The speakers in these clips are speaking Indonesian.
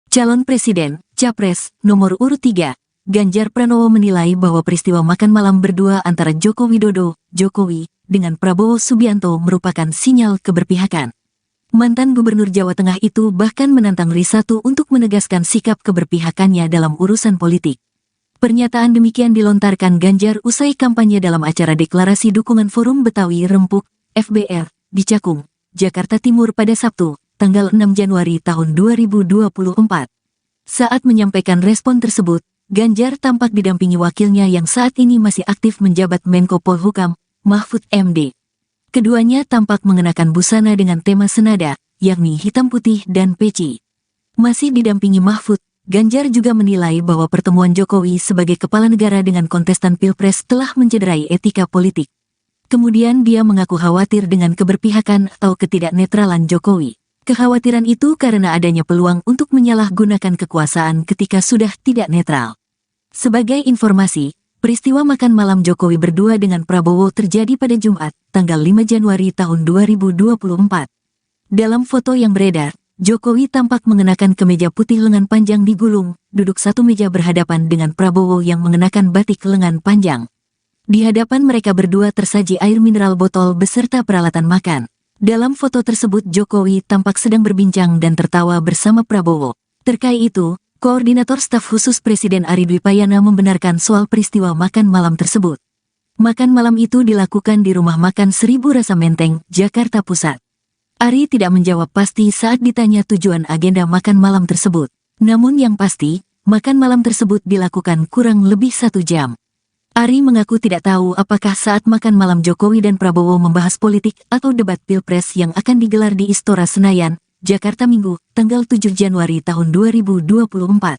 Calon Presiden, Capres, nomor urut 3, Ganjar Pranowo menilai bahwa peristiwa makan malam berdua antara Joko Widodo, Jokowi, dengan Prabowo Subianto merupakan sinyal keberpihakan. Mantan Gubernur Jawa Tengah itu bahkan menantang Risatu untuk menegaskan sikap keberpihakannya dalam urusan politik. Pernyataan demikian dilontarkan Ganjar usai kampanye dalam acara deklarasi dukungan Forum Betawi Rempuk, FBR, di Cakung, Jakarta Timur pada Sabtu, tanggal 6 Januari tahun 2024. Saat menyampaikan respon tersebut, Ganjar tampak didampingi wakilnya yang saat ini masih aktif menjabat Menko Polhukam, Mahfud MD. Keduanya tampak mengenakan busana dengan tema senada, yakni hitam putih dan peci. Masih didampingi Mahfud, Ganjar juga menilai bahwa pertemuan Jokowi sebagai kepala negara dengan kontestan Pilpres telah mencederai etika politik. Kemudian dia mengaku khawatir dengan keberpihakan atau ketidaknetralan Jokowi. Kekhawatiran itu karena adanya peluang untuk menyalahgunakan kekuasaan ketika sudah tidak netral. Sebagai informasi, peristiwa makan malam Jokowi berdua dengan Prabowo terjadi pada Jumat, tanggal 5 Januari tahun 2024. Dalam foto yang beredar, Jokowi tampak mengenakan kemeja putih lengan panjang digulung, duduk satu meja berhadapan dengan Prabowo yang mengenakan batik lengan panjang. Di hadapan mereka berdua tersaji air mineral botol beserta peralatan makan. Dalam foto tersebut Jokowi tampak sedang berbincang dan tertawa bersama Prabowo. Terkait itu, Koordinator Staf Khusus Presiden Ari Dwipayana membenarkan soal peristiwa makan malam tersebut. Makan malam itu dilakukan di Rumah Makan Seribu Rasa Menteng, Jakarta Pusat. Ari tidak menjawab pasti saat ditanya tujuan agenda makan malam tersebut. Namun yang pasti, makan malam tersebut dilakukan kurang lebih 1 jam. Ari mengaku tidak tahu apakah saat makan malam Jokowi dan Prabowo membahas politik atau debat Pilpres yang akan digelar di Istora Senayan, Jakarta Minggu, tanggal 7 Januari tahun 2024.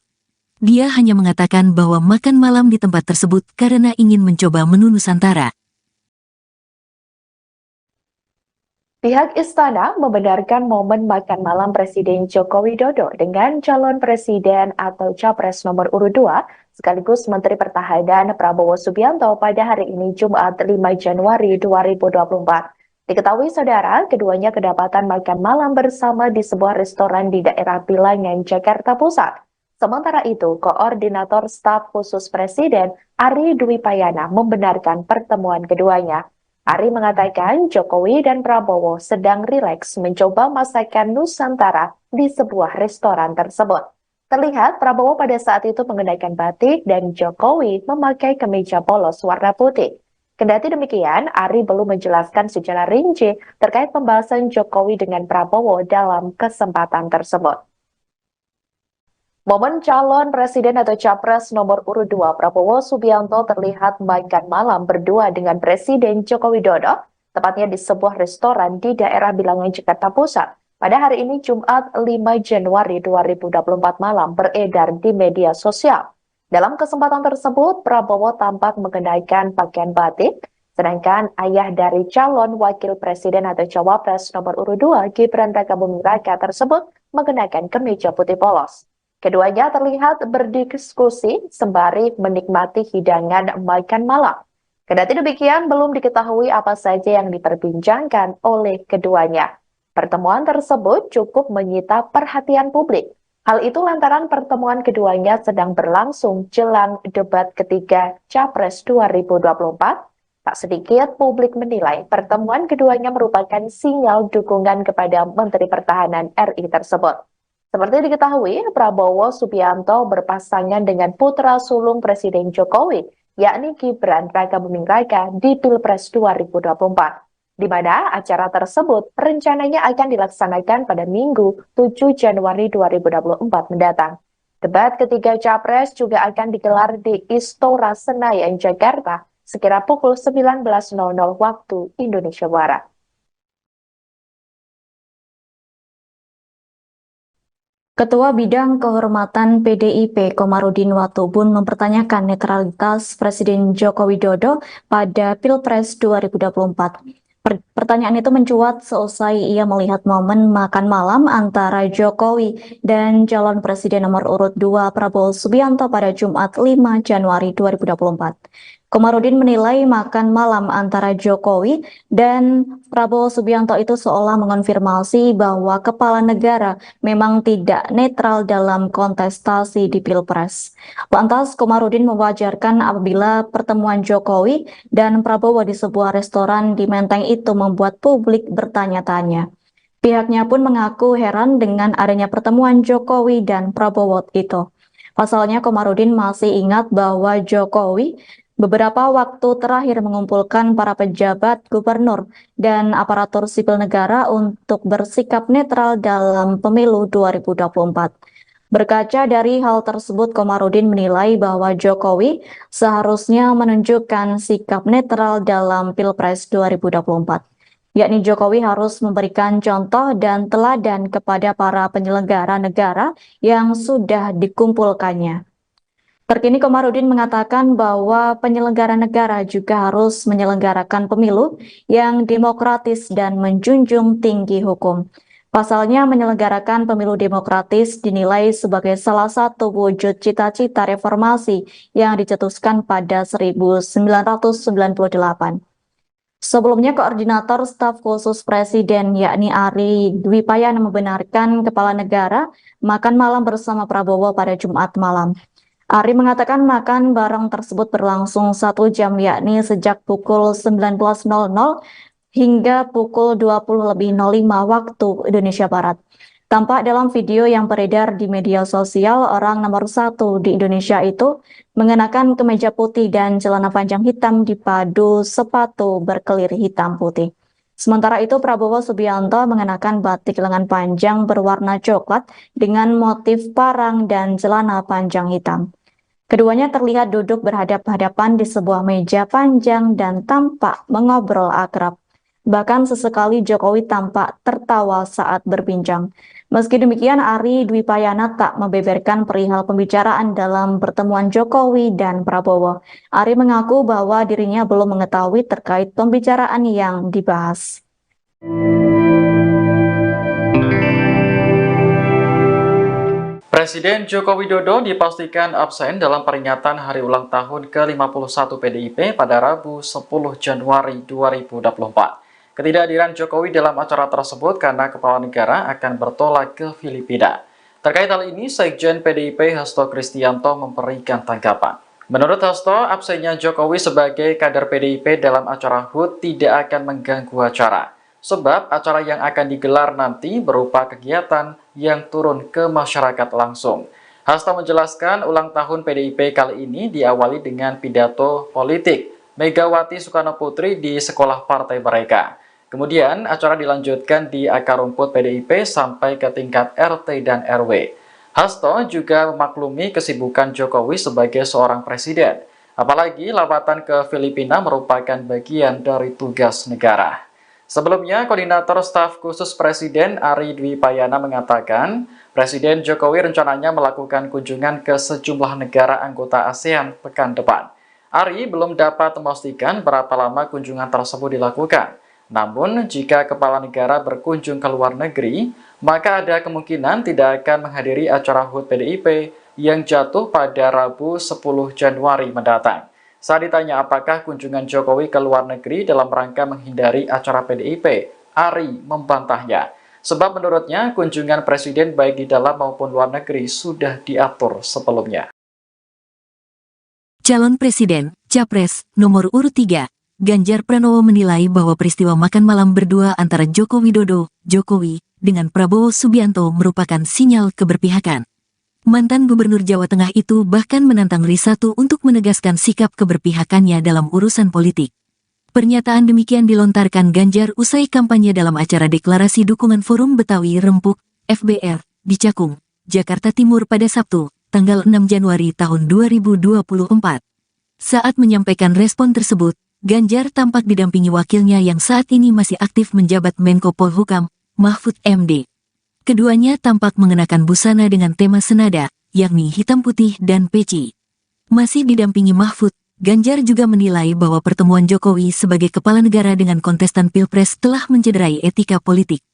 Dia hanya mengatakan bahwa makan malam di tempat tersebut karena ingin mencoba menu Nusantara. Pihak Istana membenarkan momen makan malam Presiden Joko Widodo dengan calon presiden atau capres nomor urut 2, sekaligus Menteri Pertahanan Prabowo Subianto pada hari ini Jumat 5 Januari 2024. Diketahui saudara, keduanya kedapatan makan malam bersama di sebuah restoran di daerah Bilangan, Jakarta Pusat. Sementara itu, Koordinator Staf Khusus Presiden Ari Dwipayana membenarkan pertemuan keduanya. Ari mengatakan Jokowi dan Prabowo sedang rileks mencoba masakan Nusantara di sebuah restoran tersebut. Terlihat Prabowo pada saat itu mengenakan batik dan Jokowi memakai kemeja polos warna putih. Kendati demikian, Ari belum menjelaskan secara rinci terkait pembahasan Jokowi dengan Prabowo dalam kesempatan tersebut. Momen calon presiden atau capres nomor urut 2 Prabowo Subianto terlihat makan malam berdua dengan Presiden Joko Widodo, tepatnya di sebuah restoran di daerah Bilangan, Jakarta Pusat. Pada hari ini Jumat 5 Januari 2024 malam beredar di media sosial. Dalam kesempatan tersebut, Prabowo tampak mengenakan pakaian batik, sedangkan ayah dari calon wakil presiden atau cawapres nomor urut 2 Gibran Rakabuming Raka tersebut mengenakan kemeja putih polos. Keduanya terlihat berdiskusi sembari menikmati hidangan makan malam. Kendati demikian, belum diketahui apa saja yang diperbincangkan oleh keduanya. Pertemuan tersebut cukup menyita perhatian publik. Hal itu lantaran pertemuan keduanya sedang berlangsung jelang debat ketiga Capres 2024. Tak sedikit publik menilai pertemuan keduanya merupakan sinyal dukungan kepada Menteri Pertahanan RI tersebut. Seperti diketahui, Prabowo Subianto berpasangan dengan putra sulung Presiden Jokowi, yakni Gibran Rakabuming Raka di Pilpres 2024, di mana acara tersebut rencananya akan dilaksanakan pada Minggu 7 Januari 2024 mendatang. Debat ketiga Capres juga akan digelar di Istora Senayan, Jakarta, sekira pukul 19.00 waktu Indonesia Barat. Ketua Bidang Kehormatan PDIP Komarudin Watubun mempertanyakan netralitas Presiden Joko Widodo pada Pilpres 2024. Pertanyaan itu mencuat seusai ia melihat momen makan malam antara Jokowi dan calon presiden nomor urut 2 Prabowo Subianto pada Jumat 5 Januari 2024. Komarudin menilai makan malam antara Jokowi dan Prabowo Subianto itu seolah mengonfirmasi bahwa kepala negara memang tidak netral dalam kontestasi di Pilpres. Lantas, Komarudin mewajarkan apabila pertemuan Jokowi dan Prabowo di sebuah restoran di Menteng itu membuat publik bertanya-tanya. Pihaknya pun mengaku heran dengan adanya pertemuan Jokowi dan Prabowo itu. Pasalnya, Komarudin masih ingat bahwa Jokowi beberapa waktu terakhir mengumpulkan para pejabat, gubernur, dan aparatur sipil negara untuk bersikap netral dalam pemilu 2024. Berkaca dari hal tersebut, Komarudin menilai bahwa Jokowi seharusnya menunjukkan sikap netral dalam Pilpres 2024. Yakni Jokowi harus memberikan contoh dan teladan kepada para penyelenggara negara yang sudah dikumpulkannya. Terkini Komarudin mengatakan bahwa penyelenggara negara juga harus menyelenggarakan pemilu yang demokratis dan menjunjung tinggi hukum. Pasalnya menyelenggarakan pemilu demokratis dinilai sebagai salah satu wujud cita-cita reformasi yang dicetuskan pada 1998. Sebelumnya, Koordinator Staf Khusus Presiden yakni Ari Dwi Payana membenarkan kepala negara makan malam bersama Prabowo pada Jumat malam. Ari mengatakan makan bareng tersebut berlangsung 1 jam, yakni sejak pukul 19.00 hingga pukul 20.05 waktu Indonesia Barat. Tampak dalam video yang beredar di media sosial, orang nomor 1 di Indonesia itu mengenakan kemeja putih dan celana panjang hitam dipadu sepatu berkelir hitam putih. Sementara itu, Prabowo Subianto mengenakan batik lengan panjang berwarna coklat dengan motif parang dan celana panjang hitam. Keduanya terlihat duduk berhadap-hadapan di sebuah meja panjang dan tampak mengobrol akrab. Bahkan sesekali Jokowi tampak tertawa saat berbincang. Meski demikian, Ari Dwi Payana tak membeberkan perihal pembicaraan dalam pertemuan Jokowi dan Prabowo. Ari mengaku bahwa dirinya belum mengetahui terkait pembicaraan yang dibahas. Presiden Joko Widodo dipastikan absen dalam peringatan hari ulang tahun ke-51 PDIP pada Rabu 10 Januari 2024. Ketidakhadiran Jokowi dalam acara tersebut karena kepala negara akan bertolak ke Filipina. Terkait hal ini, Sekjen PDIP Hasto Kristianto memberikan tanggapan. Menurut Hasto, absennya Jokowi sebagai kader PDIP dalam acara HUT tidak akan mengganggu acara. Sebab acara yang akan digelar nanti berupa kegiatan yang turun ke masyarakat langsung. Hasto menjelaskan ulang tahun PDIP kali ini diawali dengan pidato politik Megawati Soekarno Putri di sekolah partai mereka. Kemudian acara dilanjutkan di akar rumput PDIP sampai ke tingkat RT dan RW. Hasto juga memaklumi kesibukan Jokowi sebagai seorang presiden. Apalagi lawatan ke Filipina merupakan bagian dari tugas negara. Sebelumnya, Koordinator Staf Khusus Presiden Ari Dwi Payana mengatakan, Presiden Jokowi rencananya melakukan kunjungan ke sejumlah negara anggota ASEAN pekan depan. Ari belum dapat memastikan berapa lama kunjungan tersebut dilakukan. Namun, jika kepala negara berkunjung ke luar negeri, maka ada kemungkinan tidak akan menghadiri acara HUT PDIP yang jatuh pada Rabu 10 Januari mendatang. Saat ditanya apakah kunjungan Jokowi ke luar negeri dalam rangka menghindari acara PDIP, Ari membantahnya. Sebab menurutnya kunjungan presiden baik di dalam maupun luar negeri sudah diatur sebelumnya. Calon Presiden, Capres, nomor urut 3, Ganjar Pranowo menilai bahwa peristiwa makan malam berdua antara Joko Widodo, Jokowi, dengan Prabowo Subianto merupakan sinyal keberpihakan. Mantan Gubernur Jawa Tengah itu bahkan menantang Risatu untuk menegaskan sikap keberpihakannya dalam urusan politik. Pernyataan demikian dilontarkan Ganjar usai kampanye dalam acara deklarasi dukungan Forum Betawi Rempuk, FBR, di Cakung, Jakarta Timur pada Sabtu, tanggal 6 Januari tahun 2024. Saat menyampaikan respon tersebut, Ganjar tampak didampingi wakilnya yang saat ini masih aktif menjabat Menko Polhukam, Mahfud MD. Keduanya tampak mengenakan busana dengan tema senada, yakni hitam putih dan peci. Masih didampingi Mahfud, Ganjar juga menilai bahwa pertemuan Jokowi sebagai kepala negara dengan kontestan Pilpres telah mencederai etika politik.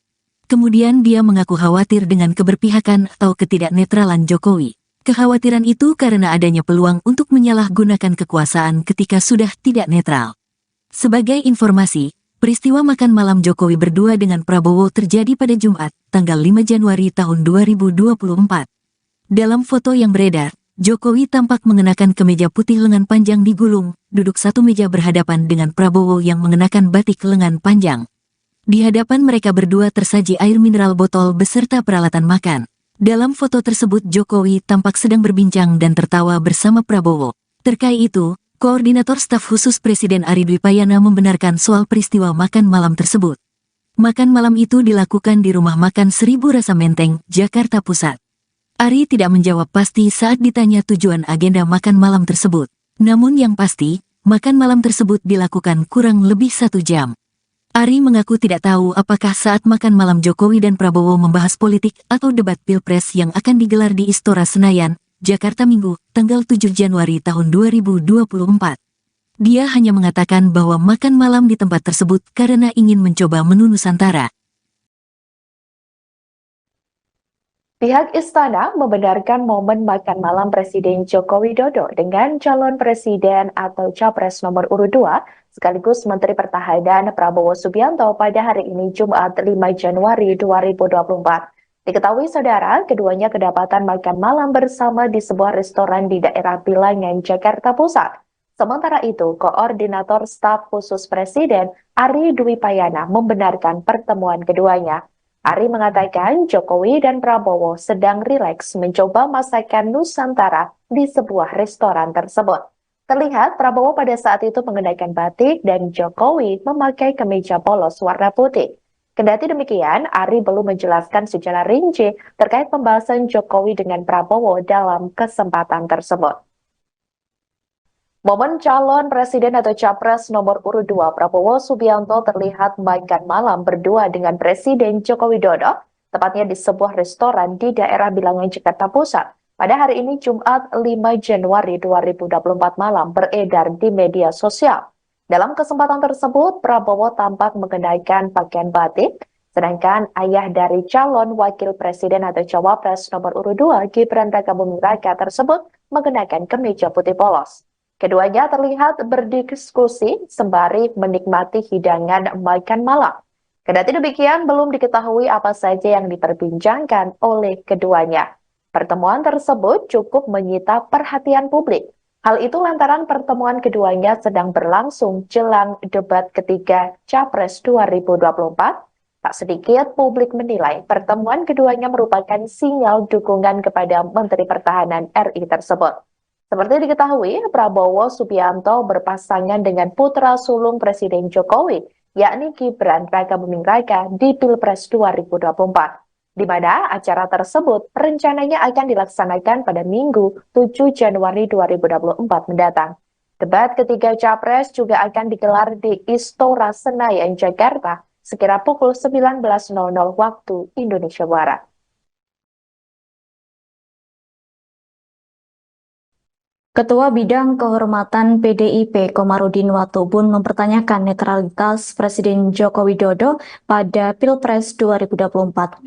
Kemudian dia mengaku khawatir dengan keberpihakan atau ketidaknetralan Jokowi. Kekhawatiran itu karena adanya peluang untuk menyalahgunakan kekuasaan ketika sudah tidak netral. Sebagai informasi, peristiwa makan malam Jokowi berdua dengan Prabowo terjadi pada Jumat, tanggal 5 Januari tahun 2024. Dalam foto yang beredar, Jokowi tampak mengenakan kemeja putih lengan panjang digulung, duduk satu meja berhadapan dengan Prabowo yang mengenakan batik lengan panjang. Di hadapan mereka berdua tersaji air mineral botol beserta peralatan makan. Dalam foto tersebut Jokowi tampak sedang berbincang dan tertawa bersama Prabowo. Terkait itu, Koordinator Staf Khusus Presiden Ari Dwipayana membenarkan soal peristiwa makan malam tersebut. Makan malam itu dilakukan di Rumah Makan Seribu Rasa Menteng, Jakarta Pusat. Ari tidak menjawab pasti saat ditanya tujuan agenda makan malam tersebut. Namun yang pasti, makan malam tersebut dilakukan kurang lebih 1 jam. Ari mengaku tidak tahu apakah saat makan malam Jokowi dan Prabowo membahas politik atau debat Pilpres yang akan digelar di Istora Senayan, Jakarta Minggu, tanggal 7 Januari tahun 2024. Dia hanya mengatakan bahwa makan malam di tempat tersebut karena ingin mencoba menu Nusantara. Pihak Istana membenarkan momen makan malam Presiden Joko Widodo dengan calon presiden atau capres nomor urut 2, sekaligus Menteri Pertahanan Prabowo Subianto pada hari ini Jumat 5 Januari 2024. Diketahui saudara, keduanya kedapatan makan malam bersama di sebuah restoran di daerah Bilangan, Jakarta Pusat. Sementara itu, Koordinator Staf Khusus Presiden Ari Dwipayana membenarkan pertemuan keduanya. Ari mengatakan Jokowi dan Prabowo sedang rileks mencoba masakan Nusantara di sebuah restoran tersebut. Terlihat Prabowo pada saat itu mengenakan batik dan Jokowi memakai kemeja polos warna putih. Kendati demikian, Ari belum menjelaskan secara rinci terkait pembahasan Jokowi dengan Prabowo dalam kesempatan tersebut. Momen calon presiden atau capres nomor urut 2 Prabowo Subianto terlihat makan malam berdua dengan Presiden Joko Widodo, tepatnya di sebuah restoran di daerah Bilangan, Jakarta Pusat. Pada hari ini Jumat 5 Januari 2024 malam beredar di media sosial. Dalam kesempatan tersebut, Prabowo tampak mengenakan pakaian batik, sedangkan ayah dari calon wakil presiden atau cawapres nomor urut 2 Gibran Rakabuming Raka tersebut mengenakan kemeja putih polos. Keduanya terlihat berdiskusi sembari menikmati hidangan makan malam. Kendati demikian, belum diketahui apa saja yang diperbincangkan oleh keduanya. Pertemuan tersebut cukup menyita perhatian publik. Hal itu lantaran pertemuan keduanya sedang berlangsung jelang debat ketiga Capres 2024. Tak sedikit publik menilai pertemuan keduanya merupakan sinyal dukungan kepada Menteri Pertahanan RI tersebut. Seperti diketahui, Prabowo Subianto berpasangan dengan putra sulung Presiden Jokowi, yakni Gibran Rakabuming Raka di Pilpres 2024, di mana acara tersebut rencananya akan dilaksanakan pada Minggu 7 Januari 2024 mendatang. Debat ketiga Capres juga akan digelar di Istora Senayan, Jakarta, sekira pukul 19.00 waktu Indonesia Barat. Ketua Bidang Kehormatan PDIP Komarudin Watubun mempertanyakan netralitas Presiden Joko Widodo pada Pilpres 2024.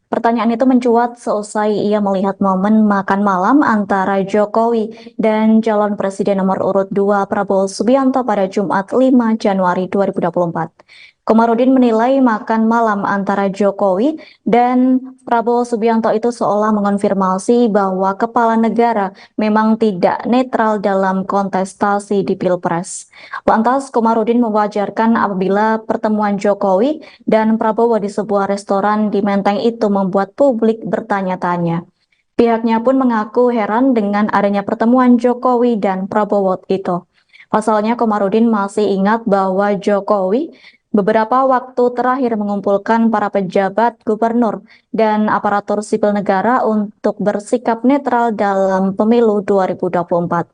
Pertanyaan itu mencuat seusai ia melihat momen makan malam antara Jokowi dan calon presiden nomor urut 2 Prabowo Subianto pada Jumat 5 Januari 2024. Komarudin menilai makan malam antara Jokowi dan Prabowo Subianto itu seolah mengonfirmasi bahwa kepala negara memang tidak netral dalam kontestasi di Pilpres. Lantas Komarudin mewajarkan apabila pertemuan Jokowi dan Prabowo di sebuah restoran di Menteng itu membuat publik bertanya-tanya. Pihaknya pun mengaku heran dengan adanya pertemuan Jokowi dan Prabowo itu. Pasalnya Komarudin masih ingat bahwa Jokowi beberapa waktu terakhir mengumpulkan para pejabat gubernur dan aparatur sipil negara untuk bersikap netral dalam pemilu 2024.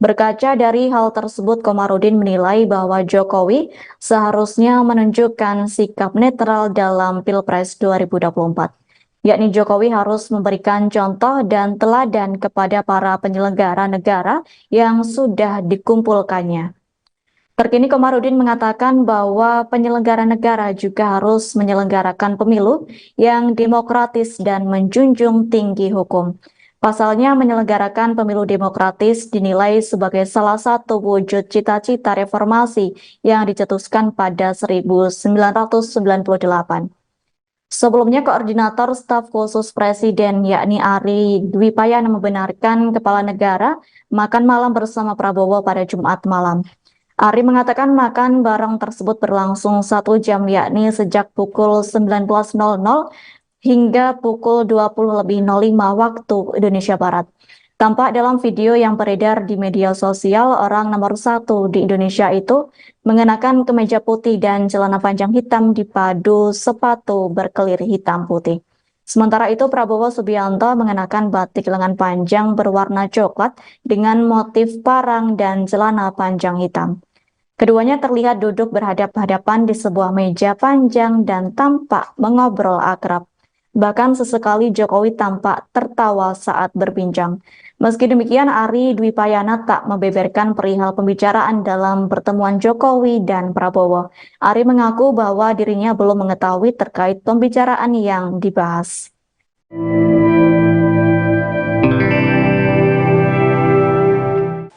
Berkaca dari hal tersebut, Komarudin menilai bahwa Jokowi seharusnya menunjukkan sikap netral dalam Pilpres 2024. Yakni Jokowi harus memberikan contoh dan teladan kepada para penyelenggara negara yang sudah dikumpulkannya. Terkini Komarudin mengatakan bahwa penyelenggara negara juga harus menyelenggarakan pemilu yang demokratis dan menjunjung tinggi hukum. Pasalnya, menyelenggarakan pemilu demokratis dinilai sebagai salah satu wujud cita-cita reformasi yang dicetuskan pada 1998. Sebelumnya, Koordinator Staf Khusus Presiden yakni Ari Dwi Payana membenarkan Kepala Negara makan malam bersama Prabowo pada Jumat malam. Ari mengatakan makan bareng tersebut berlangsung 1 jam yakni sejak pukul 19.00 hingga pukul 20.05 waktu Indonesia Barat. Tampak dalam video yang beredar di media sosial, orang nomor 1 di Indonesia itu mengenakan kemeja putih dan celana panjang hitam dipadu sepatu berkelir hitam putih. Sementara itu, Prabowo Subianto mengenakan batik lengan panjang berwarna coklat dengan motif parang dan celana panjang hitam. Keduanya terlihat duduk berhadap-hadapan di sebuah meja panjang dan tampak mengobrol akrab. Bahkan sesekali Jokowi tampak tertawa saat berbincang. Meski demikian, Ari Dwi Payana tak membeberkan perihal pembicaraan dalam pertemuan Jokowi dan Prabowo. Ari mengaku bahwa dirinya belum mengetahui terkait pembicaraan yang dibahas.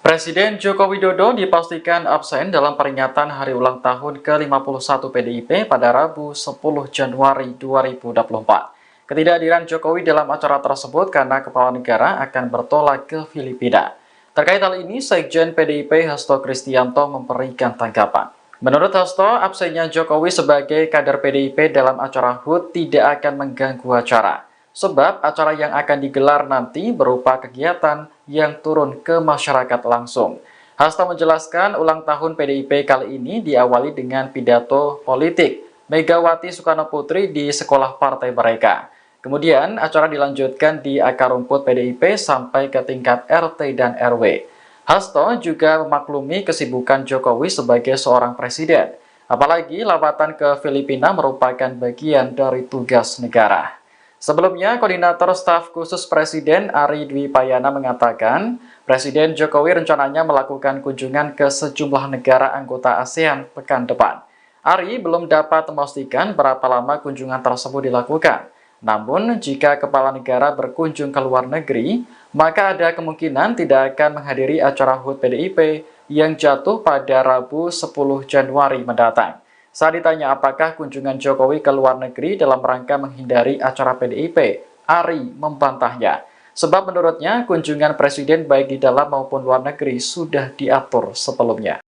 Presiden Joko Widodo dipastikan absen dalam peringatan hari ulang tahun ke-51 PDIP pada Rabu 10 Januari 2024. Ketidakhadiran Jokowi dalam acara tersebut karena Kepala Negara akan bertolak ke Filipina. Terkait hal ini, Sekjen PDIP Hasto Kristianto memberikan tanggapan. Menurut Hasto, absennya Jokowi sebagai kader PDIP dalam acara HUT tidak akan mengganggu acara. Sebab acara yang akan digelar nanti berupa kegiatan yang turun ke masyarakat langsung. Hasto menjelaskan ulang tahun PDIP kali ini diawali dengan pidato politik Megawati Soekarno Putri di sekolah partai mereka. Kemudian acara dilanjutkan di akar rumput PDIP sampai ke tingkat RT dan RW. Hasto juga memaklumi kesibukan Jokowi sebagai seorang presiden. Apalagi lawatan ke Filipina merupakan bagian dari tugas negara. Sebelumnya, Koordinator Staf Khusus Presiden Ari Dwi Payana mengatakan, Presiden Jokowi rencananya melakukan kunjungan ke sejumlah negara anggota ASEAN pekan depan. Ari belum dapat memastikan berapa lama kunjungan tersebut dilakukan. Namun, jika Kepala Negara berkunjung ke luar negeri, maka ada kemungkinan tidak akan menghadiri acara HUT PDIP yang jatuh pada Rabu 10 Januari mendatang. Saat ditanya apakah kunjungan Jokowi ke luar negeri dalam rangka menghindari acara PDIP, Ari membantahnya. Sebab menurutnya, kunjungan Presiden baik di dalam maupun luar negeri sudah diatur sebelumnya.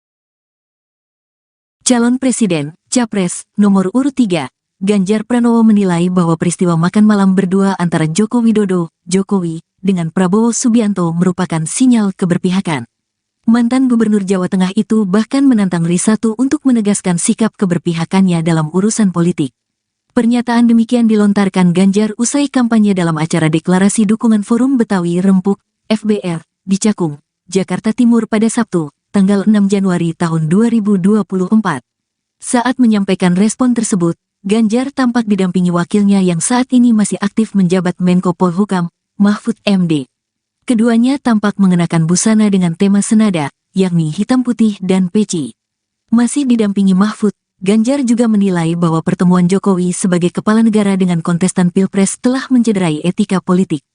Calon Presiden, Capres, nomor urut 3, Ganjar Pranowo menilai bahwa peristiwa makan malam berdua antara Joko Widodo, Jokowi, dengan Prabowo Subianto merupakan sinyal keberpihakan. Mantan Gubernur Jawa Tengah itu bahkan menantang Risatu untuk menegaskan sikap keberpihakannya dalam urusan politik. Pernyataan demikian dilontarkan Ganjar usai kampanye dalam acara deklarasi dukungan Forum Betawi Rempuk, FBR, di Cakung, Jakarta Timur pada Sabtu, tanggal 6 Januari tahun 2024. Saat menyampaikan respon tersebut, Ganjar tampak didampingi wakilnya yang saat ini masih aktif menjabat Menko Polhukam, Mahfud MD. Keduanya tampak mengenakan busana dengan tema senada, yakni hitam putih dan peci. Masih didampingi Mahfud, Ganjar juga menilai bahwa pertemuan Jokowi sebagai kepala negara dengan kontestan Pilpres telah mencederai etika politik.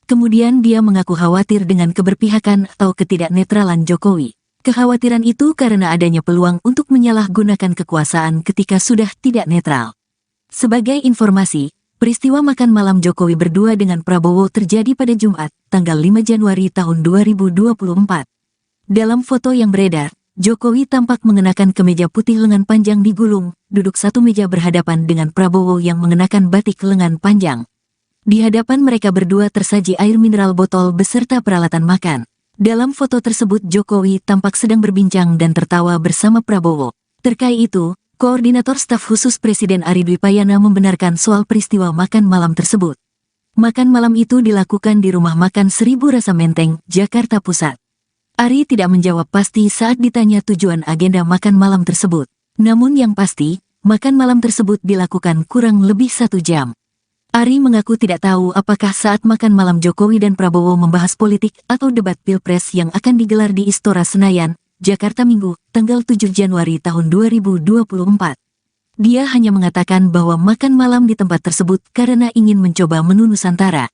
Kemudian dia mengaku khawatir dengan keberpihakan atau ketidaknetralan Jokowi. Kekhawatiran itu karena adanya peluang untuk menyalahgunakan kekuasaan ketika sudah tidak netral. Sebagai informasi, peristiwa makan malam Jokowi berdua dengan Prabowo terjadi pada Jumat, tanggal 5 Januari tahun 2024. Dalam foto yang beredar, Jokowi tampak mengenakan kemeja putih lengan panjang digulung, duduk satu meja berhadapan dengan Prabowo yang mengenakan batik lengan panjang. Di hadapan mereka berdua tersaji air mineral botol beserta peralatan makan. Dalam foto tersebut Jokowi tampak sedang berbincang dan tertawa bersama Prabowo. Terkait itu, Koordinator Staf Khusus Presiden Ari Dwi Payana membenarkan soal peristiwa makan malam tersebut. Makan malam itu dilakukan di Rumah Makan Seribu Rasa Menteng, Jakarta Pusat. Ari tidak menjawab pasti saat ditanya tujuan agenda makan malam tersebut. Namun yang pasti, makan malam tersebut dilakukan kurang lebih 1 jam. Ari mengaku tidak tahu apakah saat makan malam Jokowi dan Prabowo membahas politik atau debat Pilpres yang akan digelar di Istora Senayan, Jakarta Minggu, tanggal 7 Januari tahun 2024. Dia hanya mengatakan bahwa makan malam di tempat tersebut karena ingin mencoba menu Nusantara.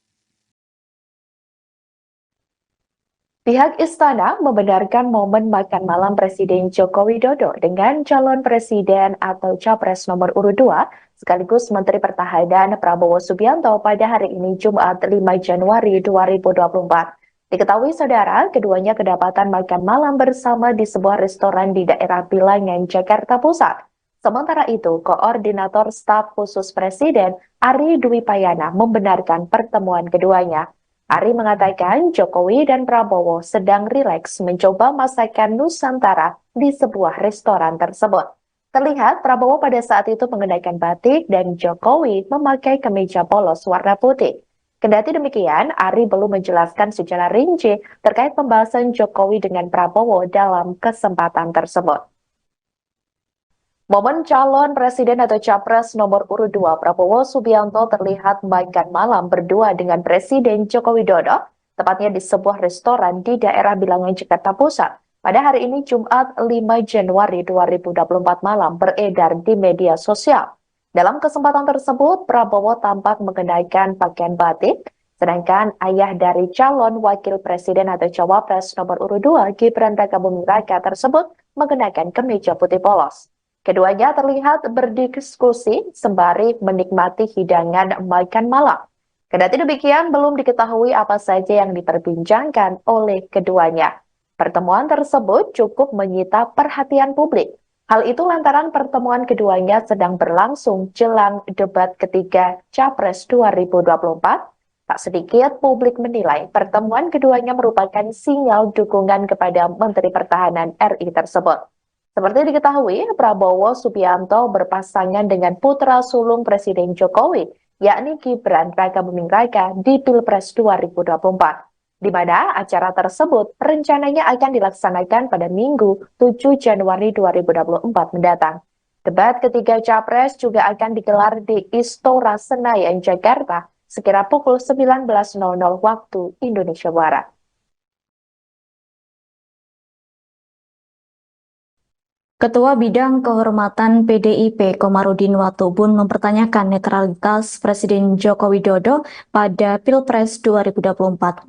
Pihak istana membenarkan momen makan malam Presiden Joko Widodo dengan calon presiden atau capres nomor urut 2 sekaligus Menteri Pertahanan Prabowo Subianto pada hari ini Jumat 5 Januari 2024. Diketahui saudara, keduanya kedapatan makan malam bersama di sebuah restoran di daerah Bilangan, Jakarta Pusat. Sementara itu, Koordinator Staf Khusus Presiden Ari Dwi Payana membenarkan pertemuan keduanya. Ari mengatakan Jokowi dan Prabowo sedang rileks mencoba masakan Nusantara di sebuah restoran tersebut. Terlihat Prabowo pada saat itu mengenakan batik dan Jokowi memakai kemeja polos warna putih. Kendati demikian, Ari belum menjelaskan secara rinci terkait pembahasan Jokowi dengan Prabowo dalam kesempatan tersebut. Momen calon presiden atau capres nomor urut 2 Prabowo Subianto terlihat makan malam berdua dengan Presiden Joko Widodo, tepatnya di sebuah restoran di daerah Bilangan, Jakarta Pusat. Pada hari ini Jumat 5 Januari 2024 malam beredar di media sosial. Dalam kesempatan tersebut, Prabowo tampak mengenakan pakaian batik, sedangkan ayah dari calon wakil presiden atau cawapres nomor urut 2 Gibran Rakabuming Raka tersebut mengenakan kemeja putih polos. Keduanya terlihat berdiskusi sembari menikmati hidangan makan malam. Kendati demikian, belum diketahui apa saja yang diperbincangkan oleh keduanya. Pertemuan tersebut cukup menyita perhatian publik. Hal itu lantaran pertemuan keduanya sedang berlangsung jelang debat ketiga Capres 2024. Tak sedikit publik menilai pertemuan keduanya merupakan sinyal dukungan kepada Menteri Pertahanan RI tersebut. Seperti diketahui, Prabowo Subianto berpasangan dengan putra sulung Presiden Jokowi, yakni Gibran Rakabuming Raka di Pilpres 2024, di mana acara tersebut rencananya akan dilaksanakan pada Minggu 7 Januari 2024 mendatang. Debat ketiga Capres juga akan digelar di Istora Senayan, Jakarta, sekira pukul 19.00 waktu Indonesia Barat. Ketua Bidang Kehormatan PDIP Komarudin Watubun mempertanyakan netralitas Presiden Joko Widodo pada Pilpres 2024.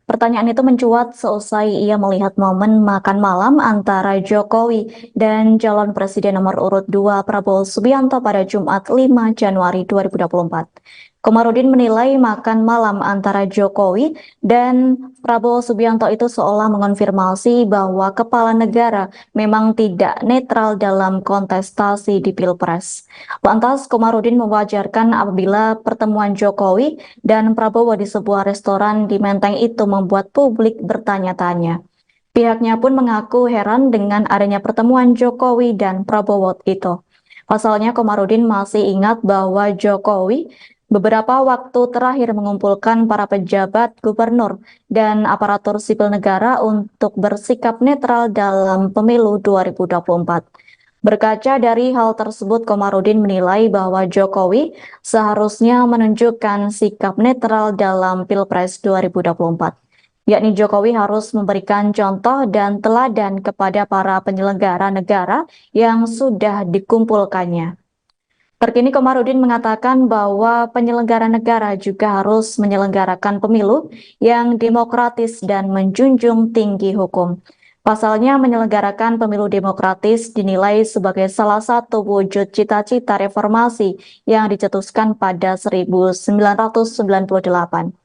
Pertanyaan itu mencuat seusai ia melihat momen makan malam antara Jokowi dan calon presiden nomor urut 2 Prabowo Subianto pada Jumat 5 Januari 2024. Komarudin menilai makan malam antara Jokowi dan Prabowo Subianto itu seolah mengonfirmasi bahwa kepala negara memang tidak netral dalam kontestasi di Pilpres. Lantas, Komarudin mewajarkan apabila pertemuan Jokowi dan Prabowo di sebuah restoran di Menteng itu membuat publik bertanya-tanya. Pihaknya pun mengaku heran dengan adanya pertemuan Jokowi dan Prabowo itu. Pasalnya, Komarudin masih ingat bahwa Jokowi beberapa waktu terakhir mengumpulkan para pejabat gubernur dan aparatur sipil negara untuk bersikap netral dalam pemilu 2024. Berkaca dari hal tersebut, Komarudin menilai bahwa Jokowi seharusnya menunjukkan sikap netral dalam Pilpres 2024. Yakni Jokowi harus memberikan contoh dan teladan kepada para penyelenggara negara yang sudah dikumpulkannya. Terkini Komarudin mengatakan bahwa penyelenggara negara juga harus menyelenggarakan pemilu yang demokratis dan menjunjung tinggi hukum. Pasalnya menyelenggarakan pemilu demokratis dinilai sebagai salah satu wujud cita-cita reformasi yang dicetuskan pada 1998.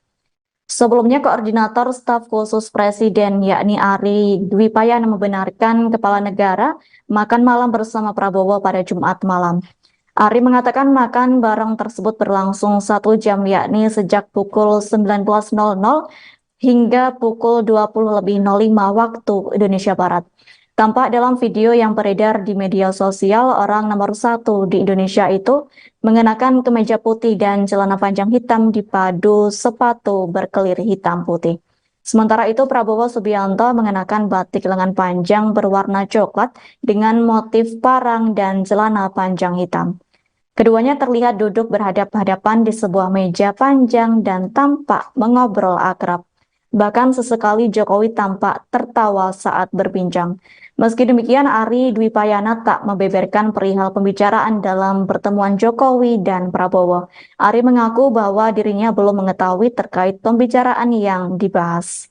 Sebelumnya, Koordinator Staf Khusus Presiden yakni Ari Dwi Payana membenarkan kepala negara makan malam bersama Prabowo pada Jumat malam. Ari mengatakan makan bareng tersebut berlangsung 1 jam, yakni sejak pukul 19.00 hingga pukul 20.05 waktu Indonesia Barat. Tampak dalam video yang beredar di media sosial, orang nomor 1 di Indonesia itu mengenakan kemeja putih dan celana panjang hitam dipadu sepatu berkelir hitam putih. Sementara itu, Prabowo Subianto mengenakan batik lengan panjang berwarna coklat dengan motif parang dan celana panjang hitam. Keduanya terlihat duduk berhadap-hadapan di sebuah meja panjang dan tampak mengobrol akrab. Bahkan sesekali Jokowi tampak tertawa saat berbincang. Meski demikian, Ari Dwi Payana tak membeberkan perihal pembicaraan dalam pertemuan Jokowi dan Prabowo. Ari mengaku bahwa dirinya belum mengetahui terkait pembicaraan yang dibahas.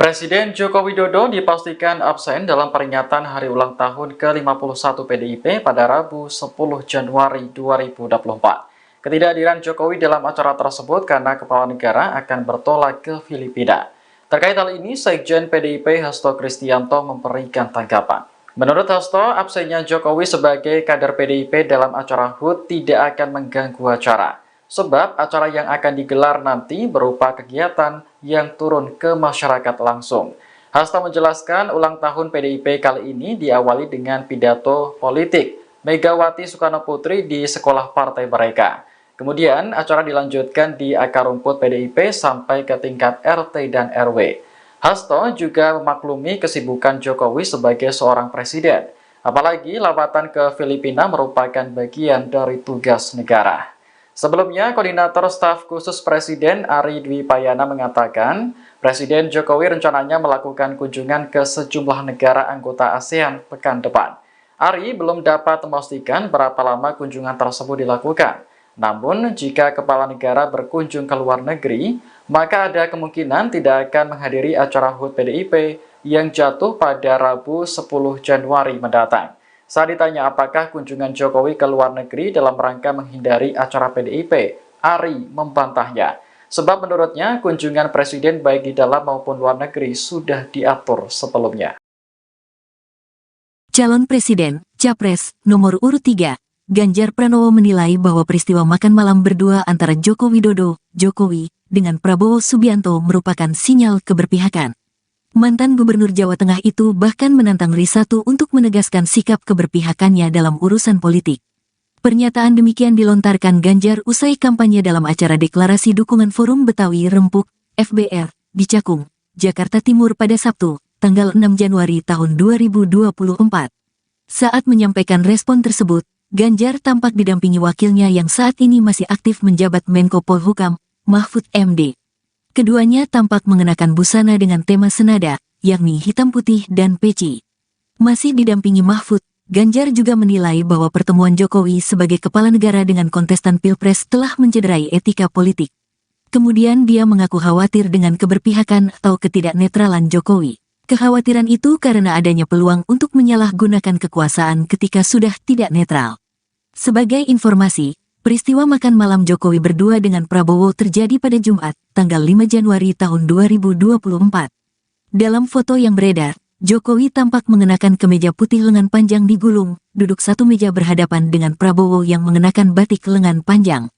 Presiden Joko Widodo dipastikan absen dalam peringatan hari ulang tahun ke-51 PDIP pada Rabu 10 Januari 2024. Ketidakhadiran Jokowi dalam acara tersebut karena kepala negara akan bertolak ke Filipina. Terkait hal ini, Sekjen PDIP Hasto Kristianto memberikan tanggapan. Menurut Hasto, absennya Jokowi sebagai kader PDIP dalam acara HUT tidak akan mengganggu acara. Sebab acara yang akan digelar nanti berupa kegiatan yang turun ke masyarakat langsung. Hasto menjelaskan ulang tahun PDIP kali ini diawali dengan pidato politik Megawati Soekarnoputri di sekolah partai mereka. Kemudian acara dilanjutkan di akar rumput PDIP sampai ke tingkat RT dan RW. Hasto juga memaklumi kesibukan Jokowi sebagai seorang presiden. Apalagi lawatan ke Filipina merupakan bagian dari tugas negara. Sebelumnya, Koordinator Staf Khusus Presiden Ari Dwi Payana mengatakan, Presiden Jokowi rencananya melakukan kunjungan ke sejumlah negara anggota ASEAN pekan depan. Ari belum dapat memastikan berapa lama kunjungan tersebut dilakukan. Namun, jika kepala negara berkunjung ke luar negeri, maka ada kemungkinan tidak akan menghadiri acara HUT PDIP yang jatuh pada Rabu 10 Januari mendatang. Saat ditanya apakah kunjungan Jokowi ke luar negeri dalam rangka menghindari acara PDIP, Ari membantahnya. Sebab menurutnya kunjungan presiden baik di dalam maupun luar negeri sudah diatur sebelumnya. Calon Presiden, Capres, nomor urut 3, Ganjar Pranowo menilai bahwa peristiwa makan malam berdua antara Joko Widodo, Jokowi, dengan Prabowo Subianto merupakan sinyal keberpihakan. Mantan Gubernur Jawa Tengah itu bahkan menantang Risatu untuk menegaskan sikap keberpihakannya dalam urusan politik. Pernyataan demikian dilontarkan Ganjar usai kampanye dalam acara deklarasi dukungan Forum Betawi Rempuk, FBR, di Cakung, Jakarta Timur pada Sabtu, tanggal 6 Januari tahun 2024. Saat menyampaikan respon tersebut, Ganjar tampak didampingi wakilnya yang saat ini masih aktif menjabat Menko Polhukam, Mahfud MD. Keduanya tampak mengenakan busana dengan tema senada, yakni hitam putih dan peci. Masih didampingi Mahfud, Ganjar juga menilai bahwa pertemuan Jokowi sebagai kepala negara dengan kontestan Pilpres telah mencederai etika politik. Kemudian dia mengaku khawatir dengan keberpihakan atau ketidaknetralan Jokowi. Kekhawatiran itu karena adanya peluang untuk menyalahgunakan kekuasaan ketika sudah tidak netral. Sebagai informasi, peristiwa makan malam Jokowi berdua dengan Prabowo terjadi pada Jumat, tanggal 5 Januari tahun 2024. Dalam foto yang beredar, Jokowi tampak mengenakan kemeja putih lengan panjang digulung, duduk satu meja berhadapan dengan Prabowo yang mengenakan batik lengan panjang.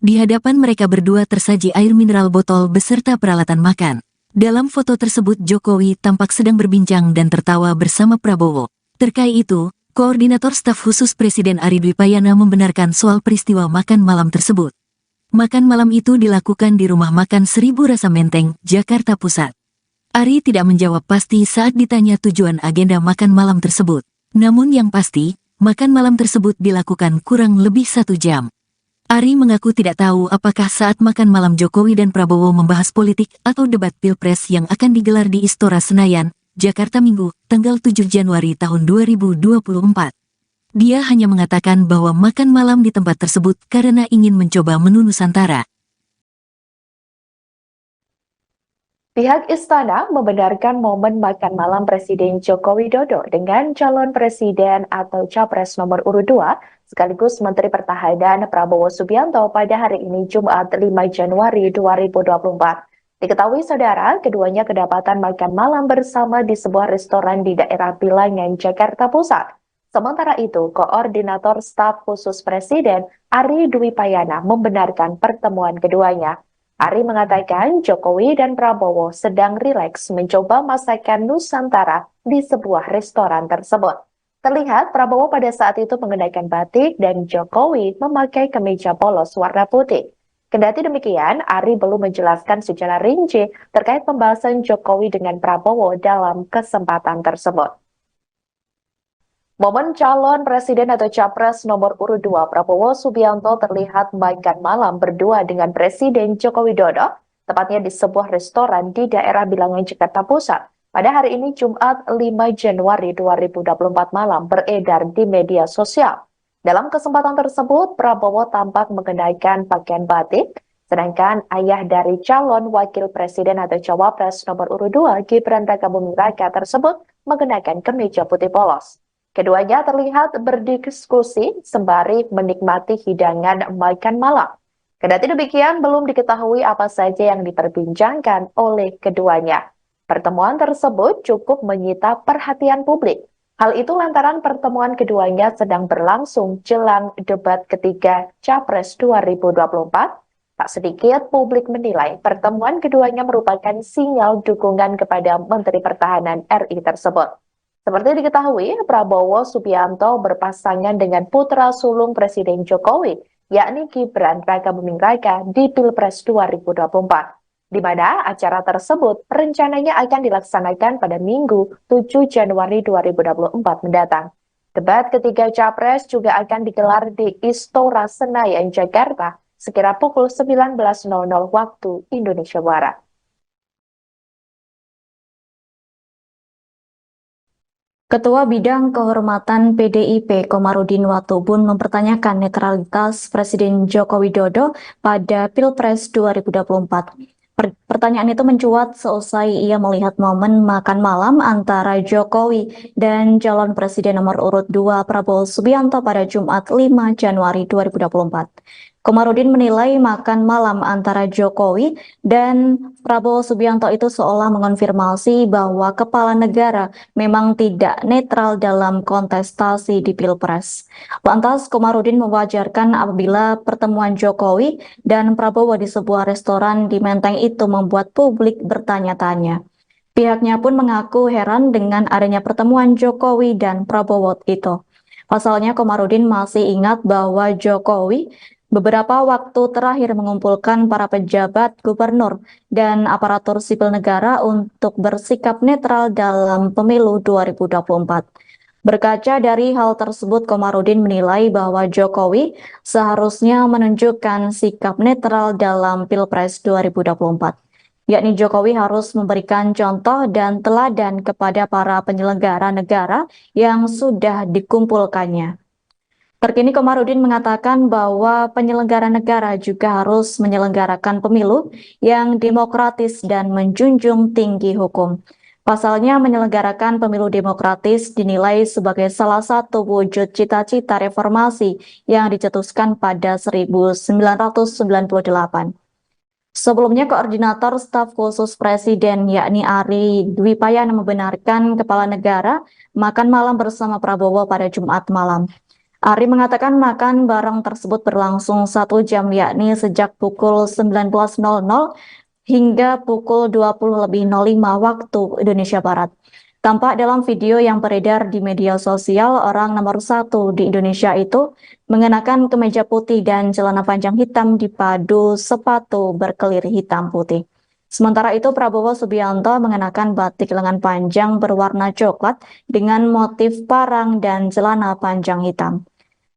Di hadapan mereka berdua tersaji air mineral botol beserta peralatan makan. Dalam foto tersebut Jokowi tampak sedang berbincang dan tertawa bersama Prabowo. Terkait itu, Koordinator Staf Khusus Presiden Ari Dwi Payana membenarkan soal peristiwa makan malam tersebut. Makan malam itu dilakukan di Rumah Makan Seribu Rasa Menteng, Jakarta Pusat. Ari tidak menjawab pasti saat ditanya tujuan agenda makan malam tersebut. Namun yang pasti, makan malam tersebut dilakukan kurang lebih 1 jam. Ari mengaku tidak tahu apakah saat makan malam Jokowi dan Prabowo membahas politik atau debat Pilpres yang akan digelar di Istora Senayan, Jakarta Minggu, tanggal 7 Januari tahun 2024. Dia hanya mengatakan bahwa makan malam di tempat tersebut karena ingin mencoba menu Nusantara. Pihak Istana membenarkan momen makan malam Presiden Joko Widodo dengan calon presiden atau capres nomor urut 2, sekaligus Menteri Pertahanan Prabowo Subianto pada hari ini Jumat 5 Januari 2024. Diketahui saudara, keduanya kedapatan makan malam bersama di sebuah restoran di daerah Bilangan, Jakarta Pusat. Sementara itu, Koordinator Staf Khusus Presiden Ari Dwi Payana membenarkan pertemuan keduanya. Ari mengatakan Jokowi dan Prabowo sedang rileks mencoba masakan Nusantara di sebuah restoran tersebut. Terlihat Prabowo pada saat itu mengenakan batik dan Jokowi memakai kemeja polos warna putih. Kendati demikian, Ari belum menjelaskan secara rinci terkait pembahasan Jokowi dengan Prabowo dalam kesempatan tersebut. Momen calon presiden atau capres nomor urut 2 Prabowo Subianto terlihat makan malam berdua dengan Presiden Joko Widodo, tepatnya di sebuah restoran di daerah Bilangan, Jakarta Pusat. Pada hari ini Jumat 5 Januari 2024 malam beredar di media sosial. Dalam kesempatan tersebut, Prabowo tampak mengenakan pakaian batik, Sedangkan ayah dari calon wakil presiden atau cawapres nomor urut 2 Gibran Rakabuming Raka tersebut mengenakan kemeja putih polos. Keduanya terlihat berdiskusi sembari menikmati hidangan makan malam. Kendati demikian, belum diketahui apa saja yang diperbincangkan oleh keduanya. Pertemuan tersebut cukup menyita perhatian publik. Hal itu lantaran pertemuan keduanya sedang berlangsung jelang debat ketiga Capres 2024. Tak sedikit publik menilai pertemuan keduanya merupakan sinyal dukungan kepada Menteri Pertahanan RI tersebut. Seperti diketahui, Prabowo Subianto berpasangan dengan putra sulung Presiden Jokowi, yakni Gibran Rakabuming Raka di Pilpres 2024, di mana acara tersebut rencananya akan dilaksanakan pada Minggu 7 Januari 2024 mendatang. Debat ketiga Capres juga akan digelar di Istora Senayan, Jakarta, sekira pukul 19.00 waktu Indonesia Barat. Ketua Bidang Kehormatan PDIP Komarudin Watubun mempertanyakan netralitas Presiden Joko Widodo pada Pilpres 2024. Pertanyaan itu mencuat seusai ia melihat momen makan malam antara Jokowi dan calon presiden nomor urut 2 Prabowo Subianto pada Jumat 5 Januari 2024. Komarudin menilai makan malam antara Jokowi dan Prabowo Subianto itu seolah mengonfirmasi bahwa kepala negara memang tidak netral dalam kontestasi di Pilpres. Lantas, Komarudin mewajarkan apabila pertemuan Jokowi dan Prabowo di sebuah restoran di Menteng itu membuat publik bertanya-tanya. Pihaknya pun mengaku heran dengan adanya pertemuan Jokowi dan Prabowo itu. Pasalnya, Komarudin masih ingat bahwa Jokowi beberapa waktu terakhir mengumpulkan para pejabat, gubernur, dan aparatur sipil negara untuk bersikap netral dalam pemilu 2024. Berkaca dari hal tersebut, Komarudin menilai bahwa Jokowi seharusnya menunjukkan sikap netral dalam Pilpres 2024. Yakni Jokowi harus memberikan contoh dan teladan kepada para penyelenggara negara yang sudah dikumpulkannya. Terkini Komarudin mengatakan bahwa penyelenggara negara juga harus menyelenggarakan pemilu yang demokratis dan menjunjung tinggi hukum. Pasalnya menyelenggarakan pemilu demokratis dinilai sebagai salah satu wujud cita-cita reformasi yang dicetuskan pada 1998. Sebelumnya, Koordinator Staf Khusus Presiden yakni Ari Dwi Payana membenarkan kepala negara makan malam bersama Prabowo pada Jumat malam. Ari mengatakan makan bareng tersebut berlangsung 1 jam, yakni sejak pukul 19.00 hingga pukul 20.05 waktu Indonesia Barat. Tampak dalam video yang beredar di media sosial, orang nomor 1 di Indonesia itu mengenakan kemeja putih dan celana panjang hitam dipadu sepatu berkelir hitam putih. Sementara itu, Prabowo Subianto mengenakan batik lengan panjang berwarna coklat dengan motif parang dan celana panjang hitam.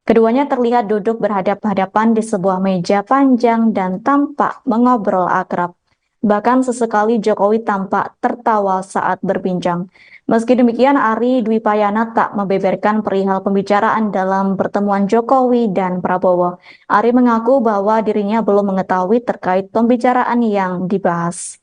Keduanya terlihat duduk berhadap-hadapan di sebuah meja panjang dan tampak mengobrol akrab. Bahkan sesekali Jokowi tampak tertawa saat berbincang. Meski demikian, Ari Dwi Payana tak membeberkan perihal pembicaraan dalam pertemuan Jokowi dan Prabowo. Ari mengaku bahwa dirinya belum mengetahui terkait pembicaraan yang dibahas.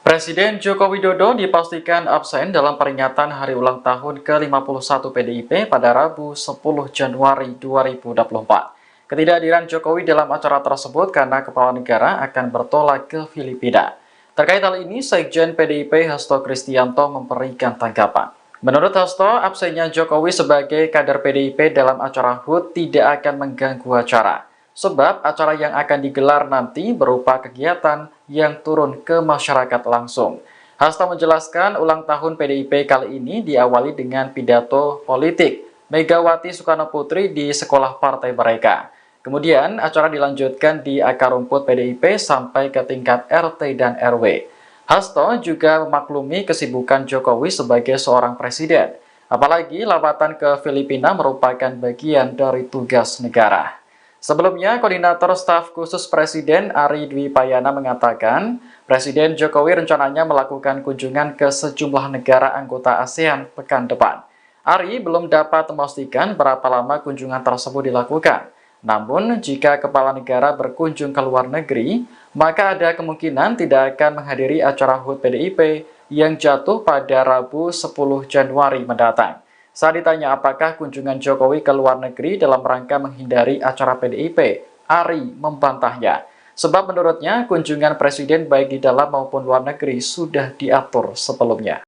Presiden Joko Widodo dipastikan absen dalam peringatan hari ulang tahun ke-51 PDIP pada Rabu 10 Januari 2024. Ketidakhadiran Jokowi dalam acara tersebut karena kepala negara akan bertolak ke Filipina. Terkait hal ini, Sekjen PDIP Hasto Kristianto memberikan tanggapan. Menurut Hasto, absennya Jokowi sebagai kader PDIP dalam acara HUT tidak akan mengganggu acara. Sebab acara yang akan digelar nanti berupa kegiatan yang turun ke masyarakat langsung. Hasto menjelaskan ulang tahun PDIP kali ini diawali dengan pidato politik Megawati Soekarno Putri di sekolah partai mereka. Kemudian acara dilanjutkan di akar rumput PDIP sampai ke tingkat RT dan RW. Hasto juga memaklumi kesibukan Jokowi sebagai seorang presiden. Apalagi lawatan ke Filipina merupakan bagian dari tugas negara. Sebelumnya, Koordinator Staf Khusus Presiden Ari Dwi Payana mengatakan, Presiden Jokowi rencananya melakukan kunjungan ke sejumlah negara anggota ASEAN pekan depan. Ari belum dapat memastikan berapa lama kunjungan tersebut dilakukan. Namun, jika kepala negara berkunjung ke luar negeri, maka ada kemungkinan tidak akan menghadiri acara HUT PDIP yang jatuh pada Rabu 10 Januari mendatang. Saat ditanya apakah kunjungan Jokowi ke luar negeri dalam rangka menghindari acara PDIP, Ari membantahnya. Sebab menurutnya, kunjungan presiden baik di dalam maupun luar negeri sudah diatur sebelumnya.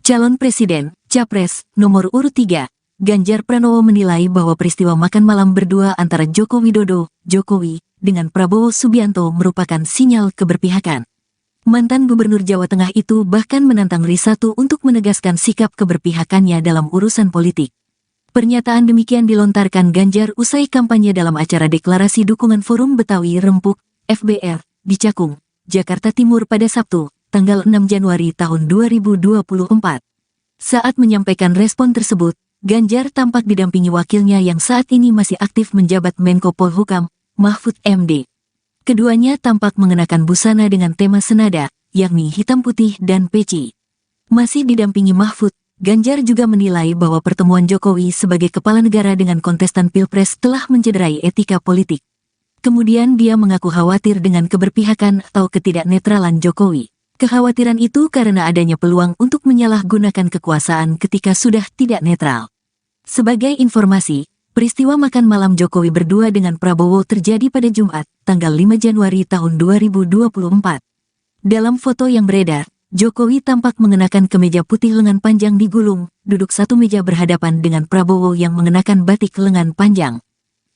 Calon Presiden, Capres, nomor urut 3, Ganjar Pranowo menilai bahwa peristiwa makan malam berdua antara Joko Widodo, Jokowi, dengan Prabowo Subianto merupakan sinyal keberpihakan. Mantan Gubernur Jawa Tengah itu bahkan menantang Risatu untuk menegaskan sikap keberpihakannya dalam urusan politik. Pernyataan demikian dilontarkan Ganjar usai kampanye dalam acara deklarasi dukungan Forum Betawi Rempuk, FBR, di Cakung, Jakarta Timur pada Sabtu, tanggal 6 Januari tahun 2024. Saat menyampaikan respon tersebut, Ganjar tampak didampingi wakilnya yang saat ini masih aktif menjabat Menko Polhukam, Mahfud MD. Keduanya tampak mengenakan busana dengan tema senada, yakni hitam putih dan peci. Masih didampingi Mahfud, Ganjar juga menilai bahwa pertemuan Jokowi sebagai kepala negara dengan kontestan Pilpres telah mencederai etika politik. Kemudian dia mengaku khawatir dengan keberpihakan atau ketidaknetralan Jokowi. Kekhawatiran itu karena adanya peluang untuk menyalahgunakan kekuasaan ketika sudah tidak netral. Sebagai informasi, peristiwa makan malam Jokowi berdua dengan Prabowo terjadi pada Jumat, tanggal 5 Januari tahun 2024. Dalam foto yang beredar, Jokowi tampak mengenakan kemeja putih lengan panjang digulung, duduk satu meja berhadapan dengan Prabowo yang mengenakan batik lengan panjang.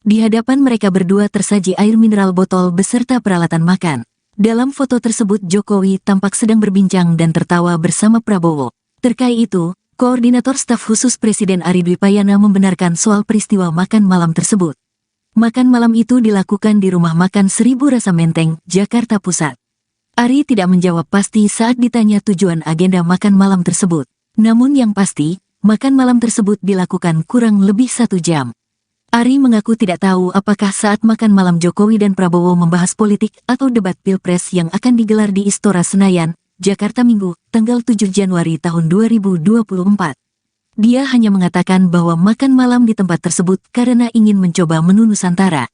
Di hadapan mereka berdua tersaji air mineral botol beserta peralatan makan. Dalam foto tersebut Jokowi tampak sedang berbincang dan tertawa bersama Prabowo. Terkait itu, Koordinator Staf Khusus Presiden Ari Dwipayana membenarkan soal peristiwa makan malam tersebut. Makan malam itu dilakukan di Rumah Makan Seribu Rasa Menteng, Jakarta Pusat. Ari tidak menjawab pasti saat ditanya tujuan agenda makan malam tersebut. Namun yang pasti, makan malam tersebut dilakukan kurang lebih 1 jam. Ari mengaku tidak tahu apakah saat makan malam Jokowi dan Prabowo membahas politik atau debat Pilpres yang akan digelar di Istora Senayan, Jakarta Minggu, tanggal 7 Januari tahun 2024. Dia hanya mengatakan bahwa makan malam di tempat tersebut karena ingin mencoba menu Nusantara.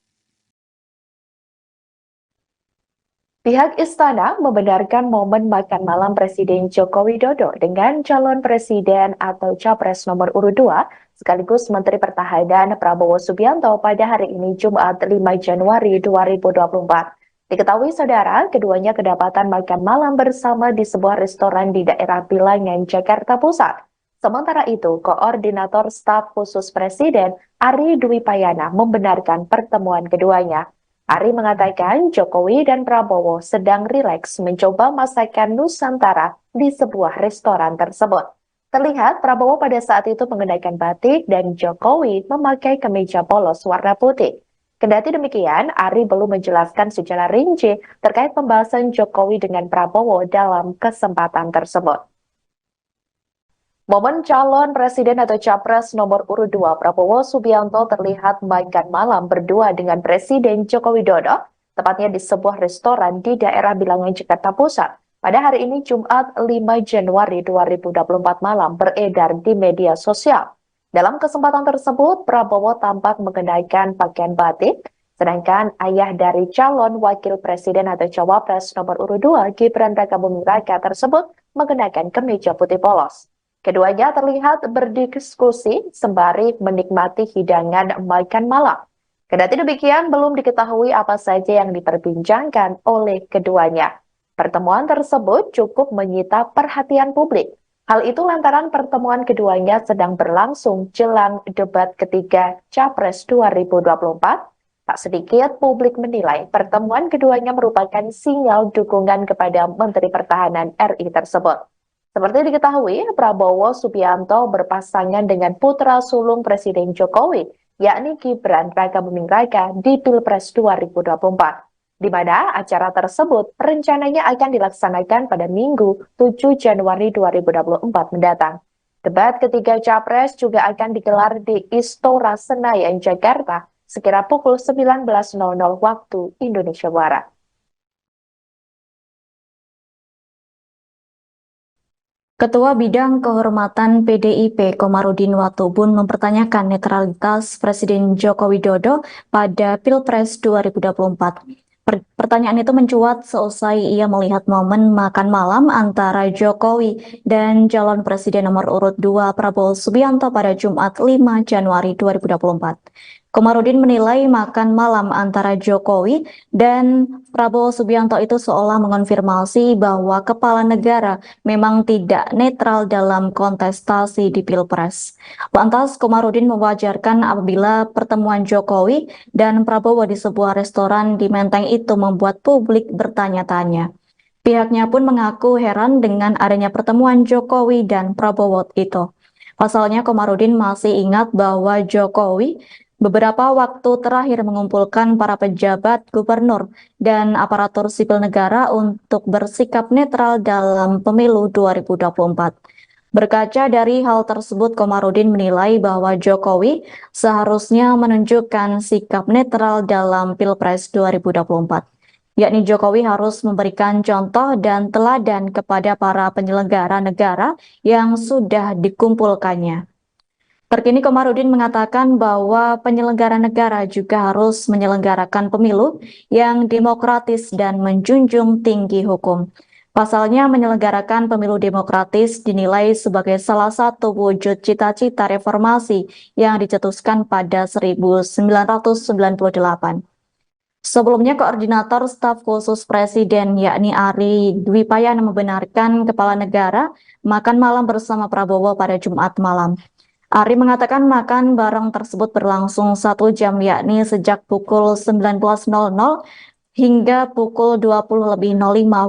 Pihak Istana membenarkan momen makan malam Presiden Joko Widodo dengan calon presiden atau capres nomor urut 2 sekaligus Menteri Pertahanan Prabowo Subianto pada hari ini Jumat 5 Januari 2024. Diketahui saudara, keduanya kedapatan makan malam bersama di sebuah restoran di daerah Bilangan, Jakarta Pusat. Sementara itu, Koordinator Staf Khusus Presiden Ari Dwipayana membenarkan pertemuan keduanya. Ari mengatakan Jokowi dan Prabowo sedang rileks mencoba masakan Nusantara di sebuah restoran tersebut. Terlihat Prabowo pada saat itu mengenakan batik dan Jokowi memakai kemeja polos warna putih. Kendati demikian, Ari belum menjelaskan secara rinci terkait pembahasan Jokowi dengan Prabowo dalam kesempatan tersebut. Momen calon presiden atau capres nomor urut 2 Prabowo Subianto terlihat makan malam berdua dengan Presiden Joko Widodo, tepatnya di sebuah restoran di daerah Bilangan, Jakarta Pusat. Pada hari ini Jumat 5 Januari 2024 malam beredar di media sosial. Dalam kesempatan tersebut, Prabowo tampak mengenakan pakaian batik, sedangkan ayah dari calon wakil presiden atau cawapres nomor urut 2 Gibran Rakabuming Raka tersebut mengenakan kemeja putih polos. Keduanya terlihat berdiskusi sembari menikmati hidangan makan malam. Kendati demikian, belum diketahui apa saja yang diperbincangkan oleh keduanya. Pertemuan tersebut cukup menyita perhatian publik. Hal itu lantaran pertemuan keduanya sedang berlangsung jelang debat ketiga Capres 2024. Tak sedikit publik menilai pertemuan keduanya merupakan sinyal dukungan kepada Menteri Pertahanan RI tersebut. Seperti diketahui, Prabowo Subianto berpasangan dengan putra sulung Presiden Jokowi, yakni Gibran Rakabuming Raka di Pilpres 2024, di mana acara tersebut rencananya akan dilaksanakan pada Minggu 7 Januari 2024 mendatang. Debat ketiga Capres juga akan digelar di Istora Senayan, Jakarta, sekira pukul 19.00 waktu Indonesia Barat. Ketua Bidang Kehormatan PDIP Komarudin Watubun mempertanyakan netralitas Presiden Joko Widodo pada Pilpres 2024. Pertanyaan itu mencuat seusai ia melihat momen makan malam antara Jokowi dan calon presiden nomor urut 2 Prabowo Subianto pada Jumat 5 Januari 2024. Komarudin menilai makan malam antara Jokowi dan Prabowo Subianto itu seolah mengonfirmasi bahwa kepala negara memang tidak netral dalam kontestasi di Pilpres. Lantas, Komarudin mewajarkan apabila pertemuan Jokowi dan Prabowo di sebuah restoran di Menteng itu membuat publik bertanya-tanya. Pihaknya pun mengaku heran dengan adanya pertemuan Jokowi dan Prabowo itu. Pasalnya, Komarudin masih ingat bahwa Jokowi beberapa waktu terakhir mengumpulkan para pejabat, gubernur, dan aparatur sipil negara untuk bersikap netral dalam pemilu 2024. Berkaca dari hal tersebut, Komarudin menilai bahwa Jokowi seharusnya menunjukkan sikap netral dalam Pilpres 2024. Yakni Jokowi harus memberikan contoh dan teladan kepada para penyelenggara negara yang sudah dikumpulkannya. Terkini Komarudin mengatakan bahwa penyelenggara negara juga harus menyelenggarakan pemilu yang demokratis dan menjunjung tinggi hukum. Pasalnya menyelenggarakan pemilu demokratis dinilai sebagai salah satu wujud cita-cita reformasi yang dicetuskan pada 1998. Sebelumnya, Koordinator Staf Khusus Presiden yakni Ari Dwi Payana membenarkan kepala negara makan malam bersama Prabowo pada Jumat malam. Ari mengatakan makan bareng tersebut berlangsung 1 jam, yakni sejak pukul 19.00 hingga pukul 20.05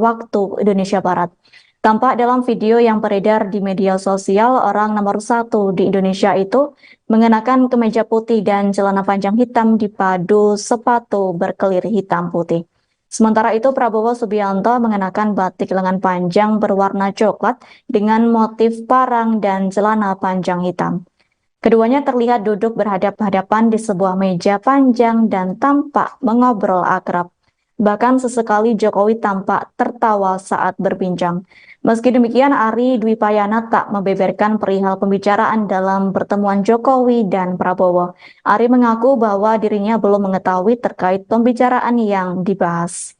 waktu Indonesia Barat. Tampak dalam video yang beredar di media sosial, orang nomor 1 di Indonesia itu mengenakan kemeja putih dan celana panjang hitam dipadu sepatu berkelir hitam putih. Sementara itu, Prabowo Subianto mengenakan batik lengan panjang berwarna coklat dengan motif parang dan celana panjang hitam. Keduanya terlihat duduk berhadap-hadapan di sebuah meja panjang dan tampak mengobrol akrab. Bahkan sesekali Jokowi tampak tertawa saat berbincang. Meski demikian, Ari Dwi Payana tak membeberkan perihal pembicaraan dalam pertemuan Jokowi dan Prabowo. Ari mengaku bahwa dirinya belum mengetahui terkait pembicaraan yang dibahas.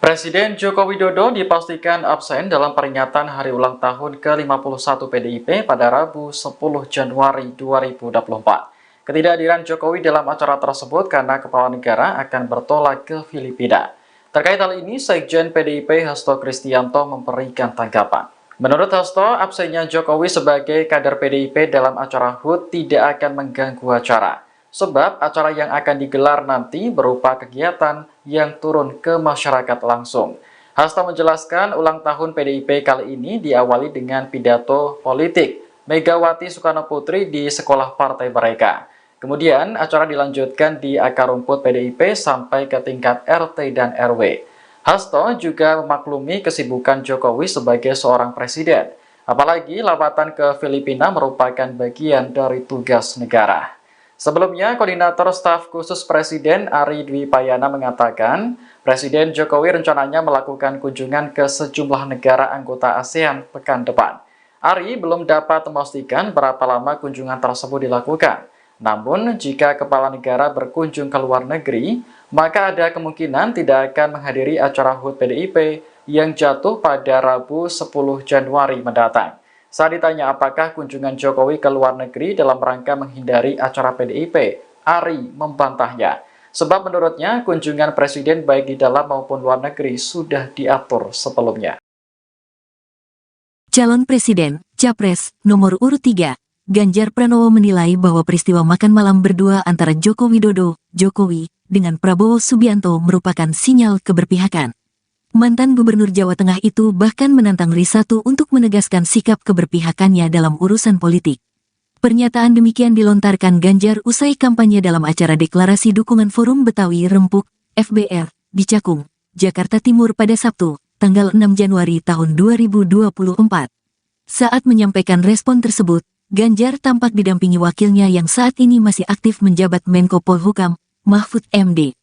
Presiden Joko Widodo dipastikan absen dalam peringatan hari ulang tahun ke-51 PDIP pada Rabu 10 Januari 2024. Ketidakhadiran Jokowi dalam acara tersebut karena kepala negara akan bertolak ke Filipina. Terkait hal ini, Sekjen PDIP Hasto Kristianto memberikan tanggapan. Menurut Hasto, absennya Jokowi sebagai kader PDIP dalam acara HUT tidak akan mengganggu acara. Sebab acara yang akan digelar nanti berupa kegiatan yang turun ke masyarakat langsung. Hasto menjelaskan ulang tahun PDIP kali ini diawali dengan pidato politik Megawati Soekarno Putri di sekolah partai mereka. Kemudian acara dilanjutkan di akar rumput PDIP sampai ke tingkat RT dan RW. Hasto juga memaklumi kesibukan Jokowi sebagai seorang presiden. Apalagi lawatan ke Filipina merupakan bagian dari tugas negara. Sebelumnya, Koordinator Staf Khusus Presiden Ari Dwi Payana mengatakan, Presiden Jokowi rencananya melakukan kunjungan ke sejumlah negara anggota ASEAN pekan depan. Ari belum dapat memastikan berapa lama kunjungan tersebut dilakukan. Namun, jika kepala negara berkunjung ke luar negeri, maka ada kemungkinan tidak akan menghadiri acara HUT PDIP yang jatuh pada Rabu 10 Januari mendatang. Saat ditanya apakah kunjungan Jokowi ke luar negeri dalam rangka menghindari acara PDIP, Ari membantahnya. Sebab menurutnya kunjungan presiden baik di dalam maupun luar negeri sudah diatur sebelumnya. Calon Presiden, Capres, nomor urut 3, Ganjar Pranowo menilai bahwa peristiwa makan malam berdua antara Joko Widodo, Jokowi, dengan Prabowo Subianto merupakan sinyal keberpihakan. Mantan Gubernur Jawa Tengah itu bahkan menantang Risatu untuk menegaskan sikap keberpihakannya dalam urusan politik. Pernyataan demikian dilontarkan Ganjar usai kampanye dalam acara deklarasi dukungan Forum Betawi Rempuk, FBR, di Cakung, Jakarta Timur pada Sabtu, tanggal 6 Januari tahun 2024. Saat menyampaikan respon tersebut, Ganjar tampak didampingi wakilnya yang saat ini masih aktif menjabat Menko Polhukam, Mahfud MD.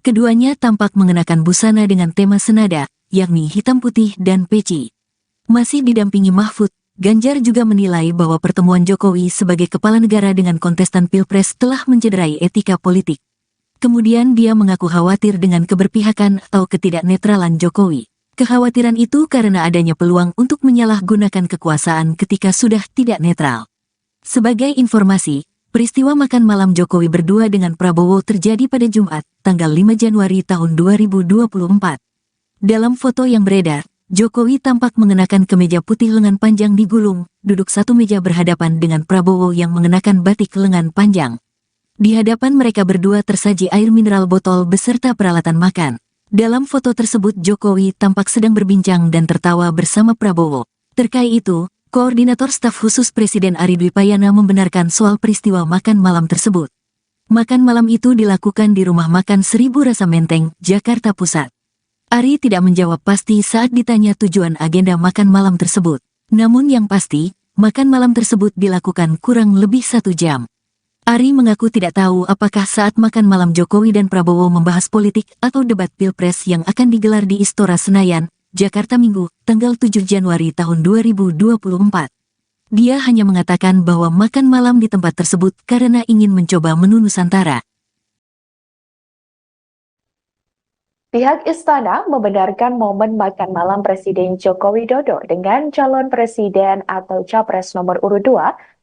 Keduanya tampak mengenakan busana dengan tema senada, yakni hitam putih dan peci. Masih didampingi Mahfud, Ganjar juga menilai bahwa pertemuan Jokowi sebagai kepala negara dengan kontestan Pilpres telah mencederai etika politik. Kemudian dia mengaku khawatir dengan keberpihakan atau ketidaknetralan Jokowi. Kekhawatiran itu karena adanya peluang untuk menyalahgunakan kekuasaan ketika sudah tidak netral. Sebagai informasi, peristiwa makan malam Jokowi berdua dengan Prabowo terjadi pada Jumat, tanggal 5 Januari tahun 2024. Dalam foto yang beredar, Jokowi tampak mengenakan kemeja putih lengan panjang digulung, duduk satu meja berhadapan dengan Prabowo yang mengenakan batik lengan panjang. Di hadapan mereka berdua tersaji air mineral botol beserta peralatan makan. Dalam foto tersebut Jokowi tampak sedang berbincang dan tertawa bersama Prabowo. Terkait itu, Koordinator Staf Khusus Presiden Ari Dwi Payana membenarkan soal peristiwa makan malam tersebut. Makan malam itu dilakukan di Rumah Makan Seribu Rasa Menteng, Jakarta Pusat. Ari tidak menjawab pasti saat ditanya tujuan agenda makan malam tersebut. Namun yang pasti, makan malam tersebut dilakukan kurang lebih 1 jam. Ari mengaku tidak tahu apakah saat makan malam Jokowi dan Prabowo membahas politik atau debat Pilpres yang akan digelar di Istora Senayan, Jakarta Minggu, tanggal 7 Januari tahun 2024. Dia hanya mengatakan bahwa makan malam di tempat tersebut karena ingin mencoba menu Nusantara. Pihak Istana membenarkan momen makan malam Presiden Joko Widodo dengan calon presiden atau capres nomor urut 2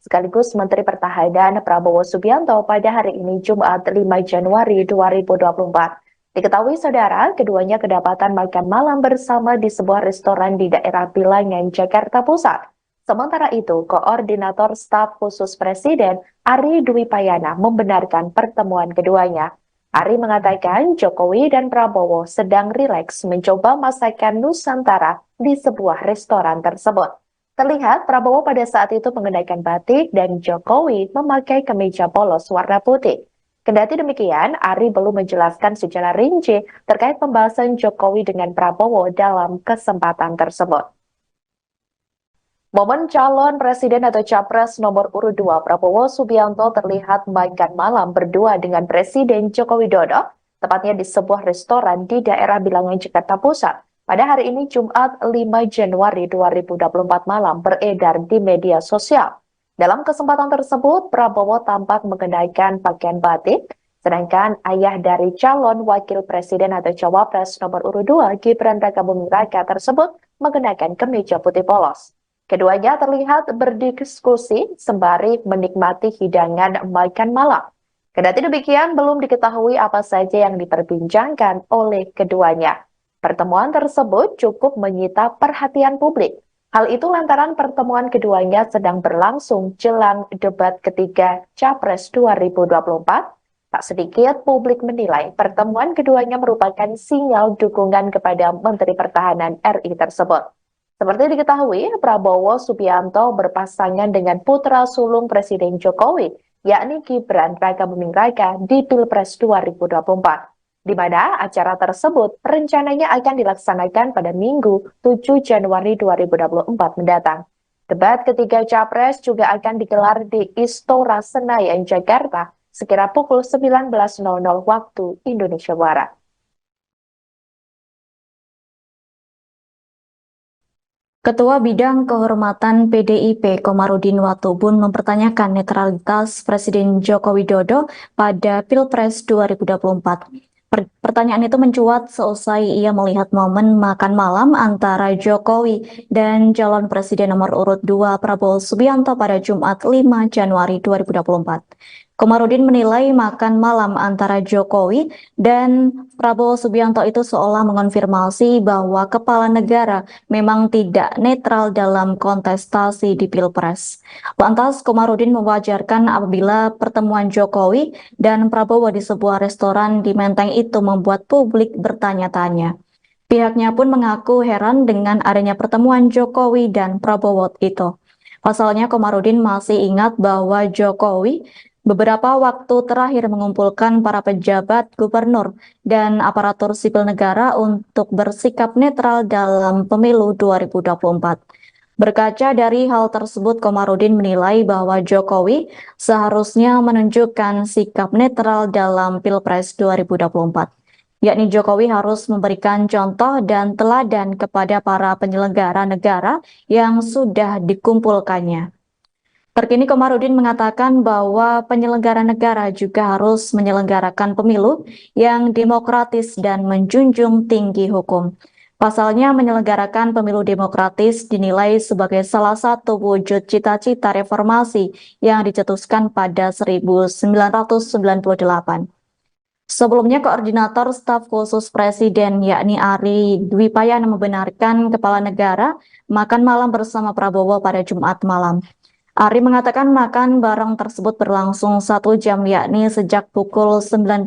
sekaligus Menteri Pertahanan Prabowo Subianto pada hari ini Jumat 5 Januari 2024. Diketahui saudara, keduanya kedapatan makan malam bersama di sebuah restoran di daerah Bilangan, Jakarta Pusat. Sementara itu, Koordinator Staf Khusus Presiden Ari Dwi Payana membenarkan pertemuan keduanya. Ari mengatakan Jokowi dan Prabowo sedang rileks mencoba masakan Nusantara di sebuah restoran tersebut. Terlihat Prabowo pada saat itu mengenakan batik dan Jokowi memakai kemeja polos warna putih. Kendati demikian, Ari belum menjelaskan secara rinci terkait pembahasan Jokowi dengan Prabowo dalam kesempatan tersebut. Momen calon presiden atau capres nomor urut 2 Prabowo Subianto terlihat makan malam berdua dengan Presiden Joko Widodo, tepatnya di sebuah restoran di daerah Bilangan, Jakarta Pusat. Pada hari ini Jumat 5 Januari 2024 malam beredar di media sosial. Dalam kesempatan tersebut, Prabowo tampak mengenakan pakaian batik, sedangkan ayah dari calon wakil presiden atau cawapres nomor urut 2 Gibran Rakabuming Raka tersebut mengenakan kemeja putih polos. Keduanya terlihat berdiskusi sembari menikmati hidangan makan malam. Kendati demikian, belum diketahui apa saja yang diperbincangkan oleh keduanya. Pertemuan tersebut cukup menyita perhatian publik. Hal itu lantaran pertemuan keduanya sedang berlangsung jelang debat ketiga Capres 2024. Tak sedikit publik menilai pertemuan keduanya merupakan sinyal dukungan kepada Menteri Pertahanan RI tersebut. Seperti diketahui, Prabowo Subianto berpasangan dengan putra sulung Presiden Jokowi, yakni Gibran Rakabuming Raka di Pilpres 2024, di mana acara tersebut rencananya akan dilaksanakan pada Minggu 7 Januari 2024 mendatang. Debat ketiga Capres juga akan digelar di Istora Senayan, Jakarta, sekira pukul 19.00 waktu Indonesia Barat. Ketua Bidang Kehormatan PDIP Komarudin Watubun mempertanyakan netralitas Presiden Joko Widodo pada Pilpres 2024. Pertanyaan itu mencuat seusai ia melihat momen makan malam antara Jokowi dan calon presiden nomor urut 2 Prabowo Subianto pada Jumat 5 Januari 2024. Komarudin menilai makan malam antara Jokowi dan Prabowo Subianto itu seolah mengonfirmasi bahwa kepala negara memang tidak netral dalam kontestasi di Pilpres. Lantas Komarudin mewajarkan apabila pertemuan Jokowi dan Prabowo di sebuah restoran di Menteng itu membuat publik bertanya-tanya. Pihaknya pun mengaku heran dengan adanya pertemuan Jokowi dan Prabowo itu. Pasalnya Komarudin masih ingat bahwa Jokowi beberapa waktu terakhir mengumpulkan para pejabat gubernur dan aparatur sipil negara untuk bersikap netral dalam pemilu 2024. Berkaca dari hal tersebut, Komarudin menilai bahwa Jokowi seharusnya menunjukkan sikap netral dalam Pilpres 2024. yakni Jokowi harus memberikan contoh dan teladan kepada para penyelenggara negara yang sudah dikumpulkannya. Terkini Komarudin mengatakan bahwa penyelenggara negara juga harus menyelenggarakan pemilu yang demokratis dan menjunjung tinggi hukum. Pasalnya, menyelenggarakan pemilu demokratis dinilai sebagai salah satu wujud cita-cita reformasi yang dicetuskan pada 1998. Sebelumnya, Koordinator Staf Khusus Presiden yakni Ari Dwi Payana membenarkan Kepala Negara makan malam bersama Prabowo pada Jumat malam. Ari mengatakan makan bareng tersebut berlangsung 1 jam, yakni sejak pukul 19.00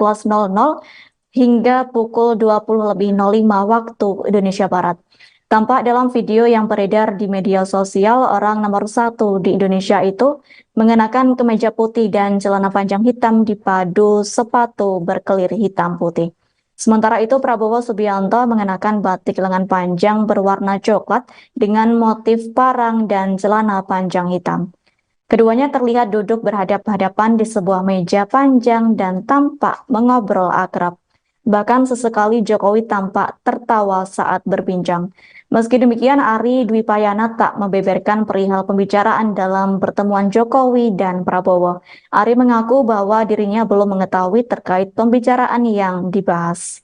hingga pukul 20.05 waktu Indonesia Barat. Tampak dalam video yang beredar di media sosial, orang nomor 1 di Indonesia itu mengenakan kemeja putih dan celana panjang hitam dipadu sepatu berkelir hitam putih. Sementara itu, Prabowo Subianto mengenakan batik lengan panjang berwarna coklat dengan motif parang dan celana panjang hitam. Keduanya terlihat duduk berhadap-hadapan di sebuah meja panjang dan tampak mengobrol akrab. Bahkan sesekali Jokowi tampak tertawa saat berbincang. Meski demikian, Ari Dwi Payana tak membeberkan perihal pembicaraan dalam pertemuan Jokowi dan Prabowo. Ari mengaku bahwa dirinya belum mengetahui terkait pembicaraan yang dibahas.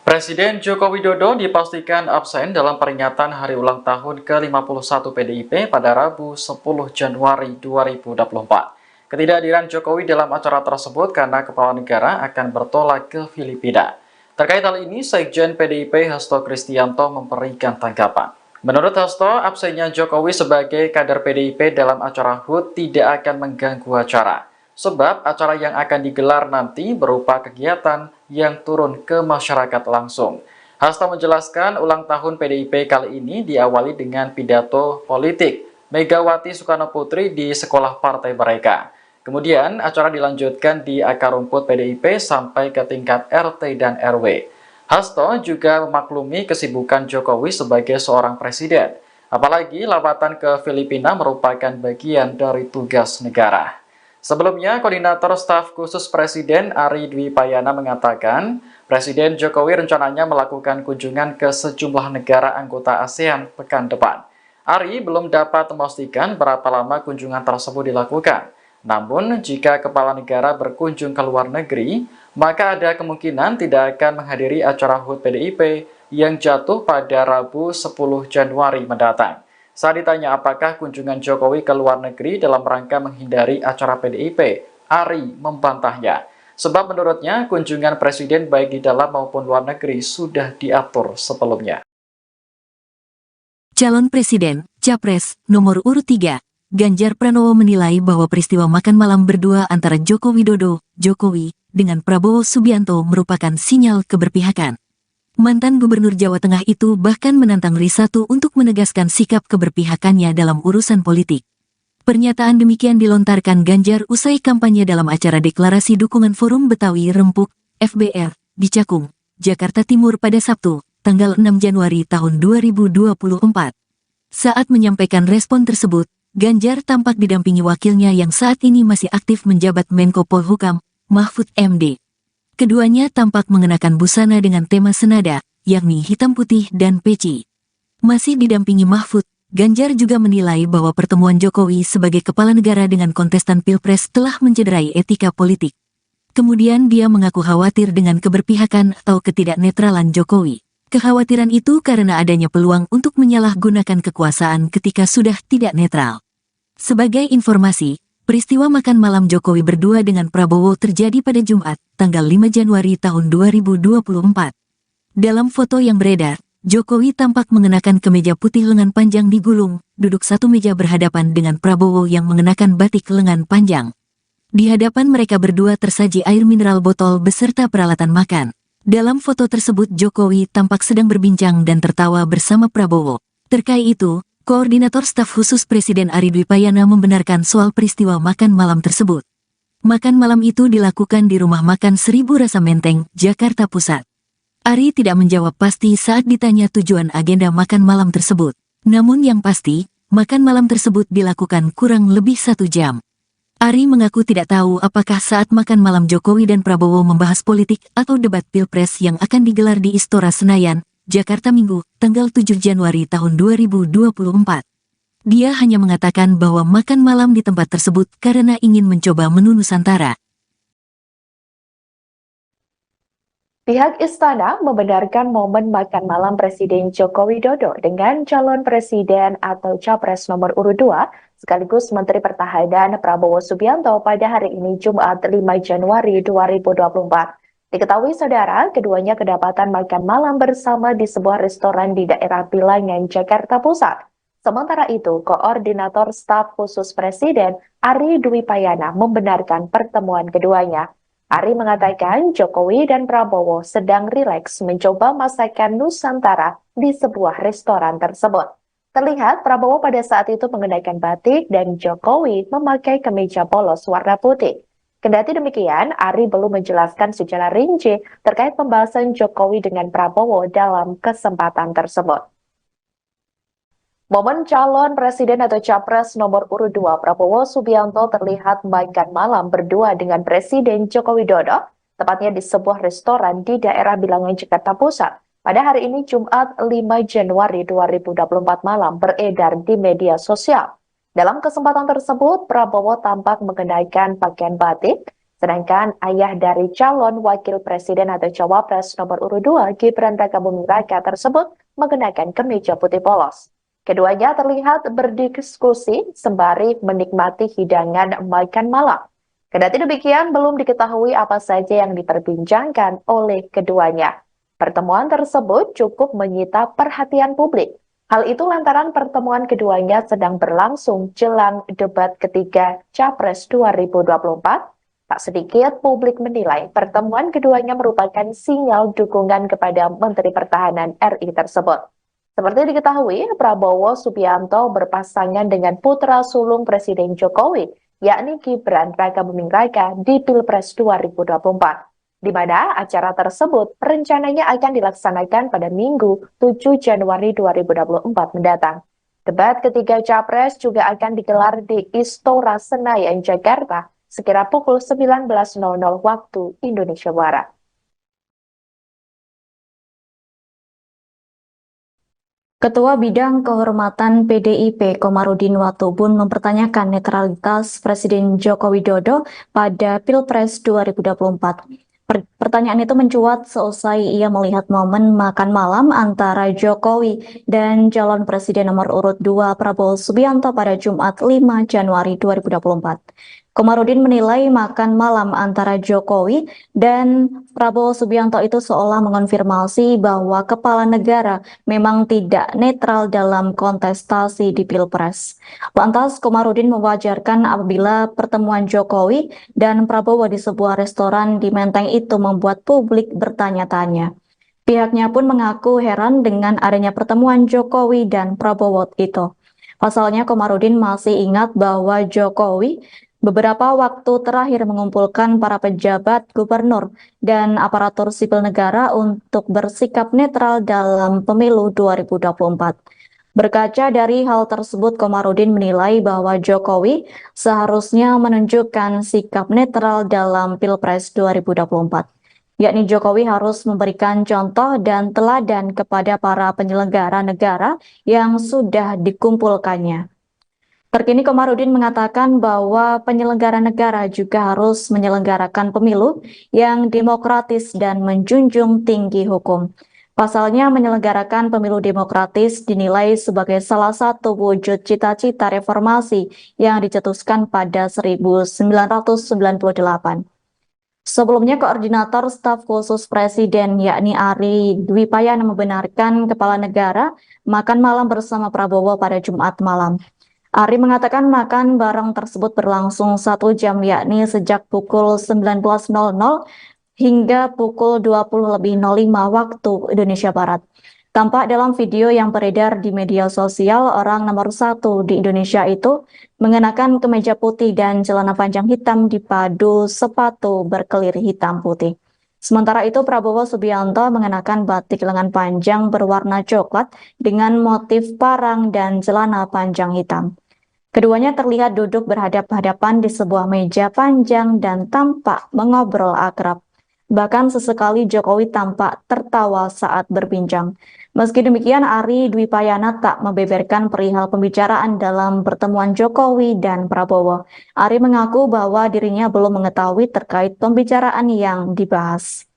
Presiden Joko Widodo dipastikan absen dalam peringatan hari ulang tahun ke-51 PDIP pada Rabu 10 Januari 2024. Ketidakhadiran Jokowi dalam acara tersebut karena Kepala Negara akan bertolak ke Filipina. Terkait hal ini, Sekjen PDIP Hasto Kristianto memberikan tanggapan. Menurut Hasto, absennya Jokowi sebagai kader PDIP dalam acara HUT tidak akan mengganggu acara. Sebab acara yang akan digelar nanti berupa kegiatan yang turun ke masyarakat langsung. Hasto menjelaskan ulang tahun PDIP kali ini diawali dengan pidato politik Megawati Soekarno Putri di sekolah partai mereka. Kemudian acara dilanjutkan di akar rumput PDIP sampai ke tingkat RT dan RW. Hasto juga memaklumi kesibukan Jokowi sebagai seorang presiden. Apalagi lawatan ke Filipina merupakan bagian dari tugas negara. Sebelumnya, Koordinator Staf Khusus Presiden Ari Dwi Payana mengatakan, Presiden Jokowi rencananya melakukan kunjungan ke sejumlah negara anggota ASEAN pekan depan. Ari belum dapat memastikan berapa lama kunjungan tersebut dilakukan. Namun, jika Kepala Negara berkunjung ke luar negeri, maka ada kemungkinan tidak akan menghadiri acara HUT PDIP yang jatuh pada Rabu 10 Januari mendatang. Saat ditanya apakah kunjungan Jokowi ke luar negeri dalam rangka menghindari acara PDIP, Ari membantahnya. Sebab menurutnya kunjungan presiden baik di dalam maupun luar negeri sudah diatur sebelumnya. Calon Presiden, Capres, nomor urut 3, Ganjar Pranowo menilai bahwa peristiwa makan malam berdua antara Joko Widodo, Jokowi, dengan Prabowo Subianto merupakan sinyal keberpihakan. Mantan Gubernur Jawa Tengah itu bahkan menantang Risatu untuk menegaskan sikap keberpihakannya dalam urusan politik. Pernyataan demikian dilontarkan Ganjar usai kampanye dalam acara deklarasi dukungan Forum Betawi Rempuk, FBR, di Cakung, Jakarta Timur pada Sabtu, tanggal 6 Januari tahun 2024. Saat menyampaikan respon tersebut, Ganjar tampak didampingi wakilnya yang saat ini masih aktif menjabat Menko Polhukam, Mahfud MD. Keduanya tampak mengenakan busana dengan tema senada, yakni hitam putih dan peci. Masih didampingi Mahfud, Ganjar juga menilai bahwa pertemuan Jokowi sebagai kepala negara dengan kontestan Pilpres telah mencederai etika politik. Kemudian dia mengaku khawatir dengan keberpihakan atau ketidaknetralan Jokowi. Kekhawatiran itu karena adanya peluang untuk menyalahgunakan kekuasaan ketika sudah tidak netral. Sebagai informasi, peristiwa makan malam Jokowi berdua dengan Prabowo terjadi pada Jumat, tanggal 5 Januari tahun 2024. Dalam foto yang beredar, Jokowi tampak mengenakan kemeja putih lengan panjang digulung, duduk satu meja berhadapan dengan Prabowo yang mengenakan batik lengan panjang. Di hadapan mereka berdua tersaji air mineral botol beserta peralatan makan. Dalam foto tersebut Jokowi tampak sedang berbincang dan tertawa bersama Prabowo. Terkait itu, Koordinator Staf Khusus Presiden Ari Dwi Payana membenarkan soal peristiwa makan malam tersebut. Makan malam itu dilakukan di Rumah Makan Seribu Rasa Menteng, Jakarta Pusat. Ari tidak menjawab pasti saat ditanya tujuan agenda makan malam tersebut. Namun yang pasti, makan malam tersebut dilakukan kurang lebih 1 jam. Ari mengaku tidak tahu apakah saat makan malam Jokowi dan Prabowo membahas politik atau debat Pilpres yang akan digelar di Istora Senayan, Jakarta Minggu, tanggal 7 Januari tahun 2024. Dia hanya mengatakan bahwa makan malam di tempat tersebut karena ingin mencoba menu Nusantara. Pihak istana membenarkan momen makan malam Presiden Joko Widodo dengan calon presiden atau capres nomor urut 2 sekaligus Menteri Pertahanan Prabowo Subianto pada hari ini Jumat 5 Januari 2024. Diketahui saudara, keduanya kedapatan makan malam bersama di sebuah restoran di daerah Bilangan, Jakarta Pusat. Sementara itu, Koordinator Staf Khusus Presiden Ari Dwi Payana membenarkan pertemuan keduanya. Ari mengatakan Jokowi dan Prabowo sedang rileks mencoba masakan Nusantara di sebuah restoran tersebut. Terlihat Prabowo pada saat itu mengenakan batik dan Jokowi memakai kemeja polos warna putih. Kendati demikian, Ari belum menjelaskan secara rinci terkait pembahasan Jokowi dengan Prabowo dalam kesempatan tersebut. Momen calon presiden atau capres nomor urut 2 Prabowo Subianto terlihat makan malam berdua dengan Presiden Joko Widodo, tepatnya di sebuah restoran di daerah Bilangan, Jakarta Pusat. Pada hari ini Jumat 5 Januari 2024 malam beredar di media sosial. Dalam kesempatan tersebut, Prabowo tampak mengenakan pakaian batik, sedangkan ayah dari calon wakil presiden atau cawapres nomor urut 2 Gibran Rakabuming Raka tersebut mengenakan kemeja putih polos. Keduanya terlihat berdiskusi sembari menikmati hidangan makan malam. Kendati demikian, belum diketahui apa saja yang diperbincangkan oleh keduanya. Pertemuan tersebut cukup menyita perhatian publik. Hal itu lantaran pertemuan keduanya sedang berlangsung jelang debat ketiga Capres 2024. Tak sedikit publik menilai pertemuan keduanya merupakan sinyal dukungan kepada Menteri Pertahanan RI tersebut. Seperti diketahui, Prabowo Subianto berpasangan dengan putra sulung Presiden Jokowi, yakni Gibran Rakabuming Raka di Pilpres 2024, di mana acara tersebut rencananya akan dilaksanakan pada Minggu 7 Januari 2024 mendatang. Debat ketiga Capres juga akan digelar di Istora Senayan, Jakarta, sekira pukul 19.00 waktu Indonesia Barat. Ketua Bidang Kehormatan PDIP Komarudin Watubun mempertanyakan netralitas Presiden Joko Widodo pada Pilpres 2024. Pertanyaan itu mencuat seusai ia melihat momen makan malam antara Jokowi dan calon presiden nomor urut 2 Prabowo Subianto pada Jumat 5 Januari 2024. Komarudin menilai makan malam antara Jokowi dan Prabowo Subianto itu seolah mengonfirmasi bahwa kepala negara memang tidak netral dalam kontestasi di Pilpres. Lantas, Komarudin mewajarkan apabila pertemuan Jokowi dan Prabowo di sebuah restoran di Menteng itu membuat publik bertanya-tanya. Pihaknya pun mengaku heran dengan adanya pertemuan Jokowi dan Prabowo itu. Pasalnya, Komarudin masih ingat bahwa Jokowi beberapa waktu terakhir mengumpulkan para pejabat, gubernur, dan aparatur sipil negara untuk bersikap netral dalam pemilu 2024. Berkaca dari hal tersebut, Komarudin menilai bahwa Jokowi seharusnya menunjukkan sikap netral dalam Pilpres 2024. Yakni Jokowi harus memberikan contoh dan teladan kepada para penyelenggara negara yang sudah dikumpulkannya. Terkini Komarudin mengatakan bahwa penyelenggara negara juga harus menyelenggarakan pemilu yang demokratis dan menjunjung tinggi hukum. Pasalnya menyelenggarakan pemilu demokratis dinilai sebagai salah satu wujud cita-cita reformasi yang dicetuskan pada 1998. Sebelumnya, Koordinator Staf Khusus Presiden yakni Ari Dwi Payana membenarkan kepala negara makan malam bersama Prabowo pada Jumat malam. Ari mengatakan makan bareng tersebut berlangsung 1 jam, yakni sejak pukul 19.00 hingga pukul 20.05 waktu Indonesia Barat. Tampak dalam video yang beredar di media sosial, orang nomor 1 di Indonesia itu mengenakan kemeja putih dan celana panjang hitam dipadu sepatu berkelir hitam putih. Sementara itu, Prabowo Subianto mengenakan batik lengan panjang berwarna coklat dengan motif parang dan celana panjang hitam. Keduanya terlihat duduk berhadap-hadapan di sebuah meja panjang dan tampak mengobrol akrab. Bahkan sesekali Jokowi tampak tertawa saat berbincang. Meski demikian, Ari Dwi Payana tak membeberkan perihal pembicaraan dalam pertemuan Jokowi dan Prabowo. Ari mengaku bahwa dirinya belum mengetahui terkait pembicaraan yang dibahas.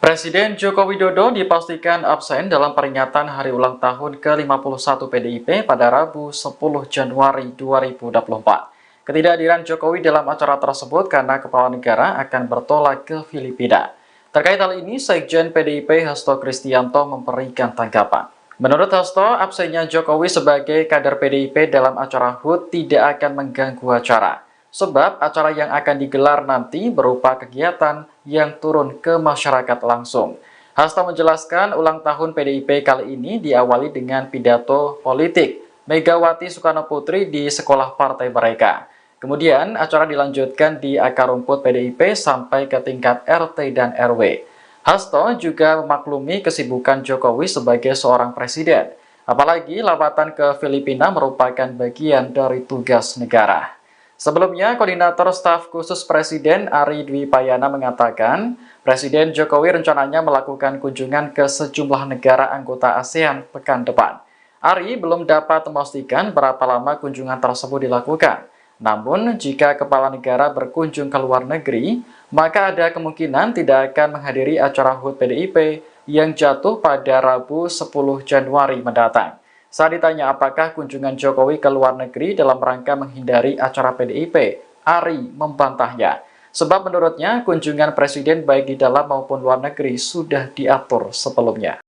Presiden Joko Widodo dipastikan absen dalam peringatan hari ulang tahun ke-51 PDIP pada Rabu 10 Januari 2024. Ketidakhadiran Jokowi dalam acara tersebut karena kepala negara akan bertolak ke Filipina. Terkait hal ini, Sekjen PDIP Hasto Kristianto memberikan tanggapan. Menurut Hasto, absennya Jokowi sebagai kader PDIP dalam acara HUT tidak akan mengganggu acara. Sebab acara yang akan digelar nanti berupa kegiatan yang turun ke masyarakat langsung. Hasto menjelaskan ulang tahun PDIP kali ini diawali dengan pidato politik Megawati Soekarno Putri di sekolah partai mereka. Kemudian acara dilanjutkan di akar rumput PDIP sampai ke tingkat RT dan RW. Hasto juga memaklumi kesibukan Jokowi sebagai seorang presiden. Apalagi lawatan ke Filipina merupakan bagian dari tugas negara. Sebelumnya, Koordinator Staf Khusus Presiden Ari Dwi Payana mengatakan, Presiden Jokowi rencananya melakukan kunjungan ke sejumlah negara anggota ASEAN pekan depan. Ari belum dapat memastikan berapa lama kunjungan tersebut dilakukan. Namun, jika kepala negara berkunjung ke luar negeri, maka ada kemungkinan tidak akan menghadiri acara HUT PDIP yang jatuh pada Rabu 10 Januari mendatang. Saat ditanya apakah kunjungan Jokowi ke luar negeri dalam rangka menghindari acara PDIP, Ari membantahnya. Sebab menurutnya kunjungan presiden baik di dalam maupun luar negeri sudah diatur sebelumnya.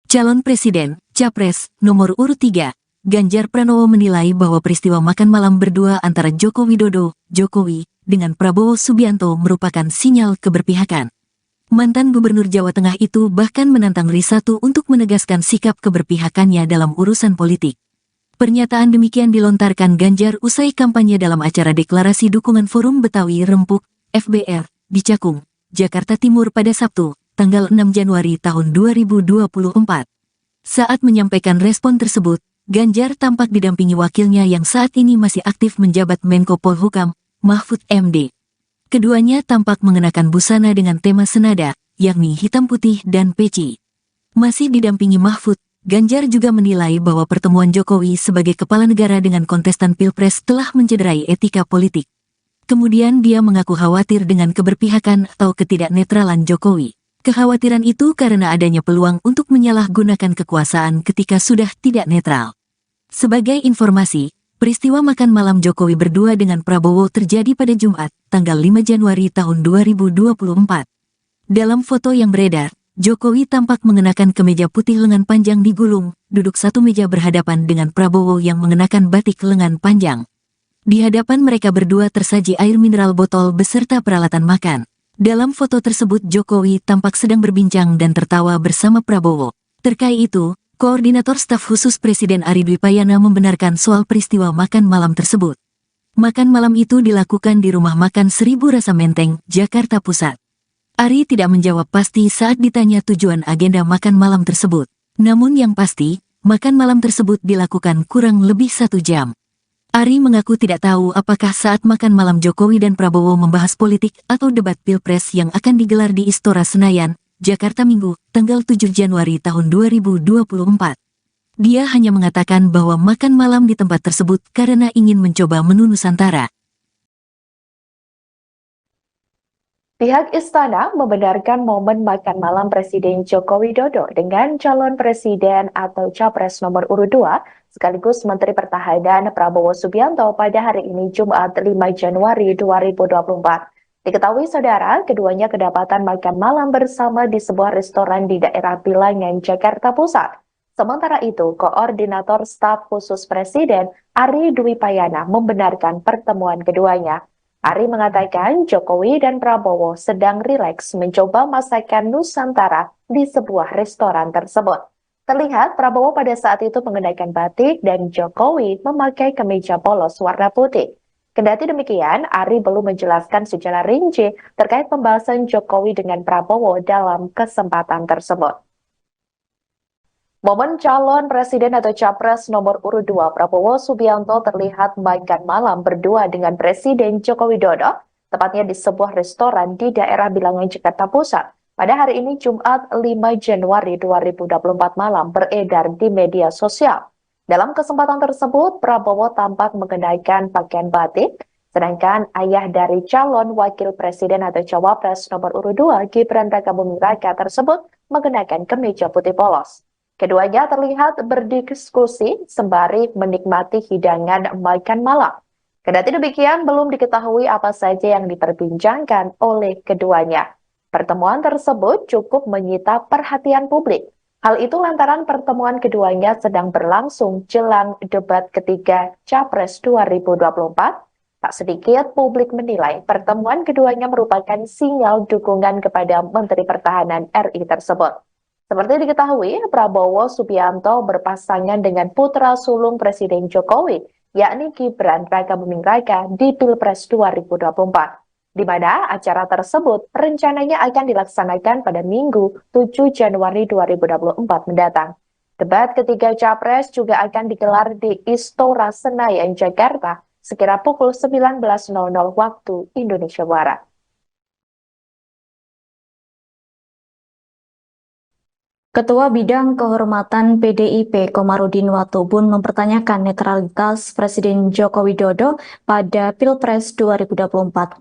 Calon Presiden, Capres, nomor urut 3, Ganjar Pranowo menilai bahwa peristiwa makan malam berdua antara Joko Widodo, Jokowi, dengan Prabowo Subianto merupakan sinyal keberpihakan. Mantan Gubernur Jawa Tengah itu bahkan menantang Risatu untuk menegaskan sikap keberpihakannya dalam urusan politik. Pernyataan demikian dilontarkan Ganjar usai kampanye dalam acara deklarasi dukungan Forum Betawi Rempuk, FBR, di Cakung, Jakarta Timur pada Sabtu, tanggal 6 Januari tahun 2024. Saat menyampaikan respon tersebut, Ganjar tampak didampingi wakilnya yang saat ini masih aktif menjabat Menko Polhukam, Mahfud MD. Keduanya tampak mengenakan busana dengan tema senada, yakni hitam putih dan peci. Masih didampingi Mahfud, Ganjar juga menilai bahwa pertemuan Jokowi sebagai kepala negara dengan kontestan Pilpres telah mencederai etika politik. Kemudian dia mengaku khawatir dengan keberpihakan atau ketidaknetralan Jokowi. Kekhawatiran itu karena adanya peluang untuk menyalahgunakan kekuasaan ketika sudah tidak netral. Sebagai informasi, peristiwa makan malam Jokowi berdua dengan Prabowo terjadi pada Jumat, tanggal 5 Januari tahun 2024. Dalam foto yang beredar, Jokowi tampak mengenakan kemeja putih lengan panjang digulung, duduk satu meja berhadapan dengan Prabowo yang mengenakan batik lengan panjang. Di hadapan mereka berdua tersaji air mineral botol beserta peralatan makan. Dalam foto tersebut Jokowi tampak sedang berbincang dan tertawa bersama Prabowo. Terkait itu, Koordinator Staf Khusus Presiden Ari Dwi Payana membenarkan soal peristiwa makan malam tersebut. Makan malam itu dilakukan di Rumah Makan Seribu Rasa Menteng, Jakarta Pusat. Ari tidak menjawab pasti saat ditanya tujuan agenda makan malam tersebut. Namun yang pasti, makan malam tersebut dilakukan kurang lebih 1 jam. Ari mengaku tidak tahu apakah saat makan malam Jokowi dan Prabowo membahas politik atau debat Pilpres yang akan digelar di Istora Senayan, Jakarta Minggu, tanggal 7 Januari tahun 2024. Dia hanya mengatakan bahwa makan malam di tempat tersebut karena ingin mencoba menu Nusantara. Pihak Istana membenarkan momen makan malam Presiden Joko Widodo dengan calon presiden atau capres nomor urut 2, sekaligus Menteri Pertahanan Prabowo Subianto pada hari ini Jumat 5 Januari 2024. Diketahui saudara, keduanya kedapatan makan malam bersama di sebuah restoran di daerah Bilangan, Jakarta Pusat. Sementara itu, Koordinator Staf Khusus Presiden Ari Dwi Payana membenarkan pertemuan keduanya. Ari mengatakan Jokowi dan Prabowo sedang rileks mencoba masakan Nusantara di sebuah restoran tersebut. Terlihat Prabowo pada saat itu mengenakan batik dan Jokowi memakai kemeja polos warna putih. Kendati demikian, Ari belum menjelaskan secara rinci terkait pembahasan Jokowi dengan Prabowo dalam kesempatan tersebut. Momen calon presiden atau capres nomor urut 2 Prabowo Subianto terlihat makan malam berdua dengan Presiden Joko Widodo, tepatnya di sebuah restoran di daerah Bilangan, Jakarta Pusat. Pada hari ini Jumat 5 Januari 2024 malam beredar di media sosial. Dalam kesempatan tersebut, Prabowo tampak mengenakan pakaian batik, sedangkan ayah dari calon wakil presiden atau cawapres nomor urut 2 Gibran Rakabuming Raka tersebut mengenakan kemeja putih polos. Keduanya terlihat berdiskusi sembari menikmati hidangan makan malam. Kendati demikian, belum diketahui apa saja yang diperbincangkan oleh keduanya. Pertemuan tersebut cukup menyita perhatian publik. Hal itu lantaran pertemuan keduanya sedang berlangsung jelang debat ketiga Capres 2024. Tak sedikit publik menilai pertemuan keduanya merupakan sinyal dukungan kepada Menteri Pertahanan RI tersebut. Seperti diketahui, Prabowo Subianto berpasangan dengan putra sulung Presiden Jokowi, yakni Gibran Rakabuming Raka di Pilpres 2024, di mana acara tersebut rencananya akan dilaksanakan pada Minggu 7 Januari 2024 mendatang. Debat ketiga Capres juga akan digelar di Istora Senayan, Jakarta, sekira pukul 19.00 waktu Indonesia Barat. Ketua Bidang Kehormatan PDIP Komarudin Watubun mempertanyakan netralitas Presiden Joko Widodo pada Pilpres 2024.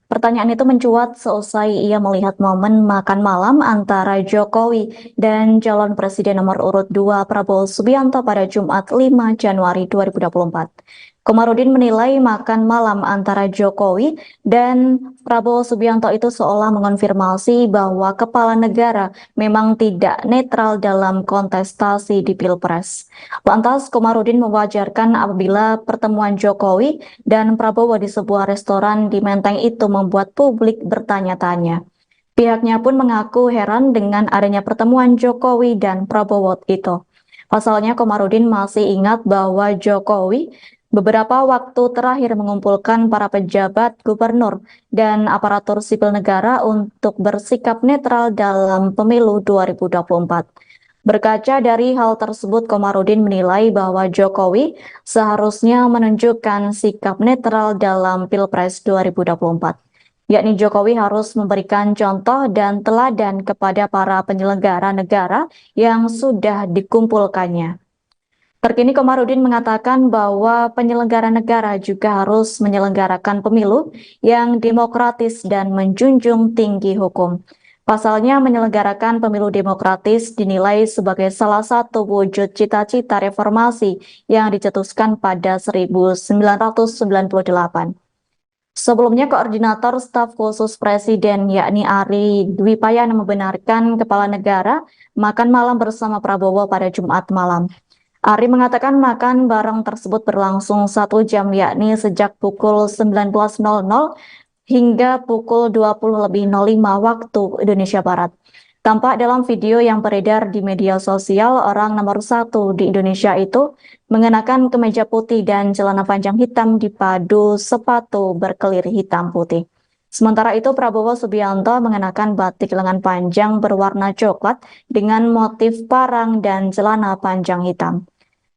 Pertanyaan itu mencuat seusai ia melihat momen makan malam antara Jokowi dan calon presiden nomor urut 2 Prabowo Subianto pada Jumat 5 Januari 2024. Komarudin menilai makan malam antara Jokowi dan Prabowo Subianto itu seolah mengonfirmasi bahwa kepala negara memang tidak netral dalam kontestasi di Pilpres. Lantas, Komarudin mewajarkan apabila pertemuan Jokowi dan Prabowo di sebuah restoran di Menteng itu membuat publik bertanya-tanya. Pihaknya pun mengaku heran dengan adanya pertemuan Jokowi dan Prabowo itu. Pasalnya, Komarudin masih ingat bahwa Jokowi beberapa waktu terakhir mengumpulkan para pejabat, gubernur, dan aparatur sipil negara untuk bersikap netral dalam pemilu 2024. Berkaca dari hal tersebut, Komarudin menilai bahwa Jokowi seharusnya menunjukkan sikap netral dalam Pilpres 2024. Yakni Jokowi harus memberikan contoh dan teladan kepada para penyelenggara negara yang sudah dikumpulkannya. Terkini Komarudin mengatakan bahwa penyelenggara negara juga harus menyelenggarakan pemilu yang demokratis dan menjunjung tinggi hukum. Pasalnya menyelenggarakan pemilu demokratis dinilai sebagai salah satu wujud cita-cita reformasi yang dicetuskan pada 1998. Sebelumnya, Koordinator Staf Khusus Presiden yakni Ari Dwi Payana membenarkan kepala negara makan malam bersama Prabowo pada Jumat malam. Ari mengatakan makan bareng tersebut berlangsung 1 jam, yakni sejak pukul 19.00 hingga pukul 20.05 waktu Indonesia Barat. Tampak dalam video yang beredar di media sosial, orang nomor 1 di Indonesia itu mengenakan kemeja putih dan celana panjang hitam dipadu sepatu berkelir hitam putih. Sementara itu, Prabowo Subianto mengenakan batik lengan panjang berwarna coklat dengan motif parang dan celana panjang hitam.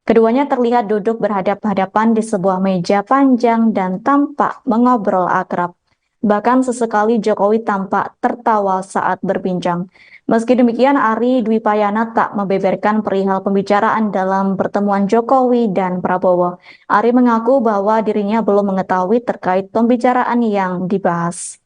Keduanya terlihat duduk berhadap-hadapan di sebuah meja panjang dan tampak mengobrol akrab. Bahkan sesekali Jokowi tampak tertawa saat berbincang. Meski demikian, Ari Dwi Payana tak membeberkan perihal pembicaraan dalam pertemuan Jokowi dan Prabowo. Ari mengaku bahwa dirinya belum mengetahui terkait pembicaraan yang dibahas.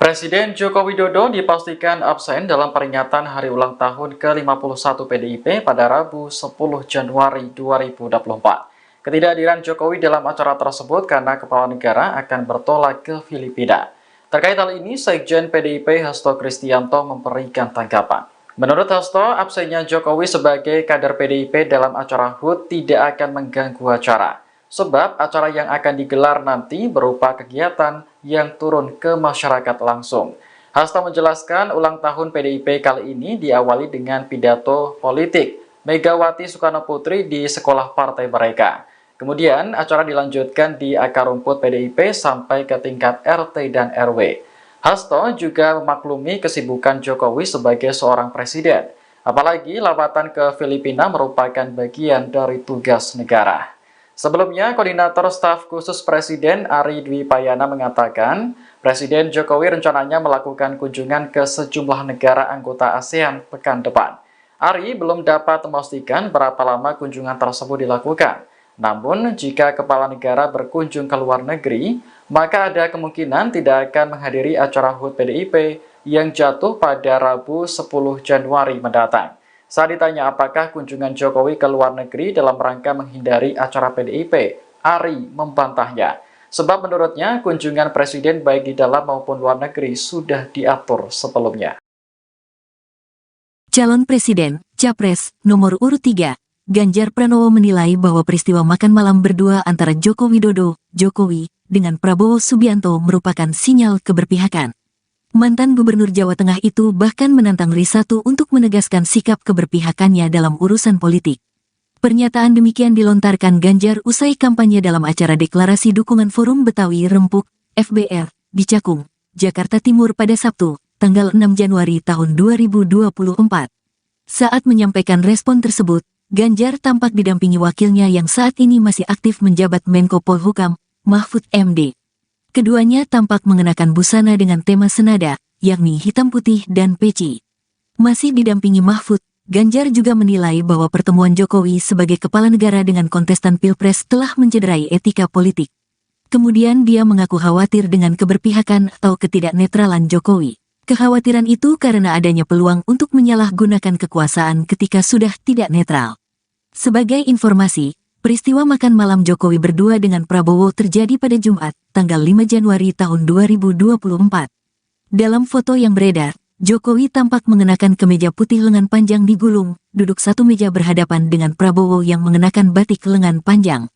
Presiden Joko Widodo dipastikan absen dalam peringatan hari ulang tahun ke-51 PDIP pada Rabu 10 Januari 2024. Ketidakhadiran Jokowi dalam acara tersebut karena kepala negara akan bertolak ke Filipina. Terkait hal ini, Sekjen PDIP Hasto Kristianto memberikan tanggapan. Menurut Hasto, absennya Jokowi sebagai kader PDIP dalam acara HUT tidak akan mengganggu acara. Sebab acara yang akan digelar nanti berupa kegiatan yang turun ke masyarakat langsung. Hasto menjelaskan ulang tahun PDIP kali ini diawali dengan pidato politik Megawati Soekarno Putri di sekolah partai mereka. Kemudian acara dilanjutkan di akar rumput PDIP sampai ke tingkat RT dan RW. Hasto juga memaklumi kesibukan Jokowi sebagai seorang presiden, apalagi lawatan ke Filipina merupakan bagian dari tugas negara. Sebelumnya, Koordinator Staf Khusus Presiden Ari Dwi Payana mengatakan, Presiden Jokowi rencananya melakukan kunjungan ke sejumlah negara anggota ASEAN pekan depan. Ari belum dapat memastikan berapa lama kunjungan tersebut dilakukan. Namun, jika kepala negara berkunjung ke luar negeri, maka ada kemungkinan tidak akan menghadiri acara HUT PDIP yang jatuh pada Rabu 10 Januari mendatang. Saat ditanya apakah kunjungan Jokowi ke luar negeri dalam rangka menghindari acara PDIP, Ari membantahnya. Sebab menurutnya kunjungan presiden baik di dalam maupun luar negeri sudah diatur sebelumnya. Calon Presiden, Capres, nomor urut 3, Ganjar Pranowo menilai bahwa peristiwa makan malam berdua antara Joko Widodo, Jokowi, dengan Prabowo Subianto merupakan sinyal keberpihakan. Mantan Gubernur Jawa Tengah itu bahkan menantang Risatu untuk menegaskan sikap keberpihakannya dalam urusan politik. Pernyataan demikian dilontarkan Ganjar usai kampanye dalam acara deklarasi dukungan Forum Betawi Rempuk, FBR, di Cakung, Jakarta Timur pada Sabtu, tanggal 6 Januari tahun 2024. Saat menyampaikan respon tersebut, Ganjar tampak didampingi wakilnya yang saat ini masih aktif menjabat Menko Polhukam, Mahfud MD. Keduanya tampak mengenakan busana dengan tema senada, yakni hitam putih dan peci. Masih didampingi Mahfud, Ganjar juga menilai bahwa pertemuan Jokowi sebagai kepala negara dengan kontestan Pilpres telah mencederai etika politik. Kemudian dia mengaku khawatir dengan keberpihakan atau ketidaknetralan Jokowi. Kekhawatiran itu karena adanya peluang untuk menyalahgunakan kekuasaan ketika sudah tidak netral. Sebagai informasi, peristiwa makan malam Jokowi berdua dengan Prabowo terjadi pada Jumat, tanggal 5 Januari tahun 2024. Dalam foto yang beredar, Jokowi tampak mengenakan kemeja putih lengan panjang digulung, duduk satu meja berhadapan dengan Prabowo yang mengenakan batik lengan panjang.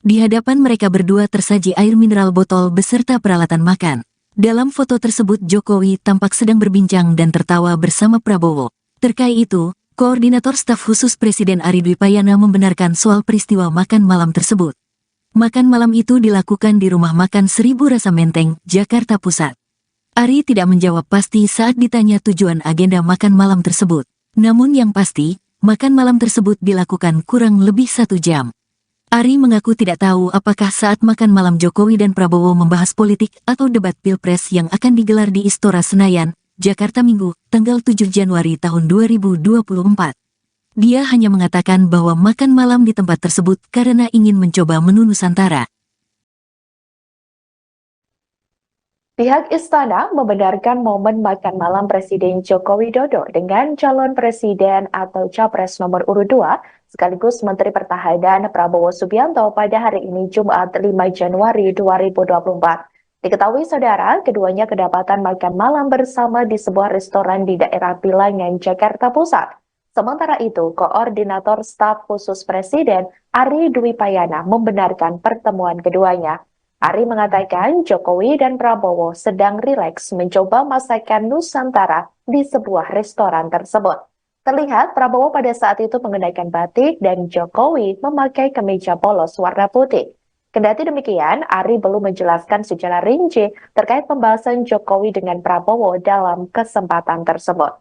Di hadapan mereka berdua tersaji air mineral botol beserta peralatan makan. Dalam foto tersebut Jokowi tampak sedang berbincang dan tertawa bersama Prabowo. Terkait itu, Koordinator Staf Khusus Presiden Ari Dwi Payana membenarkan soal peristiwa makan malam tersebut. Makan malam itu dilakukan di Rumah Makan Seribu Rasa Menteng, Jakarta Pusat. Ari tidak menjawab pasti saat ditanya tujuan agenda makan malam tersebut. Namun yang pasti, makan malam tersebut dilakukan kurang lebih 1 jam. Ari mengaku tidak tahu apakah saat makan malam Jokowi dan Prabowo membahas politik atau debat Pilpres yang akan digelar di Istora Senayan, Jakarta Minggu, tanggal 7 Januari tahun 2024. Dia hanya mengatakan bahwa makan malam di tempat tersebut karena ingin mencoba menu Nusantara. Pihak Istana membenarkan momen makan malam Presiden Joko Widodo dengan calon presiden atau capres nomor urut 2 sekaligus Menteri Pertahanan Prabowo Subianto pada hari ini Jumat 5 Januari 2024. Diketahui saudara, keduanya kedapatan makan malam bersama di sebuah restoran di daerah Bilangan, Jakarta Pusat. Sementara itu, Koordinator Staf Khusus Presiden Ari Dwi Payana membenarkan pertemuan keduanya. Ari mengatakan Jokowi dan Prabowo sedang rileks mencoba masakan Nusantara di sebuah restoran tersebut. Terlihat Prabowo pada saat itu mengenakan batik dan Jokowi memakai kemeja polos warna putih. Kendati demikian, Ari belum menjelaskan secara rinci terkait pembahasan Jokowi dengan Prabowo dalam kesempatan tersebut.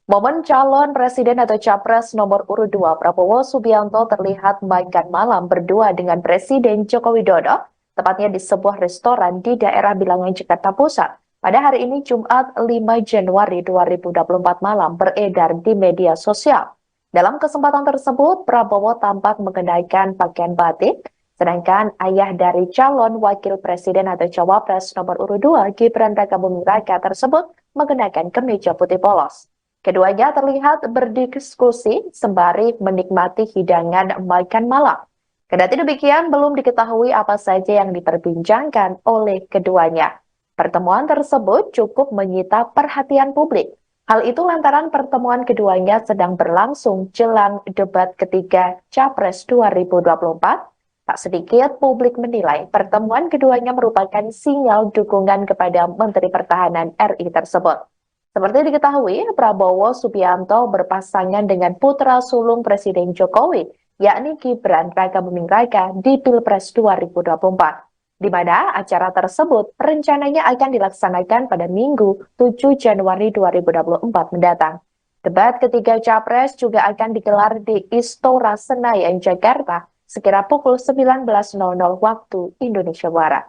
Momen calon presiden atau capres nomor urut 2 Prabowo Subianto terlihat makan malam berdua dengan Presiden Joko Widodo, tepatnya di sebuah restoran di daerah Bilangan, Jakarta Pusat. Pada hari ini Jumat 5 Januari 2024 malam beredar di media sosial. Dalam kesempatan tersebut, Prabowo tampak mengenakan pakaian batik, sedangkan ayah dari calon wakil presiden atau cawapres nomor urut 2 Gibran Rakabuming Raka tersebut mengenakan kemeja putih polos. Keduanya terlihat berdiskusi sembari menikmati hidangan makan malam. Kendati demikian, belum diketahui apa saja yang diperbincangkan oleh keduanya. Pertemuan tersebut cukup menyita perhatian publik. Hal itu lantaran pertemuan keduanya sedang berlangsung jelang debat ketiga Capres 2024. Tak sedikit publik menilai pertemuan keduanya merupakan sinyal dukungan kepada Menteri Pertahanan RI tersebut. Seperti diketahui, Prabowo Subianto berpasangan dengan putra sulung Presiden Jokowi, yakni Gibran Rakabuming Raka di Pilpres 2024. di mana acara tersebut rencananya akan dilaksanakan pada Minggu 7 Januari 2024 mendatang. Debat ketiga Capres juga akan digelar di Istora Senayan, Jakarta, sekira pukul 19.00 waktu Indonesia Barat.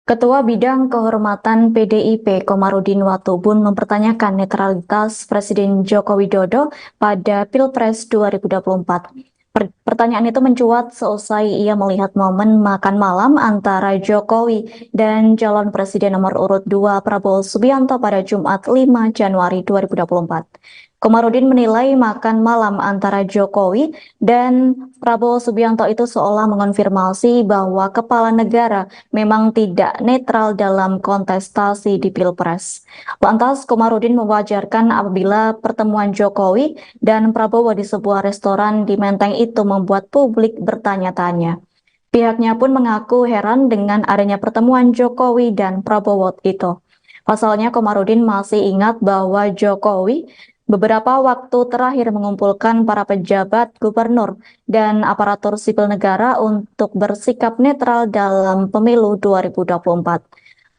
Ketua Bidang Kehormatan PDIP Komarudin Watubun mempertanyakan netralitas Presiden Joko Widodo pada Pilpres 2024. Pertanyaan itu mencuat seusai ia melihat momen makan malam antara Jokowi dan calon presiden nomor urut 2 Prabowo Subianto pada Jumat 5 Januari 2024. Komarudin menilai makan malam antara Jokowi dan Prabowo Subianto itu seolah mengonfirmasi bahwa kepala negara memang tidak netral dalam kontestasi di Pilpres. Lantas, Komarudin mewajarkan apabila pertemuan Jokowi dan Prabowo di sebuah restoran di Menteng itu membuat publik bertanya-tanya. Pihaknya pun mengaku heran dengan adanya pertemuan Jokowi dan Prabowo itu. Pasalnya, Komarudin masih ingat bahwa Jokowi beberapa waktu terakhir mengumpulkan para pejabat, gubernur, dan aparatur sipil negara untuk bersikap netral dalam pemilu 2024.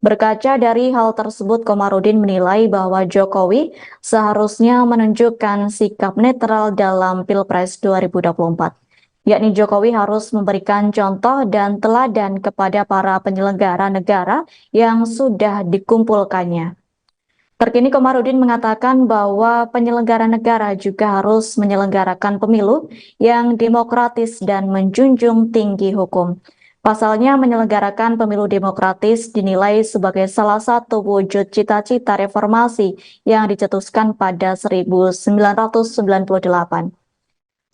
Berkaca dari hal tersebut, Komarudin menilai bahwa Jokowi seharusnya menunjukkan sikap netral dalam Pilpres 2024. Yakni Jokowi harus memberikan contoh dan teladan kepada para penyelenggara negara yang sudah dikumpulkannya. Terkini Komarudin mengatakan bahwa penyelenggara negara juga harus menyelenggarakan pemilu yang demokratis dan menjunjung tinggi hukum. Pasalnya menyelenggarakan pemilu demokratis dinilai sebagai salah satu wujud cita-cita reformasi yang dicetuskan pada 1998.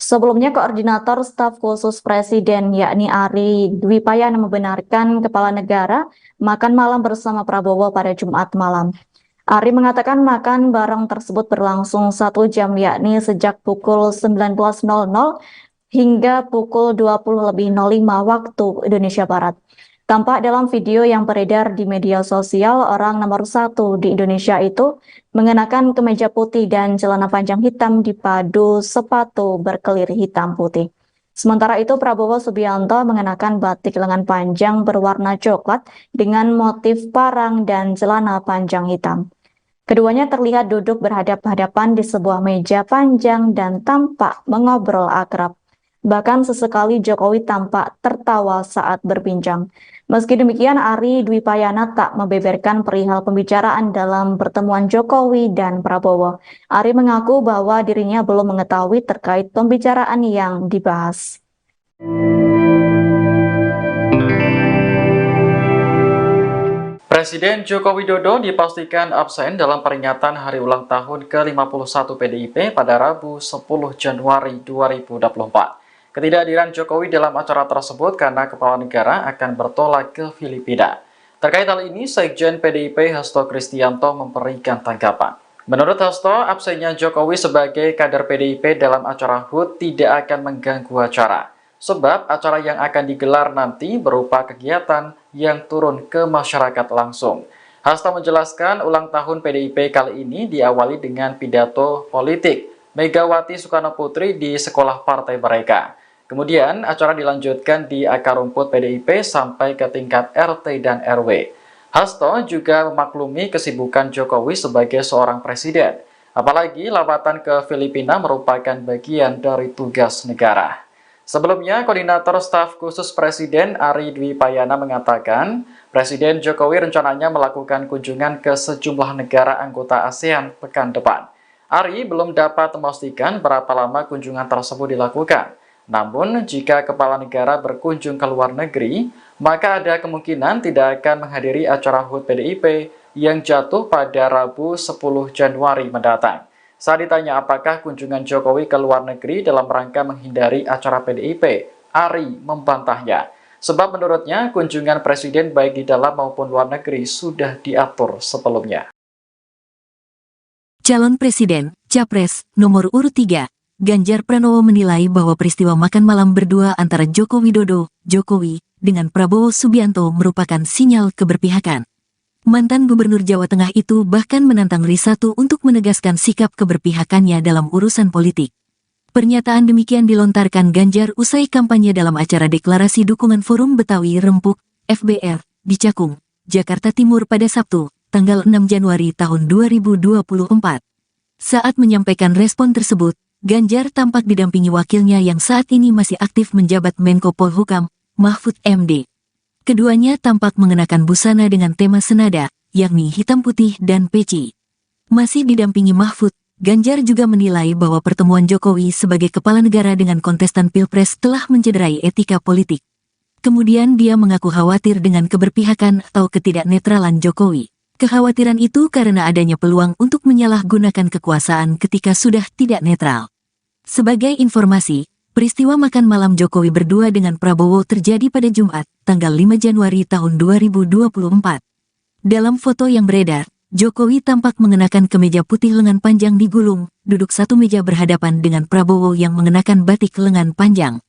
Sebelumnya, Koordinator Staf Khusus Presiden yakni Ari Dwi Payana membenarkan kepala negara makan malam bersama Prabowo pada Jumat malam. Ari mengatakan makan bareng tersebut berlangsung 1 jam, yakni sejak pukul 19.00 hingga pukul 20.05 waktu Indonesia Barat. Tampak dalam video yang beredar di media sosial, orang nomor 1 di Indonesia itu mengenakan kemeja putih dan celana panjang hitam dipadu sepatu berkelir hitam putih. Sementara itu, Prabowo Subianto mengenakan batik lengan panjang berwarna coklat dengan motif parang dan celana panjang hitam. Keduanya terlihat duduk berhadap-hadapan di sebuah meja panjang dan tampak mengobrol akrab. Bahkan sesekali Jokowi tampak tertawa saat berbincang. Meski demikian, Ari Dwi Payana tak membeberkan perihal pembicaraan dalam pertemuan Jokowi dan Prabowo. Ari mengaku bahwa dirinya belum mengetahui terkait pembicaraan yang dibahas. Presiden Joko Widodo dipastikan absen dalam peringatan hari ulang tahun ke-51 PDIP pada Rabu 10 Januari 2024. Ketidakhadiran Jokowi dalam acara tersebut karena kepala negara akan bertolak ke Filipina. Terkait hal ini, Sekjen PDIP Hasto Kristianto memberikan tanggapan. Menurut Hasto, absennya Jokowi sebagai kader PDIP dalam acara HUT tidak akan mengganggu acara. Sebab acara yang akan digelar nanti berupa kegiatan yang turun ke masyarakat langsung. Hasto menjelaskan ulang tahun PDIP kali ini diawali dengan pidato politik Megawati Soekarno Putri di sekolah partai mereka. Kemudian acara dilanjutkan di akar rumput PDIP sampai ke tingkat RT dan RW. Hasto juga memaklumi kesibukan Jokowi sebagai seorang presiden. Apalagi lawatan ke Filipina merupakan bagian dari tugas negara. Sebelumnya, Koordinator Staf Khusus Presiden Ari Dwi Payana mengatakan, Presiden Jokowi rencananya melakukan kunjungan ke sejumlah negara anggota ASEAN pekan depan. Ari belum dapat memastikan berapa lama kunjungan tersebut dilakukan. Namun, jika kepala negara berkunjung ke luar negeri, maka ada kemungkinan tidak akan menghadiri acara HUT PDIP yang jatuh pada Rabu 10 Januari mendatang. Saat ditanya apakah kunjungan Jokowi ke luar negeri dalam rangka menghindari acara PDIP, Ari membantahnya. Sebab menurutnya kunjungan presiden baik di dalam maupun luar negeri sudah diatur sebelumnya. Calon Presiden, Capres, nomor urut 3, Ganjar Pranowo menilai bahwa peristiwa makan malam berdua antara Joko Widodo, Jokowi, dengan Prabowo Subianto merupakan sinyal keberpihakan. Mantan Gubernur Jawa Tengah itu bahkan menantang Risatu untuk menegaskan sikap keberpihakannya dalam urusan politik. Pernyataan demikian dilontarkan Ganjar usai kampanye dalam acara deklarasi dukungan Forum Betawi Rempuk, FBR, di Cakung, Jakarta Timur pada Sabtu, tanggal 6 Januari tahun 2024. Saat menyampaikan respon tersebut, Ganjar tampak didampingi wakilnya yang saat ini masih aktif menjabat Menko Polhukam, Mahfud MD. Keduanya tampak mengenakan busana dengan tema senada, yakni hitam putih dan peci. Masih didampingi Mahfud, Ganjar juga menilai bahwa pertemuan Jokowi sebagai kepala negara dengan kontestan Pilpres telah mencederai etika politik. Kemudian dia mengaku khawatir dengan keberpihakan atau ketidaknetralan Jokowi. Kekhawatiran itu karena adanya peluang untuk menyalahgunakan kekuasaan ketika sudah tidak netral. Sebagai informasi, peristiwa makan malam Jokowi berdua dengan Prabowo terjadi pada Jumat, tanggal 5 Januari tahun 2024. Dalam foto yang beredar, Jokowi tampak mengenakan kemeja putih lengan panjang digulung, duduk satu meja berhadapan dengan Prabowo yang mengenakan batik lengan panjang.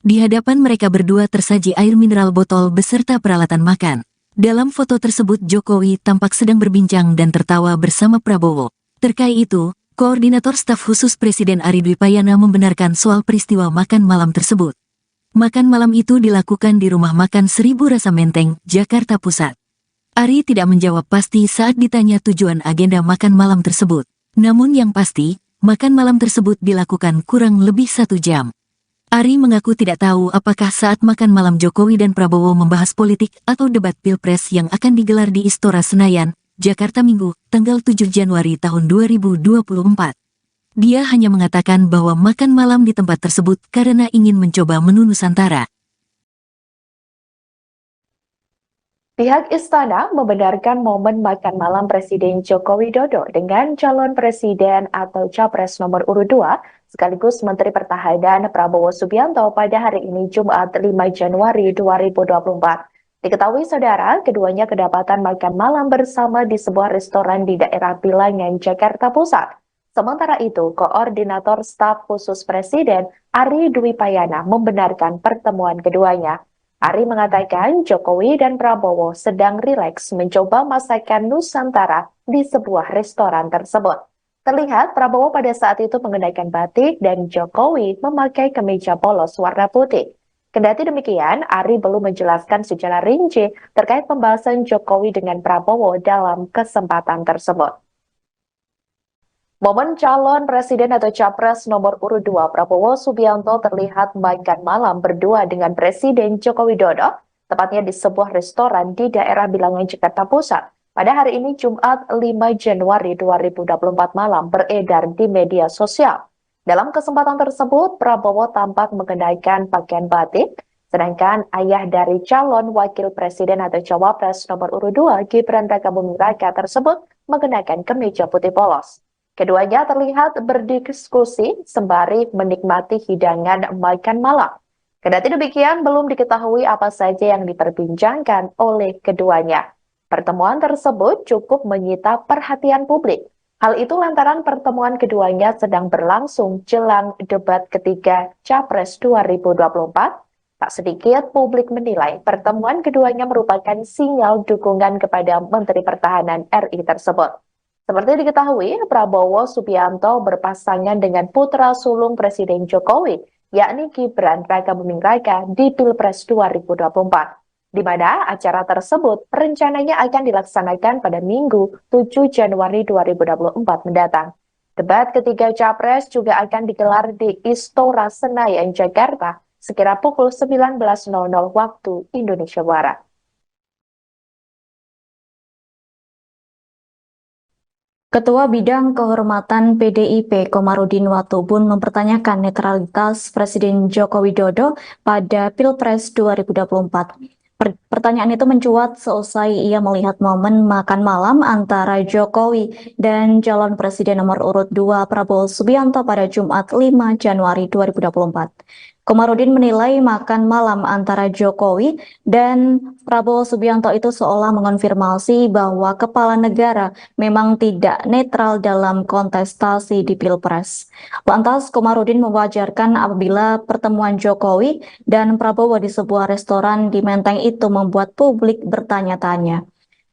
Di hadapan mereka berdua tersaji air mineral botol beserta peralatan makan. Dalam foto tersebut Jokowi tampak sedang berbincang dan tertawa bersama Prabowo. Terkait itu, Koordinator Staf Khusus Presiden Ari Dwi Payana membenarkan soal peristiwa makan malam tersebut. Makan malam itu dilakukan di Rumah Makan Seribu Rasa Menteng, Jakarta Pusat. Ari tidak menjawab pasti saat ditanya tujuan agenda makan malam tersebut. Namun yang pasti, makan malam tersebut dilakukan kurang lebih 1 jam. Ari mengaku tidak tahu apakah saat makan malam Jokowi dan Prabowo membahas politik atau debat Pilpres yang akan digelar di Istora Senayan, Jakarta Minggu, tanggal 7 Januari tahun 2024. Dia hanya mengatakan bahwa makan malam di tempat tersebut karena ingin mencoba menu Nusantara. Pihak Istana membenarkan momen makan malam Presiden Joko Widodo dengan calon presiden atau capres nomor urut 2 sekaligus Menteri Pertahanan Prabowo Subianto pada hari ini Jumat 5 Januari 2024. Diketahui saudara, keduanya kedapatan makan malam bersama di sebuah restoran di daerah Bilangan, Jakarta Pusat. Sementara itu, Koordinator Staf Khusus Presiden Ari Dwi Payana membenarkan pertemuan keduanya. Ari mengatakan Jokowi dan Prabowo sedang rileks mencoba masakan Nusantara di sebuah restoran tersebut. Terlihat Prabowo pada saat itu mengenakan batik dan Jokowi memakai kemeja polos warna putih. Kendati demikian, Ari belum menjelaskan secara rinci terkait pembahasan Jokowi dengan Prabowo dalam kesempatan tersebut. Momen calon presiden atau capres nomor urut 2 Prabowo Subianto terlihat makan malam berdua dengan Presiden Joko Widodo, tepatnya di sebuah restoran di daerah Bilangan, Jakarta Pusat. Pada hari ini Jumat 5 Januari 2024 malam beredar di media sosial. Dalam kesempatan tersebut, Prabowo tampak mengenakan pakaian batik, sedangkan ayah dari calon wakil presiden atau cawapres nomor urut 2 Gibran Rakabuming Raka tersebut mengenakan kemeja putih polos. Keduanya terlihat berdiskusi sembari menikmati hidangan makan malam. Kendati demikian, belum diketahui apa saja yang diperbincangkan oleh keduanya. Pertemuan tersebut cukup menyita perhatian publik. Hal itu lantaran pertemuan keduanya sedang berlangsung jelang debat ketiga Capres 2024. Tak sedikit publik menilai pertemuan keduanya merupakan sinyal dukungan kepada Menteri Pertahanan RI tersebut. Seperti diketahui, Prabowo Subianto berpasangan dengan putra sulung Presiden Jokowi, yakni Gibran Rakabuming Raka di Pilpres 2024, di mana acara tersebut rencananya akan dilaksanakan pada Minggu 7 Januari 2024 mendatang. Debat ketiga Capres juga akan digelar di Istora Senayan, Jakarta, sekira pukul 19.00 waktu Indonesia Barat. Ketua Bidang Kehormatan PDIP Komarudin Watubun mempertanyakan netralitas Presiden Joko Widodo pada Pilpres 2024. Pertanyaan itu mencuat seusai ia melihat momen makan malam antara Jokowi dan calon presiden nomor urut 2 Prabowo Subianto pada Jumat 5 Januari 2024. Komarudin menilai makan malam antara Jokowi dan Prabowo Subianto itu seolah mengonfirmasi bahwa kepala negara memang tidak netral dalam kontestasi di Pilpres. Lantas Komarudin mewajarkan apabila pertemuan Jokowi dan Prabowo di sebuah restoran di Menteng itu membuat publik bertanya-tanya.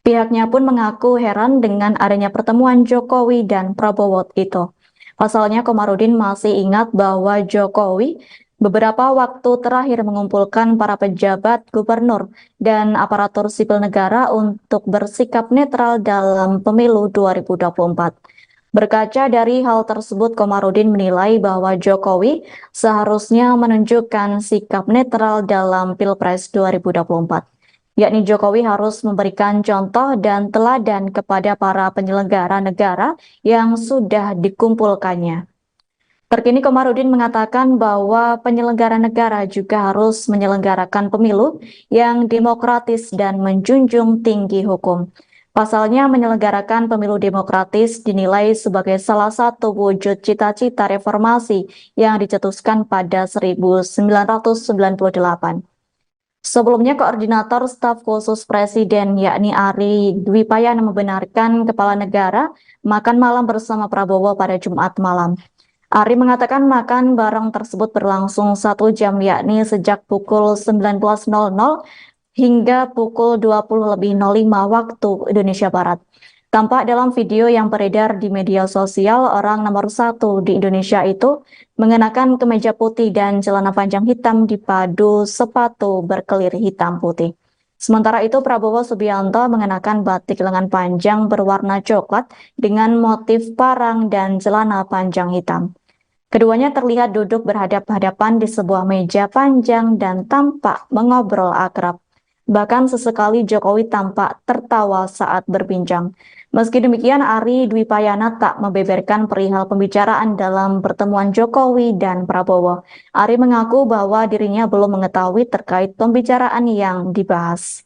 Pihaknya pun mengaku heran dengan adanya pertemuan Jokowi dan Prabowo itu. Pasalnya, Komarudin masih ingat bahwa Jokowi beberapa waktu terakhir mengumpulkan para pejabat, gubernur, dan aparatur sipil negara untuk bersikap netral dalam pemilu 2024. Berkaca dari hal tersebut, Komarudin menilai bahwa Jokowi seharusnya menunjukkan sikap netral dalam Pilpres 2024. Yakni Jokowi harus memberikan contoh dan teladan kepada para penyelenggara negara yang sudah dikumpulkannya. Terkini Komarudin mengatakan bahwa penyelenggara negara juga harus menyelenggarakan pemilu yang demokratis dan menjunjung tinggi hukum. Pasalnya, menyelenggarakan pemilu demokratis dinilai sebagai salah satu wujud cita-cita reformasi yang dicetuskan pada 1998. Sebelumnya, Koordinator Staf Khusus Presiden yakni Ari Dwi Payana membenarkan Kepala Negara makan malam bersama Prabowo pada Jumat malam. Ari mengatakan makan bareng tersebut berlangsung 1 jam, yakni sejak pukul 19.00 hingga pukul 20.05 waktu Indonesia Barat. Tampak dalam video yang beredar di media sosial, orang nomor 1 di Indonesia itu mengenakan kemeja putih dan celana panjang hitam dipadu sepatu berkelir hitam putih. Sementara itu, Prabowo Subianto mengenakan batik lengan panjang berwarna coklat dengan motif parang dan celana panjang hitam. Keduanya terlihat duduk berhadap-hadapan di sebuah meja panjang dan tampak mengobrol akrab. Bahkan sesekali Jokowi tampak tertawa saat berbincang. Meski demikian, Ari Dwi Payana tak membeberkan perihal pembicaraan dalam pertemuan Jokowi dan Prabowo. Ari mengaku bahwa dirinya belum mengetahui terkait pembicaraan yang dibahas.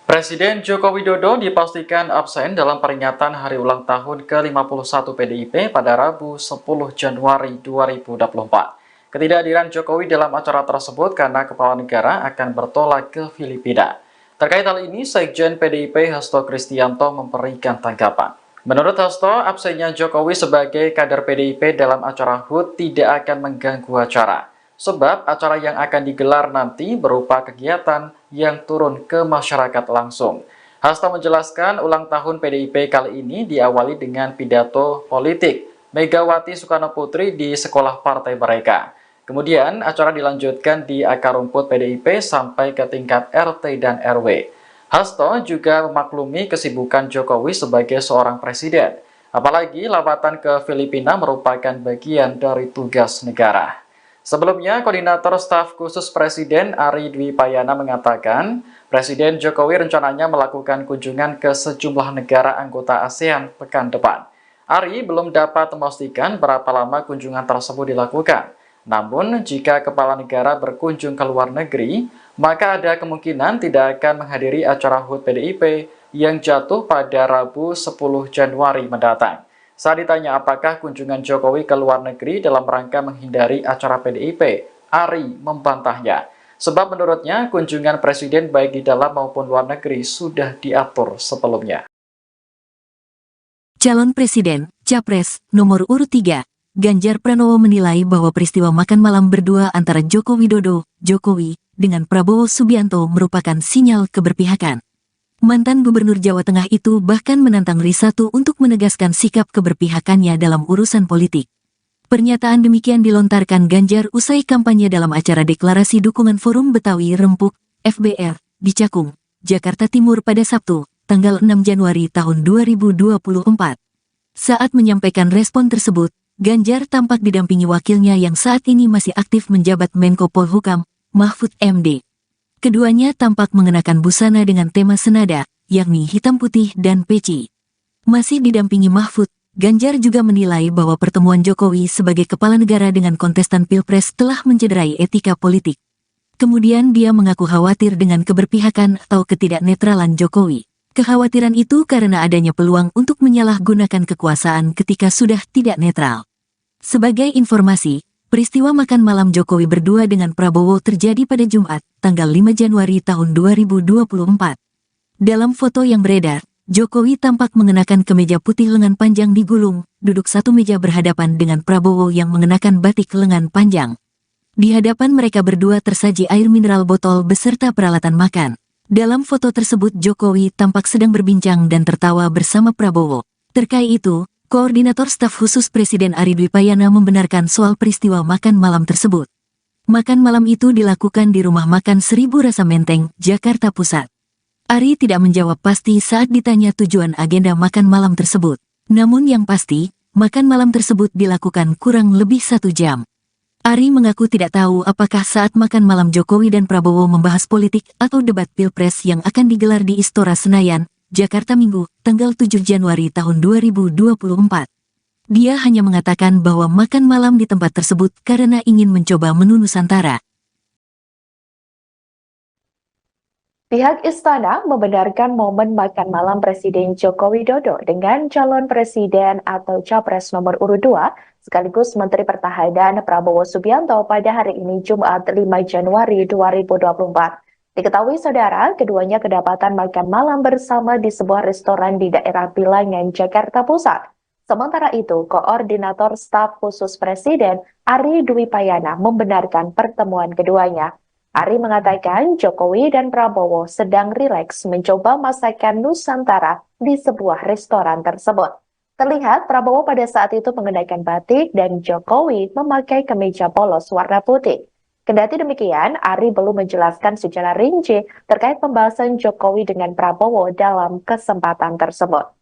Presiden Joko Widodo dipastikan absen dalam peringatan hari ulang tahun ke-51 PDIP pada Rabu 10 Januari 2024. Ketidakhadiran Jokowi dalam acara tersebut karena kepala negara akan bertolak ke Filipina. Terkait hal ini, Sekjen PDIP Hasto Kristianto memberikan tanggapan. Menurut Hasto, absennya Jokowi sebagai kader PDIP dalam acara HUT tidak akan mengganggu acara. Sebab acara yang akan digelar nanti berupa kegiatan yang turun ke masyarakat langsung. Hasto menjelaskan ulang tahun PDIP kali ini diawali dengan pidato politik Megawati Soekarno Putri di sekolah partai mereka. Kemudian acara dilanjutkan di akar rumput PDIP sampai ke tingkat RT dan RW. Hasto juga memaklumi kesibukan Jokowi sebagai seorang presiden. Apalagi lawatan ke Filipina merupakan bagian dari tugas negara. Sebelumnya, Koordinator Staf Khusus Presiden Ari Dwi Payana mengatakan, Presiden Jokowi rencananya melakukan kunjungan ke sejumlah negara anggota ASEAN pekan depan. Ari belum dapat memastikan berapa lama kunjungan tersebut dilakukan. Namun, jika kepala negara berkunjung ke luar negeri, maka ada kemungkinan tidak akan menghadiri acara HUT PDIP yang jatuh pada Rabu 10 Januari mendatang. Saat ditanya apakah kunjungan Jokowi ke luar negeri dalam rangka menghindari acara PDIP, Ari membantahnya. Sebab menurutnya, kunjungan presiden baik di dalam maupun luar negeri sudah diatur sebelumnya. Calon Presiden, Capres, nomor urut 3, Ganjar Pranowo menilai bahwa peristiwa makan malam berdua antara Joko Widodo, Jokowi, dengan Prabowo Subianto merupakan sinyal keberpihakan. Mantan Gubernur Jawa Tengah itu bahkan menantang Risatu untuk menegaskan sikap keberpihakannya dalam urusan politik. Pernyataan demikian dilontarkan Ganjar usai kampanye dalam acara deklarasi dukungan Forum Betawi Rempuk, FBR, di Cakung, Jakarta Timur pada Sabtu, tanggal 6 Januari tahun 2024. Saat menyampaikan respon tersebut, Ganjar tampak didampingi wakilnya yang saat ini masih aktif menjabat Menko Polhukam, Mahfud MD. Keduanya tampak mengenakan busana dengan tema senada, yakni hitam putih dan peci. Masih didampingi Mahfud, Ganjar juga menilai bahwa pertemuan Jokowi sebagai kepala negara dengan kontestan Pilpres telah mencederai etika politik. Kemudian dia mengaku khawatir dengan keberpihakan atau ketidaknetralan Jokowi. Kekhawatiran itu karena adanya peluang untuk menyalahgunakan kekuasaan ketika sudah tidak netral. Sebagai informasi, peristiwa makan malam Jokowi berdua dengan Prabowo terjadi pada Jumat, tanggal 5 Januari tahun 2024. Dalam foto yang beredar, Jokowi tampak mengenakan kemeja putih lengan panjang digulung, duduk satu meja berhadapan dengan Prabowo yang mengenakan batik lengan panjang. Di hadapan mereka berdua tersaji air mineral botol beserta peralatan makan. Dalam foto tersebut Jokowi tampak sedang berbincang dan tertawa bersama Prabowo. Terkait itu, Koordinator Staf Khusus Presiden Ari Dwi Payana membenarkan soal peristiwa makan malam tersebut. Makan malam itu dilakukan di Rumah Makan Seribu Rasa Menteng, Jakarta Pusat. Ari tidak menjawab pasti saat ditanya tujuan agenda makan malam tersebut. Namun yang pasti, makan malam tersebut dilakukan kurang lebih 1 jam. Ari mengaku tidak tahu apakah saat makan malam Jokowi dan Prabowo membahas politik atau debat Pilpres yang akan digelar di Istora Senayan, Jakarta Minggu, tanggal 7 Januari tahun 2024. Dia hanya mengatakan bahwa makan malam di tempat tersebut karena ingin mencoba menu Nusantara. Pihak istana membenarkan momen makan malam Presiden Joko Widodo dengan calon presiden atau capres nomor urut 2 sekaligus Menteri Pertahanan Prabowo Subianto pada hari ini Jumat 5 Januari 2024. Diketahui saudara, keduanya kedapatan makan malam bersama di sebuah restoran di daerah Bilangan, Jakarta Pusat. Sementara itu, Koordinator Staf Khusus Presiden Ari Dwi Payana membenarkan pertemuan keduanya. Ari mengatakan Jokowi dan Prabowo sedang rileks mencoba masakan Nusantara di sebuah restoran tersebut. Terlihat Prabowo pada saat itu mengenakan batik dan Jokowi memakai kemeja polos warna putih. Kendati demikian, Ari belum menjelaskan secara rinci terkait pembahasan Jokowi dengan Prabowo dalam kesempatan tersebut.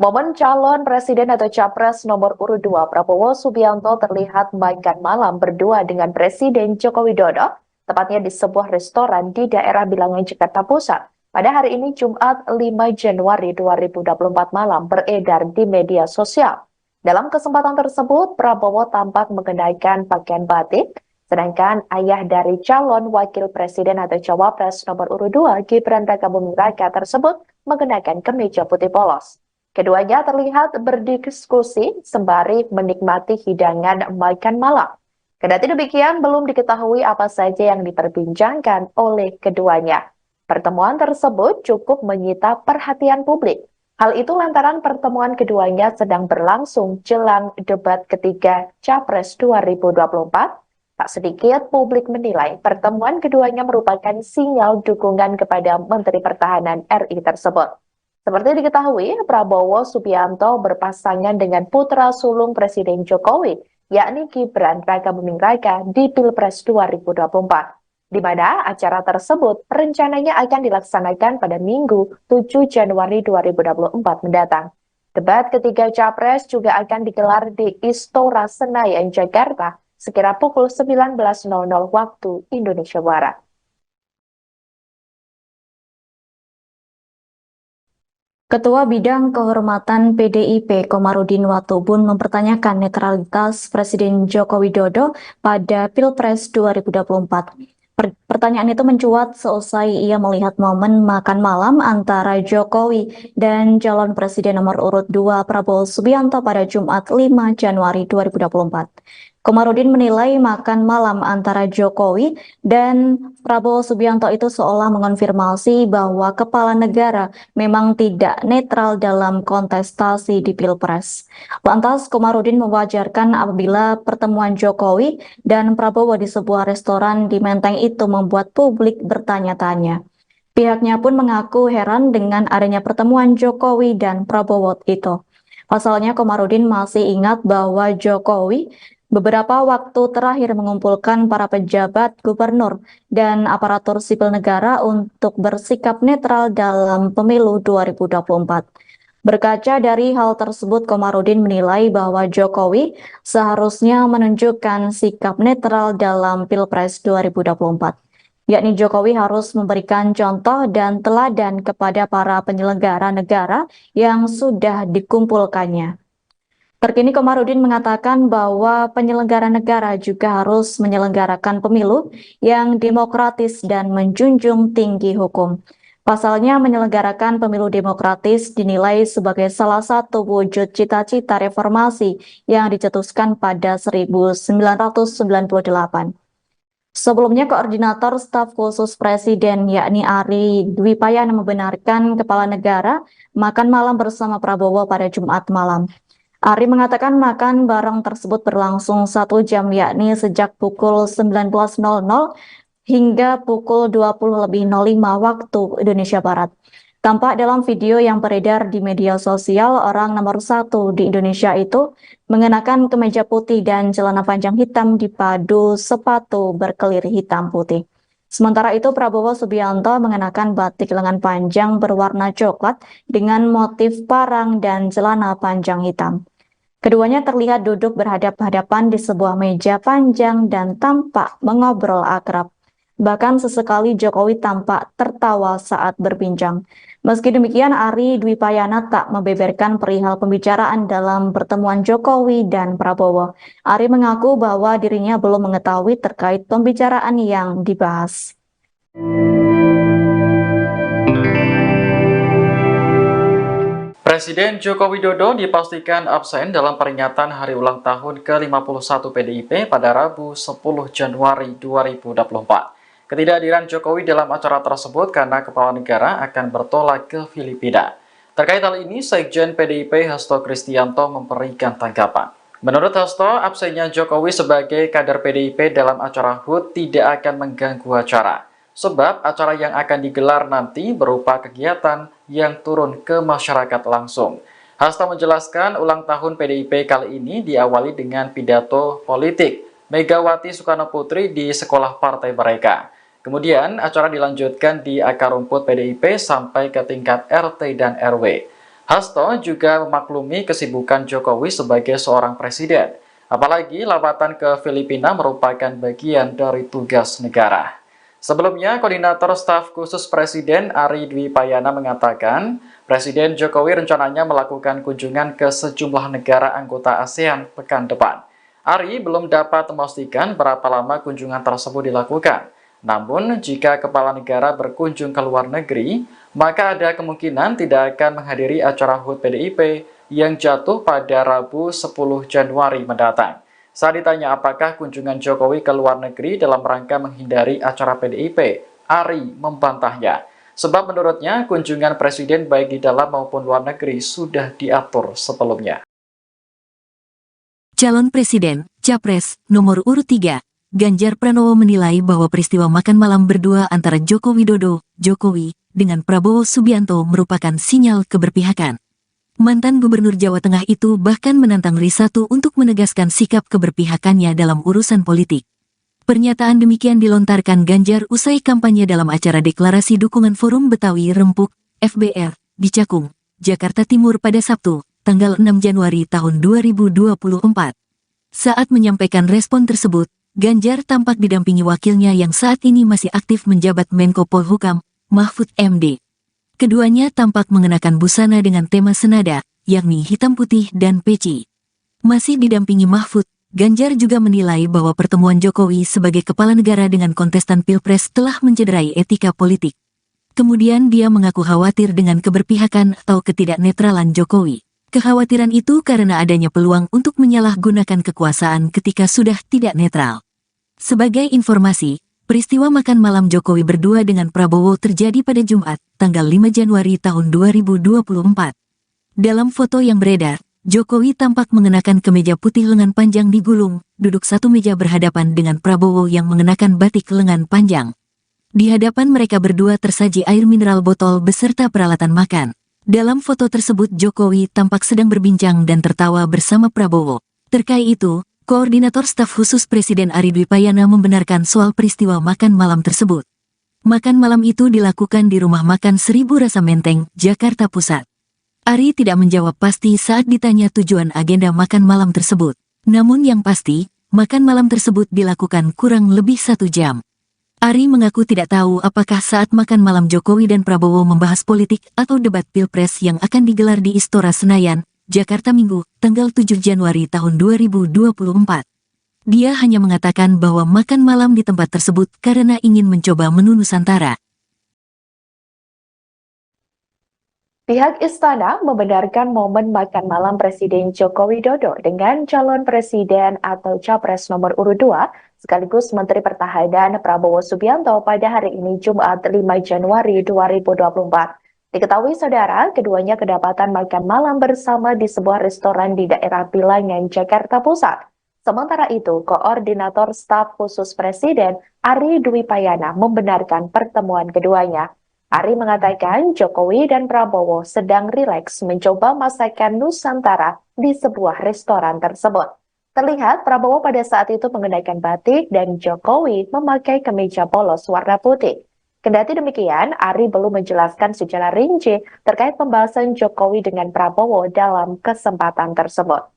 Momen calon presiden atau capres nomor urut 2 Prabowo Subianto terlihat makan malam berdua dengan Presiden Joko Widodo, tepatnya di sebuah restoran di daerah Bilangan, Jakarta Pusat. Pada hari ini Jumat 5 Januari 2024 malam beredar di media sosial. Dalam kesempatan tersebut, Prabowo tampak mengenakan pakaian batik, sedangkan ayah dari calon wakil presiden atau cawapres nomor urut 2 Gibran Rakabuming Raka tersebut mengenakan kemeja putih polos. Keduanya terlihat berdiskusi sembari menikmati hidangan makan malam. Kendati demikian, belum diketahui apa saja yang diperbincangkan oleh keduanya. Pertemuan tersebut cukup menyita perhatian publik. Hal itu lantaran pertemuan keduanya sedang berlangsung jelang debat ketiga Capres 2024. Tak sedikit publik menilai pertemuan keduanya merupakan sinyal dukungan kepada Menteri Pertahanan RI tersebut. Seperti diketahui, Prabowo Subianto berpasangan dengan putra sulung Presiden Jokowi, yakni Gibran Rakabuming Raka di Pilpres 2024, di mana acara tersebut rencananya akan dilaksanakan pada Minggu 7 Januari 2024 mendatang. Debat ketiga Capres juga akan digelar di Istora Senayan, Jakarta, sekira pukul 19.00 waktu Indonesia Barat. Ketua Bidang Kehormatan PDIP Komarudin Watubun mempertanyakan netralitas Presiden Joko Widodo pada Pilpres 2024. Pertanyaan itu mencuat seusai ia melihat momen makan malam antara Jokowi dan calon presiden nomor urut 2 Prabowo Subianto pada Jumat 5 Januari 2024. Komarudin menilai makan malam antara Jokowi dan Prabowo Subianto itu seolah mengonfirmasi bahwa kepala negara memang tidak netral dalam kontestasi di Pilpres. Lantas Komarudin mewajarkan apabila pertemuan Jokowi dan Prabowo di sebuah restoran di Menteng itu membuat publik bertanya-tanya. Pihaknya pun mengaku heran dengan adanya pertemuan Jokowi dan Prabowo itu. Pasalnya Komarudin masih ingat bahwa Jokowi beberapa waktu terakhir mengumpulkan para pejabat gubernur dan aparatur sipil negara untuk bersikap netral dalam pemilu 2024. Berkaca dari hal tersebut, Komarudin menilai bahwa Jokowi seharusnya menunjukkan sikap netral dalam Pilpres 2024. Yakni Jokowi harus memberikan contoh dan teladan kepada para penyelenggara negara yang sudah dikumpulkannya. Terkini Komarudin mengatakan bahwa penyelenggara negara juga harus menyelenggarakan pemilu yang demokratis dan menjunjung tinggi hukum. Pasalnya menyelenggarakan pemilu demokratis dinilai sebagai salah satu wujud cita-cita reformasi yang dicetuskan pada 1998. Sebelumnya, Koordinator Staf Khusus Presiden yakni Ari Dwi Payana membenarkan kepala negara makan malam bersama Prabowo pada Jumat malam. Ari mengatakan makan bareng tersebut berlangsung 1 jam yakni sejak pukul 19.00 hingga pukul 20.05 waktu Indonesia Barat. Tampak dalam video yang beredar di media sosial, orang nomor 1 di Indonesia itu mengenakan kemeja putih dan celana panjang hitam dipadu sepatu berkelir hitam putih. Sementara itu, Prabowo Subianto mengenakan batik lengan panjang berwarna coklat dengan motif parang dan celana panjang hitam. Keduanya terlihat duduk berhadap-hadapan di sebuah meja panjang dan tampak mengobrol akrab. Bahkan sesekali Jokowi tampak tertawa saat berbincang. Meski demikian, Ari Dwi Payana tak membeberkan perihal pembicaraan dalam pertemuan Jokowi dan Prabowo. Ari mengaku bahwa dirinya belum mengetahui terkait pembicaraan yang dibahas. Presiden Joko Widodo dipastikan absen dalam peringatan hari ulang tahun ke-51 PDIP pada Rabu 10 Januari 2024. Ketidakhadiran Jokowi dalam acara tersebut karena kepala negara akan bertolak ke Filipina. Terkait hal ini, Sekjen PDIP Hasto Kristianto memberikan tanggapan. Menurut Hasto, absennya Jokowi sebagai kader PDIP dalam acara HUT tidak akan mengganggu acara. Sebab acara yang akan digelar nanti berupa kegiatan yang turun ke masyarakat langsung. Hasto menjelaskan ulang tahun PDIP kali ini diawali dengan pidato politik Megawati Soekarno Putri di sekolah partai mereka. Kemudian acara dilanjutkan di akar rumput PDIP sampai ke tingkat RT dan RW. Hasto juga memaklumi kesibukan Jokowi sebagai seorang presiden. Apalagi lawatan ke Filipina merupakan bagian dari tugas negara. Sebelumnya, Koordinator Staf Khusus Presiden Ari Dwi Payana mengatakan, Presiden Jokowi rencananya melakukan kunjungan ke sejumlah negara anggota ASEAN pekan depan. Ari belum dapat memastikan berapa lama kunjungan tersebut dilakukan. Namun, jika kepala negara berkunjung ke luar negeri, maka ada kemungkinan tidak akan menghadiri acara HUT PDIP yang jatuh pada Rabu 10 Januari mendatang. Saat ditanya apakah kunjungan Jokowi ke luar negeri dalam rangka menghindari acara PDIP, Ari membantahnya. Sebab menurutnya kunjungan presiden baik di dalam maupun luar negeri sudah diatur sebelumnya. Calon Presiden, Capres, nomor urut 3, Ganjar Pranowo menilai bahwa peristiwa makan malam berdua antara Joko Widodo, Jokowi, dengan Prabowo Subianto merupakan sinyal keberpihakan. Mantan Gubernur Jawa Tengah itu bahkan menantang Risatu untuk menegaskan sikap keberpihakannya dalam urusan politik. Pernyataan demikian dilontarkan Ganjar usai kampanye dalam acara deklarasi dukungan Forum Betawi Rempuk, FBR, di Cakung, Jakarta Timur pada Sabtu, tanggal 6 Januari tahun 2024. Saat menyampaikan respon tersebut, Ganjar tampak didampingi wakilnya yang saat ini masih aktif menjabat Menko Polhukam, Mahfud MD. Keduanya tampak mengenakan busana dengan tema senada, yakni hitam putih dan peci. Masih didampingi Mahfud, Ganjar juga menilai bahwa pertemuan Jokowi sebagai kepala negara dengan kontestan Pilpres telah mencederai etika politik. Kemudian dia mengaku khawatir dengan keberpihakan atau ketidaknetralan Jokowi. Kekhawatiran itu karena adanya peluang untuk menyalahgunakan kekuasaan ketika sudah tidak netral. Sebagai informasi, peristiwa makan malam Jokowi berdua dengan Prabowo terjadi pada Jumat, tanggal 5 Januari tahun 2024. Dalam foto yang beredar, Jokowi tampak mengenakan kemeja putih lengan panjang digulung, duduk satu meja berhadapan dengan Prabowo yang mengenakan batik lengan panjang. Di hadapan mereka berdua tersaji air mineral botol beserta peralatan makan. Dalam foto tersebut Jokowi tampak sedang berbincang dan tertawa bersama Prabowo. Terkait itu, Koordinator Staf Khusus Presiden Ari Dwi Payana membenarkan soal peristiwa makan malam tersebut. Makan malam itu dilakukan di Rumah Makan Seribu Rasa Menteng, Jakarta Pusat. Ari tidak menjawab pasti saat ditanya tujuan agenda makan malam tersebut. Namun yang pasti, makan malam tersebut dilakukan kurang lebih 1 jam. Ari mengaku tidak tahu apakah saat makan malam Jokowi dan Prabowo membahas politik atau debat Pilpres yang akan digelar di Istora Senayan, Jakarta Minggu, tanggal 7 Januari tahun 2024. Dia hanya mengatakan bahwa makan malam di tempat tersebut karena ingin mencoba menu Nusantara. Pihak Istana membenarkan momen makan malam Presiden Joko Widodo dengan calon presiden atau capres nomor urut 2, sekaligus Menteri Pertahanan Prabowo Subianto pada hari ini Jumat 5 Januari 2024. Diketahui saudara, keduanya kedapatan makan malam bersama di sebuah restoran di daerah Bilangan, Jakarta Pusat. Sementara itu, Koordinator Staf Khusus Presiden Ari Dwi Payana membenarkan pertemuan keduanya. Ari mengatakan Jokowi dan Prabowo sedang rileks mencoba masakan Nusantara di sebuah restoran tersebut. Terlihat Prabowo pada saat itu mengenakan batik dan Jokowi memakai kemeja polos warna putih. Kendati demikian, Ari belum menjelaskan secara rinci terkait pembahasan Jokowi dengan Prabowo dalam kesempatan tersebut.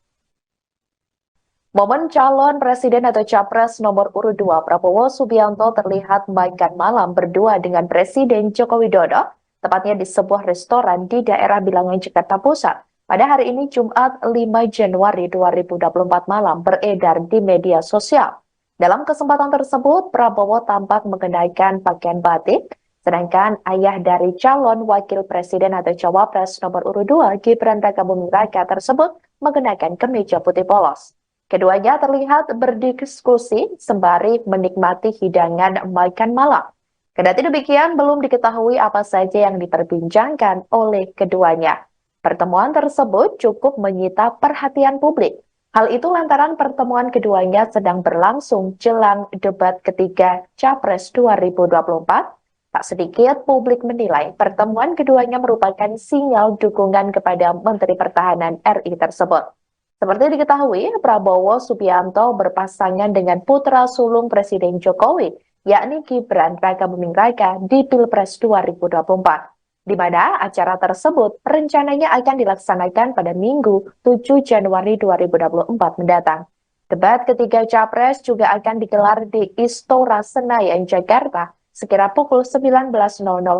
Momen calon presiden atau capres nomor urut 2 Prabowo Subianto terlihat makan malam berdua dengan Presiden Joko Widodo, tepatnya di sebuah restoran di daerah Bilangan, Jakarta Pusat. Pada hari ini Jumat 5 Januari 2024 malam beredar di media sosial. Dalam kesempatan tersebut, Prabowo tampak mengenakan pakaian batik, sedangkan ayah dari calon wakil presiden atau cawapres nomor urut 2 Gibran Rakabuming Raka tersebut mengenakan kemeja putih polos. Keduanya terlihat berdiskusi sembari menikmati hidangan makan malam. Kendati demikian, belum diketahui apa saja yang diperbincangkan oleh keduanya. Pertemuan tersebut cukup menyita perhatian publik. Hal itu lantaran pertemuan keduanya sedang berlangsung jelang debat ketiga Capres 2024. Tak sedikit publik menilai pertemuan keduanya merupakan sinyal dukungan kepada Menteri Pertahanan RI tersebut. Seperti diketahui, Prabowo Subianto berpasangan dengan putra sulung Presiden Jokowi, yakni Gibran Rakabuming Raka di Pilpres 2024, di mana acara tersebut rencananya akan dilaksanakan pada Minggu 7 Januari 2024 mendatang. Debat ketiga Capres juga akan digelar di Istora Senayan, Jakarta, sekira pukul 19.00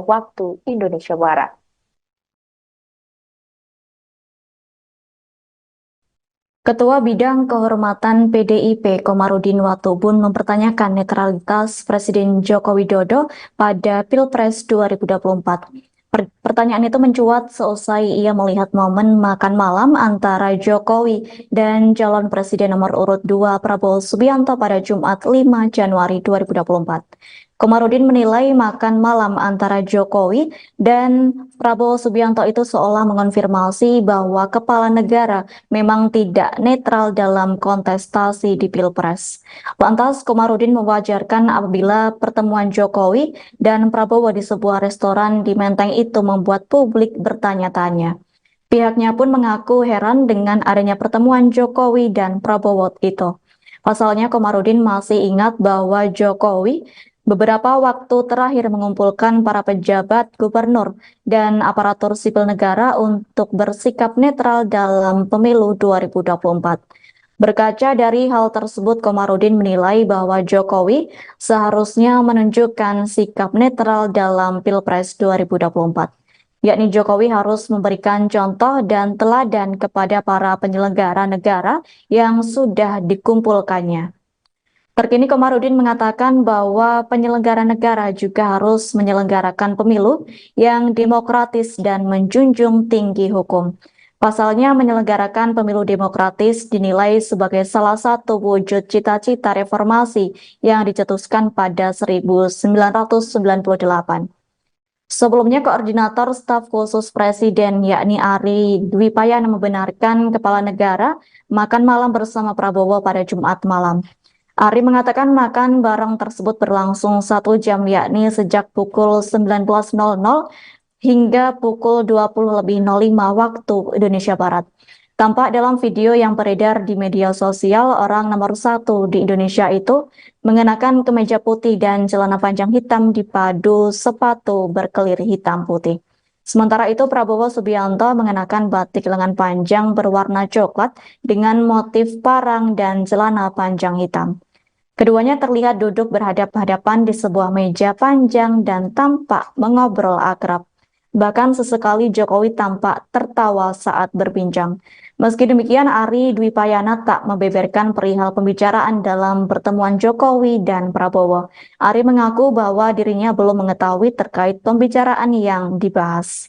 waktu Indonesia Barat. Ketua Bidang Kehormatan PDIP Komarudin Watubun mempertanyakan netralitas Presiden Joko Widodo pada Pilpres 2024. Pertanyaan itu mencuat seusai ia melihat momen makan malam antara Jokowi dan calon presiden nomor urut 2 Prabowo Subianto pada Jumat 5 Januari 2024. Komarudin menilai makan malam antara Jokowi dan Prabowo Subianto itu seolah mengonfirmasi bahwa kepala negara memang tidak netral dalam kontestasi di Pilpres. Lantas, Komarudin mewajarkan apabila pertemuan Jokowi dan Prabowo di sebuah restoran di Menteng itu membuat publik bertanya-tanya. Pihaknya pun mengaku heran dengan adanya pertemuan Jokowi dan Prabowo itu. Pasalnya, Komarudin masih ingat bahwa Jokowi beberapa waktu terakhir mengumpulkan para pejabat gubernur dan aparatur sipil negara untuk bersikap netral dalam pemilu 2024. Berkaca dari hal tersebut, Komarudin menilai bahwa Jokowi seharusnya menunjukkan sikap netral dalam Pilpres 2024. Yakni Jokowi harus memberikan contoh dan teladan kepada para penyelenggara negara yang sudah dikumpulkannya. Terkini Komarudin mengatakan bahwa penyelenggara negara juga harus menyelenggarakan pemilu yang demokratis dan menjunjung tinggi hukum. Pasalnya menyelenggarakan pemilu demokratis dinilai sebagai salah satu wujud cita-cita reformasi yang dicetuskan pada 1998. Sebelumnya, Koordinator Staf Khusus Presiden yakni Ari Dwi Payana membenarkan kepala negara makan malam bersama Prabowo pada Jumat malam. Ari mengatakan makan bareng tersebut berlangsung 1 jam, yakni sejak pukul 19.00 hingga pukul 20.05 waktu Indonesia Barat. Tampak dalam video yang beredar di media sosial, orang nomor 1 di Indonesia itu mengenakan kemeja putih dan celana panjang hitam dipadu sepatu berkelir hitam putih. Sementara itu, Prabowo Subianto mengenakan batik lengan panjang berwarna coklat dengan motif parang dan celana panjang hitam. Keduanya terlihat duduk berhadap-hadapan di sebuah meja panjang dan tampak mengobrol akrab. Bahkan sesekali Jokowi tampak tertawa saat berbincang. Meski demikian, Ari Dwi Payana tak membeberkan perihal pembicaraan dalam pertemuan Jokowi dan Prabowo. Ari mengaku bahwa dirinya belum mengetahui terkait pembicaraan yang dibahas.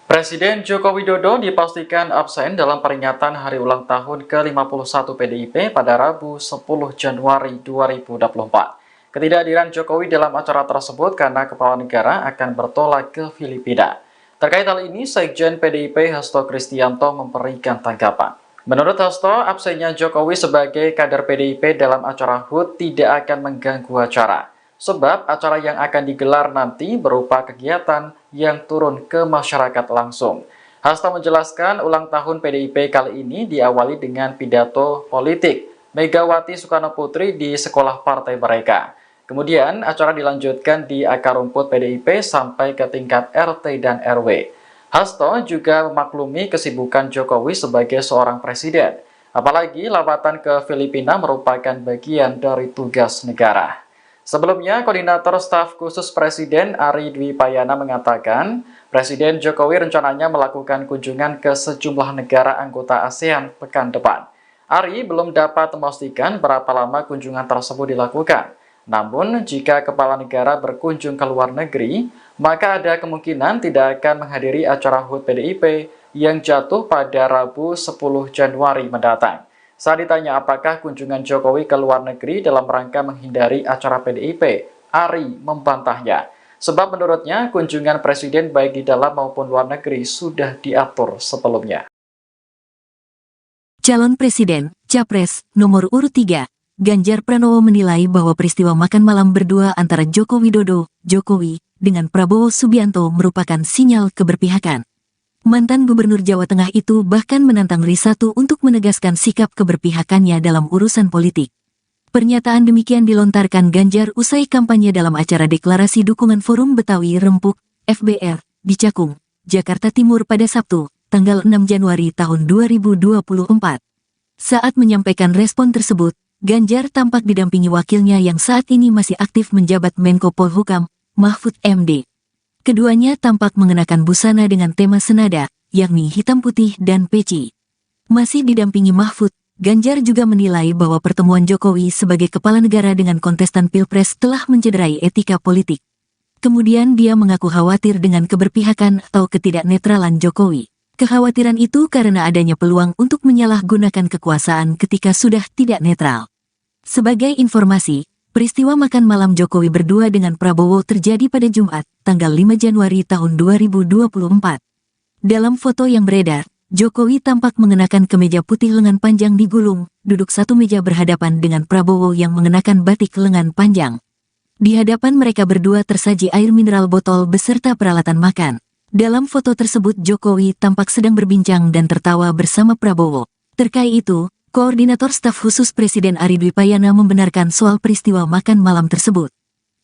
Presiden Joko Widodo dipastikan absen dalam peringatan hari ulang tahun ke-51 PDIP pada Rabu 10 Januari 2024. Ketidakhadiran Jokowi dalam acara tersebut karena kepala negara akan bertolak ke Filipina. Terkait hal ini, Sekjen PDIP Hasto Kristianto memberikan tanggapan. Menurut Hasto, absennya Jokowi sebagai kader PDIP dalam acara HUT tidak akan mengganggu acara. Sebab acara yang akan digelar nanti berupa kegiatan yang turun ke masyarakat langsung. Hasto menjelaskan ulang tahun PDIP kali ini diawali dengan pidato politik Megawati Soekarno Putri di sekolah partai mereka. Kemudian acara dilanjutkan di akar rumput PDIP sampai ke tingkat RT dan RW. Hasto juga memaklumi kesibukan Jokowi sebagai seorang presiden. Apalagi lawatan ke Filipina merupakan bagian dari tugas negara. Sebelumnya, Koordinator Staf Khusus Presiden Ari Dwi Payana mengatakan, Presiden Jokowi rencananya melakukan kunjungan ke sejumlah negara anggota ASEAN pekan depan. Ari belum dapat memastikan berapa lama kunjungan tersebut dilakukan. Namun, jika kepala negara berkunjung ke luar negeri, maka ada kemungkinan tidak akan menghadiri acara HUT PDIP yang jatuh pada Rabu 10 Januari mendatang. Saat ditanya apakah kunjungan Jokowi ke luar negeri dalam rangka menghindari acara PDIP, Ari membantahnya. Sebab menurutnya kunjungan presiden baik di dalam maupun luar negeri sudah diatur sebelumnya. Calon Presiden, Capres, nomor urut 3, Ganjar Pranowo menilai bahwa peristiwa makan malam berdua antara Joko Widodo, Jokowi, dengan Prabowo Subianto merupakan sinyal keberpihakan. Mantan Gubernur Jawa Tengah itu bahkan menantang Risatu untuk menegaskan sikap keberpihakannya dalam urusan politik. Pernyataan demikian dilontarkan Ganjar usai kampanye dalam acara deklarasi dukungan Forum Betawi Rempuk, FBR, di Cakung, Jakarta Timur pada Sabtu, tanggal 6 Januari tahun 2024. Saat menyampaikan respon tersebut, Ganjar tampak didampingi wakilnya yang saat ini masih aktif menjabat Menko Polhukam, Mahfud MD. Keduanya tampak mengenakan busana dengan tema senada, yakni hitam putih dan peci. Masih didampingi Mahfud, Ganjar juga menilai bahwa pertemuan Jokowi sebagai kepala negara dengan kontestan Pilpres telah mencederai etika politik. Kemudian dia mengaku khawatir dengan keberpihakan atau ketidaknetralan Jokowi. Kekhawatiran itu karena adanya peluang untuk menyalahgunakan kekuasaan ketika sudah tidak netral. Sebagai informasi, peristiwa makan malam Jokowi berdua dengan Prabowo terjadi pada Jumat, tanggal 5 Januari tahun 2024. Dalam foto yang beredar, Jokowi tampak mengenakan kemeja putih lengan panjang digulung, duduk satu meja berhadapan dengan Prabowo yang mengenakan batik lengan panjang. Di hadapan mereka berdua tersaji air mineral botol beserta peralatan makan. Dalam foto tersebut Jokowi tampak sedang berbincang dan tertawa bersama Prabowo. Terkait itu, Koordinator Staf Khusus Presiden Ari Dwi Payana membenarkan soal peristiwa makan malam tersebut.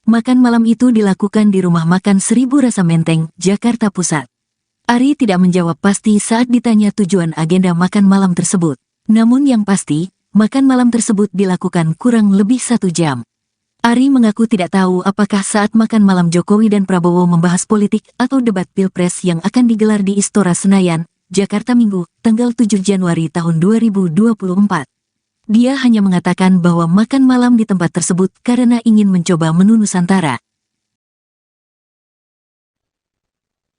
Makan malam itu dilakukan di Rumah Makan Seribu Rasa Menteng, Jakarta Pusat. Ari tidak menjawab pasti saat ditanya tujuan agenda makan malam tersebut. Namun yang pasti, makan malam tersebut dilakukan kurang lebih 1 jam. Ari mengaku tidak tahu apakah saat makan malam Jokowi dan Prabowo membahas politik atau debat Pilpres yang akan digelar di Istora Senayan, Jakarta Minggu, tanggal 7 Januari tahun 2024. Dia hanya mengatakan bahwa makan malam di tempat tersebut karena ingin mencoba menu Nusantara.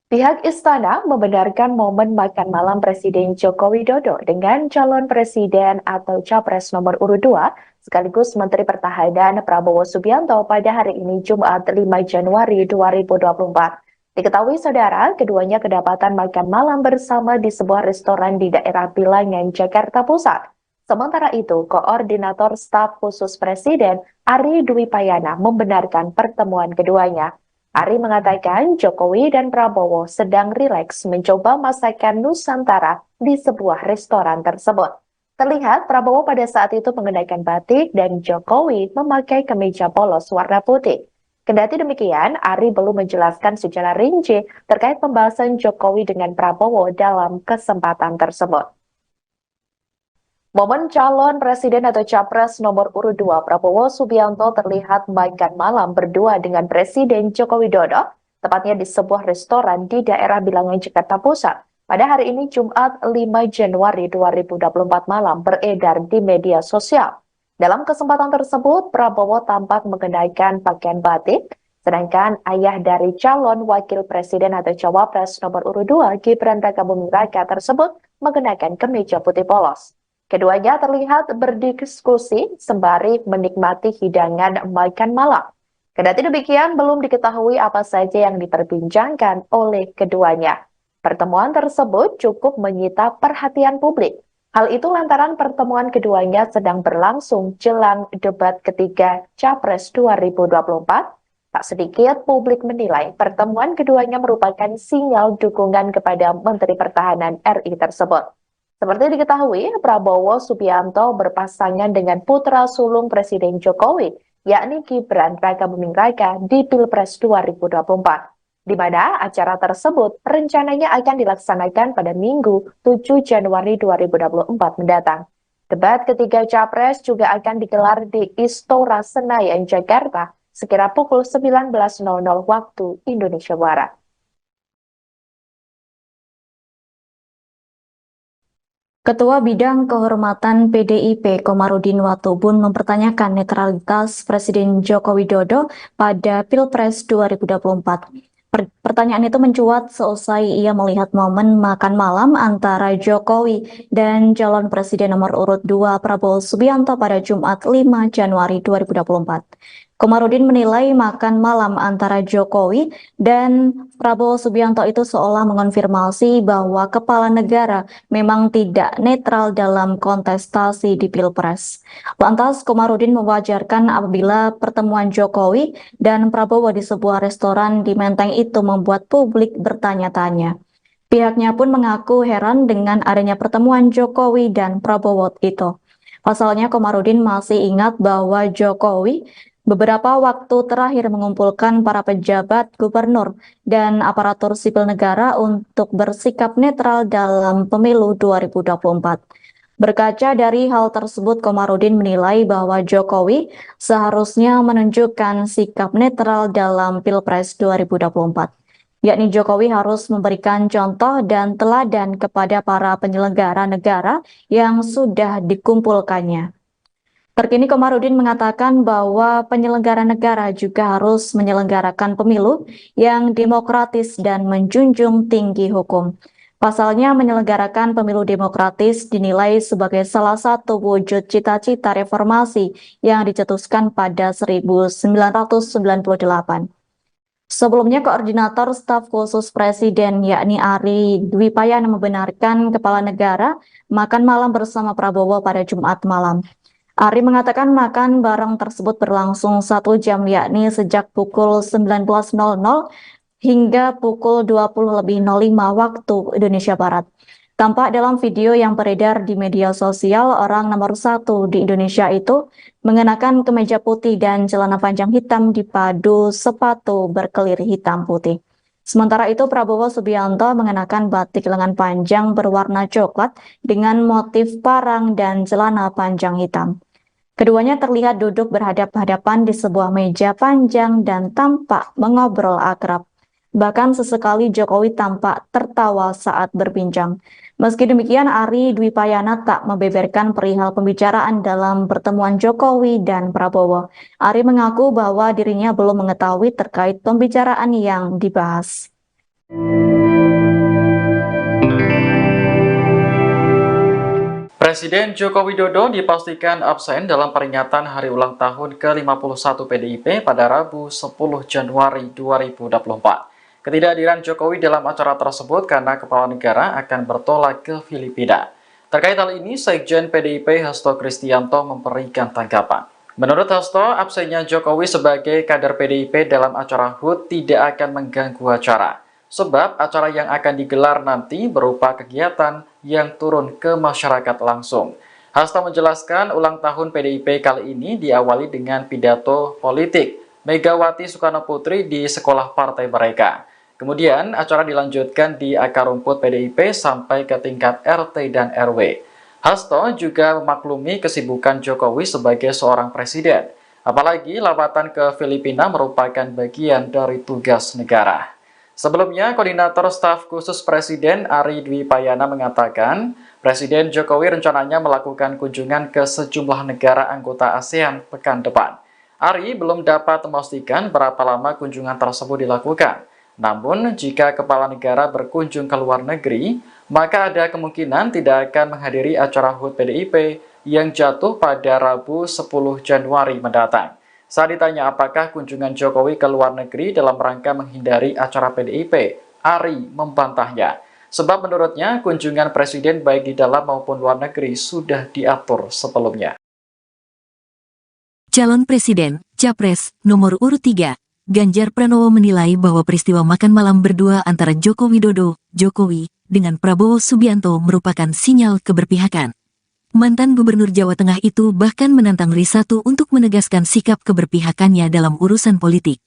Pihak Istana membenarkan momen makan malam Presiden Joko Widodo dengan calon presiden atau capres nomor urut 2, sekaligus Menteri Pertahanan Prabowo Subianto pada hari ini Jumat 5 Januari 2024. Diketahui saudara, keduanya kedapatan makan malam bersama di sebuah restoran di daerah Bilangan, Jakarta Pusat. Sementara itu, Koordinator Staf Khusus Presiden Ari Dwi Payana membenarkan pertemuan keduanya. Ari mengatakan Jokowi dan Prabowo sedang rileks mencoba masakan Nusantara di sebuah restoran tersebut. Terlihat Prabowo pada saat itu mengenakan batik dan Jokowi memakai kemeja polos warna putih. Kendati demikian, Ari belum menjelaskan secara rinci terkait pembahasan Jokowi dengan Prabowo dalam kesempatan tersebut. Momen calon presiden atau capres nomor urut 2 Prabowo Subianto terlihat makan malam berdua dengan Presiden Joko Widodo, tepatnya di sebuah restoran di daerah Bilangan, Jakarta Pusat. Pada hari ini Jumat 5 Januari 2024 malam beredar di media sosial. Dalam kesempatan tersebut, Prabowo tampak mengenakan pakaian batik, sedangkan ayah dari calon wakil presiden atau cawapres nomor urut 2 Gibran Rakabuming Raka tersebut mengenakan kemeja putih polos. Keduanya terlihat berdiskusi sembari menikmati hidangan makan malam. Kendati demikian, belum diketahui apa saja yang diperbincangkan oleh keduanya. Pertemuan tersebut cukup menyita perhatian publik. Hal itu lantaran pertemuan keduanya sedang berlangsung jelang debat ketiga Capres 2024. Tak sedikit publik menilai pertemuan keduanya merupakan sinyal dukungan kepada Menteri Pertahanan RI tersebut. Seperti diketahui, Prabowo Subianto berpasangan dengan putra sulung Presiden Jokowi, yakni Gibran Rakabuming Raka di Pilpres 2024, di mana acara tersebut rencananya akan dilaksanakan pada Minggu 7 Januari 2024 mendatang. Debat ketiga Capres juga akan digelar di Istora Senayan, Jakarta, sekira pukul 19.00 waktu Indonesia Barat. Ketua Bidang Kehormatan PDIP Komarudin Watubun mempertanyakan netralitas Presiden Joko Widodo pada Pilpres 2024. Pertanyaan itu mencuat seusai ia melihat momen makan malam antara Jokowi dan calon presiden nomor urut 2 Prabowo Subianto pada Jumat 5 Januari 2024. Komarudin menilai makan malam antara Jokowi dan Prabowo Subianto itu seolah mengonfirmasi bahwa kepala negara memang tidak netral dalam kontestasi di Pilpres. Lantas, Komarudin mewajarkan apabila pertemuan Jokowi dan Prabowo di sebuah restoran di Menteng itu membuat publik bertanya-tanya. Pihaknya pun mengaku heran dengan adanya pertemuan Jokowi dan Prabowo itu. Pasalnya, Komarudin masih ingat bahwa Jokowi beberapa waktu terakhir mengumpulkan para pejabat, gubernur, dan aparatur sipil negara untuk bersikap netral dalam pemilu 2024. Berkaca dari hal tersebut, Komarudin menilai bahwa Jokowi seharusnya menunjukkan sikap netral dalam Pilpres 2024. Yakni Jokowi harus memberikan contoh dan teladan kepada para penyelenggara negara yang sudah dikumpulkannya. Terkini Komarudin mengatakan bahwa penyelenggara negara juga harus menyelenggarakan pemilu yang demokratis dan menjunjung tinggi hukum. Pasalnya menyelenggarakan pemilu demokratis dinilai sebagai salah satu wujud cita-cita reformasi yang dicetuskan pada 1998. Sebelumnya, Koordinator Staf Khusus Presiden yakni Ari Dwi Payana membenarkan kepala negara makan malam bersama Prabowo pada Jumat malam. Ari mengatakan makan bareng tersebut berlangsung 1 jam, yakni sejak pukul 19.00 hingga pukul 20.05 waktu Indonesia Barat. Tampak dalam video yang beredar di media sosial, orang nomor 1 di Indonesia itu mengenakan kemeja putih dan celana panjang hitam dipadu sepatu berkelir hitam putih. Sementara itu, Prabowo Subianto mengenakan batik lengan panjang berwarna coklat dengan motif parang dan celana panjang hitam. Keduanya terlihat duduk berhadap-hadapan di sebuah meja panjang dan tampak mengobrol akrab. Bahkan sesekali Jokowi tampak tertawa saat berbincang. Meski demikian, Ari Dwi Payana tak membeberkan perihal pembicaraan dalam pertemuan Jokowi dan Prabowo. Ari mengaku bahwa dirinya belum mengetahui terkait pembicaraan yang dibahas. Presiden Joko Widodo dipastikan absen dalam peringatan hari ulang tahun ke-51 PDIP pada Rabu 10 Januari 2024. Ketidakhadiran Jokowi dalam acara tersebut karena kepala negara akan bertolak ke Filipina. Terkait hal ini, Sekjen PDIP Hasto Kristianto memberikan tanggapan. Menurut Hasto, absennya Jokowi sebagai kader PDIP dalam acara HUT tidak akan mengganggu acara. Sebab acara yang akan digelar nanti berupa kegiatan yang turun ke masyarakat langsung. Hasto menjelaskan ulang tahun PDIP kali ini diawali dengan pidato politik Megawati Soekarno Putri di sekolah partai mereka. Kemudian acara dilanjutkan di akar rumput PDIP sampai ke tingkat RT dan RW. Hasto juga memaklumi kesibukan Jokowi sebagai seorang presiden. Apalagi lawatan ke Filipina merupakan bagian dari tugas negara. Sebelumnya, Koordinator Staf Khusus Presiden Ari Dwi Payana mengatakan, Presiden Jokowi rencananya melakukan kunjungan ke sejumlah negara anggota ASEAN pekan depan. Ari belum dapat memastikan berapa lama kunjungan tersebut dilakukan. Namun, jika kepala negara berkunjung ke luar negeri, maka ada kemungkinan tidak akan menghadiri acara HUT PDIP yang jatuh pada Rabu 10 Januari mendatang. Saat ditanya apakah kunjungan Jokowi ke luar negeri dalam rangka menghindari acara PDIP, Ari membantahnya. Sebab menurutnya kunjungan presiden baik di dalam maupun luar negeri sudah diatur sebelumnya. Calon Presiden, Capres, nomor urut 3, Ganjar Pranowo menilai bahwa peristiwa makan malam berdua antara Joko Widodo, Jokowi, dengan Prabowo Subianto merupakan sinyal keberpihakan. Mantan Gubernur Jawa Tengah itu bahkan menantang Risatu untuk menegaskan sikap keberpihakannya dalam urusan politik.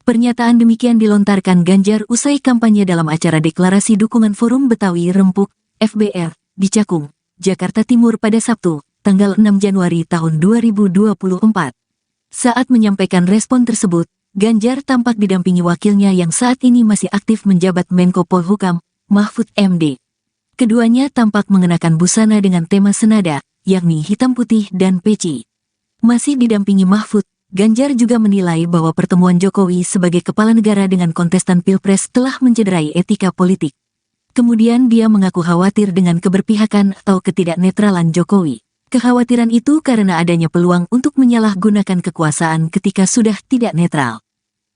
Pernyataan demikian dilontarkan Ganjar usai kampanye dalam acara deklarasi dukungan Forum Betawi Rempuk, FBR, di Cakung, Jakarta Timur pada Sabtu, tanggal 6 Januari tahun 2024. Saat menyampaikan respon tersebut, Ganjar tampak didampingi wakilnya yang saat ini masih aktif menjabat Menko Polhukam, Mahfud MD. Keduanya tampak mengenakan busana dengan tema senada, yakni hitam putih dan peci. Masih didampingi Mahfud, Ganjar juga menilai bahwa pertemuan Jokowi sebagai kepala negara dengan kontestan Pilpres telah mencederai etika politik. Kemudian dia mengaku khawatir dengan keberpihakan atau ketidaknetralan Jokowi. Kekhawatiran itu karena adanya peluang untuk menyalahgunakan kekuasaan ketika sudah tidak netral.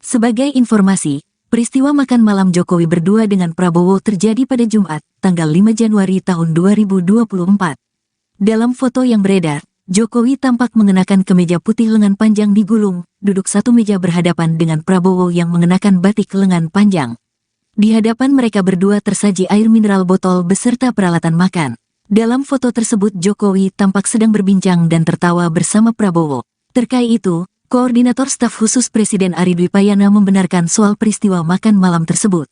Sebagai informasi, peristiwa makan malam Jokowi berdua dengan Prabowo terjadi pada Jumat, tanggal 5 Januari tahun 2024. Dalam foto yang beredar, Jokowi tampak mengenakan kemeja putih lengan panjang digulung, duduk satu meja berhadapan dengan Prabowo yang mengenakan batik lengan panjang. Di hadapan mereka berdua tersaji air mineral botol beserta peralatan makan. Dalam foto tersebut Jokowi tampak sedang berbincang dan tertawa bersama Prabowo. Terkait itu, Koordinator Staf Khusus Presiden Ari Dwi Payana membenarkan soal peristiwa makan malam tersebut.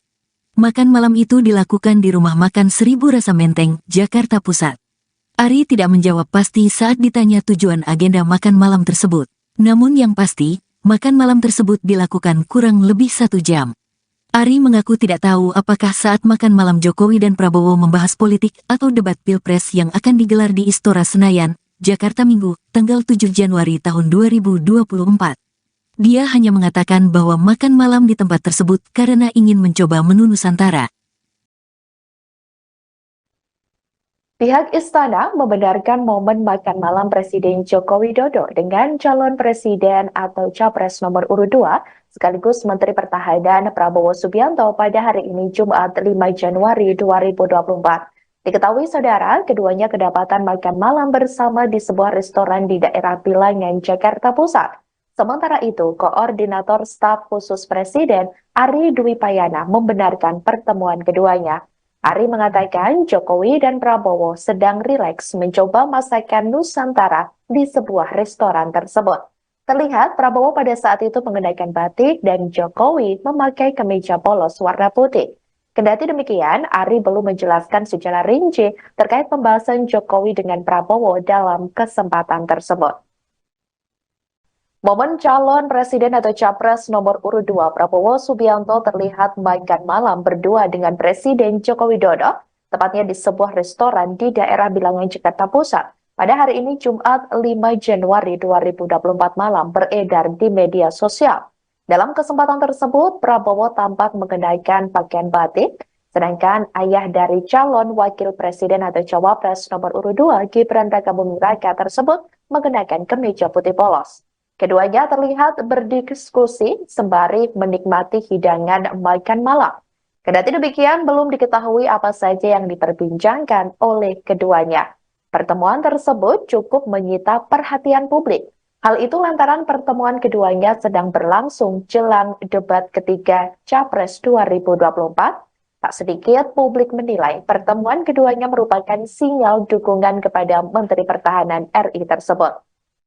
Makan malam itu dilakukan di Rumah Makan Seribu Rasa Menteng, Jakarta Pusat. Ari tidak menjawab pasti saat ditanya tujuan agenda makan malam tersebut. Namun yang pasti, makan malam tersebut dilakukan kurang lebih 1 jam. Ari mengaku tidak tahu apakah saat makan malam Jokowi dan Prabowo membahas politik atau debat Pilpres yang akan digelar di Istora Senayan, Jakarta Minggu, tanggal 7 Januari tahun 2024. Dia hanya mengatakan bahwa makan malam di tempat tersebut karena ingin mencoba menu Nusantara. Pihak Istana membenarkan momen makan malam Presiden Joko Widodo dengan calon presiden atau capres nomor urut 2, sekaligus Menteri Pertahanan Prabowo Subianto pada hari ini Jumat 5 Januari 2024. Diketahui saudara, keduanya kedapatan makan malam bersama di sebuah restoran di daerah Bilangan, Jakarta Pusat. Sementara itu, Koordinator Staf Khusus Presiden Ari Dwi Payana membenarkan pertemuan keduanya. Ari mengatakan Jokowi dan Prabowo sedang rileks mencoba masakan Nusantara di sebuah restoran tersebut. Terlihat Prabowo pada saat itu mengenakan batik dan Jokowi memakai kemeja polos warna putih. Kendati demikian, Ari belum menjelaskan secara rinci terkait pembahasan Jokowi dengan Prabowo dalam kesempatan tersebut. Momen calon presiden atau capres nomor urut 2 Prabowo Subianto terlihat makan malam berdua dengan Presiden Joko Widodo, tepatnya di sebuah restoran di daerah Bilangan, Jakarta Pusat. Pada hari ini Jumat 5 Januari 2024 malam beredar di media sosial. Dalam kesempatan tersebut, Prabowo tampak mengenakan pakaian batik, sedangkan ayah dari calon wakil presiden atau cawapres nomor urut 2 Gibran Rakabuming Raka tersebut mengenakan kemeja putih polos. Keduanya terlihat berdiskusi sembari menikmati hidangan makan malam. Kendati demikian, belum diketahui apa saja yang diperbincangkan oleh keduanya. Pertemuan tersebut cukup menyita perhatian publik. Hal itu lantaran pertemuan keduanya sedang berlangsung jelang debat ketiga Capres 2024. Tak sedikit publik menilai pertemuan keduanya merupakan sinyal dukungan kepada Menteri Pertahanan RI tersebut.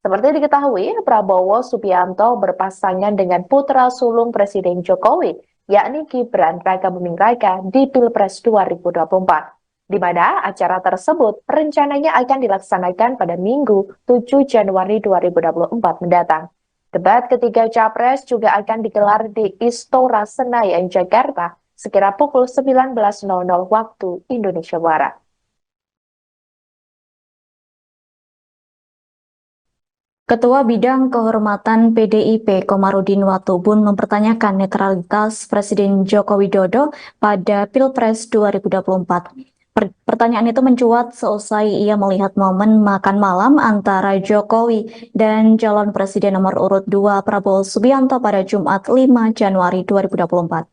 Seperti diketahui, Prabowo Subianto berpasangan dengan putra sulung Presiden Jokowi, yakni Gibran Rakabuming Raka di Pilpres 2024. Di mana acara tersebut rencananya akan dilaksanakan pada Minggu 7 Januari 2024 mendatang. Debat ketiga Capres juga akan digelar di Istora Senayan, Jakarta, sekira pukul 19.00 waktu Indonesia Barat. Ketua Bidang Kehormatan PDIP Komarudin Watubun mempertanyakan netralitas Presiden Joko Widodo pada Pilpres 2024. Pertanyaan itu mencuat seusai ia melihat momen makan malam antara Jokowi dan calon presiden nomor urut 2 Prabowo Subianto pada Jumat 5 Januari 2024.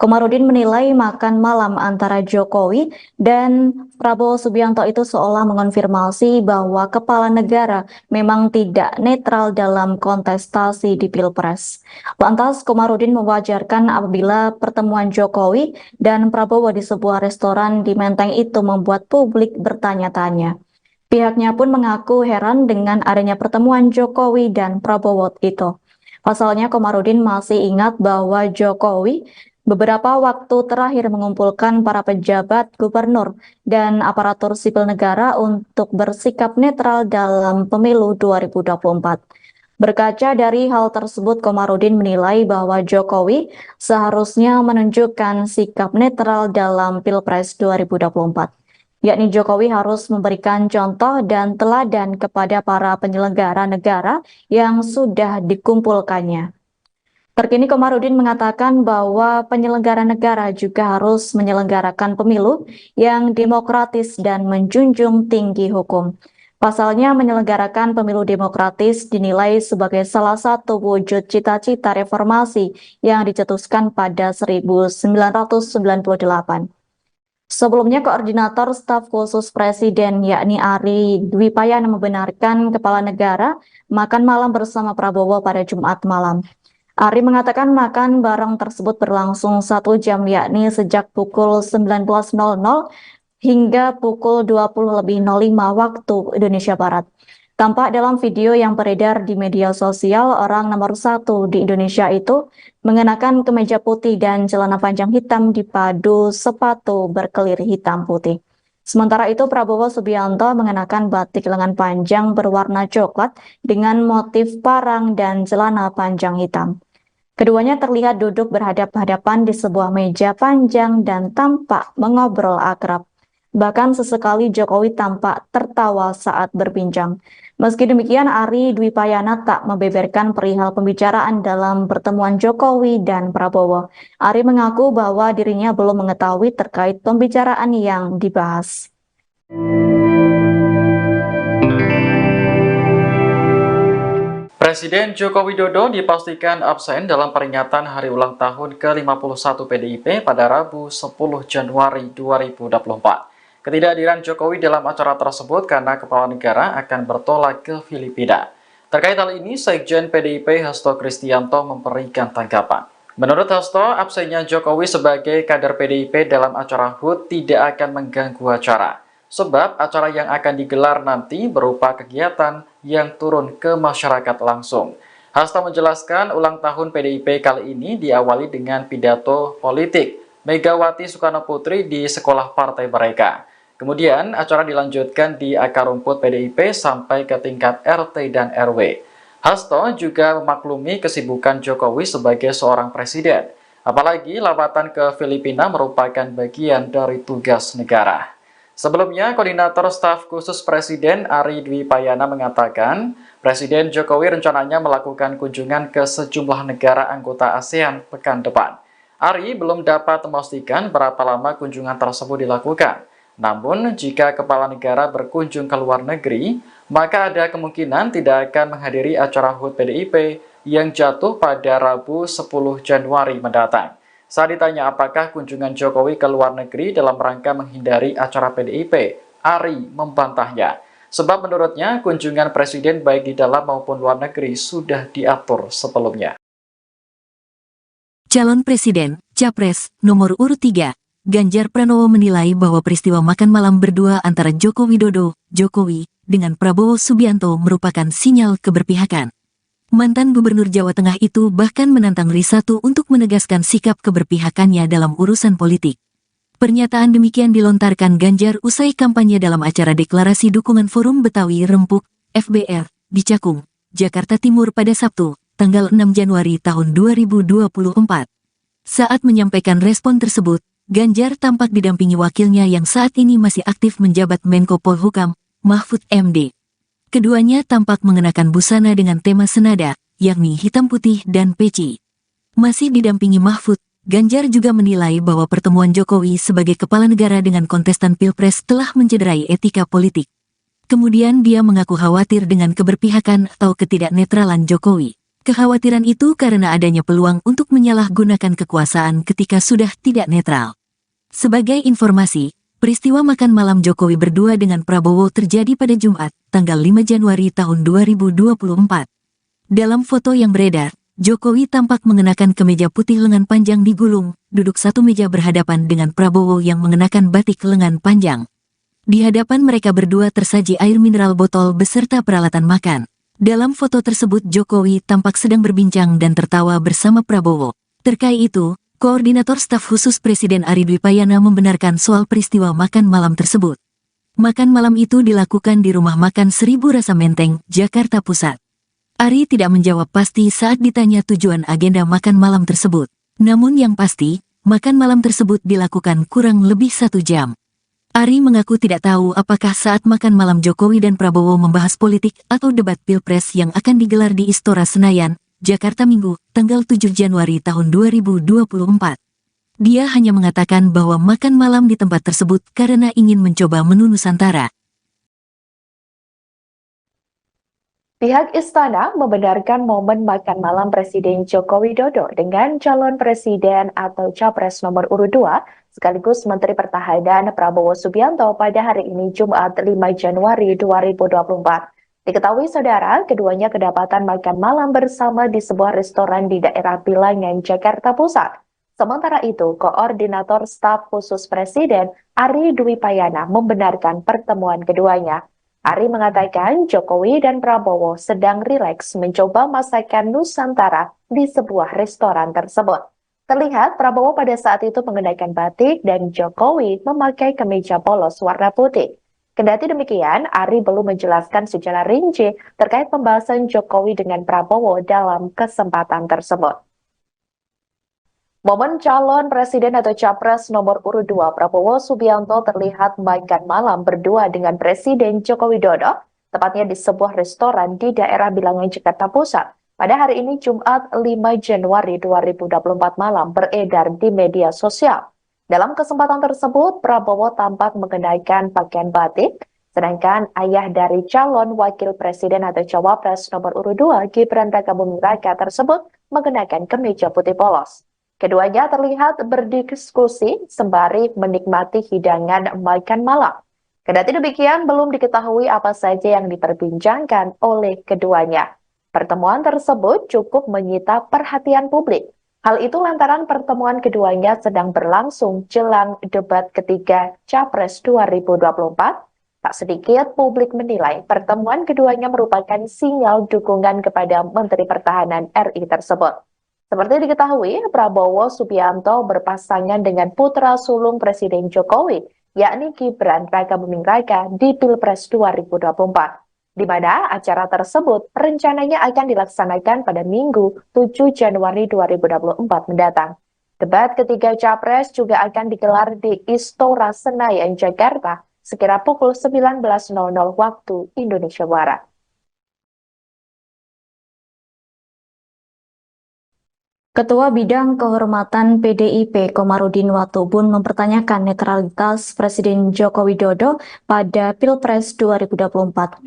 Komarudin menilai makan malam antara Jokowi dan Prabowo Subianto itu seolah mengonfirmasi bahwa kepala negara memang tidak netral dalam kontestasi di Pilpres. Lantas, Komarudin mewajarkan apabila pertemuan Jokowi dan Prabowo di sebuah restoran di Menteng itu membuat publik bertanya-tanya. Pihaknya pun mengaku heran dengan adanya pertemuan Jokowi dan Prabowo itu. Pasalnya, Komarudin masih ingat bahwa Jokowi beberapa waktu terakhir mengumpulkan para pejabat gubernur dan aparatur sipil negara untuk bersikap netral dalam pemilu 2024. Berkaca dari hal tersebut, Komarudin menilai bahwa Jokowi seharusnya menunjukkan sikap netral dalam Pilpres 2024. Yakni Jokowi harus memberikan contoh dan teladan kepada para penyelenggara negara yang sudah dikumpulkannya. Terkini Komarudin mengatakan bahwa penyelenggara negara juga harus menyelenggarakan pemilu yang demokratis dan menjunjung tinggi hukum. Pasalnya menyelenggarakan pemilu demokratis dinilai sebagai salah satu wujud cita-cita reformasi yang dicetuskan pada 1998. Sebelumnya, Koordinator Staf Khusus Presiden yakni Ari Dwi Payana membenarkan kepala negara makan malam bersama Prabowo pada Jumat malam. Ari mengatakan makan bareng tersebut berlangsung 1 jam, yakni sejak pukul 19.00 hingga pukul 20.05 waktu Indonesia Barat. Tampak dalam video yang beredar di media sosial, orang nomor 1 di Indonesia itu mengenakan kemeja putih dan celana panjang hitam dipadu sepatu berkelir hitam putih. Sementara itu, Prabowo Subianto mengenakan batik lengan panjang berwarna coklat dengan motif parang dan celana panjang hitam. Keduanya terlihat duduk berhadap-hadapan di sebuah meja panjang dan tampak mengobrol akrab. Bahkan sesekali Jokowi tampak tertawa saat berbincang. Meski demikian, Ari Dwi Payana tak membeberkan perihal pembicaraan dalam pertemuan Jokowi dan Prabowo. Ari mengaku bahwa dirinya belum mengetahui terkait pembicaraan yang dibahas. Presiden Joko Widodo dipastikan absen dalam peringatan hari ulang tahun ke-51 PDIP pada Rabu 10 Januari 2024. Ketidakhadiran Jokowi dalam acara tersebut karena kepala negara akan bertolak ke Filipina. Terkait hal ini, Sekjen PDIP Hasto Kristianto memberikan tanggapan. Menurut Hasto, absennya Jokowi sebagai kader PDIP dalam acara HUT tidak akan mengganggu acara. Sebab acara yang akan digelar nanti berupa kegiatan yang turun ke masyarakat langsung. Hasto menjelaskan ulang tahun PDIP kali ini diawali dengan pidato politik Megawati Soekarno Putri di sekolah partai mereka. Kemudian acara dilanjutkan di akar rumput PDIP sampai ke tingkat RT dan RW. Hasto juga memaklumi kesibukan Jokowi sebagai seorang presiden. Apalagi lawatan ke Filipina merupakan bagian dari tugas negara. Sebelumnya, Koordinator Staf Khusus Presiden Ari Dwi Payana mengatakan, Presiden Jokowi rencananya melakukan kunjungan ke sejumlah negara anggota ASEAN pekan depan. Ari belum dapat memastikan berapa lama kunjungan tersebut dilakukan. Namun, jika kepala negara berkunjung ke luar negeri, maka ada kemungkinan tidak akan menghadiri acara HUT PDIP yang jatuh pada Rabu 10 Januari mendatang. Saat ditanya apakah kunjungan Jokowi ke luar negeri dalam rangka menghindari acara PDIP, Ari membantahnya. Sebab menurutnya kunjungan presiden baik di dalam maupun luar negeri sudah diatur sebelumnya. Calon Presiden, Capres, nomor urut 3, Ganjar Pranowo menilai bahwa peristiwa makan malam berdua antara Joko Widodo, Jokowi, dengan Prabowo Subianto merupakan sinyal keberpihakan. Mantan Gubernur Jawa Tengah itu bahkan menantang Risatu untuk menegaskan sikap keberpihakannya dalam urusan politik. Pernyataan demikian dilontarkan Ganjar usai kampanye dalam acara deklarasi dukungan Forum Betawi Rempuk, FBR, di Cakung, Jakarta Timur pada Sabtu, tanggal 6 Januari tahun 2024. Saat menyampaikan respon tersebut, Ganjar tampak didampingi wakilnya yang saat ini masih aktif menjabat Menko Polhukam, Mahfud MD. Keduanya tampak mengenakan busana dengan tema senada, yakni hitam putih dan peci. Masih didampingi Mahfud, Ganjar juga menilai bahwa pertemuan Jokowi sebagai kepala negara dengan kontestan Pilpres telah mencederai etika politik. Kemudian dia mengaku khawatir dengan keberpihakan atau ketidaknetralan Jokowi. Kekhawatiran itu karena adanya peluang untuk menyalahgunakan kekuasaan ketika sudah tidak netral. Sebagai informasi, peristiwa makan malam Jokowi berdua dengan Prabowo terjadi pada Jumat, tanggal 5 Januari tahun 2024. Dalam foto yang beredar, Jokowi tampak mengenakan kemeja putih lengan panjang digulung, duduk satu meja berhadapan dengan Prabowo yang mengenakan batik lengan panjang. Di hadapan mereka berdua tersaji air mineral botol beserta peralatan makan. Dalam foto tersebut Jokowi tampak sedang berbincang dan tertawa bersama Prabowo. Terkait itu, Koordinator Staf Khusus Presiden Ari Dwi Payana membenarkan soal peristiwa makan malam tersebut. Makan malam itu dilakukan di Rumah Makan Seribu Rasa Menteng, Jakarta Pusat. Ari tidak menjawab pasti saat ditanya tujuan agenda makan malam tersebut. Namun yang pasti, makan malam tersebut dilakukan kurang lebih 1 jam. Ari mengaku tidak tahu apakah saat makan malam Jokowi dan Prabowo membahas politik atau debat Pilpres yang akan digelar di Istora Senayan, Jakarta Minggu, tanggal 7 Januari tahun 2024. Dia hanya mengatakan bahwa makan malam di tempat tersebut karena ingin mencoba menu Nusantara. Pihak Istana membenarkan momen makan malam Presiden Joko Widodo dengan calon presiden atau capres nomor urut 2 sekaligus Menteri Pertahanan Prabowo Subianto pada hari ini Jumat 5 Januari 2024. Diketahui saudara, keduanya kedapatan makan malam bersama di sebuah restoran di daerah Bilangan, Jakarta Pusat. Sementara itu, Koordinator Staf Khusus Presiden Ari Dwi Payana membenarkan pertemuan keduanya. Ari mengatakan Jokowi dan Prabowo sedang rileks mencoba masakan Nusantara di sebuah restoran tersebut. Terlihat Prabowo pada saat itu mengenakan batik dan Jokowi memakai kemeja polos warna putih. Kendati demikian, Ari belum menjelaskan secara rinci terkait pembahasan Jokowi dengan Prabowo dalam kesempatan tersebut. Momen calon presiden atau capres nomor urut 2 Prabowo Subianto terlihat makan malam berdua dengan Presiden Joko Widodo, tepatnya di sebuah restoran di daerah Bilangan, Jakarta Pusat. Pada hari ini Jumat 5 Januari 2024 malam beredar di media sosial. Dalam kesempatan tersebut, Prabowo tampak mengenakan pakaian batik, sedangkan ayah dari calon wakil presiden atau cawapres nomor urut 2 Gibran Rakabuming Raka tersebut mengenakan kemeja putih polos. Keduanya terlihat berdiskusi sembari menikmati hidangan makan malam. Kendati demikian, belum diketahui apa saja yang diperbincangkan oleh keduanya. Pertemuan tersebut cukup menyita perhatian publik. Hal itu lantaran pertemuan keduanya sedang berlangsung jelang debat ketiga Capres 2024. Tak sedikit publik menilai pertemuan keduanya merupakan sinyal dukungan kepada Menteri Pertahanan RI tersebut. Seperti diketahui, Prabowo Subianto berpasangan dengan putra sulung Presiden Jokowi, yakni Gibran Rakabuming Raka di Pilpres 2024, di mana acara tersebut rencananya akan dilaksanakan pada Minggu 7 Januari 2024 mendatang. Debat ketiga Capres juga akan digelar di Istora Senayan, Jakarta, sekira pukul 19.00 waktu Indonesia Barat. Ketua Bidang Kehormatan PDIP Komarudin Watubun mempertanyakan netralitas Presiden Joko Widodo pada Pilpres 2024.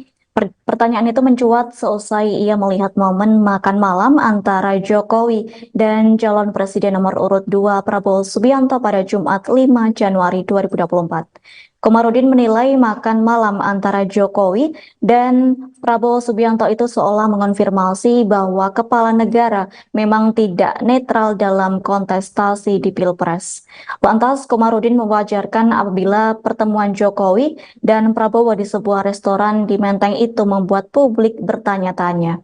Pertanyaan itu mencuat seusai ia melihat momen makan malam antara Jokowi dan calon presiden nomor urut 2 Prabowo Subianto pada Jumat 5 Januari 2024. Komarudin menilai makan malam antara Jokowi dan Prabowo Subianto itu seolah mengonfirmasi bahwa kepala negara memang tidak netral dalam kontestasi di Pilpres. Lantas Komarudin mewajarkan apabila pertemuan Jokowi dan Prabowo di sebuah restoran di Menteng itu membuat publik bertanya-tanya.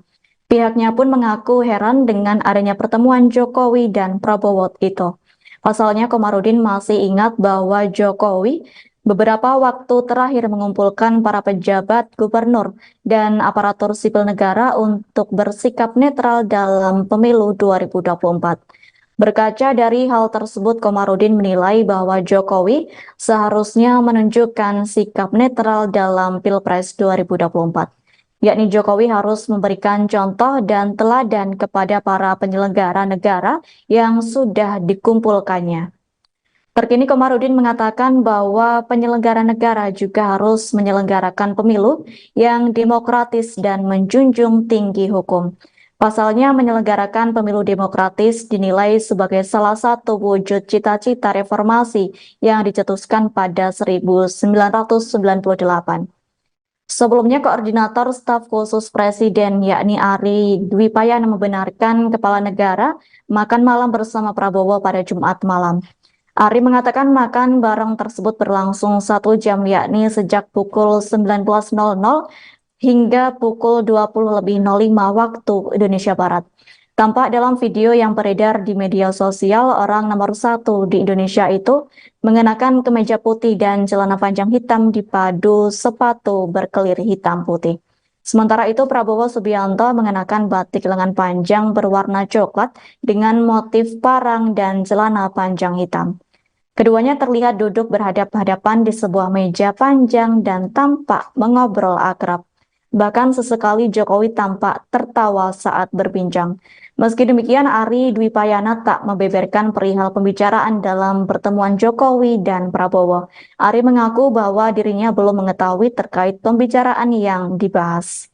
Pihaknya pun mengaku heran dengan adanya pertemuan Jokowi dan Prabowo itu. Pasalnya Komarudin masih ingat bahwa Jokowi beberapa waktu terakhir mengumpulkan para pejabat gubernur dan aparatur sipil negara untuk bersikap netral dalam pemilu 2024. Berkaca dari hal tersebut, Komarudin menilai bahwa Jokowi seharusnya menunjukkan sikap netral dalam Pilpres 2024. yakni Jokowi harus memberikan contoh dan teladan kepada para penyelenggara negara yang sudah dikumpulkannya. Terkini Komarudin mengatakan bahwa penyelenggara negara juga harus menyelenggarakan pemilu yang demokratis dan menjunjung tinggi hukum. Pasalnya, menyelenggarakan pemilu demokratis dinilai sebagai salah satu wujud cita-cita reformasi yang dicetuskan pada 1998. Sebelumnya, Koordinator Staf Khusus Presiden yakni Ari Dwi Payana membenarkan Kepala Negara makan malam bersama Prabowo pada Jumat malam. Ari mengatakan makan bareng tersebut berlangsung 1 jam, yakni sejak pukul 19.00 hingga pukul 20.05 waktu Indonesia Barat. Tampak dalam video yang beredar di media sosial, orang nomor 1 di Indonesia itu mengenakan kemeja putih dan celana panjang hitam dipadu sepatu berkelir hitam putih. Sementara itu, Prabowo Subianto mengenakan batik lengan panjang berwarna coklat dengan motif parang dan celana panjang hitam. Keduanya terlihat duduk berhadap-hadapan di sebuah meja panjang dan tampak mengobrol akrab. Bahkan sesekali Jokowi tampak tertawa saat berbincang. Meski demikian, Ari Dwi Payana tak membeberkan perihal pembicaraan dalam pertemuan Jokowi dan Prabowo. Ari mengaku bahwa dirinya belum mengetahui terkait pembicaraan yang dibahas.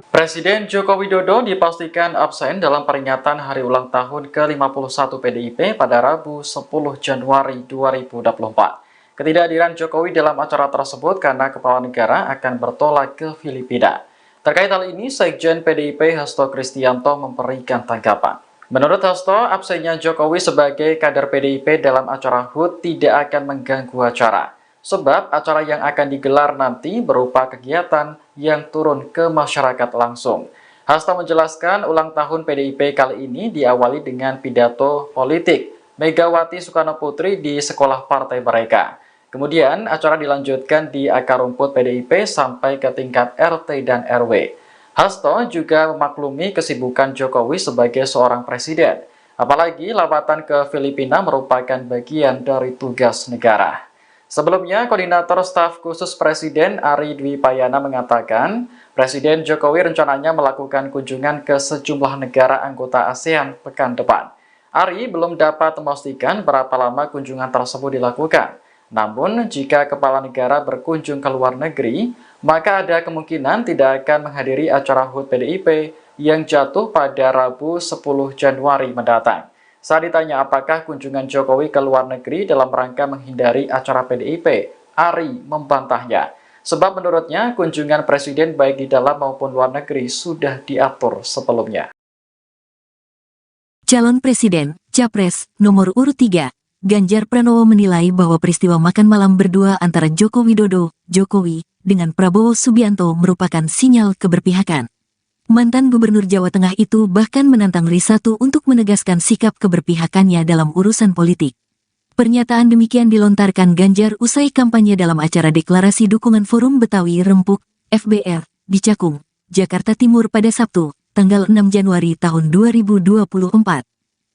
Presiden Joko Widodo dipastikan absen dalam peringatan hari ulang tahun ke-51 PDIP pada Rabu 10 Januari 2024. Ketidakhadiran Jokowi dalam acara tersebut karena Kepala Negara akan bertolak ke Filipina. Terkait hal ini, Sekjen PDIP Hasto Kristianto memberikan tanggapan. Menurut Hasto, absennya Jokowi sebagai kader PDIP dalam acara HUT tidak akan mengganggu acara. Sebab acara yang akan digelar nanti berupa kegiatan yang turun ke masyarakat langsung. Hasto menjelaskan ulang tahun PDIP kali ini diawali dengan pidato politik Megawati Soekarno Putri di sekolah partai mereka. Kemudian acara dilanjutkan di akar rumput PDIP sampai ke tingkat RT dan RW. Hasto juga memaklumi kesibukan Jokowi sebagai seorang presiden. Apalagi lawatan ke Filipina merupakan bagian dari tugas negara. Sebelumnya, Koordinator Staf Khusus Presiden Ari Dwi Payana mengatakan, Presiden Jokowi rencananya melakukan kunjungan ke sejumlah negara anggota ASEAN pekan depan. Ari belum dapat memastikan berapa lama kunjungan tersebut dilakukan. Namun, jika Kepala Negara berkunjung ke luar negeri, maka ada kemungkinan tidak akan menghadiri acara HUT PDIP yang jatuh pada Rabu 10 Januari mendatang. Saat ditanya apakah kunjungan Jokowi ke luar negeri dalam rangka menghindari acara PDIP, Ari membantahnya. Sebab menurutnya kunjungan presiden baik di dalam maupun luar negeri sudah diatur sebelumnya. Calon Presiden, Capres, nomor urut 3, Ganjar Pranowo menilai bahwa peristiwa makan malam berdua antara Joko Widodo, Jokowi, dengan Prabowo Subianto merupakan sinyal keberpihakan. Mantan Gubernur Jawa Tengah itu bahkan menantang Risatu untuk menegaskan sikap keberpihakannya dalam urusan politik. Pernyataan demikian dilontarkan Ganjar usai kampanye dalam acara deklarasi dukungan Forum Betawi Rempuk, FBR, di Cakung, Jakarta Timur pada Sabtu, tanggal 6 Januari tahun 2024.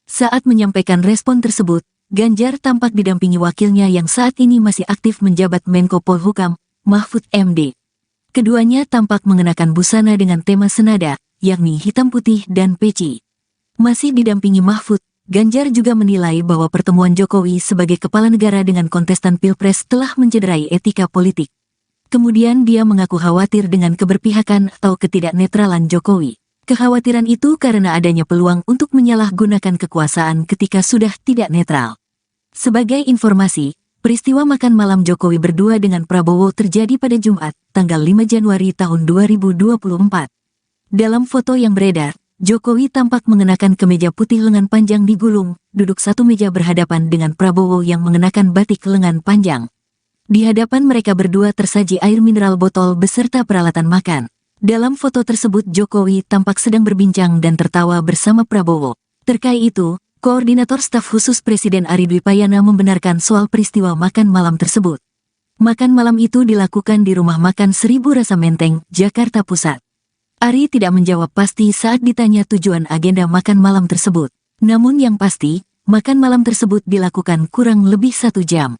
Saat menyampaikan respon tersebut, Ganjar tampak didampingi wakilnya yang saat ini masih aktif menjabat Menko Polhukam, Mahfud MD. Keduanya tampak mengenakan busana dengan tema senada, yakni hitam putih dan peci. Masih didampingi Mahfud, Ganjar juga menilai bahwa pertemuan Jokowi sebagai kepala negara dengan kontestan Pilpres telah mencederai etika politik. Kemudian dia mengaku khawatir dengan keberpihakan atau ketidaknetralan Jokowi. Kekhawatiran itu karena adanya peluang untuk menyalahgunakan kekuasaan ketika sudah tidak netral. Sebagai informasi, peristiwa makan malam Jokowi berdua dengan Prabowo terjadi pada Jumat, tanggal 5 Januari tahun 2024. Dalam foto yang beredar, Jokowi tampak mengenakan kemeja putih lengan panjang digulung, duduk satu meja berhadapan dengan Prabowo yang mengenakan batik lengan panjang. Di hadapan mereka berdua tersaji air mineral botol beserta peralatan makan. Dalam foto tersebut Jokowi tampak sedang berbincang dan tertawa bersama Prabowo. Terkait itu, Koordinator Staf Khusus Presiden Ari Dwi Payana membenarkan soal peristiwa makan malam tersebut. Makan malam itu dilakukan di Rumah Makan Seribu Rasa Menteng, Jakarta Pusat. Ari tidak menjawab pasti saat ditanya tujuan agenda makan malam tersebut. Namun yang pasti, makan malam tersebut dilakukan kurang lebih 1 jam.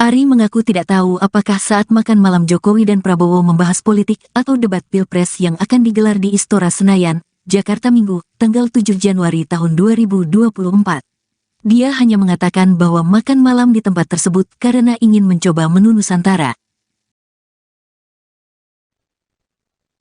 Ari mengaku tidak tahu apakah saat makan malam Jokowi dan Prabowo membahas politik atau debat Pilpres yang akan digelar di Istora Senayan, Jakarta Minggu, tanggal 7 Januari tahun 2024. Dia hanya mengatakan bahwa makan malam di tempat tersebut karena ingin mencoba menu Nusantara.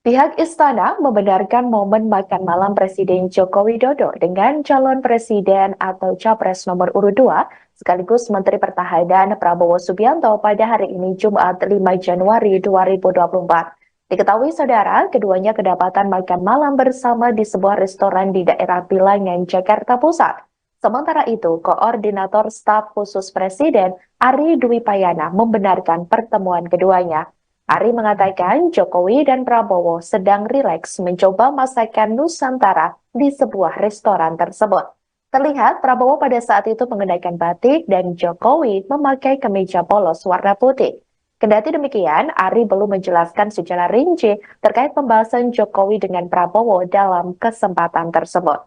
Pihak istana membenarkan momen makan malam Presiden Joko Widodo dengan calon presiden atau capres nomor urut 2 sekaligus Menteri Pertahanan Prabowo Subianto pada hari ini Jumat 5 Januari 2024. Diketahui saudara, keduanya kedapatan makan malam bersama di sebuah restoran di daerah Bilangan, Jakarta Pusat. Sementara itu, Koordinator Staf Khusus Presiden Ari Dwi Payana membenarkan pertemuan keduanya. Ari mengatakan Jokowi dan Prabowo sedang rileks mencoba masakan Nusantara di sebuah restoran tersebut. Terlihat Prabowo pada saat itu mengenakan batik dan Jokowi memakai kemeja polos warna putih. Kendati demikian, Ari belum menjelaskan secara rinci terkait pembahasan Jokowi dengan Prabowo dalam kesempatan tersebut.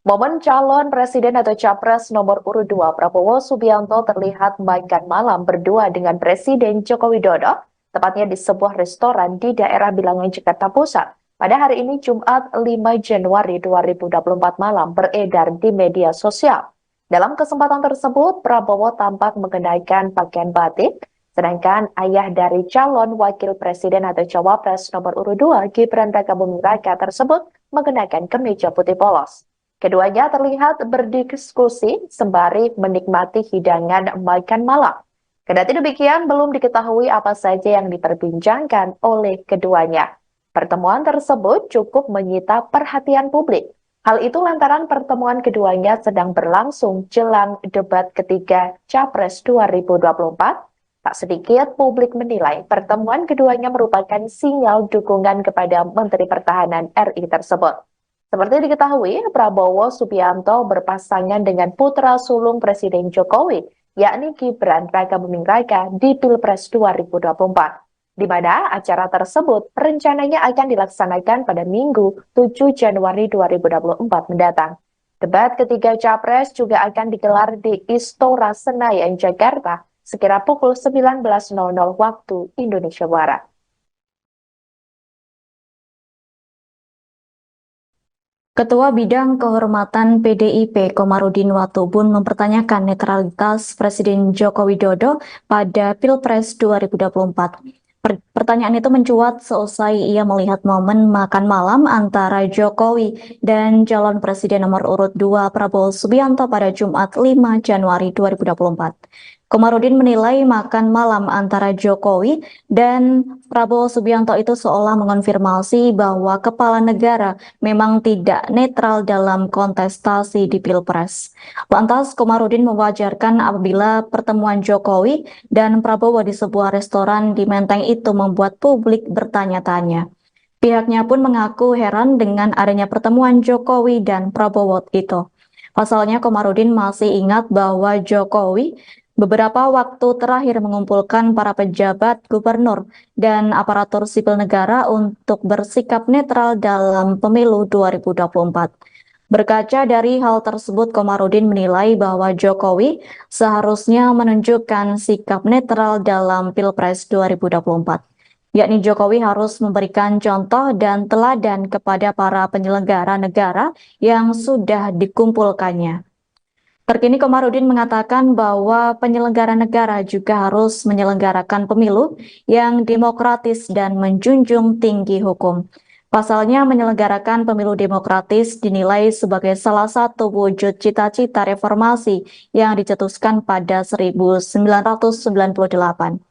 Momen calon presiden atau capres nomor urut 2 Prabowo Subianto terlihat makan malam berdua dengan Presiden Joko Widodo, tepatnya di sebuah restoran di daerah Bilangan, Jakarta Pusat. Pada hari ini Jumat 5 Januari 2024 malam beredar di media sosial. Dalam kesempatan tersebut, Prabowo tampak mengenakan pakaian batik, sedangkan ayah dari calon wakil presiden atau cawapres nomor urut 2 Gibran Rakabuming Raka tersebut mengenakan kemeja putih polos. Keduanya terlihat berdiskusi sembari menikmati hidangan makan malam. Kendati demikian, belum diketahui apa saja yang diperbincangkan oleh keduanya. Pertemuan tersebut cukup menyita perhatian publik. Hal itu lantaran pertemuan keduanya sedang berlangsung jelang debat ketiga Capres 2024. Tak sedikit publik menilai pertemuan keduanya merupakan sinyal dukungan kepada Menteri Pertahanan RI tersebut. Seperti diketahui, Prabowo Subianto berpasangan dengan putra sulung Presiden Jokowi, yakni Gibran Rakabuming Raka di Pilpres 2024, di mana acara tersebut rencananya akan dilaksanakan pada Minggu 7 Januari 2024 mendatang. Debat ketiga Capres juga akan digelar di Istora Senayan, Jakarta, sekira pukul 19.00 waktu Indonesia Barat. Ketua Bidang Kehormatan PDIP Komarudin Watubun mempertanyakan netralitas Presiden Joko Widodo pada Pilpres 2024. Pertanyaan itu mencuat seusai ia melihat momen makan malam antara Jokowi dan calon presiden nomor urut 2 Prabowo Subianto pada Jumat 5 Januari 2024. Komarudin menilai makan malam antara Jokowi dan Prabowo Subianto itu seolah mengonfirmasi bahwa kepala negara memang tidak netral dalam kontestasi di Pilpres. Lantas Komarudin mewajarkan apabila pertemuan Jokowi dan Prabowo di sebuah restoran di Menteng itu membuat publik bertanya-tanya. Pihaknya pun mengaku heran dengan adanya pertemuan Jokowi dan Prabowo itu. Pasalnya Komarudin masih ingat bahwa Jokowi beberapa waktu terakhir mengumpulkan para pejabat gubernur dan aparatur sipil negara untuk bersikap netral dalam pemilu 2024. Berkaca dari hal tersebut, Komarudin menilai bahwa Jokowi seharusnya menunjukkan sikap netral dalam Pilpres 2024. Yakni Jokowi harus memberikan contoh dan teladan kepada para penyelenggara negara yang sudah dikumpulkannya. Terkini Komarudin mengatakan bahwa penyelenggara negara juga harus menyelenggarakan pemilu yang demokratis dan menjunjung tinggi hukum. Pasalnya menyelenggarakan pemilu demokratis dinilai sebagai salah satu wujud cita-cita reformasi yang dicetuskan pada 1998.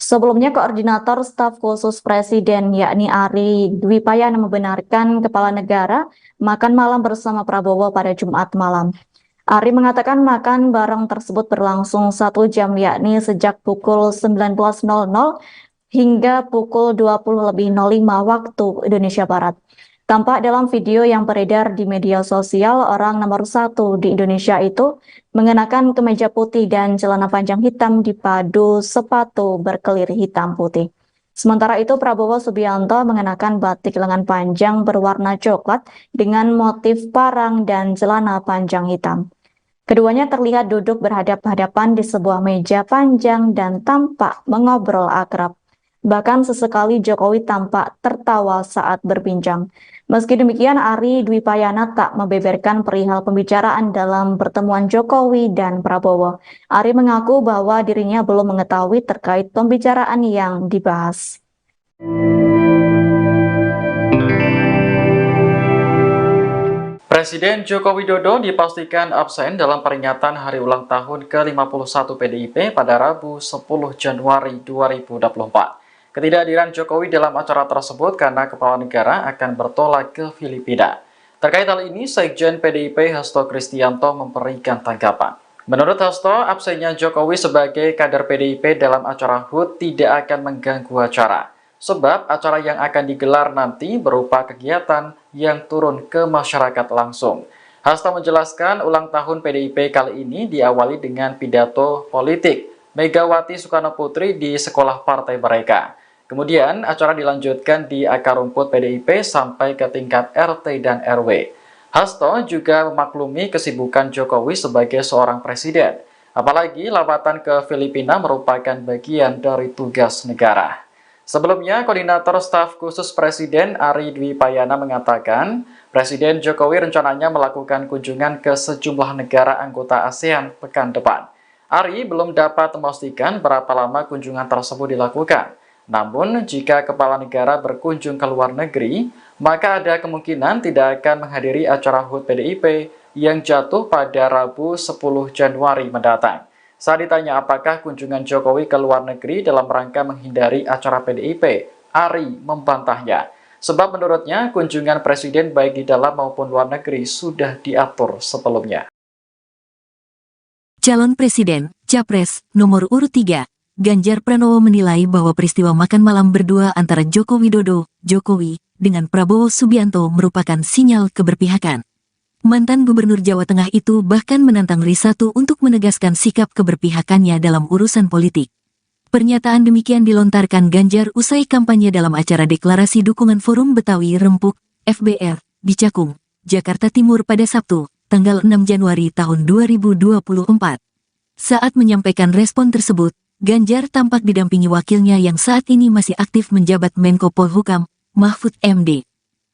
Sebelumnya, Koordinator Staf Khusus Presiden yakni Ari Dwi Payana membenarkan kepala negara makan malam bersama Prabowo pada Jumat malam. Ari mengatakan makan bareng tersebut berlangsung 1 jam, yakni sejak pukul 19.00 hingga pukul 20.05 waktu Indonesia Barat. Tampak dalam video yang beredar di media sosial, orang nomor 1 di Indonesia itu mengenakan kemeja putih dan celana panjang hitam dipadu sepatu berkelir hitam putih. Sementara itu, Prabowo Subianto mengenakan batik lengan panjang berwarna coklat dengan motif parang dan celana panjang hitam. Keduanya terlihat duduk berhadap-hadapan di sebuah meja panjang dan tampak mengobrol akrab. Bahkan sesekali Jokowi tampak tertawa saat berbincang. Meski demikian, Ari Dwi Payana tak membeberkan perihal pembicaraan dalam pertemuan Jokowi dan Prabowo. Ari mengaku bahwa dirinya belum mengetahui terkait pembicaraan yang dibahas. Presiden Joko Widodo dipastikan absen dalam peringatan hari ulang tahun ke-51 PDIP pada Rabu 10 Januari 2024. Ketidakhadiran Jokowi dalam acara tersebut karena kepala negara akan bertolak ke Filipina. Terkait hal ini, Sekjen PDIP Hasto Kristianto memberikan tanggapan. Menurut Hasto, absennya Jokowi sebagai kader PDIP dalam acara HUT tidak akan mengganggu acara. Sebab acara yang akan digelar nanti berupa kegiatan yang turun ke masyarakat langsung. Hasto menjelaskan ulang tahun PDIP kali ini diawali dengan pidato politik Megawati Soekarno Putri di sekolah partai mereka. Kemudian acara dilanjutkan di akar rumput PDIP sampai ke tingkat RT dan RW. Hasto juga memaklumi kesibukan Jokowi sebagai seorang presiden. Apalagi lawatan ke Filipina merupakan bagian dari tugas negara. Sebelumnya, Koordinator Staf Khusus Presiden Ari Dwi Payana mengatakan, Presiden Jokowi rencananya melakukan kunjungan ke sejumlah negara anggota ASEAN pekan depan. Ari belum dapat memastikan berapa lama kunjungan tersebut dilakukan. Namun, jika kepala negara berkunjung ke luar negeri, maka ada kemungkinan tidak akan menghadiri acara HUT PDIP yang jatuh pada Rabu 10 Januari mendatang. Saat ditanya apakah kunjungan Jokowi ke luar negeri dalam rangka menghindari acara PDIP, Ari membantahnya. Sebab menurutnya kunjungan presiden baik di dalam maupun luar negeri sudah diatur sebelumnya. Calon Presiden, Capres, nomor urut 3, Ganjar Pranowo menilai bahwa peristiwa makan malam berdua antara Joko Widodo, Jokowi, dengan Prabowo Subianto merupakan sinyal keberpihakan. Mantan Gubernur Jawa Tengah itu bahkan menantang Risatu untuk menegaskan sikap keberpihakannya dalam urusan politik. Pernyataan demikian dilontarkan Ganjar usai kampanye dalam acara deklarasi dukungan Forum Betawi Rempuk, FBR, di Cakung, Jakarta Timur pada Sabtu, tanggal 6 Januari tahun 2024. Saat menyampaikan respon tersebut, Ganjar tampak didampingi wakilnya yang saat ini masih aktif menjabat Menko Polhukam, Mahfud MD.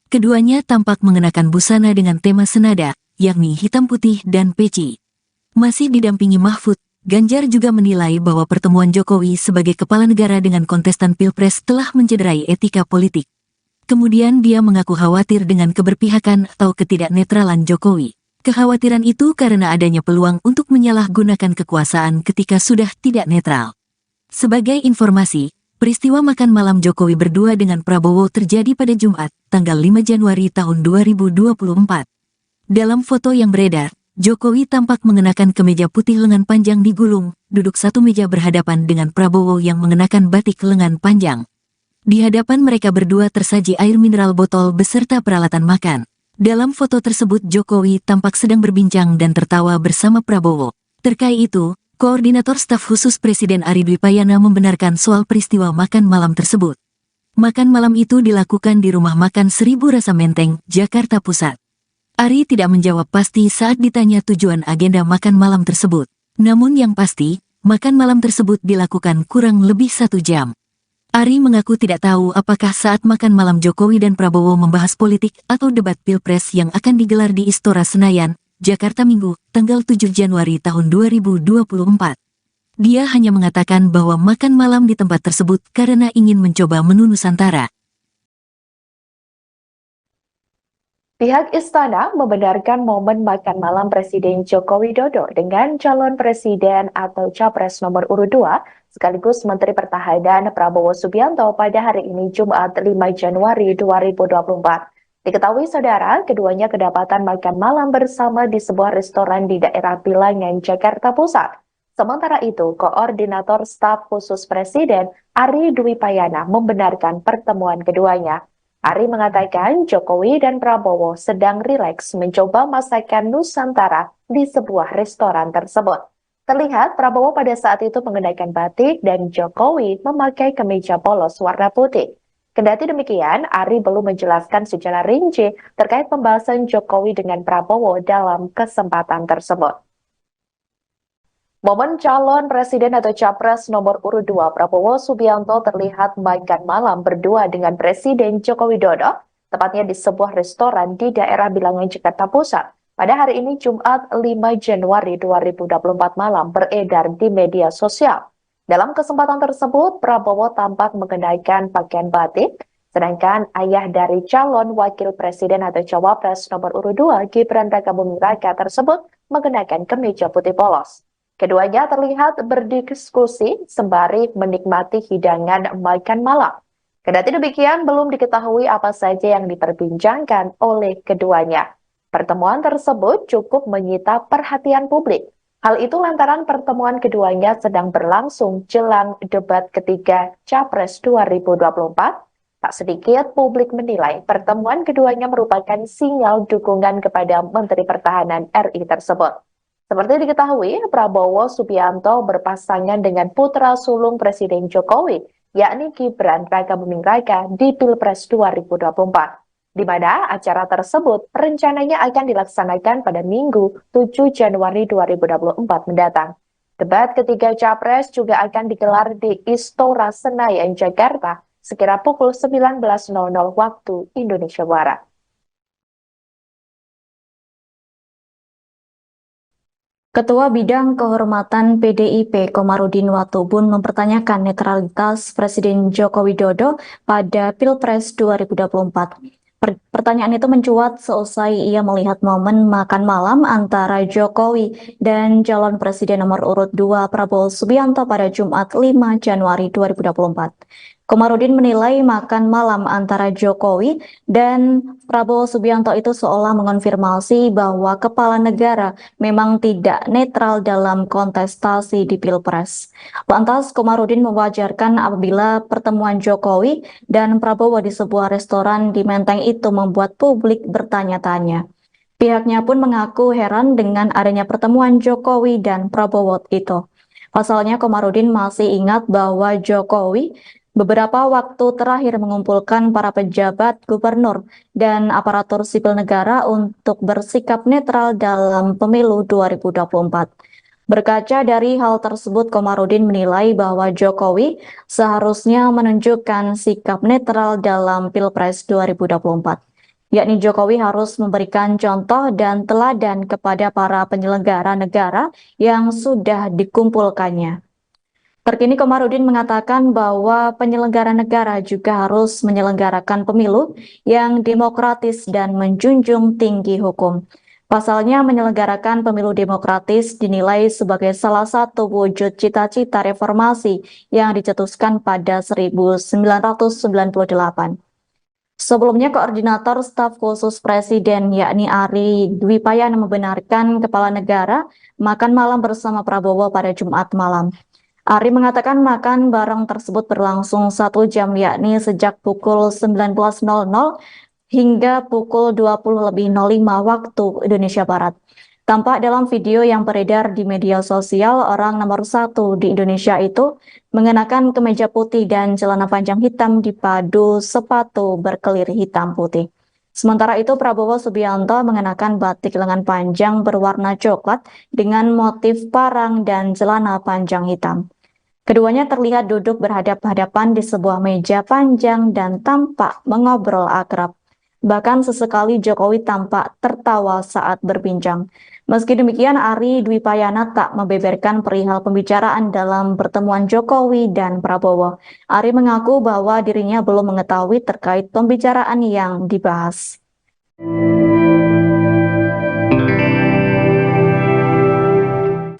Keduanya tampak mengenakan busana dengan tema senada, yakni hitam putih dan peci. Masih didampingi Mahfud, Ganjar juga menilai bahwa pertemuan Jokowi sebagai kepala negara dengan kontestan Pilpres telah mencederai etika politik. Kemudian dia mengaku khawatir dengan keberpihakan atau ketidaknetralan Jokowi. Kekhawatiran itu karena adanya peluang untuk menyalahgunakan kekuasaan ketika sudah tidak netral. Sebagai informasi, peristiwa makan malam Jokowi berdua dengan Prabowo terjadi pada Jumat, tanggal 5 Januari tahun 2024. Dalam foto yang beredar, Jokowi tampak mengenakan kemeja putih lengan panjang digulung, duduk satu meja berhadapan dengan Prabowo yang mengenakan batik lengan panjang. Di hadapan mereka berdua tersaji air mineral botol beserta peralatan makan. Dalam foto tersebut Jokowi tampak sedang berbincang dan tertawa bersama Prabowo. Terkait itu, Koordinator Staf Khusus Presiden Ari Dwi Payana membenarkan soal peristiwa makan malam tersebut. Makan malam itu dilakukan di Rumah Makan Seribu Rasa Menteng, Jakarta Pusat. Ari tidak menjawab pasti saat ditanya tujuan agenda makan malam tersebut. Namun yang pasti, makan malam tersebut dilakukan kurang lebih 1 jam. Ari mengaku tidak tahu apakah saat makan malam Jokowi dan Prabowo membahas politik atau debat Pilpres yang akan digelar di Istora Senayan, Jakarta Minggu, tanggal 7 Januari tahun 2024. Dia hanya mengatakan bahwa makan malam di tempat tersebut karena ingin mencoba menu Nusantara. Pihak Istana membenarkan momen makan malam Presiden Joko Widodo dengan calon presiden atau capres nomor urut 2, sekaligus Menteri Pertahanan Prabowo Subianto pada hari ini Jumat 5 Januari 2024. Diketahui saudara, keduanya kedapatan makan malam bersama di sebuah restoran di daerah Bilangan, Jakarta Pusat. Sementara itu, Koordinator Staf Khusus Presiden Ari Dwi Payana membenarkan pertemuan keduanya. Ari mengatakan Jokowi dan Prabowo sedang rileks mencoba masakan Nusantara di sebuah restoran tersebut. Terlihat Prabowo pada saat itu mengenakan batik dan Jokowi memakai kemeja polos warna putih. Kendati demikian, Ari belum menjelaskan secara rinci terkait pembahasan Jokowi dengan Prabowo dalam kesempatan tersebut. Momen calon presiden atau capres nomor urut 2 Prabowo Subianto terlihat makan malam berdua dengan Presiden Joko Widodo, tepatnya di sebuah restoran di daerah Bilangan, Jakarta Pusat. Pada hari ini Jumat 5 Januari 2024 malam beredar di media sosial. Dalam kesempatan tersebut, Prabowo tampak mengenakan pakaian batik, sedangkan ayah dari calon wakil presiden atau cawapres nomor urut 2 Gibran Rakabuming Raka tersebut mengenakan kemeja putih polos. Keduanya terlihat berdiskusi sembari menikmati hidangan makan malam. Kendati demikian, belum diketahui apa saja yang diperbincangkan oleh keduanya. Pertemuan tersebut cukup menyita perhatian publik. Hal itu lantaran pertemuan keduanya sedang berlangsung jelang debat ketiga Capres 2024. Tak sedikit publik menilai pertemuan keduanya merupakan sinyal dukungan kepada Menteri Pertahanan RI tersebut. Seperti diketahui, Prabowo Subianto berpasangan dengan putra sulung Presiden Jokowi, yakni Gibran Rakabuming Raka di Pilpres 2024, di mana acara tersebut rencananya akan dilaksanakan pada Minggu 7 Januari 2024 mendatang. Debat ketiga Capres juga akan digelar di Istora Senayan, Jakarta, sekira pukul 19.00 waktu Indonesia Barat. Ketua Bidang Kehormatan PDIP Komarudin Watubun mempertanyakan netralitas Presiden Joko Widodo pada Pilpres 2024. Pertanyaan itu mencuat seusai ia melihat momen makan malam antara Jokowi dan calon presiden nomor urut 2 Prabowo Subianto pada Jumat 5 Januari 2024. Komarudin menilai makan malam antara Jokowi dan Prabowo Subianto itu seolah mengonfirmasi bahwa kepala negara memang tidak netral dalam kontestasi di Pilpres. Lantas, Komarudin mewajarkan apabila pertemuan Jokowi dan Prabowo di sebuah restoran di Menteng itu membuat publik bertanya-tanya. Pihaknya pun mengaku heran dengan adanya pertemuan Jokowi dan Prabowo itu. Pasalnya, Komarudin masih ingat bahwa Jokowi beberapa waktu terakhir mengumpulkan para pejabat, gubernur, dan aparatur sipil negara untuk bersikap netral dalam pemilu 2024. Berkaca dari hal tersebut, Komarudin menilai bahwa Jokowi seharusnya menunjukkan sikap netral dalam Pilpres 2024. Yakni Jokowi harus memberikan contoh dan teladan kepada para penyelenggara negara yang sudah dikumpulkannya. Terkini Komarudin mengatakan bahwa penyelenggara negara juga harus menyelenggarakan pemilu yang demokratis dan menjunjung tinggi hukum. Pasalnya menyelenggarakan pemilu demokratis dinilai sebagai salah satu wujud cita-cita reformasi yang dicetuskan pada 1998. Sebelumnya, Koordinator Staf Khusus Presiden yakni Ari Dwi Payana membenarkan kepala negara makan malam bersama Prabowo pada Jumat malam. Ari mengatakan makan bareng tersebut berlangsung 1 jam, yakni sejak pukul 19.00 hingga pukul 20.05 waktu Indonesia Barat. Tampak dalam video yang beredar di media sosial, orang nomor 1 di Indonesia itu mengenakan kemeja putih dan celana panjang hitam dipadu sepatu berkelir hitam putih. Sementara itu, Prabowo Subianto mengenakan batik lengan panjang berwarna coklat dengan motif parang dan celana panjang hitam. Keduanya terlihat duduk berhadap-hadapan di sebuah meja panjang dan tampak mengobrol akrab. Bahkan sesekali Jokowi tampak tertawa saat berbincang. Meski demikian, Ari Dwi Payana tak membeberkan perihal pembicaraan dalam pertemuan Jokowi dan Prabowo. Ari mengaku bahwa dirinya belum mengetahui terkait pembicaraan yang dibahas.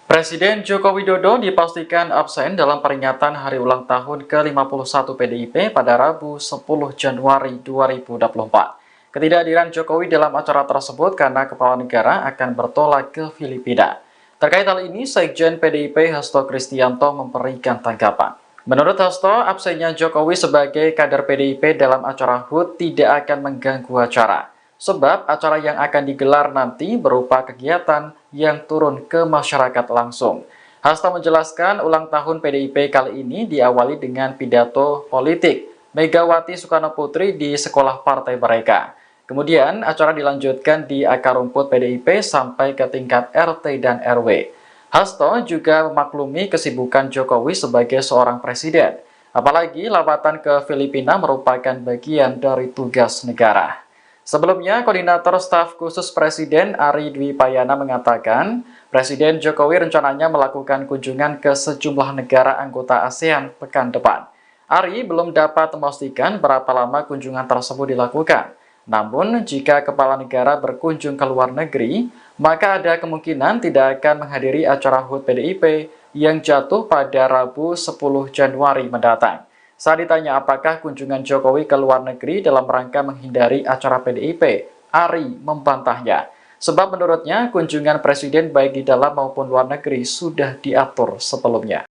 Presiden Joko Widodo dipastikan absen dalam peringatan hari ulang tahun ke-51 PDIP pada Rabu 10 Januari 2024. Ketidakhadiran Jokowi dalam acara tersebut karena kepala negara akan bertolak ke Filipina. Terkait hal ini, Sekjen PDIP Hasto Kristianto memberikan tanggapan. Menurut Hasto, absennya Jokowi sebagai kader PDIP dalam acara HUT tidak akan mengganggu acara. Sebab acara yang akan digelar nanti berupa kegiatan yang turun ke masyarakat langsung. Hasto menjelaskan ulang tahun PDIP kali ini diawali dengan pidato politik Megawati Soekarno Putri di sekolah partai mereka. Kemudian acara dilanjutkan di akar rumput PDIP sampai ke tingkat RT dan RW. Hasto juga memaklumi kesibukan Jokowi sebagai seorang presiden, apalagi lawatan ke Filipina merupakan bagian dari tugas negara. Sebelumnya, Koordinator Staf Khusus Presiden Ari Dwi Payana mengatakan, Presiden Jokowi rencananya melakukan kunjungan ke sejumlah negara anggota ASEAN pekan depan. Ari belum dapat memastikan berapa lama kunjungan tersebut dilakukan. Namun, jika kepala negara berkunjung ke luar negeri, maka ada kemungkinan tidak akan menghadiri acara HUT PDIP yang jatuh pada Rabu 10 Januari mendatang. Saat ditanya apakah kunjungan Jokowi ke luar negeri dalam rangka menghindari acara PDIP, Ari membantahnya. Sebab menurutnya kunjungan presiden baik di dalam maupun luar negeri sudah diatur sebelumnya.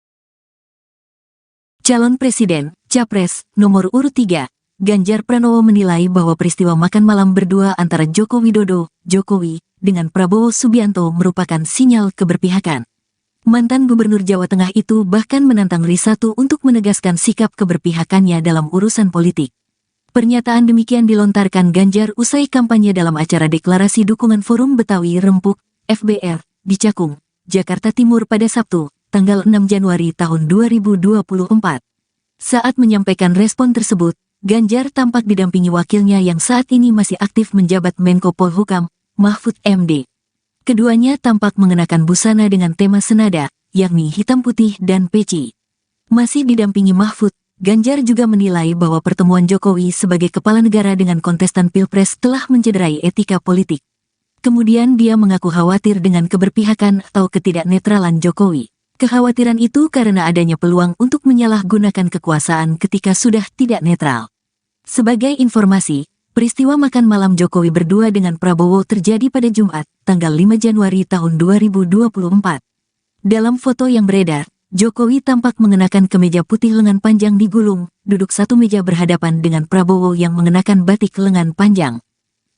Calon Presiden, Capres, nomor urut 3, Ganjar Pranowo menilai bahwa peristiwa makan malam berdua antara Joko Widodo, Jokowi, dengan Prabowo Subianto merupakan sinyal keberpihakan. Mantan Gubernur Jawa Tengah itu bahkan menantang Risatu untuk menegaskan sikap keberpihakannya dalam urusan politik. Pernyataan demikian dilontarkan Ganjar usai kampanye dalam acara deklarasi dukungan Forum Betawi Rempuk, FBR, di Cakung, Jakarta Timur pada Sabtu, tanggal 6 Januari tahun 2024. Saat menyampaikan respon tersebut, Ganjar tampak didampingi wakilnya yang saat ini masih aktif menjabat Menko Polhukam, Mahfud MD. Keduanya tampak mengenakan busana dengan tema senada, yakni hitam putih dan peci. Masih didampingi Mahfud, Ganjar juga menilai bahwa pertemuan Jokowi sebagai kepala negara dengan kontestan Pilpres telah mencederai etika politik. Kemudian dia mengaku khawatir dengan keberpihakan atau ketidaknetralan Jokowi. Kekhawatiran itu karena adanya peluang untuk menyalahgunakan kekuasaan ketika sudah tidak netral. Sebagai informasi, peristiwa makan malam Jokowi berdua dengan Prabowo terjadi pada Jumat, tanggal 5 Januari tahun 2024. Dalam foto yang beredar, Jokowi tampak mengenakan kemeja putih lengan panjang digulung, duduk satu meja berhadapan dengan Prabowo yang mengenakan batik lengan panjang.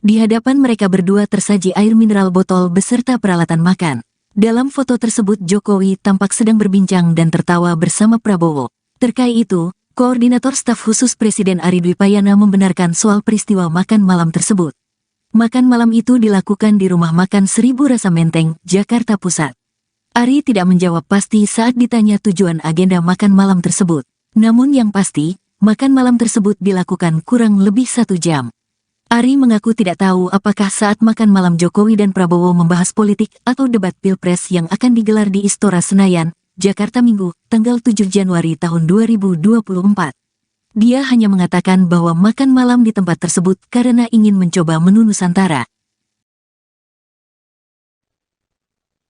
Di hadapan mereka berdua tersaji air mineral botol beserta peralatan makan. Dalam foto tersebut Jokowi tampak sedang berbincang dan tertawa bersama Prabowo. Terkait itu, Koordinator Staf Khusus Presiden Ari Dwi Payana membenarkan soal peristiwa makan malam tersebut. Makan malam itu dilakukan di Rumah Makan Seribu Rasa Menteng, Jakarta Pusat. Ari tidak menjawab pasti saat ditanya tujuan agenda makan malam tersebut. Namun yang pasti, makan malam tersebut dilakukan kurang lebih 1 jam. Ari mengaku tidak tahu apakah saat makan malam Jokowi dan Prabowo membahas politik atau debat Pilpres yang akan digelar di Istora Senayan, Jakarta Minggu, tanggal 7 Januari tahun 2024. Dia hanya mengatakan bahwa makan malam di tempat tersebut karena ingin mencoba menu Nusantara.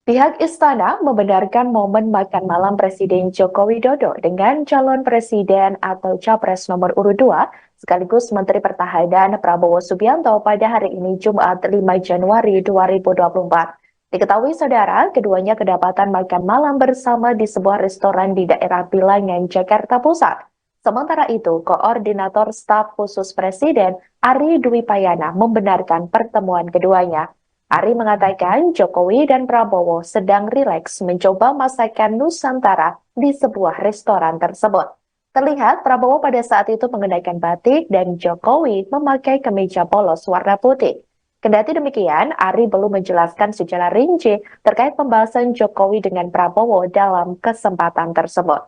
Pihak Istana membenarkan momen makan malam Presiden Joko Widodo dengan calon presiden atau capres nomor urut 2 sekaligus Menteri Pertahanan Prabowo Subianto pada hari ini Jumat 5 Januari 2024. Diketahui saudara, keduanya kedapatan makan malam bersama di sebuah restoran di daerah Bilangan, Jakarta Pusat. Sementara itu, Koordinator Staf Khusus Presiden Ari Dwi Payana membenarkan pertemuan keduanya. Ari mengatakan Jokowi dan Prabowo sedang rileks mencoba masakan Nusantara di sebuah restoran tersebut. Terlihat Prabowo pada saat itu mengenakan batik dan Jokowi memakai kemeja polos warna putih. Kendati demikian, Ari belum menjelaskan secara rinci terkait pembahasan Jokowi dengan Prabowo dalam kesempatan tersebut.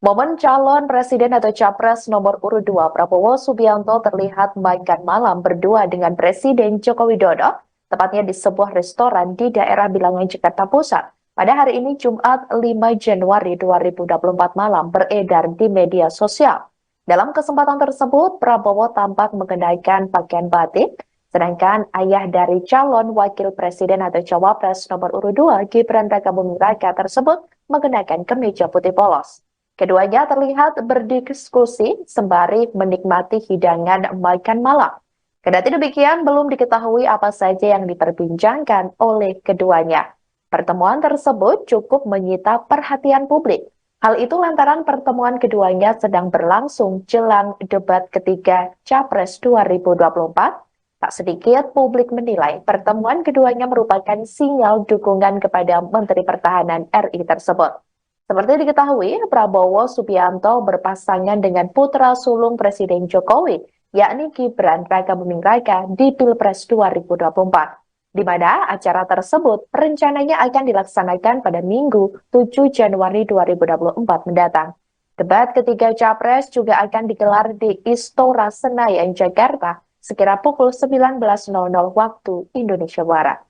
Momen calon presiden atau capres nomor urut 2 Prabowo Subianto terlihat makan malam berdua dengan Presiden Joko Widodo, tepatnya di sebuah restoran di daerah Bilangan, Jakarta Pusat. Pada hari ini Jumat 5 Januari 2024 malam beredar di media sosial. Dalam kesempatan tersebut, Prabowo tampak mengenakan pakaian batik, sedangkan ayah dari calon wakil presiden atau cawapres nomor urut 2 Gibran Rakabuming Raka tersebut mengenakan kemeja putih polos. Keduanya terlihat berdiskusi sembari menikmati hidangan makan malam. Kendati demikian, belum diketahui apa saja yang diperbincangkan oleh keduanya. Pertemuan tersebut cukup menyita perhatian publik. Hal itu lantaran pertemuan keduanya sedang berlangsung jelang debat ketiga Capres 2024. Tak sedikit publik menilai pertemuan keduanya merupakan sinyal dukungan kepada Menteri Pertahanan RI tersebut. Seperti diketahui, Prabowo Subianto berpasangan dengan putra sulung Presiden Jokowi, yakni Gibran Rakabuming Raka di Pilpres 2024. di mana acara tersebut rencananya akan dilaksanakan pada Minggu 7 Januari 2024 mendatang. Debat ketiga Capres juga akan digelar di Istora Senayan, Jakarta, sekira pukul 19.00 waktu Indonesia Barat.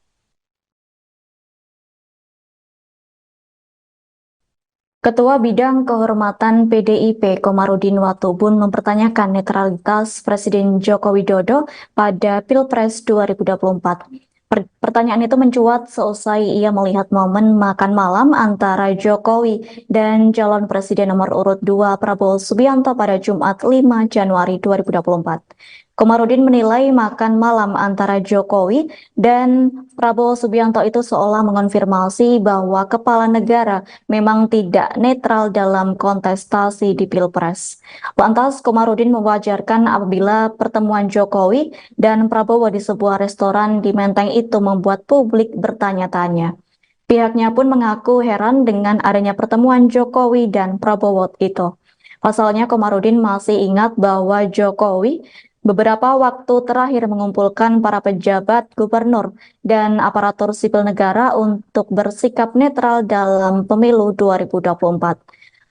Ketua Bidang Kehormatan PDIP Komarudin Watubun mempertanyakan netralitas Presiden Joko Widodo pada Pilpres 2024. Pertanyaan itu mencuat seusai ia melihat momen makan malam antara Jokowi dan calon presiden nomor urut 2 Prabowo Subianto pada Jumat 5 Januari 2024. Komarudin menilai makan malam antara Jokowi dan Prabowo Subianto itu seolah mengonfirmasi bahwa kepala negara memang tidak netral dalam kontestasi di Pilpres. Lantas, Komarudin mewajarkan apabila pertemuan Jokowi dan Prabowo di sebuah restoran di Menteng itu membuat publik bertanya-tanya. Pihaknya pun mengaku heran dengan adanya pertemuan Jokowi dan Prabowo itu. Pasalnya, Komarudin masih ingat bahwa Jokowi beberapa waktu terakhir mengumpulkan para pejabat, gubernur, dan aparatur sipil negara untuk bersikap netral dalam pemilu 2024.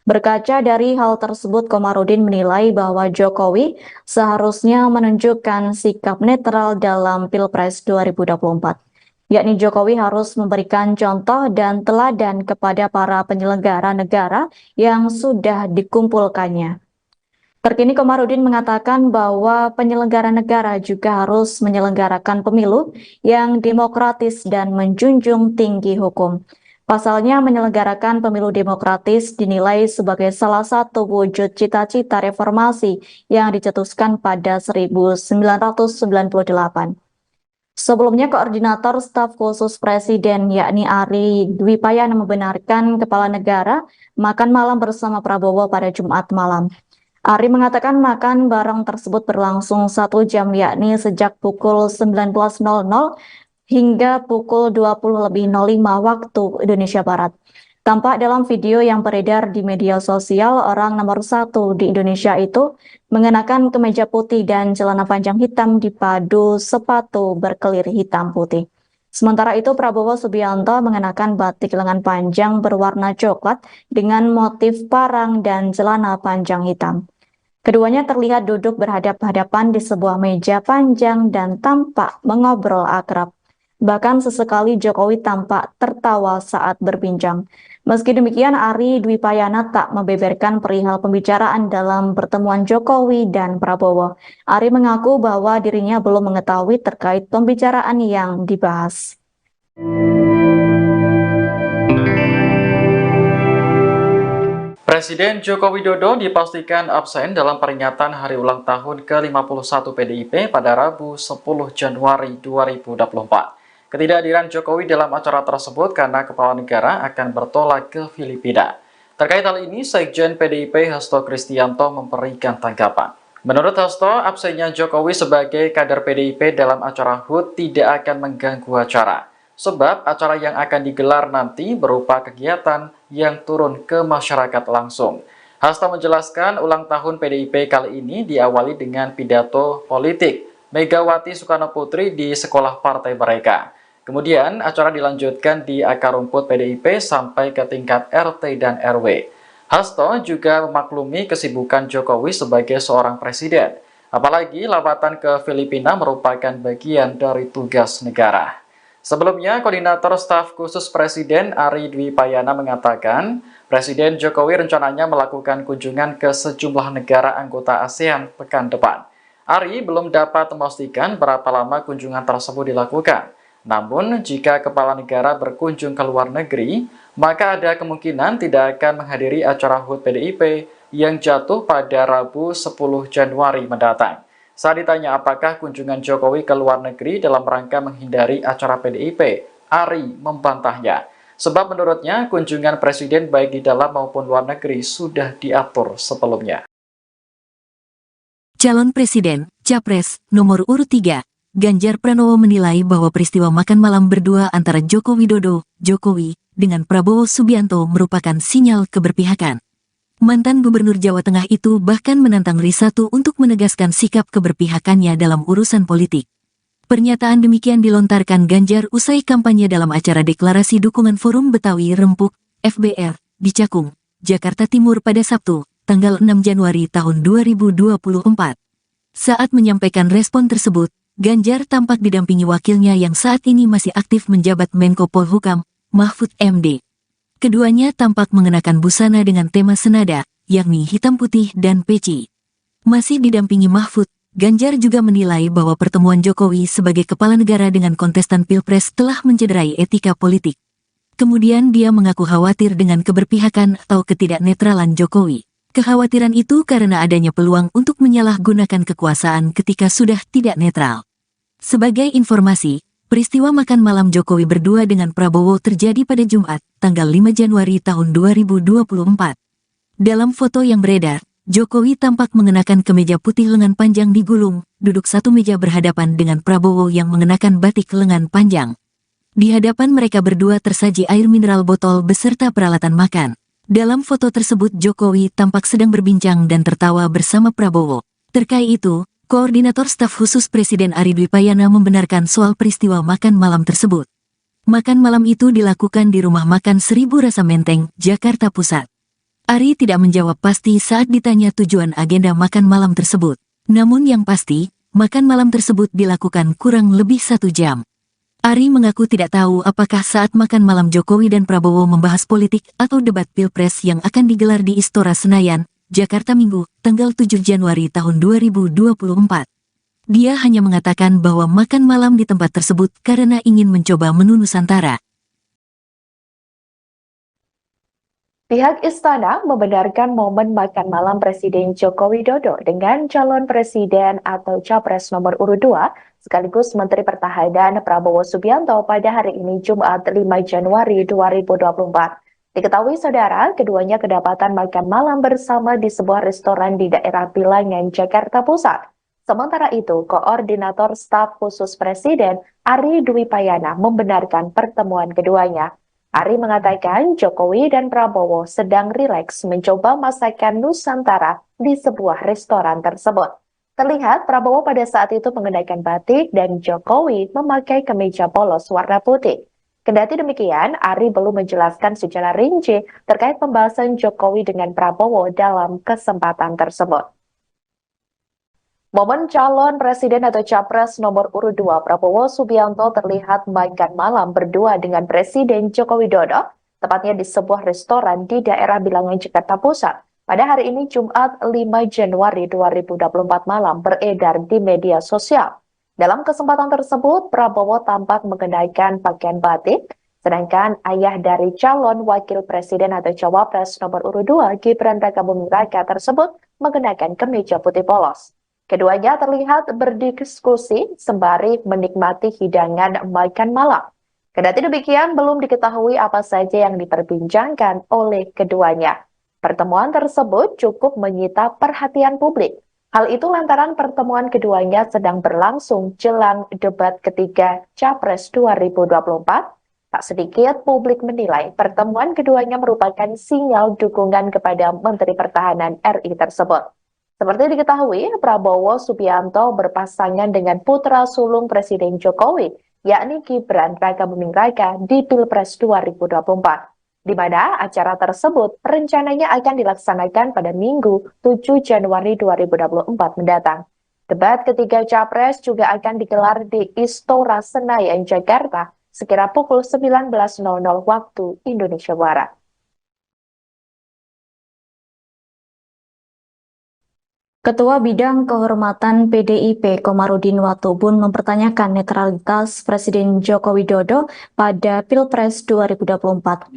Berkaca dari hal tersebut, Komarudin menilai bahwa Jokowi seharusnya menunjukkan sikap netral dalam Pilpres 2024. Yakni Jokowi harus memberikan contoh dan teladan kepada para penyelenggara negara yang sudah dikumpulkannya. Terkini Komarudin mengatakan bahwa penyelenggara negara juga harus menyelenggarakan pemilu yang demokratis dan menjunjung tinggi hukum. Pasalnya menyelenggarakan pemilu demokratis dinilai sebagai salah satu wujud cita-cita reformasi yang dicetuskan pada 1998. Sebelumnya, Koordinator Staf Khusus Presiden yakni Ari Dwi Payana membenarkan kepala negara makan malam bersama Prabowo pada Jumat malam. Ari mengatakan makan bareng tersebut berlangsung 1 jam, yakni sejak pukul 19.00 hingga pukul 20.05 waktu Indonesia Barat. Tampak dalam video yang beredar di media sosial, orang nomor 1 di Indonesia itu mengenakan kemeja putih dan celana panjang hitam dipadu sepatu berkelir hitam putih. Sementara itu, Prabowo Subianto mengenakan batik lengan panjang berwarna coklat dengan motif parang dan celana panjang hitam. Keduanya terlihat duduk berhadap-hadapan di sebuah meja panjang dan tampak mengobrol akrab. Bahkan sesekali Jokowi tampak tertawa saat berbincang. Meski demikian, Ari Dwi Payana tak membeberkan perihal pembicaraan dalam pertemuan Jokowi dan Prabowo. Ari mengaku bahwa dirinya belum mengetahui terkait pembicaraan yang dibahas. Presiden Joko Widodo dipastikan absen dalam peringatan hari ulang tahun ke-51 PDIP pada Rabu 10 Januari 2024. Ketidakhadiran Jokowi dalam acara tersebut karena kepala negara akan bertolak ke Filipina. Terkait hal ini, Sekjen PDIP Hasto Kristianto memberikan tanggapan. Menurut Hasto, absennya Jokowi sebagai kader PDIP dalam acara HUT tidak akan mengganggu acara. Sebab acara yang akan digelar nanti berupa kegiatan yang turun ke masyarakat langsung. Hasto menjelaskan ulang tahun PDIP kali ini diawali dengan pidato politik Megawati Soekarno Putri di sekolah partai mereka. Kemudian acara dilanjutkan di akar rumput PDIP sampai ke tingkat RT dan RW. Hasto juga memaklumi kesibukan Jokowi sebagai seorang presiden. Apalagi lawatan ke Filipina merupakan bagian dari tugas negara. Sebelumnya, Koordinator Staf Khusus Presiden Ari Dwi Payana mengatakan, Presiden Jokowi rencananya melakukan kunjungan ke sejumlah negara anggota ASEAN pekan depan. Ari belum dapat memastikan berapa lama kunjungan tersebut dilakukan. Namun, jika kepala negara berkunjung ke luar negeri, maka ada kemungkinan tidak akan menghadiri acara HUT PDIP yang jatuh pada Rabu 10 Januari mendatang. Saat ditanya apakah kunjungan Jokowi ke luar negeri dalam rangka menghindari acara PDIP, Ari membantahnya. Sebab menurutnya kunjungan presiden baik di dalam maupun luar negeri sudah diatur sebelumnya. Calon Presiden, Capres, nomor urut 3, Ganjar Pranowo menilai bahwa peristiwa makan malam berdua antara Joko Widodo, Jokowi, dengan Prabowo Subianto merupakan sinyal keberpihakan. Mantan Gubernur Jawa Tengah itu bahkan menantang Risatu untuk menegaskan sikap keberpihakannya dalam urusan politik. Pernyataan demikian dilontarkan Ganjar usai kampanye dalam acara deklarasi dukungan Forum Betawi Rempuk, FBR, di Cakung, Jakarta Timur pada Sabtu, tanggal 6 Januari tahun 2024. Saat menyampaikan respon tersebut, Ganjar tampak didampingi wakilnya yang saat ini masih aktif menjabat Menko Polhukam, Mahfud MD. Keduanya tampak mengenakan busana dengan tema senada, yakni hitam putih dan peci. Masih didampingi Mahfud, Ganjar juga menilai bahwa pertemuan Jokowi sebagai kepala negara dengan kontestan Pilpres telah mencederai etika politik. Kemudian dia mengaku khawatir dengan keberpihakan atau ketidaknetralan Jokowi. Kekhawatiran itu karena adanya peluang untuk menyalahgunakan kekuasaan ketika sudah tidak netral. Sebagai informasi, peristiwa makan malam Jokowi berdua dengan Prabowo terjadi pada Jumat, tanggal 5 Januari tahun 2024. Dalam foto yang beredar, Jokowi tampak mengenakan kemeja putih lengan panjang digulung, duduk satu meja berhadapan dengan Prabowo yang mengenakan batik lengan panjang. Di hadapan mereka berdua tersaji air mineral botol beserta peralatan makan. Dalam foto tersebut Jokowi tampak sedang berbincang dan tertawa bersama Prabowo. Terkait itu, Koordinator Staf Khusus Presiden Ari Dwi Payana membenarkan soal peristiwa makan malam tersebut. Makan malam itu dilakukan di Rumah Makan Seribu Rasa Menteng, Jakarta Pusat. Ari tidak menjawab pasti saat ditanya tujuan agenda makan malam tersebut. Namun yang pasti, makan malam tersebut dilakukan kurang lebih 1 jam. Ari mengaku tidak tahu apakah saat makan malam Jokowi dan Prabowo membahas politik atau debat Pilpres yang akan digelar di Istora Senayan, Jakarta Minggu, tanggal 7 Januari tahun 2024. Dia hanya mengatakan bahwa makan malam di tempat tersebut karena ingin mencoba menu Nusantara. Pihak istana membenarkan momen makan malam Presiden Joko Widodo dengan calon presiden atau capres nomor urut 2 sekaligus Menteri Pertahanan Prabowo Subianto pada hari ini Jumat 5 Januari 2024. Diketahui saudara, keduanya kedapatan makan malam bersama di sebuah restoran di daerah Bilangan, Jakarta Pusat. Sementara itu, Koordinator Staf Khusus Presiden Ari Dwi Payana membenarkan pertemuan keduanya. Ari mengatakan Jokowi dan Prabowo sedang rileks mencoba masakan Nusantara di sebuah restoran tersebut. Terlihat Prabowo pada saat itu mengenakan batik dan Jokowi memakai kemeja polos warna putih. Kendati demikian, Ari belum menjelaskan secara rinci terkait pembahasan Jokowi dengan Prabowo dalam kesempatan tersebut. Momen calon presiden atau capres nomor urut 2 Prabowo Subianto terlihat makan malam berdua dengan Presiden Joko Widodo, tepatnya di sebuah restoran di daerah Bilangan, Jakarta Pusat. Pada hari ini Jumat 5 Januari 2024 malam beredar di media sosial. Dalam kesempatan tersebut, Prabowo tampak mengenakan pakaian batik, sedangkan ayah dari calon wakil presiden atau cawapres nomor urut 2 Gibran Rakabuming Raka tersebut mengenakan kemeja putih polos. Keduanya terlihat berdiskusi sembari menikmati hidangan makan malam. Kendati demikian, belum diketahui apa saja yang diperbincangkan oleh keduanya. Pertemuan tersebut cukup menyita perhatian publik. Hal itu lantaran pertemuan keduanya sedang berlangsung jelang debat ketiga Capres 2024. Tak sedikit publik menilai pertemuan keduanya merupakan sinyal dukungan kepada Menteri Pertahanan RI tersebut. Seperti diketahui, Prabowo Subianto berpasangan dengan putra sulung Presiden Jokowi, yakni Gibran Rakabuming Raka di Pilpres 2024, di mana acara tersebut rencananya akan dilaksanakan pada Minggu 7 Januari 2024 mendatang. Debat ketiga Capres juga akan digelar di Istora Senayan, Jakarta, sekira pukul 19.00 waktu Indonesia Barat. Ketua Bidang Kehormatan PDIP Komarudin Watubun mempertanyakan netralitas Presiden Joko Widodo pada Pilpres 2024.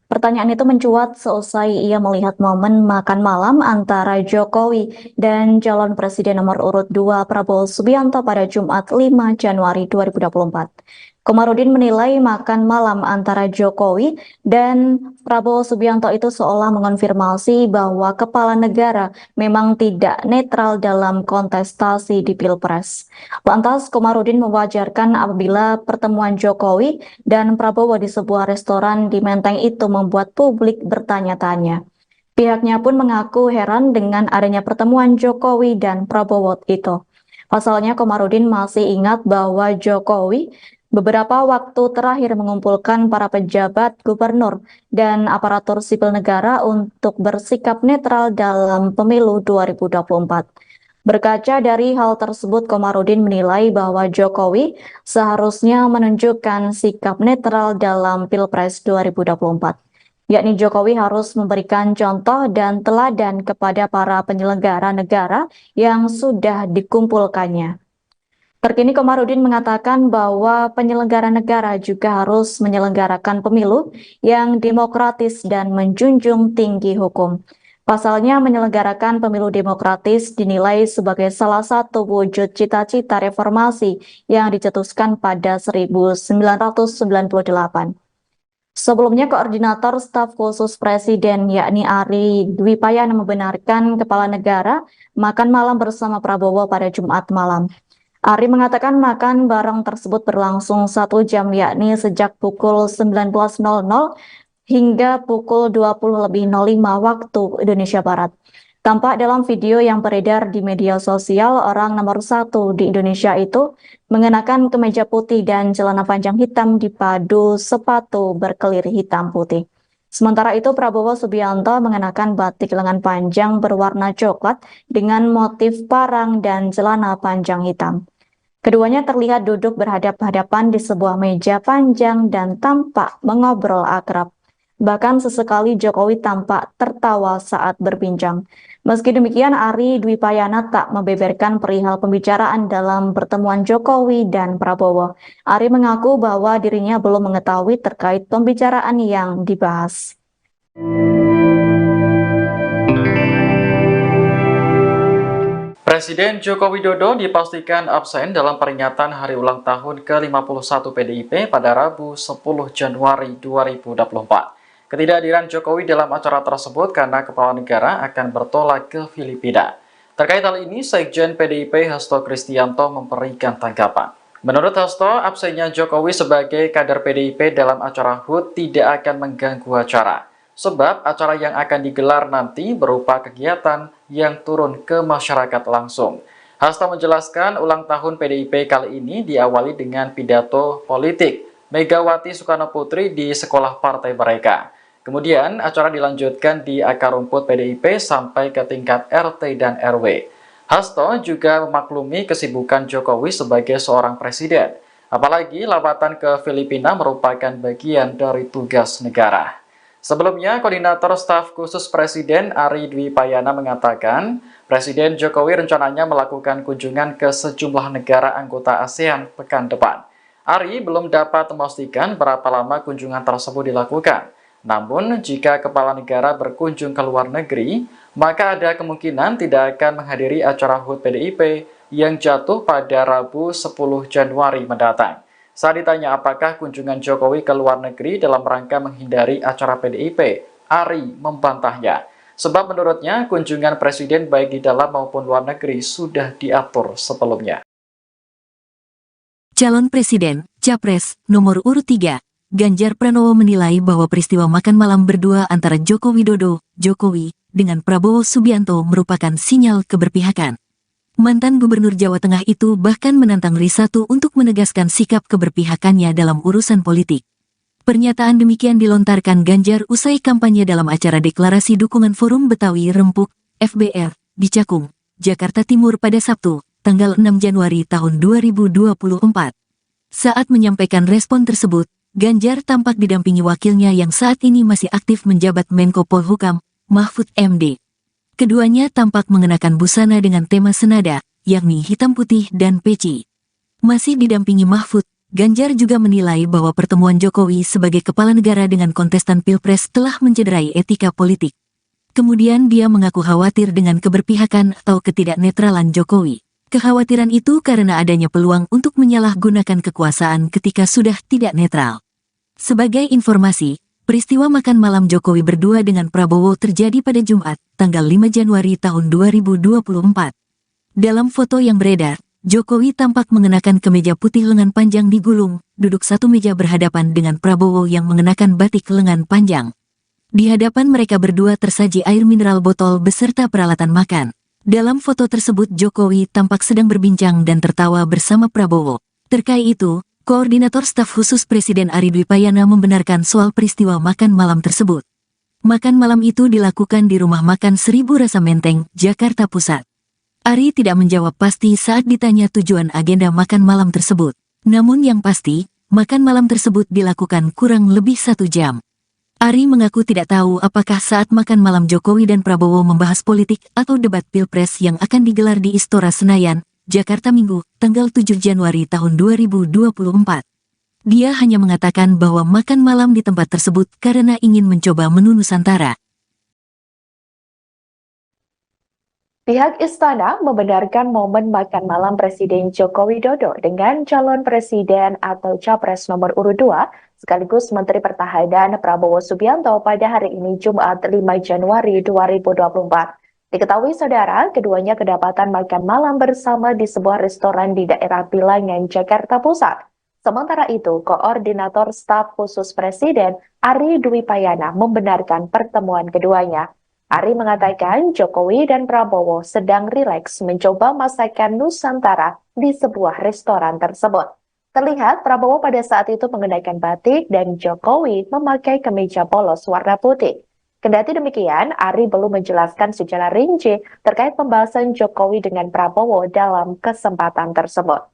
Pertanyaan itu mencuat seusai ia melihat momen makan malam antara Jokowi dan calon presiden nomor urut 2 Prabowo Subianto pada Jumat 5 Januari 2024. Komarudin menilai makan malam antara Jokowi dan Prabowo Subianto itu seolah mengonfirmasi bahwa kepala negara memang tidak netral dalam kontestasi di Pilpres. Lantas Komarudin mewajarkan apabila pertemuan Jokowi dan Prabowo di sebuah restoran di Menteng itu membuat publik bertanya-tanya. Pihaknya pun mengaku heran dengan adanya pertemuan Jokowi dan Prabowo itu. Pasalnya, Komarudin masih ingat bahwa Jokowi beberapa waktu terakhir mengumpulkan para pejabat, gubernur, dan aparatur sipil negara untuk bersikap netral dalam pemilu 2024. Berkaca dari hal tersebut, Komarudin menilai bahwa Jokowi seharusnya menunjukkan sikap netral dalam Pilpres 2024. Yakni Jokowi harus memberikan contoh dan teladan kepada para penyelenggara negara yang sudah dikumpulkannya. Terkini Komarudin mengatakan bahwa penyelenggara negara juga harus menyelenggarakan pemilu yang demokratis dan menjunjung tinggi hukum. Pasalnya, menyelenggarakan pemilu demokratis dinilai sebagai salah satu wujud cita-cita reformasi yang dicetuskan pada 1998. Sebelumnya, Koordinator Staf Khusus Presiden yakni Ari Dwi Payana membenarkan Kepala Negara makan malam bersama Prabowo pada Jumat malam. Ari mengatakan makan bareng tersebut berlangsung 1 jam, yakni sejak pukul 19.00 hingga pukul 20.05 waktu Indonesia Barat. Tampak dalam video yang beredar di media sosial, orang nomor 1 di Indonesia itu mengenakan kemeja putih dan celana panjang hitam dipadu sepatu berkelir hitam putih. Sementara itu, Prabowo Subianto mengenakan batik lengan panjang berwarna coklat dengan motif parang dan celana panjang hitam. Keduanya terlihat duduk berhadap-hadapan di sebuah meja panjang dan tampak mengobrol akrab. Bahkan sesekali Jokowi tampak tertawa saat berbincang. Meski demikian, Ari Dwi Payana tak membeberkan perihal pembicaraan dalam pertemuan Jokowi dan Prabowo. Ari mengaku bahwa dirinya belum mengetahui terkait pembicaraan yang dibahas. Presiden Joko Widodo dipastikan absen dalam peringatan hari ulang tahun ke-51 PDIP pada Rabu 10 Januari 2024. Ketidakhadiran Jokowi dalam acara tersebut karena Kepala Negara akan bertolak ke Filipina. Terkait hal ini, Sekjen PDIP Hasto Kristianto memberikan tanggapan. Menurut Hasto, absennya Jokowi sebagai kader PDIP dalam acara HUT tidak akan mengganggu acara. Sebab acara yang akan digelar nanti berupa kegiatan yang turun ke masyarakat langsung. Hasto menjelaskan ulang tahun PDIP kali ini diawali dengan pidato politik Megawati Soekarno Putri di sekolah partai mereka. Kemudian acara dilanjutkan di akar rumput PDIP sampai ke tingkat RT dan RW. Hasto juga memaklumi kesibukan Jokowi sebagai seorang presiden. Apalagi lawatan ke Filipina merupakan bagian dari tugas negara. Sebelumnya, Koordinator Staf Khusus Presiden Ari Dwi Payana mengatakan, Presiden Jokowi rencananya melakukan kunjungan ke sejumlah negara anggota ASEAN pekan depan. Ari belum dapat memastikan berapa lama kunjungan tersebut dilakukan. Namun, jika Kepala Negara berkunjung ke luar negeri, maka ada kemungkinan tidak akan menghadiri acara HUT PDIP yang jatuh pada Rabu 10 Januari mendatang. Saat ditanya apakah kunjungan Jokowi ke luar negeri dalam rangka menghindari acara PDIP, Ari membantahnya. Sebab menurutnya kunjungan Presiden baik di dalam maupun luar negeri sudah diatur sebelumnya. Calon Presiden, Capres, nomor urut 3, Ganjar Pranowo menilai bahwa peristiwa makan malam berdua antara Joko Widodo, Jokowi, dengan Prabowo Subianto merupakan sinyal keberpihakan. Mantan Gubernur Jawa Tengah itu bahkan menantang Risatu untuk menegaskan sikap keberpihakannya dalam urusan politik. Pernyataan demikian dilontarkan Ganjar usai kampanye dalam acara deklarasi dukungan Forum Betawi Rempuk, FBR, di Cakung, Jakarta Timur pada Sabtu, tanggal 6 Januari tahun 2024. Saat menyampaikan respon tersebut, Ganjar tampak didampingi wakilnya yang saat ini masih aktif menjabat Menko Polhukam, Mahfud MD. Keduanya tampak mengenakan busana dengan tema senada, yakni hitam putih dan peci. Masih didampingi Mahfud, Ganjar juga menilai bahwa pertemuan Jokowi sebagai kepala negara dengan kontestan Pilpres telah mencederai etika politik. Kemudian dia mengaku khawatir dengan keberpihakan atau ketidaknetralan Jokowi. Kekhawatiran itu karena adanya peluang untuk menyalahgunakan kekuasaan ketika sudah tidak netral. Sebagai informasi, peristiwa makan malam Jokowi berdua dengan Prabowo terjadi pada Jumat, tanggal 5 Januari tahun 2024. Dalam foto yang beredar, Jokowi tampak mengenakan kemeja putih lengan panjang digulung, duduk satu meja berhadapan dengan Prabowo yang mengenakan batik lengan panjang. Di hadapan mereka berdua tersaji air mineral botol beserta peralatan makan. Dalam foto tersebut Jokowi tampak sedang berbincang dan tertawa bersama Prabowo. Terkait itu, Koordinator Staf Khusus Presiden Ari Dwi Payana membenarkan soal peristiwa makan malam tersebut. Makan malam itu dilakukan di Rumah Makan Seribu Rasa Menteng, Jakarta Pusat. Ari tidak menjawab pasti saat ditanya tujuan agenda makan malam tersebut. Namun yang pasti, makan malam tersebut dilakukan kurang lebih 1 jam. Ari mengaku tidak tahu apakah saat makan malam Jokowi dan Prabowo membahas politik atau debat Pilpres yang akan digelar di Istora Senayan, Jakarta Minggu, tanggal 7 Januari tahun 2024. Dia hanya mengatakan bahwa makan malam di tempat tersebut karena ingin mencoba menu Nusantara. Pihak istana membenarkan momen makan malam Presiden Joko Widodo dengan calon presiden atau capres nomor urut 2 sekaligus Menteri Pertahanan Prabowo Subianto pada hari ini Jumat 5 Januari 2024. Diketahui saudara, keduanya kedapatan makan malam bersama di sebuah restoran di daerah Bilangan, Jakarta Pusat. Sementara itu, Koordinator Staf Khusus Presiden Ari Dwi Payana membenarkan pertemuan keduanya. Ari mengatakan Jokowi dan Prabowo sedang rileks mencoba masakan Nusantara di sebuah restoran tersebut. Terlihat Prabowo pada saat itu mengenakan batik dan Jokowi memakai kemeja polos warna putih. Kendati demikian, Ari belum menjelaskan secara rinci terkait pembahasan Jokowi dengan Prabowo dalam kesempatan tersebut.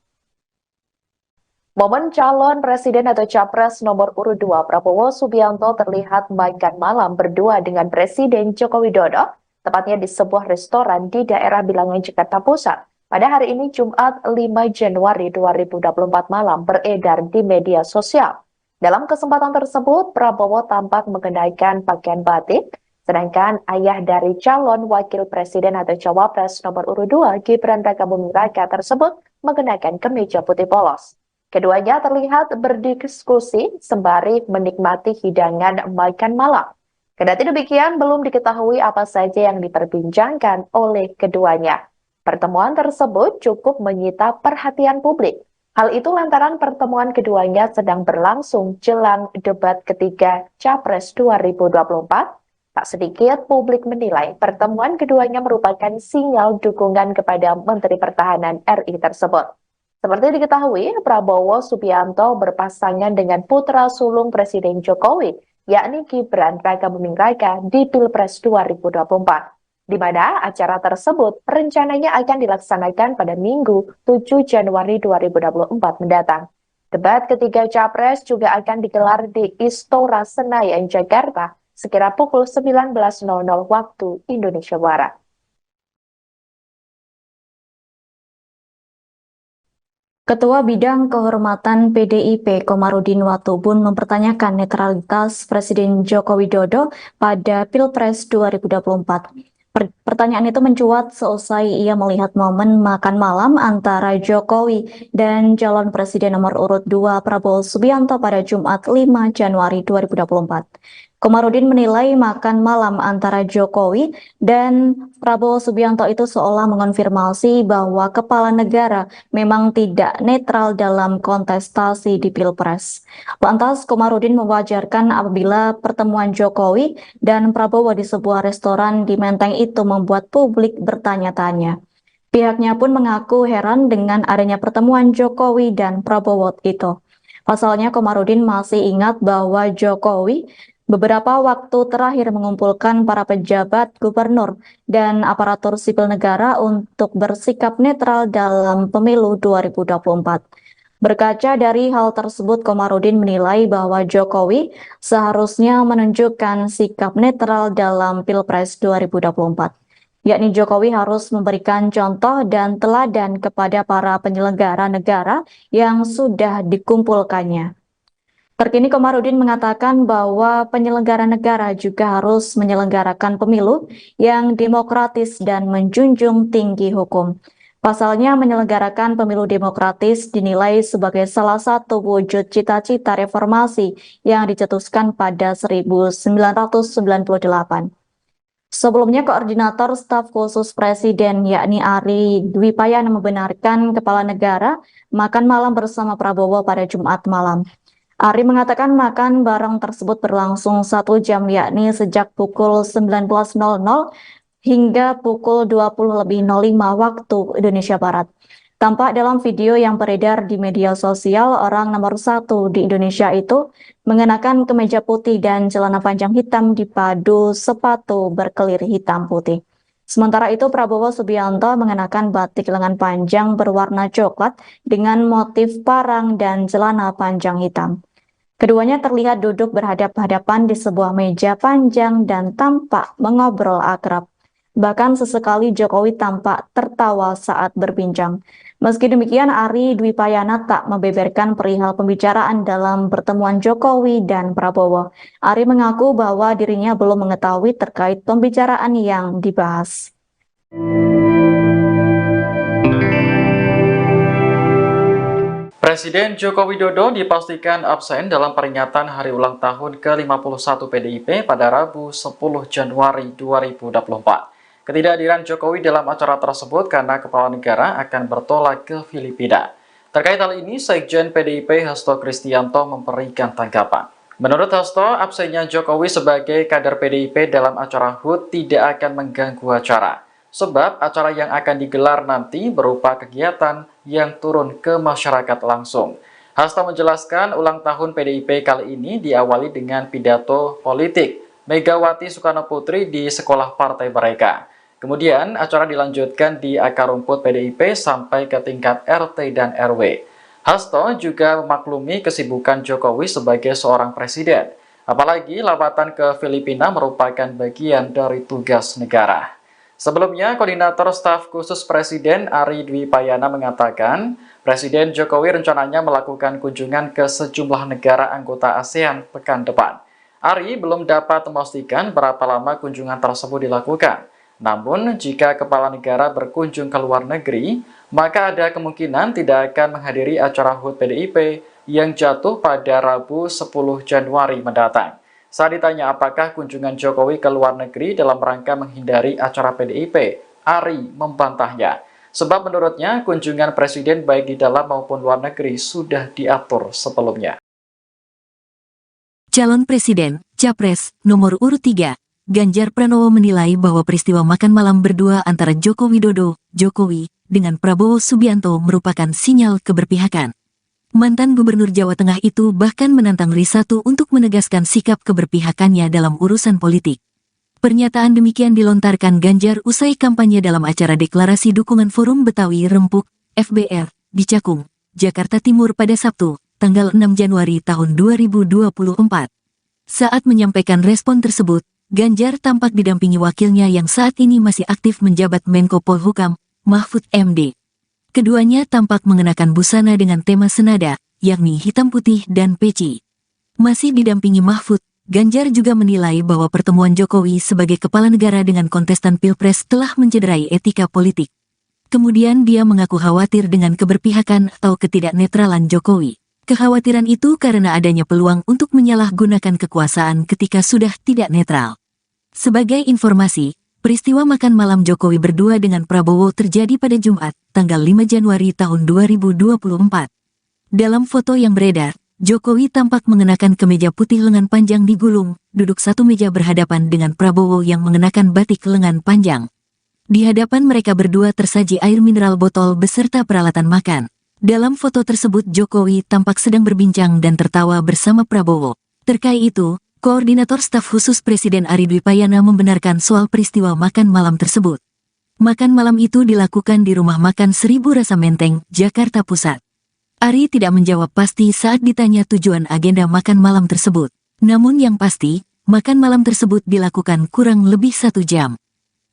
Momen calon presiden atau capres nomor urut 2 Prabowo Subianto terlihat makan malam berdua dengan Presiden Joko Widodo, tepatnya di sebuah restoran di daerah Bilangan, Jakarta Pusat. Pada hari ini Jumat 5 Januari 2024 malam beredar di media sosial. Dalam kesempatan tersebut, Prabowo tampak mengenakan pakaian batik, sedangkan ayah dari calon wakil presiden atau cawapres nomor urut 2 Gibran Rakabuming Raka tersebut mengenakan kemeja putih polos. Keduanya terlihat berdiskusi sembari menikmati hidangan makan malam. Kendati demikian, belum diketahui apa saja yang diperbincangkan oleh keduanya. Pertemuan tersebut cukup menyita perhatian publik. Hal itu lantaran pertemuan keduanya sedang berlangsung jelang debat ketiga Capres 2024. Tak sedikit publik menilai pertemuan keduanya merupakan sinyal dukungan kepada Menteri Pertahanan RI tersebut. Seperti diketahui, Prabowo Subianto berpasangan dengan putra sulung Presiden Jokowi, yakni Gibran Rakabuming Raka di Pilpres 2024, di mana acara tersebut rencananya akan dilaksanakan pada Minggu 7 Januari 2024 mendatang. Debat ketiga Capres juga akan digelar di Istora Senayan, Jakarta, sekira pukul 19.00 waktu Indonesia Barat. Ketua Bidang Kehormatan PDIP Komarudin Watubun mempertanyakan netralitas Presiden Joko Widodo pada Pilpres 2024. Pertanyaan itu mencuat seusai ia melihat momen makan malam antara Jokowi dan calon presiden nomor urut 2 Prabowo Subianto pada Jumat 5 Januari 2024. Komarudin menilai makan malam antara Jokowi dan Prabowo Subianto itu seolah mengonfirmasi bahwa kepala negara memang tidak netral dalam kontestasi di Pilpres. Lantas Komarudin mewajarkan apabila pertemuan Jokowi dan Prabowo di sebuah restoran di Menteng itu membuat publik bertanya-tanya. Pihaknya pun mengaku heran dengan adanya pertemuan Jokowi dan Prabowo itu. Pasalnya Komarudin masih ingat bahwa Jokowi beberapa waktu terakhir mengumpulkan para pejabat, gubernur, dan aparatur sipil negara untuk bersikap netral dalam pemilu 2024. Berkaca dari hal tersebut, Komarudin menilai bahwa Jokowi seharusnya menunjukkan sikap netral dalam Pilpres 2024. Yakni Jokowi harus memberikan contoh dan teladan kepada para penyelenggara negara yang sudah dikumpulkannya. Terkini Komarudin mengatakan bahwa penyelenggara negara juga harus menyelenggarakan pemilu yang demokratis dan menjunjung tinggi hukum. Pasalnya menyelenggarakan pemilu demokratis dinilai sebagai salah satu wujud cita-cita reformasi yang dicetuskan pada 1998. Sebelumnya Koordinator Staf Khusus Presiden yakni Ari Dwi Payana membenarkan kepala negara makan malam bersama Prabowo pada Jumat malam. Ari mengatakan makan bareng tersebut berlangsung 1 jam yakni sejak pukul 19.00 hingga pukul 20.05 waktu Indonesia Barat. Tampak dalam video yang beredar di media sosial, orang nomor 1 di Indonesia itu mengenakan kemeja putih dan celana panjang hitam dipadu sepatu berkelir hitam putih. Sementara itu, Prabowo Subianto mengenakan batik lengan panjang berwarna coklat dengan motif parang dan celana panjang hitam. Keduanya terlihat duduk berhadap-hadapan di sebuah meja panjang dan tampak mengobrol akrab. Bahkan sesekali Jokowi tampak tertawa saat berbincang. Meski demikian, Ari Dwi Payana tak membeberkan perihal pembicaraan dalam pertemuan Jokowi dan Prabowo. Ari mengaku bahwa dirinya belum mengetahui terkait pembicaraan yang dibahas. Presiden Joko Widodo dipastikan absen dalam peringatan hari ulang tahun ke-51 PDIP pada Rabu 10 Januari 2024. Ketidakhadiran Jokowi dalam acara tersebut karena kepala negara akan bertolak ke Filipina. Terkait hal ini, Sekjen PDIP Hasto Kristianto memberikan tanggapan. Menurut Hasto, absennya Jokowi sebagai kader PDIP dalam acara HUT tidak akan mengganggu acara. Sebab acara yang akan digelar nanti berupa kegiatan yang turun ke masyarakat langsung. Hasto menjelaskan ulang tahun PDIP kali ini diawali dengan pidato politik Megawati Soekarno Putri di sekolah partai mereka. Kemudian acara dilanjutkan di akar rumput PDIP sampai ke tingkat RT dan RW. Hasto juga memaklumi kesibukan Jokowi sebagai seorang presiden. Apalagi lawatan ke Filipina merupakan bagian dari tugas negara. Sebelumnya, Koordinator Staf Khusus Presiden Ari Dwi Payana mengatakan, Presiden Jokowi rencananya melakukan kunjungan ke sejumlah negara anggota ASEAN pekan depan. Ari belum dapat memastikan berapa lama kunjungan tersebut dilakukan. Namun, jika kepala negara berkunjung ke luar negeri, maka ada kemungkinan tidak akan menghadiri acara HUT PDIP yang jatuh pada Rabu 10 Januari mendatang. Saat ditanya apakah kunjungan Jokowi ke luar negeri dalam rangka menghindari acara PDIP, Ari membantahnya. Sebab menurutnya kunjungan presiden baik di dalam maupun luar negeri sudah diatur sebelumnya. Calon Presiden, Capres, nomor urut 3, Ganjar Pranowo menilai bahwa peristiwa makan malam berdua antara Joko Widodo, Jokowi, dengan Prabowo Subianto merupakan sinyal keberpihakan. Mantan Gubernur Jawa Tengah itu bahkan menantang Risatu untuk menegaskan sikap keberpihakannya dalam urusan politik. Pernyataan demikian dilontarkan Ganjar usai kampanye dalam acara deklarasi dukungan Forum Betawi Rempuk, FBR, di Cakung, Jakarta Timur pada Sabtu, tanggal 6 Januari tahun 2024. Saat menyampaikan respon tersebut, Ganjar tampak didampingi wakilnya yang saat ini masih aktif menjabat Menko Polhukam, Mahfud MD. Keduanya tampak mengenakan busana dengan tema senada, yakni hitam putih dan peci. Masih didampingi Mahfud, Ganjar juga menilai bahwa pertemuan Jokowi sebagai kepala negara dengan kontestan Pilpres telah mencederai etika politik. Kemudian dia mengaku khawatir dengan keberpihakan atau ketidaknetralan Jokowi. Kekhawatiran itu karena adanya peluang untuk menyalahgunakan kekuasaan ketika sudah tidak netral. Sebagai informasi, peristiwa makan malam Jokowi berdua dengan Prabowo terjadi pada Jumat, tanggal 5 Januari tahun 2024. Dalam foto yang beredar, Jokowi tampak mengenakan kemeja putih lengan panjang digulung, duduk satu meja berhadapan dengan Prabowo yang mengenakan batik lengan panjang. Di hadapan mereka berdua tersaji air mineral botol beserta peralatan makan. Dalam foto tersebut Jokowi tampak sedang berbincang dan tertawa bersama Prabowo. Terkait itu, Koordinator Staf Khusus Presiden Ari Dwi Payana membenarkan soal peristiwa makan malam tersebut. Makan malam itu dilakukan di Rumah Makan Seribu Rasa Menteng, Jakarta Pusat. Ari tidak menjawab pasti saat ditanya tujuan agenda makan malam tersebut. Namun yang pasti, makan malam tersebut dilakukan kurang lebih 1 jam.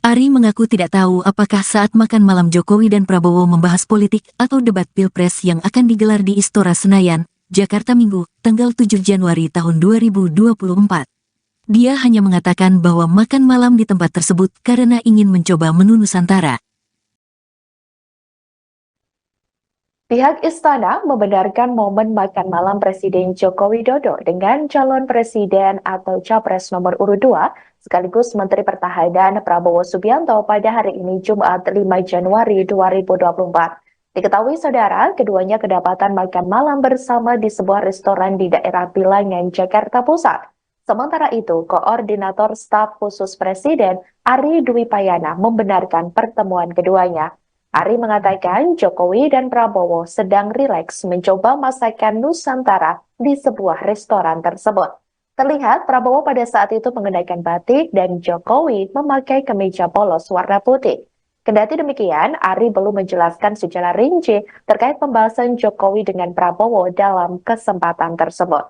Ari mengaku tidak tahu apakah saat makan malam Jokowi dan Prabowo membahas politik atau debat Pilpres yang akan digelar di Istora Senayan, Jakarta Minggu, tanggal 7 Januari tahun 2024. Dia hanya mengatakan bahwa makan malam di tempat tersebut karena ingin mencoba menu Nusantara. Pihak Istana membenarkan momen makan malam Presiden Joko Widodo dengan calon presiden atau capres nomor urut 2, sekaligus Menteri Pertahanan Prabowo Subianto pada hari ini Jumat 5 Januari 2024. Diketahui saudara, keduanya kedapatan makan malam bersama di sebuah restoran di daerah Bilangan, Jakarta Pusat. Sementara itu, Koordinator Staf Khusus Presiden Ari Dwi Payana membenarkan pertemuan keduanya. Ari mengatakan Jokowi dan Prabowo sedang rileks mencoba masakan Nusantara di sebuah restoran tersebut. Terlihat Prabowo pada saat itu mengenakan batik dan Jokowi memakai kemeja polos warna putih. Kendati demikian, Ari belum menjelaskan secara rinci terkait pembahasan Jokowi dengan Prabowo dalam kesempatan tersebut.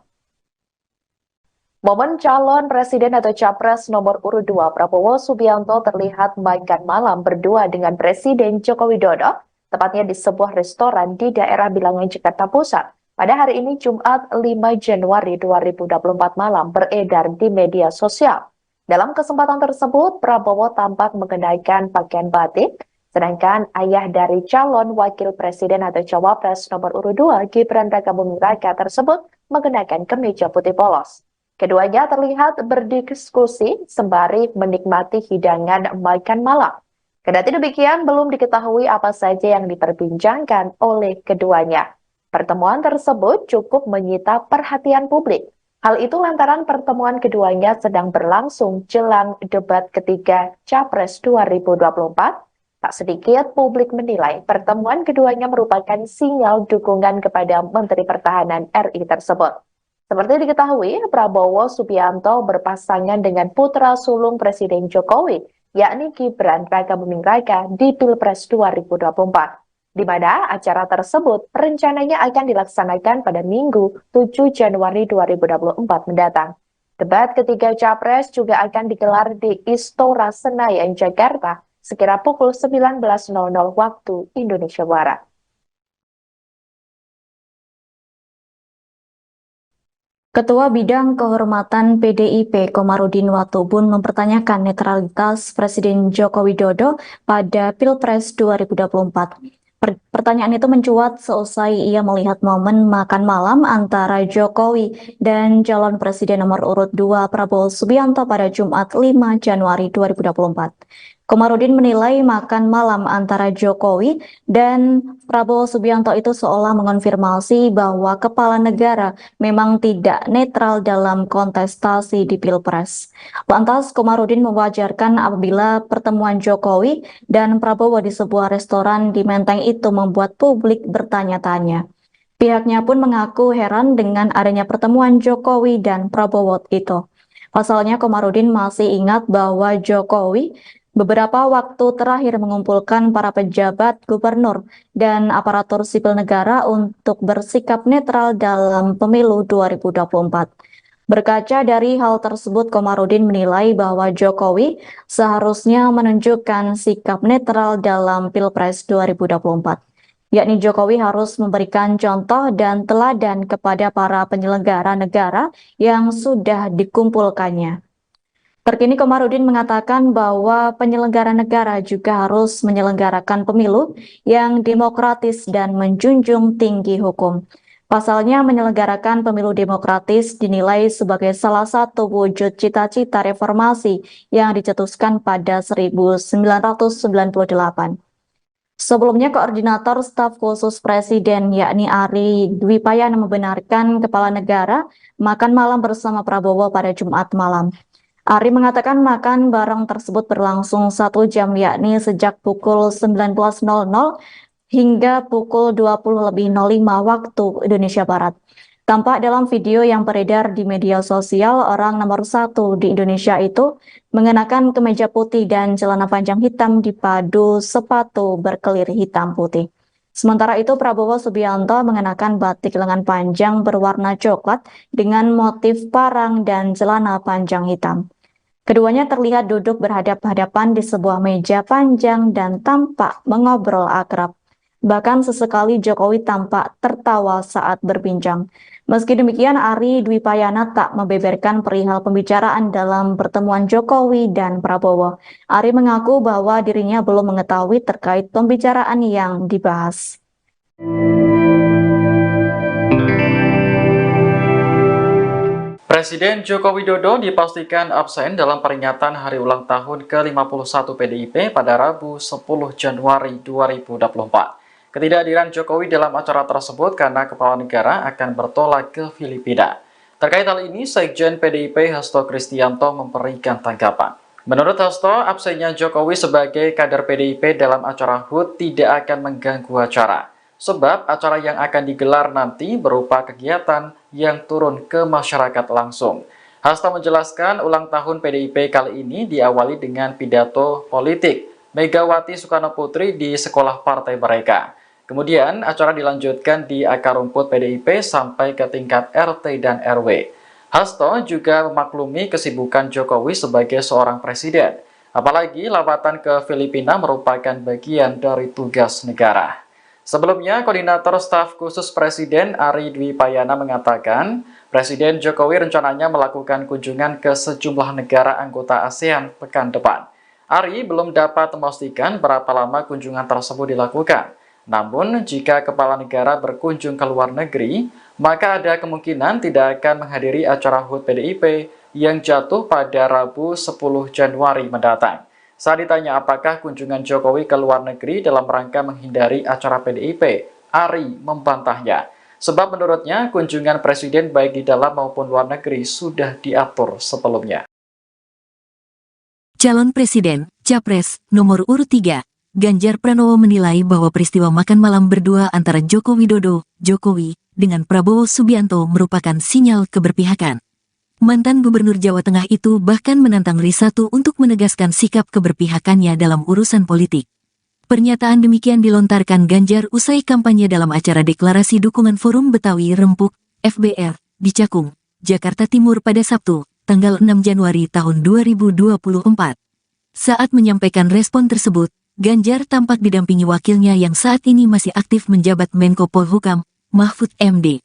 Momen calon presiden atau capres nomor urut 2 Prabowo Subianto terlihat makan malam berdua dengan Presiden Joko Widodo, tepatnya di sebuah restoran di daerah Bilangan, Jakarta Pusat. Pada hari ini Jumat 5 Januari 2024 malam beredar di media sosial. Dalam kesempatan tersebut, Prabowo tampak mengenakan pakaian batik, sedangkan ayah dari calon wakil presiden atau cawapres nomor urut 2 Gibran Rakabuming Raka tersebut mengenakan kemeja putih polos. Keduanya terlihat berdiskusi sembari menikmati hidangan makan malam. Kendati demikian, belum diketahui apa saja yang diperbincangkan oleh keduanya. Pertemuan tersebut cukup menyita perhatian publik. Hal itu lantaran pertemuan keduanya sedang berlangsung jelang debat ketiga Capres 2024. Tak sedikit publik menilai pertemuan keduanya merupakan sinyal dukungan kepada Menteri Pertahanan RI tersebut. Seperti diketahui, Prabowo Subianto berpasangan dengan putra sulung Presiden Jokowi, yakni Gibran Rakabuming Raka di Pilpres 2024, di mana acara tersebut rencananya akan dilaksanakan pada Minggu 7 Januari 2024 mendatang. Debat ketiga Capres juga akan digelar di Istora Senayan, Jakarta, sekira pukul 19.00 waktu Indonesia Barat. Ketua Bidang Kehormatan PDIP Komarudin Watubun mempertanyakan netralitas Presiden Joko Widodo pada Pilpres 2024. Pertanyaan itu mencuat seusai ia melihat momen makan malam antara Jokowi dan calon presiden nomor urut 2 Prabowo Subianto pada Jumat 5 Januari 2024. Komarudin menilai makan malam antara Jokowi dan Prabowo Subianto itu seolah mengonfirmasi bahwa kepala negara memang tidak netral dalam kontestasi di Pilpres. Lantas, Komarudin mewajarkan apabila pertemuan Jokowi dan Prabowo di sebuah restoran di Menteng itu membuat publik bertanya-tanya. Pihaknya pun mengaku heran dengan adanya pertemuan Jokowi dan Prabowo itu. Pasalnya, Komarudin masih ingat bahwa Jokowi beberapa waktu terakhir mengumpulkan para pejabat, gubernur, dan aparatur sipil negara untuk bersikap netral dalam pemilu 2024. Berkaca dari hal tersebut, Komarudin menilai bahwa Jokowi seharusnya menunjukkan sikap netral dalam Pilpres 2024. Yakni Jokowi harus memberikan contoh dan teladan kepada para penyelenggara negara yang sudah dikumpulkannya. Terkini Komarudin mengatakan bahwa penyelenggara negara juga harus menyelenggarakan pemilu yang demokratis dan menjunjung tinggi hukum. Pasalnya menyelenggarakan pemilu demokratis dinilai sebagai salah satu wujud cita-cita reformasi yang dicetuskan pada 1998. Sebelumnya, Koordinator Staf Khusus Presiden yakni Ari Dwi Payana membenarkan kepala negara makan malam bersama Prabowo pada Jumat malam. Ari mengatakan makan bareng tersebut berlangsung 1 jam, yakni sejak pukul 19.00 hingga pukul 20.05 waktu Indonesia Barat. Tampak dalam video yang beredar di media sosial, orang nomor 1 di Indonesia itu mengenakan kemeja putih dan celana panjang hitam dipadu sepatu berkelir hitam putih. Sementara itu, Prabowo Subianto mengenakan batik lengan panjang berwarna coklat dengan motif parang dan celana panjang hitam. Keduanya terlihat duduk berhadap-hadapan di sebuah meja panjang dan tampak mengobrol akrab. Bahkan sesekali Jokowi tampak tertawa saat berbincang. Meski demikian, Ari Dwi Payana tak membeberkan perihal pembicaraan dalam pertemuan Jokowi dan Prabowo. Ari mengaku bahwa dirinya belum mengetahui terkait pembicaraan yang dibahas. Presiden Joko Widodo dipastikan absen dalam peringatan hari ulang tahun ke-51 PDIP pada Rabu 10 Januari 2024. Ketidakhadiran Jokowi dalam acara tersebut karena kepala negara akan bertolak ke Filipina. Terkait hal ini, Sekjen PDIP Hasto Kristianto memberikan tanggapan. Menurut Hasto, absennya Jokowi sebagai kader PDIP dalam acara HUT tidak akan mengganggu acara. Sebab acara yang akan digelar nanti berupa kegiatan yang turun ke masyarakat langsung. Hasto menjelaskan ulang tahun PDIP kali ini diawali dengan pidato politik Megawati Soekarno Putri di sekolah partai mereka. Kemudian acara dilanjutkan di akar rumput PDIP sampai ke tingkat RT dan RW. Hasto juga memaklumi kesibukan Jokowi sebagai seorang presiden. Apalagi lawatan ke Filipina merupakan bagian dari tugas negara. Sebelumnya, Koordinator Staf Khusus Presiden Ari Dwi Payana mengatakan, Presiden Jokowi rencananya melakukan kunjungan ke sejumlah negara anggota ASEAN pekan depan. Ari belum dapat memastikan berapa lama kunjungan tersebut dilakukan. Namun, jika kepala negara berkunjung ke luar negeri, maka ada kemungkinan tidak akan menghadiri acara HUT PDIP yang jatuh pada Rabu 10 Januari mendatang. Saat ditanya apakah kunjungan Jokowi ke luar negeri dalam rangka menghindari acara PDIP, Ari membantahnya. Sebab menurutnya kunjungan presiden baik di dalam maupun luar negeri sudah diatur sebelumnya. Calon Presiden, Capres, nomor urut 3, Ganjar Pranowo menilai bahwa peristiwa makan malam berdua antara Joko Widodo, Jokowi, dengan Prabowo Subianto merupakan sinyal keberpihakan. Mantan Gubernur Jawa Tengah itu bahkan menantang Risatu untuk menegaskan sikap keberpihakannya dalam urusan politik. Pernyataan demikian dilontarkan Ganjar usai kampanye dalam acara deklarasi dukungan Forum Betawi Rempuk, FBR, di Cakung, Jakarta Timur pada Sabtu, tanggal 6 Januari tahun 2024. Saat menyampaikan respon tersebut, Ganjar tampak didampingi wakilnya yang saat ini masih aktif menjabat Menko Polhukam, Mahfud MD.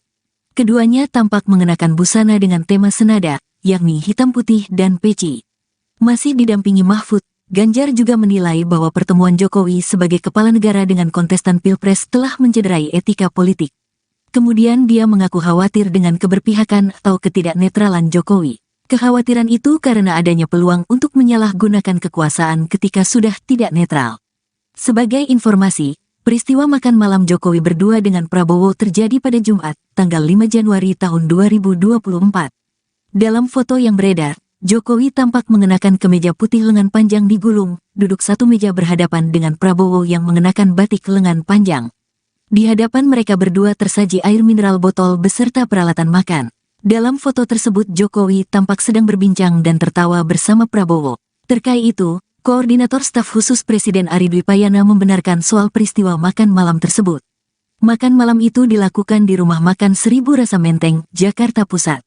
Keduanya tampak mengenakan busana dengan tema senada, yakni hitam putih dan peci. Masih didampingi Mahfud, Ganjar juga menilai bahwa pertemuan Jokowi sebagai kepala negara dengan kontestan Pilpres telah mencederai etika politik. Kemudian dia mengaku khawatir dengan keberpihakan atau ketidaknetralan Jokowi. Kekhawatiran itu karena adanya peluang untuk menyalahgunakan kekuasaan ketika sudah tidak netral. Sebagai informasi, peristiwa makan malam Jokowi berdua dengan Prabowo terjadi pada Jumat, tanggal 5 Januari tahun 2024. Dalam foto yang beredar, Jokowi tampak mengenakan kemeja putih lengan panjang digulung, duduk satu meja berhadapan dengan Prabowo yang mengenakan batik lengan panjang. Di hadapan mereka berdua tersaji air mineral botol beserta peralatan makan. Dalam foto tersebut Jokowi tampak sedang berbincang dan tertawa bersama Prabowo. Terkait itu, Koordinator Staf Khusus Presiden Ari Dwi Payana membenarkan soal peristiwa makan malam tersebut. Makan malam itu dilakukan di Rumah Makan Seribu Rasa Menteng, Jakarta Pusat.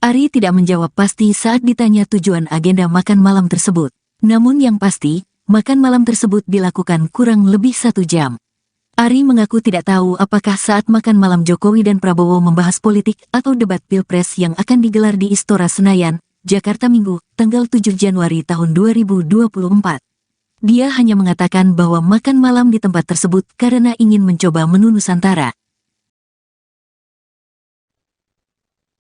Ari tidak menjawab pasti saat ditanya tujuan agenda makan malam tersebut. Namun yang pasti, makan malam tersebut dilakukan kurang lebih 1 jam. Ari mengaku tidak tahu apakah saat makan malam Jokowi dan Prabowo membahas politik atau debat Pilpres yang akan digelar di Istora Senayan, Jakarta Minggu, tanggal 7 Januari tahun 2024. Dia hanya mengatakan bahwa makan malam di tempat tersebut karena ingin mencoba menu Nusantara.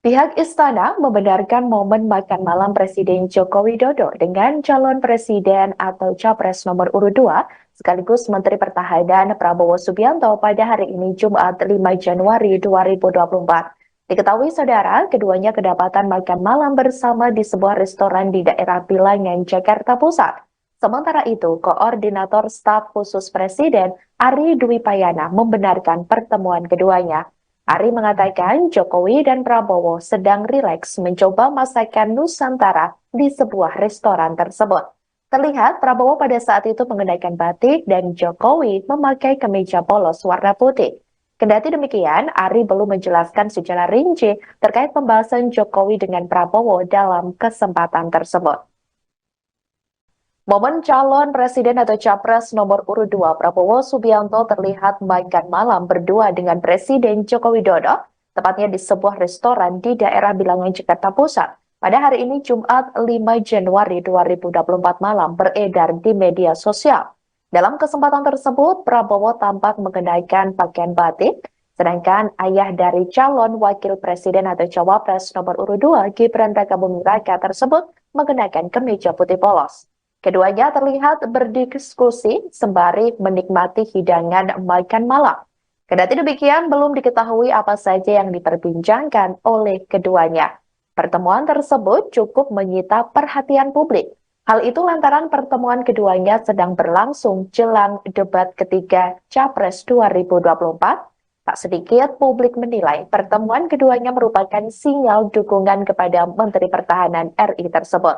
Pihak Istana membenarkan momen makan malam Presiden Joko Widodo dengan calon presiden atau capres nomor urut 2 sekaligus Menteri Pertahanan Prabowo Subianto pada hari ini Jumat 5 Januari 2024. Diketahui saudara, keduanya kedapatan makan malam bersama di sebuah restoran di daerah Bilangan, Jakarta Pusat. Sementara itu, Koordinator Staf Khusus Presiden Ari Dwi Payana membenarkan pertemuan keduanya. Ari mengatakan Jokowi dan Prabowo sedang rileks mencoba masakan Nusantara di sebuah restoran tersebut. Terlihat Prabowo pada saat itu mengenakan batik dan Jokowi memakai kemeja polos warna putih. Kendati demikian, Ari belum menjelaskan secara rinci terkait pembahasan Jokowi dengan Prabowo dalam kesempatan tersebut. Momen calon presiden atau capres nomor urut 2 Prabowo Subianto terlihat makan malam berdua dengan Presiden Joko Widodo, tepatnya di sebuah restoran di daerah Bilangan, Jakarta Pusat. Pada hari ini Jumat 5 Januari 2024 malam beredar di media sosial. Dalam kesempatan tersebut, Prabowo tampak mengenakan pakaian batik, sedangkan ayah dari calon wakil presiden atau cawapres nomor urut 2 Gibran Rakabuming Raka tersebut mengenakan kemeja putih polos. Keduanya terlihat berdiskusi sembari menikmati hidangan makan malam. Kendati demikian, belum diketahui apa saja yang diperbincangkan oleh keduanya. Pertemuan tersebut cukup menyita perhatian publik. Hal itu lantaran pertemuan keduanya sedang berlangsung jelang debat ketiga Capres 2024. Tak sedikit publik menilai pertemuan keduanya merupakan sinyal dukungan kepada Menteri Pertahanan RI tersebut.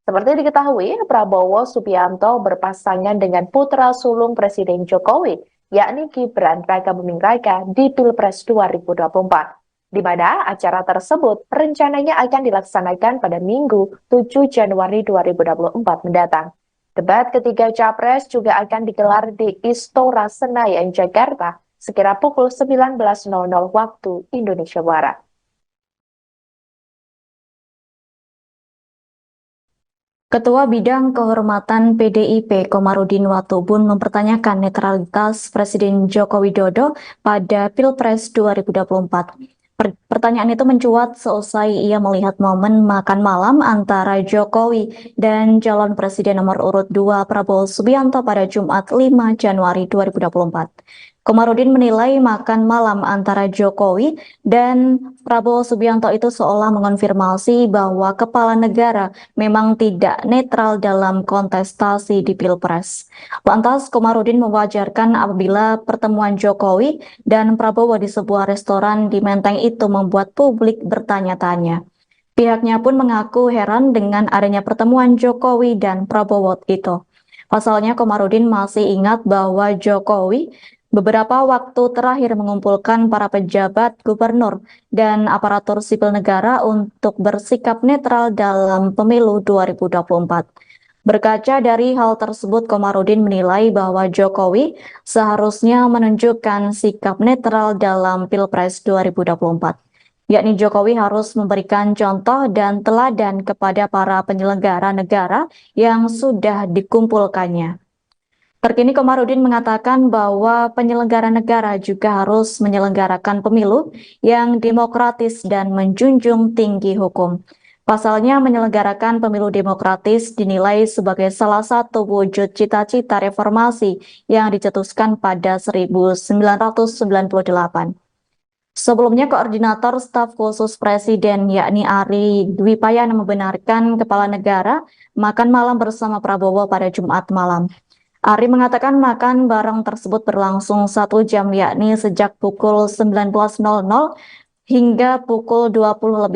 Seperti diketahui, Prabowo Subianto berpasangan dengan putra sulung Presiden Jokowi, yakni Gibran Rakabuming Raka di Pilpres 2024. Di mana acara tersebut rencananya akan dilaksanakan pada Minggu 7 Januari 2024 mendatang. Debat ketiga Capres juga akan digelar di Istora Senayan, Jakarta, sekira pukul 19.00 waktu Indonesia Barat. Ketua Bidang Kehormatan PDIP Komarudin Watubun mempertanyakan netralitas Presiden Joko Widodo pada Pilpres 2024. Pertanyaan itu mencuat seusai ia melihat momen makan malam antara Jokowi dan calon presiden nomor urut 2 Prabowo Subianto pada Jumat 5 Januari 2024. Komarudin menilai makan malam antara Jokowi dan Prabowo Subianto itu seolah mengonfirmasi bahwa kepala negara memang tidak netral dalam kontestasi di Pilpres. Lantas, Komarudin mewajarkan apabila pertemuan Jokowi dan Prabowo di sebuah restoran di Menteng itu membuat publik bertanya-tanya. Pihaknya pun mengaku heran dengan adanya pertemuan Jokowi dan Prabowo itu. Pasalnya, Komarudin masih ingat bahwa Jokowi beberapa waktu terakhir mengumpulkan para pejabat, gubernur, dan aparatur sipil negara untuk bersikap netral dalam pemilu 2024. Berkaca dari hal tersebut, Komarudin menilai bahwa Jokowi seharusnya menunjukkan sikap netral dalam Pilpres 2024. Yakni Jokowi harus memberikan contoh dan teladan kepada para penyelenggara negara yang sudah dikumpulkannya. Terkini Komarudin mengatakan bahwa penyelenggara negara juga harus menyelenggarakan pemilu yang demokratis dan menjunjung tinggi hukum. Pasalnya menyelenggarakan pemilu demokratis dinilai sebagai salah satu wujud cita-cita reformasi yang dicetuskan pada 1998. Sebelumnya, Koordinator Staf Khusus Presiden yakni Ari Dwi Payana membenarkan kepala negara makan malam bersama Prabowo pada Jumat malam. Ari mengatakan makan bareng tersebut berlangsung 1 jam, yakni sejak pukul 19.00 hingga pukul 20.05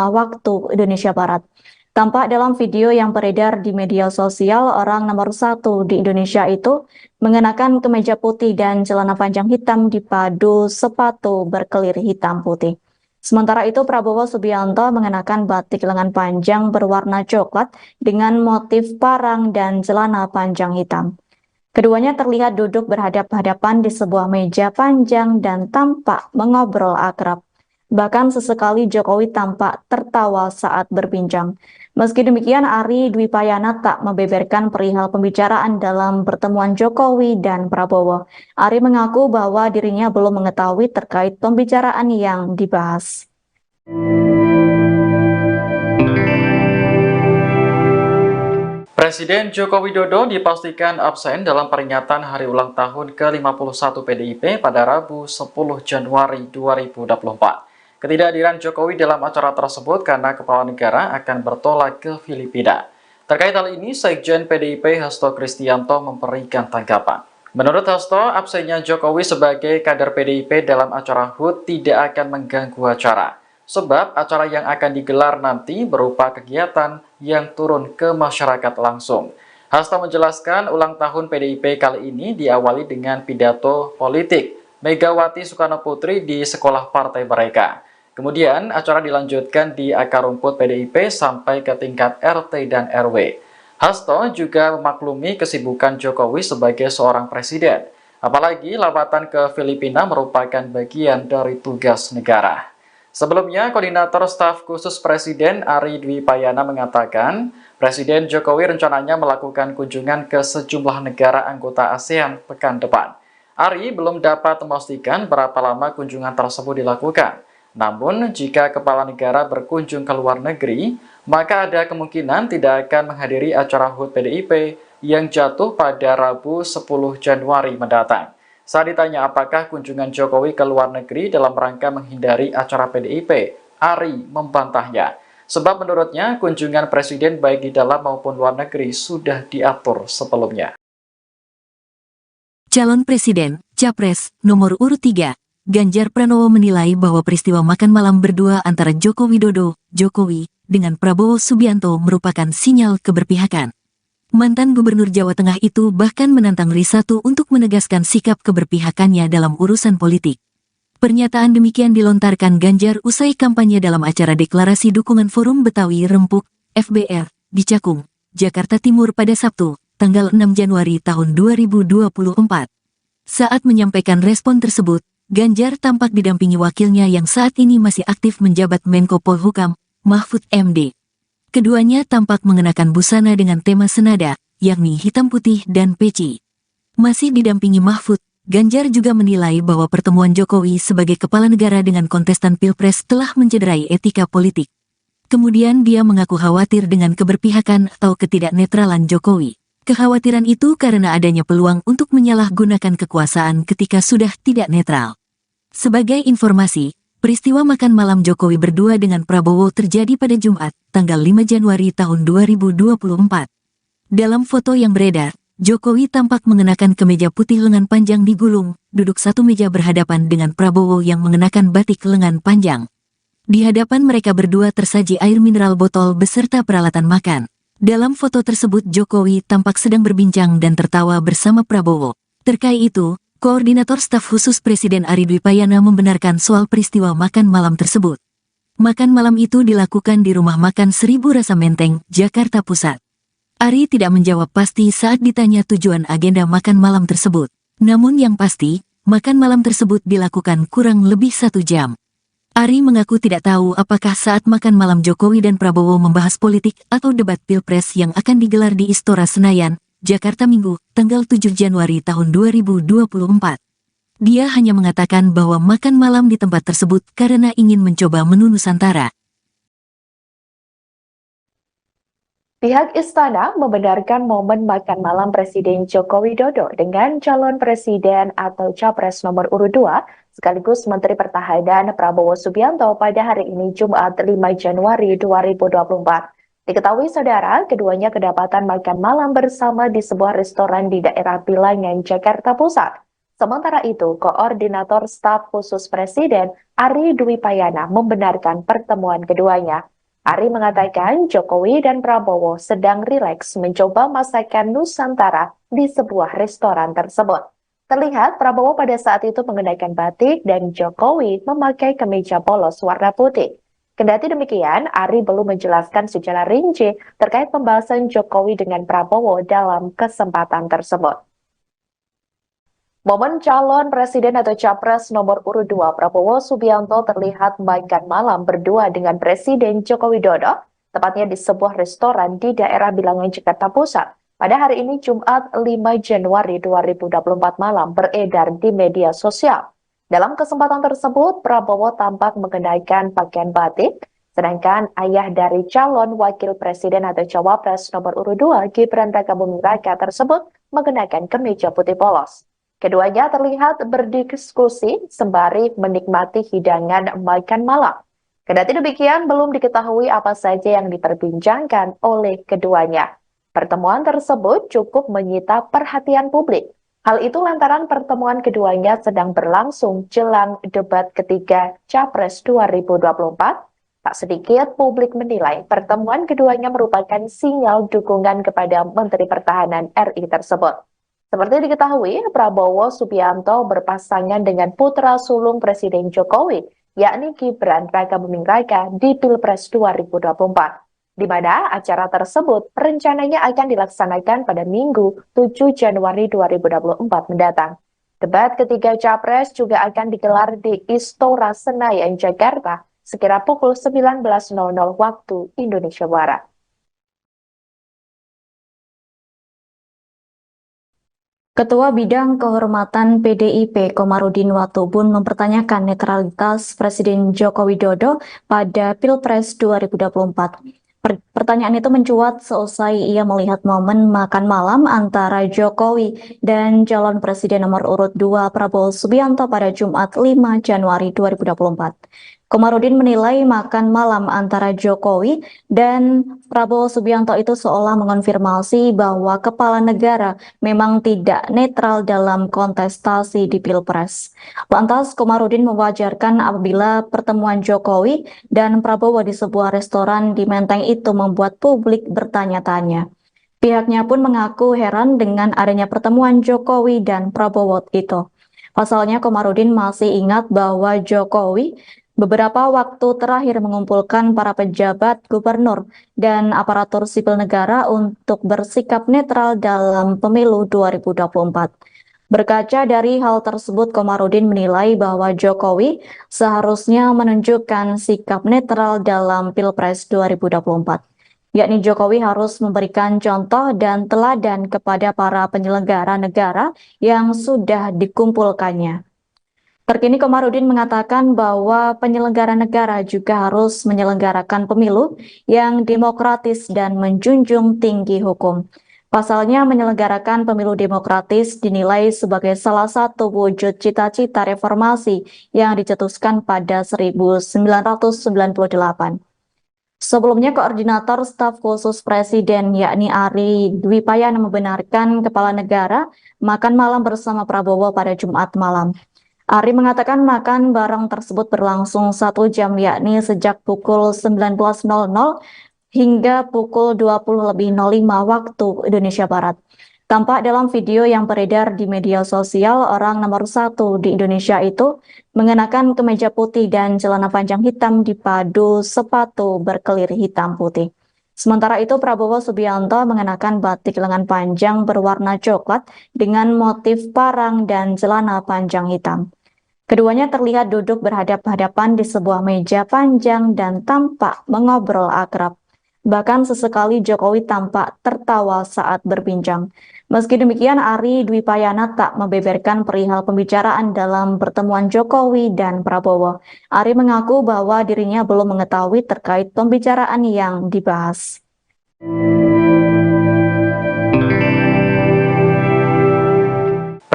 waktu Indonesia Barat. Tampak dalam video yang beredar di media sosial, orang nomor 1 di Indonesia itu mengenakan kemeja putih dan celana panjang hitam dipadu sepatu berkelir hitam putih. Sementara itu, Prabowo Subianto mengenakan batik lengan panjang berwarna coklat dengan motif parang dan celana panjang hitam. Keduanya terlihat duduk berhadap-hadapan di sebuah meja panjang dan tampak mengobrol akrab. Bahkan sesekali Jokowi tampak tertawa saat berbincang. Meski demikian, Ari Dwi Payana tak membeberkan perihal pembicaraan dalam pertemuan Jokowi dan Prabowo. Ari mengaku bahwa dirinya belum mengetahui terkait pembicaraan yang dibahas. Presiden Joko Widodo dipastikan absen dalam peringatan hari ulang tahun ke-51 PDIP pada Rabu 10 Januari 2024. Ketidakhadiran Jokowi dalam acara tersebut karena kepala negara akan bertolak ke Filipina. Terkait hal ini, Sekjen PDIP Hasto Kristianto memberikan tanggapan. Menurut Hasto, absennya Jokowi sebagai kader PDIP dalam acara HUT tidak akan mengganggu acara. Sebab acara yang akan digelar nanti berupa kegiatan yang turun ke masyarakat langsung. Hasto menjelaskan ulang tahun PDIP kali ini diawali dengan pidato politik Megawati Soekarno Putri di sekolah partai mereka. Kemudian acara dilanjutkan di akar rumput PDIP sampai ke tingkat RT dan RW. Hasto juga memaklumi kesibukan Jokowi sebagai seorang presiden. Apalagi lawatan ke Filipina merupakan bagian dari tugas negara. Sebelumnya, Koordinator Staf Khusus Presiden Ari Dwi Payana mengatakan, Presiden Jokowi rencananya melakukan kunjungan ke sejumlah negara anggota ASEAN pekan depan. Ari belum dapat memastikan berapa lama kunjungan tersebut dilakukan. Namun, jika kepala negara berkunjung ke luar negeri, maka ada kemungkinan tidak akan menghadiri acara HUT PDIP yang jatuh pada Rabu 10 Januari mendatang. Saat ditanya apakah kunjungan Jokowi ke luar negeri dalam rangka menghindari acara PDIP, Ari membantahnya. Sebab menurutnya kunjungan presiden baik di dalam maupun luar negeri sudah diatur sebelumnya. Calon Presiden, Capres, nomor urut 3, Ganjar Pranowo menilai bahwa peristiwa makan malam berdua antara Joko Widodo, Jokowi, dengan Prabowo Subianto merupakan sinyal keberpihakan. Mantan Gubernur Jawa Tengah itu bahkan menantang Risatu untuk menegaskan sikap keberpihakannya dalam urusan politik. Pernyataan demikian dilontarkan Ganjar usai kampanye dalam acara deklarasi dukungan Forum Betawi Rempuk, FBR, di Cakung, Jakarta Timur pada Sabtu, tanggal 6 Januari tahun 2024. Saat menyampaikan respon tersebut, Ganjar tampak didampingi wakilnya yang saat ini masih aktif menjabat Menko Polhukam, Mahfud MD. Keduanya tampak mengenakan busana dengan tema senada, yakni hitam putih dan peci. Masih didampingi Mahfud, Ganjar juga menilai bahwa pertemuan Jokowi sebagai kepala negara dengan kontestan Pilpres telah mencederai etika politik. Kemudian dia mengaku khawatir dengan keberpihakan atau ketidaknetralan Jokowi. Kekhawatiran itu karena adanya peluang untuk menyalahgunakan kekuasaan ketika sudah tidak netral. Sebagai informasi, peristiwa makan malam Jokowi berdua dengan Prabowo terjadi pada Jumat, tanggal 5 Januari tahun 2024. Dalam foto yang beredar, Jokowi tampak mengenakan kemeja putih lengan panjang digulung, duduk satu meja berhadapan dengan Prabowo yang mengenakan batik lengan panjang. Di hadapan mereka berdua tersaji air mineral botol beserta peralatan makan. Dalam foto tersebut Jokowi tampak sedang berbincang dan tertawa bersama Prabowo. Terkait itu, Koordinator Staf Khusus Presiden Ari Dwipayana membenarkan soal peristiwa makan malam tersebut. Makan malam itu dilakukan di Rumah Makan Seribu Rasa Menteng, Jakarta Pusat. Ari tidak menjawab pasti saat ditanya tujuan agenda makan malam tersebut. Namun yang pasti, makan malam tersebut dilakukan kurang lebih 1 jam. Ari mengaku tidak tahu apakah saat makan malam Jokowi dan Prabowo membahas politik atau debat Pilpres yang akan digelar di Istora Senayan, Jakarta Minggu, tanggal 7 Januari tahun 2024. Dia hanya mengatakan bahwa makan malam di tempat tersebut karena ingin mencoba menu Nusantara. Pihak Istana membenarkan momen makan malam Presiden Joko Widodo dengan calon presiden atau capres nomor urut 2 sekaligus Menteri Pertahanan Prabowo Subianto pada hari ini Jumat 5 Januari 2024. Diketahui saudara, keduanya kedapatan makan malam bersama di sebuah restoran di daerah Bilangan, Jakarta Pusat. Sementara itu, Koordinator Staf Khusus Presiden Ari Dwipayana membenarkan pertemuan keduanya. Ari mengatakan Jokowi dan Prabowo sedang rileks mencoba masakan Nusantara di sebuah restoran tersebut. Terlihat Prabowo pada saat itu mengenakan batik dan Jokowi memakai kemeja polos warna putih. Kendati demikian, Ari belum menjelaskan secara rinci terkait pembahasan Jokowi dengan Prabowo dalam kesempatan tersebut. Momen calon presiden atau capres nomor urut 2 Prabowo Subianto terlihat makan malam berdua dengan Presiden Joko Widodo, tepatnya di sebuah restoran di daerah Bilangan, Jakarta Pusat. Pada hari ini Jumat 5 Januari 2024 malam beredar di media sosial. Dalam kesempatan tersebut, Prabowo tampak mengenakan pakaian batik, sedangkan ayah dari calon wakil presiden atau cawapres nomor urut 2 Gibran Rakabuming Raka tersebut mengenakan kemeja putih polos. Keduanya terlihat berdiskusi sembari menikmati hidangan makan malam. Kendati demikian, belum diketahui apa saja yang diperbincangkan oleh keduanya. Pertemuan tersebut cukup menyita perhatian publik. Hal itu lantaran pertemuan keduanya sedang berlangsung jelang debat ketiga Capres 2024. Tak sedikit publik menilai pertemuan keduanya merupakan sinyal dukungan kepada Menteri Pertahanan RI tersebut. Seperti diketahui, Prabowo Subianto berpasangan dengan putra sulung Presiden Jokowi, yakni Gibran Rakabuming Raka di Pilpres 2024, di mana acara tersebut rencananya akan dilaksanakan pada Minggu 7 Januari 2024 mendatang. Debat ketiga Capres juga akan digelar di Istora Senayan, Jakarta, sekira pukul 19.00 waktu Indonesia Barat. Ketua Bidang Kehormatan PDIP Komarudin Watubun mempertanyakan netralitas Presiden Joko Widodo pada Pilpres 2024. Pertanyaan itu mencuat seusai ia melihat momen makan malam antara Jokowi dan calon presiden nomor urut 2 Prabowo Subianto pada Jumat 5 Januari 2024. Komarudin menilai makan malam antara Jokowi dan Prabowo Subianto itu seolah mengonfirmasi bahwa kepala negara memang tidak netral dalam kontestasi di Pilpres. Lantas, Komarudin mewajarkan apabila pertemuan Jokowi dan Prabowo di sebuah restoran di Menteng itu membuat publik bertanya-tanya. Pihaknya pun mengaku heran dengan adanya pertemuan Jokowi dan Prabowo itu. Pasalnya, Komarudin masih ingat bahwa Jokowi beberapa waktu terakhir mengumpulkan para pejabat, gubernur, dan aparatur sipil negara untuk bersikap netral dalam pemilu 2024. Berkaca dari hal tersebut, Komarudin menilai bahwa Jokowi seharusnya menunjukkan sikap netral dalam Pilpres 2024. Yakni Jokowi harus memberikan contoh dan teladan kepada para penyelenggara negara yang sudah dikumpulkannya. Terkini Komarudin mengatakan bahwa penyelenggara negara juga harus menyelenggarakan pemilu yang demokratis dan menjunjung tinggi hukum. Pasalnya menyelenggarakan pemilu demokratis dinilai sebagai salah satu wujud cita-cita reformasi yang dicetuskan pada 1998. Sebelumnya, Koordinator Staf Khusus Presiden yakni Ari Dwi Payana membenarkan kepala negara makan malam bersama Prabowo pada Jumat malam. Ari mengatakan makan bareng tersebut berlangsung 1 jam, yakni sejak pukul 19.00 hingga pukul 20.05 waktu Indonesia Barat. Tampak dalam video yang beredar di media sosial, orang nomor 1 di Indonesia itu mengenakan kemeja putih dan celana panjang hitam dipadu sepatu berkelir hitam putih. Sementara itu, Prabowo Subianto mengenakan batik lengan panjang berwarna coklat dengan motif parang dan celana panjang hitam. Keduanya terlihat duduk berhadap-hadapan di sebuah meja panjang dan tampak mengobrol akrab. Bahkan sesekali Jokowi tampak tertawa saat berbincang. Meski demikian, Ari Dwi Payana tak membeberkan perihal pembicaraan dalam pertemuan Jokowi dan Prabowo. Ari mengaku bahwa dirinya belum mengetahui terkait pembicaraan yang dibahas.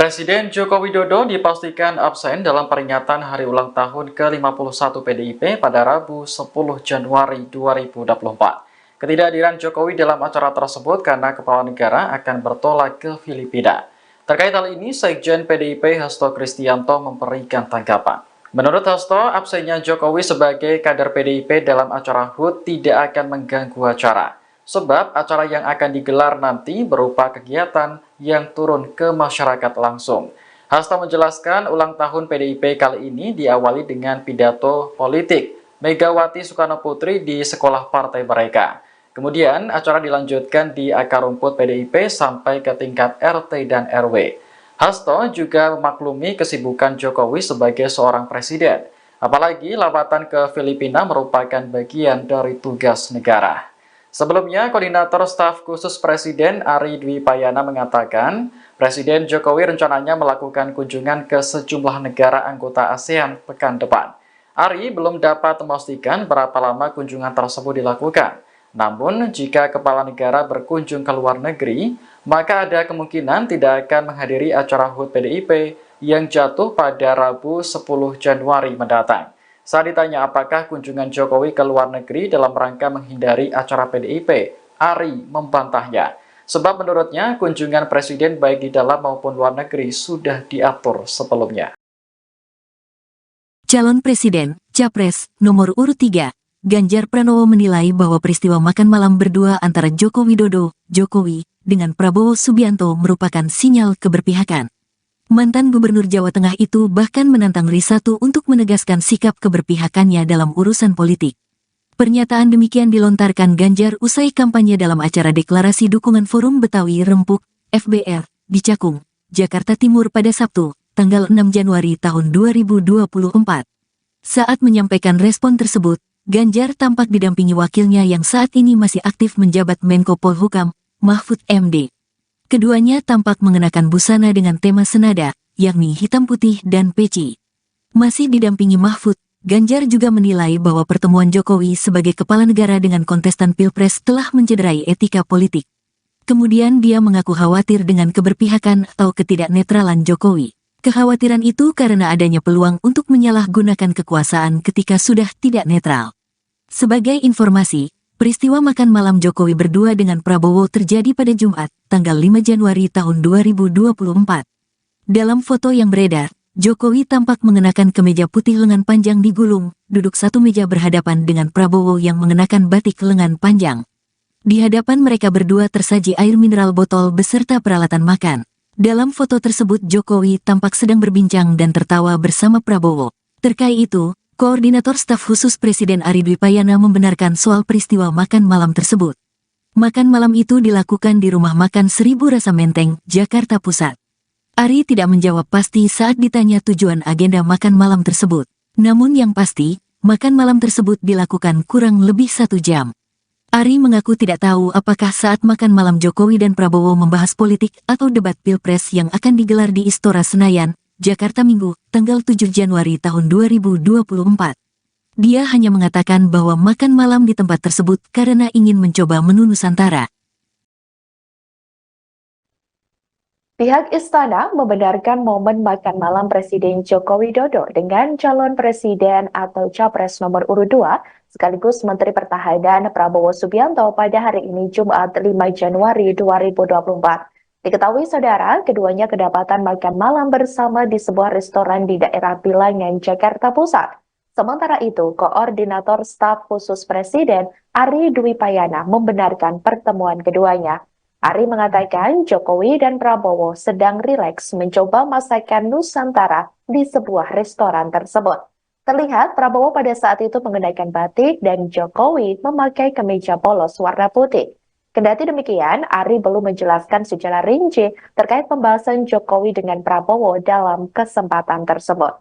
Presiden Joko Widodo dipastikan absen dalam peringatan hari ulang tahun ke-51 PDIP pada Rabu 10 Januari 2024. Ketidakhadiran Jokowi dalam acara tersebut karena kepala negara akan bertolak ke Filipina. Terkait hal ini, Sekjen PDIP Hasto Kristianto memberikan tanggapan. Menurut Hasto, absennya Jokowi sebagai kader PDIP dalam acara HUT tidak akan mengganggu acara. Sebab acara yang akan digelar nanti berupa kegiatan yang turun ke masyarakat langsung. Hasto menjelaskan ulang tahun PDIP kali ini diawali dengan pidato politik Megawati Soekarno Putri di sekolah partai mereka. Kemudian acara dilanjutkan di akar rumput PDIP sampai ke tingkat RT dan RW. Hasto juga memaklumi kesibukan Jokowi sebagai seorang presiden. Apalagi lawatan ke Filipina merupakan bagian dari tugas negara. Sebelumnya, Koordinator Staf Khusus Presiden Ari Dwi Payana mengatakan, Presiden Jokowi rencananya melakukan kunjungan ke sejumlah negara anggota ASEAN pekan depan. Ari belum dapat memastikan berapa lama kunjungan tersebut dilakukan. Namun, jika kepala negara berkunjung ke luar negeri, maka ada kemungkinan tidak akan menghadiri acara HUT PDIP yang jatuh pada Rabu 10 Januari mendatang. Saat ditanya apakah kunjungan Jokowi ke luar negeri dalam rangka menghindari acara PDIP, Ari membantahnya. Sebab menurutnya kunjungan presiden baik di dalam maupun luar negeri sudah diatur sebelumnya. Calon Presiden, Capres, nomor urut 3, Ganjar Pranowo menilai bahwa peristiwa makan malam berdua antara Joko Widodo, Jokowi, dengan Prabowo Subianto merupakan sinyal keberpihakan. Mantan Gubernur Jawa Tengah itu bahkan menantang Risatu untuk menegaskan sikap keberpihakannya dalam urusan politik. Pernyataan demikian dilontarkan Ganjar usai kampanye dalam acara deklarasi dukungan Forum Betawi Rempuk, FBR, di Cakung, Jakarta Timur pada Sabtu, tanggal 6 Januari tahun 2024. Saat menyampaikan respon tersebut, Ganjar tampak didampingi wakilnya yang saat ini masih aktif menjabat Menko Polhukam, Mahfud MD. Keduanya tampak mengenakan busana dengan tema senada, yakni hitam putih dan peci. Masih didampingi Mahfud, Ganjar juga menilai bahwa pertemuan Jokowi sebagai kepala negara dengan kontestan Pilpres telah mencederai etika politik. Kemudian dia mengaku khawatir dengan keberpihakan atau ketidaknetralan Jokowi. Kekhawatiran itu karena adanya peluang untuk menyalahgunakan kekuasaan ketika sudah tidak netral. Sebagai informasi, peristiwa makan malam Jokowi berdua dengan Prabowo terjadi pada Jumat, tanggal 5 Januari tahun 2024. Dalam foto yang beredar, Jokowi tampak mengenakan kemeja putih lengan panjang digulung, duduk satu meja berhadapan dengan Prabowo yang mengenakan batik lengan panjang. Di hadapan mereka berdua tersaji air mineral botol beserta peralatan makan. Dalam foto tersebut Jokowi tampak sedang berbincang dan tertawa bersama Prabowo. Terkait itu, Koordinator Staf Khusus Presiden Ari Dwipayana membenarkan soal peristiwa makan malam tersebut. Makan malam itu dilakukan di Rumah Makan Seribu Rasa Menteng, Jakarta Pusat. Ari tidak menjawab pasti saat ditanya tujuan agenda makan malam tersebut. Namun yang pasti, makan malam tersebut dilakukan kurang lebih 1 jam. Ari mengaku tidak tahu apakah saat makan malam Jokowi dan Prabowo membahas politik atau debat Pilpres yang akan digelar di Istora Senayan, Jakarta Minggu, tanggal 7 Januari tahun 2024. Dia hanya mengatakan bahwa makan malam di tempat tersebut karena ingin mencoba menu Nusantara. Pihak Istana membenarkan momen makan malam Presiden Joko Widodo dengan calon presiden atau capres nomor urut 2 sekaligus Menteri Pertahanan Prabowo Subianto pada hari ini Jumat 5 Januari 2024. Diketahui saudara, keduanya kedapatan makan malam bersama di sebuah restoran di daerah Bilangan, Jakarta Pusat. Sementara itu, Koordinator Staf Khusus Presiden Ari Dwipayana membenarkan pertemuan keduanya. Ari mengatakan Jokowi dan Prabowo sedang rileks mencoba masakan Nusantara di sebuah restoran tersebut. Terlihat Prabowo pada saat itu mengenakan batik dan Jokowi memakai kemeja polos warna putih. Kendati demikian, Ari belum menjelaskan secara rinci terkait pembahasan Jokowi dengan Prabowo dalam kesempatan tersebut.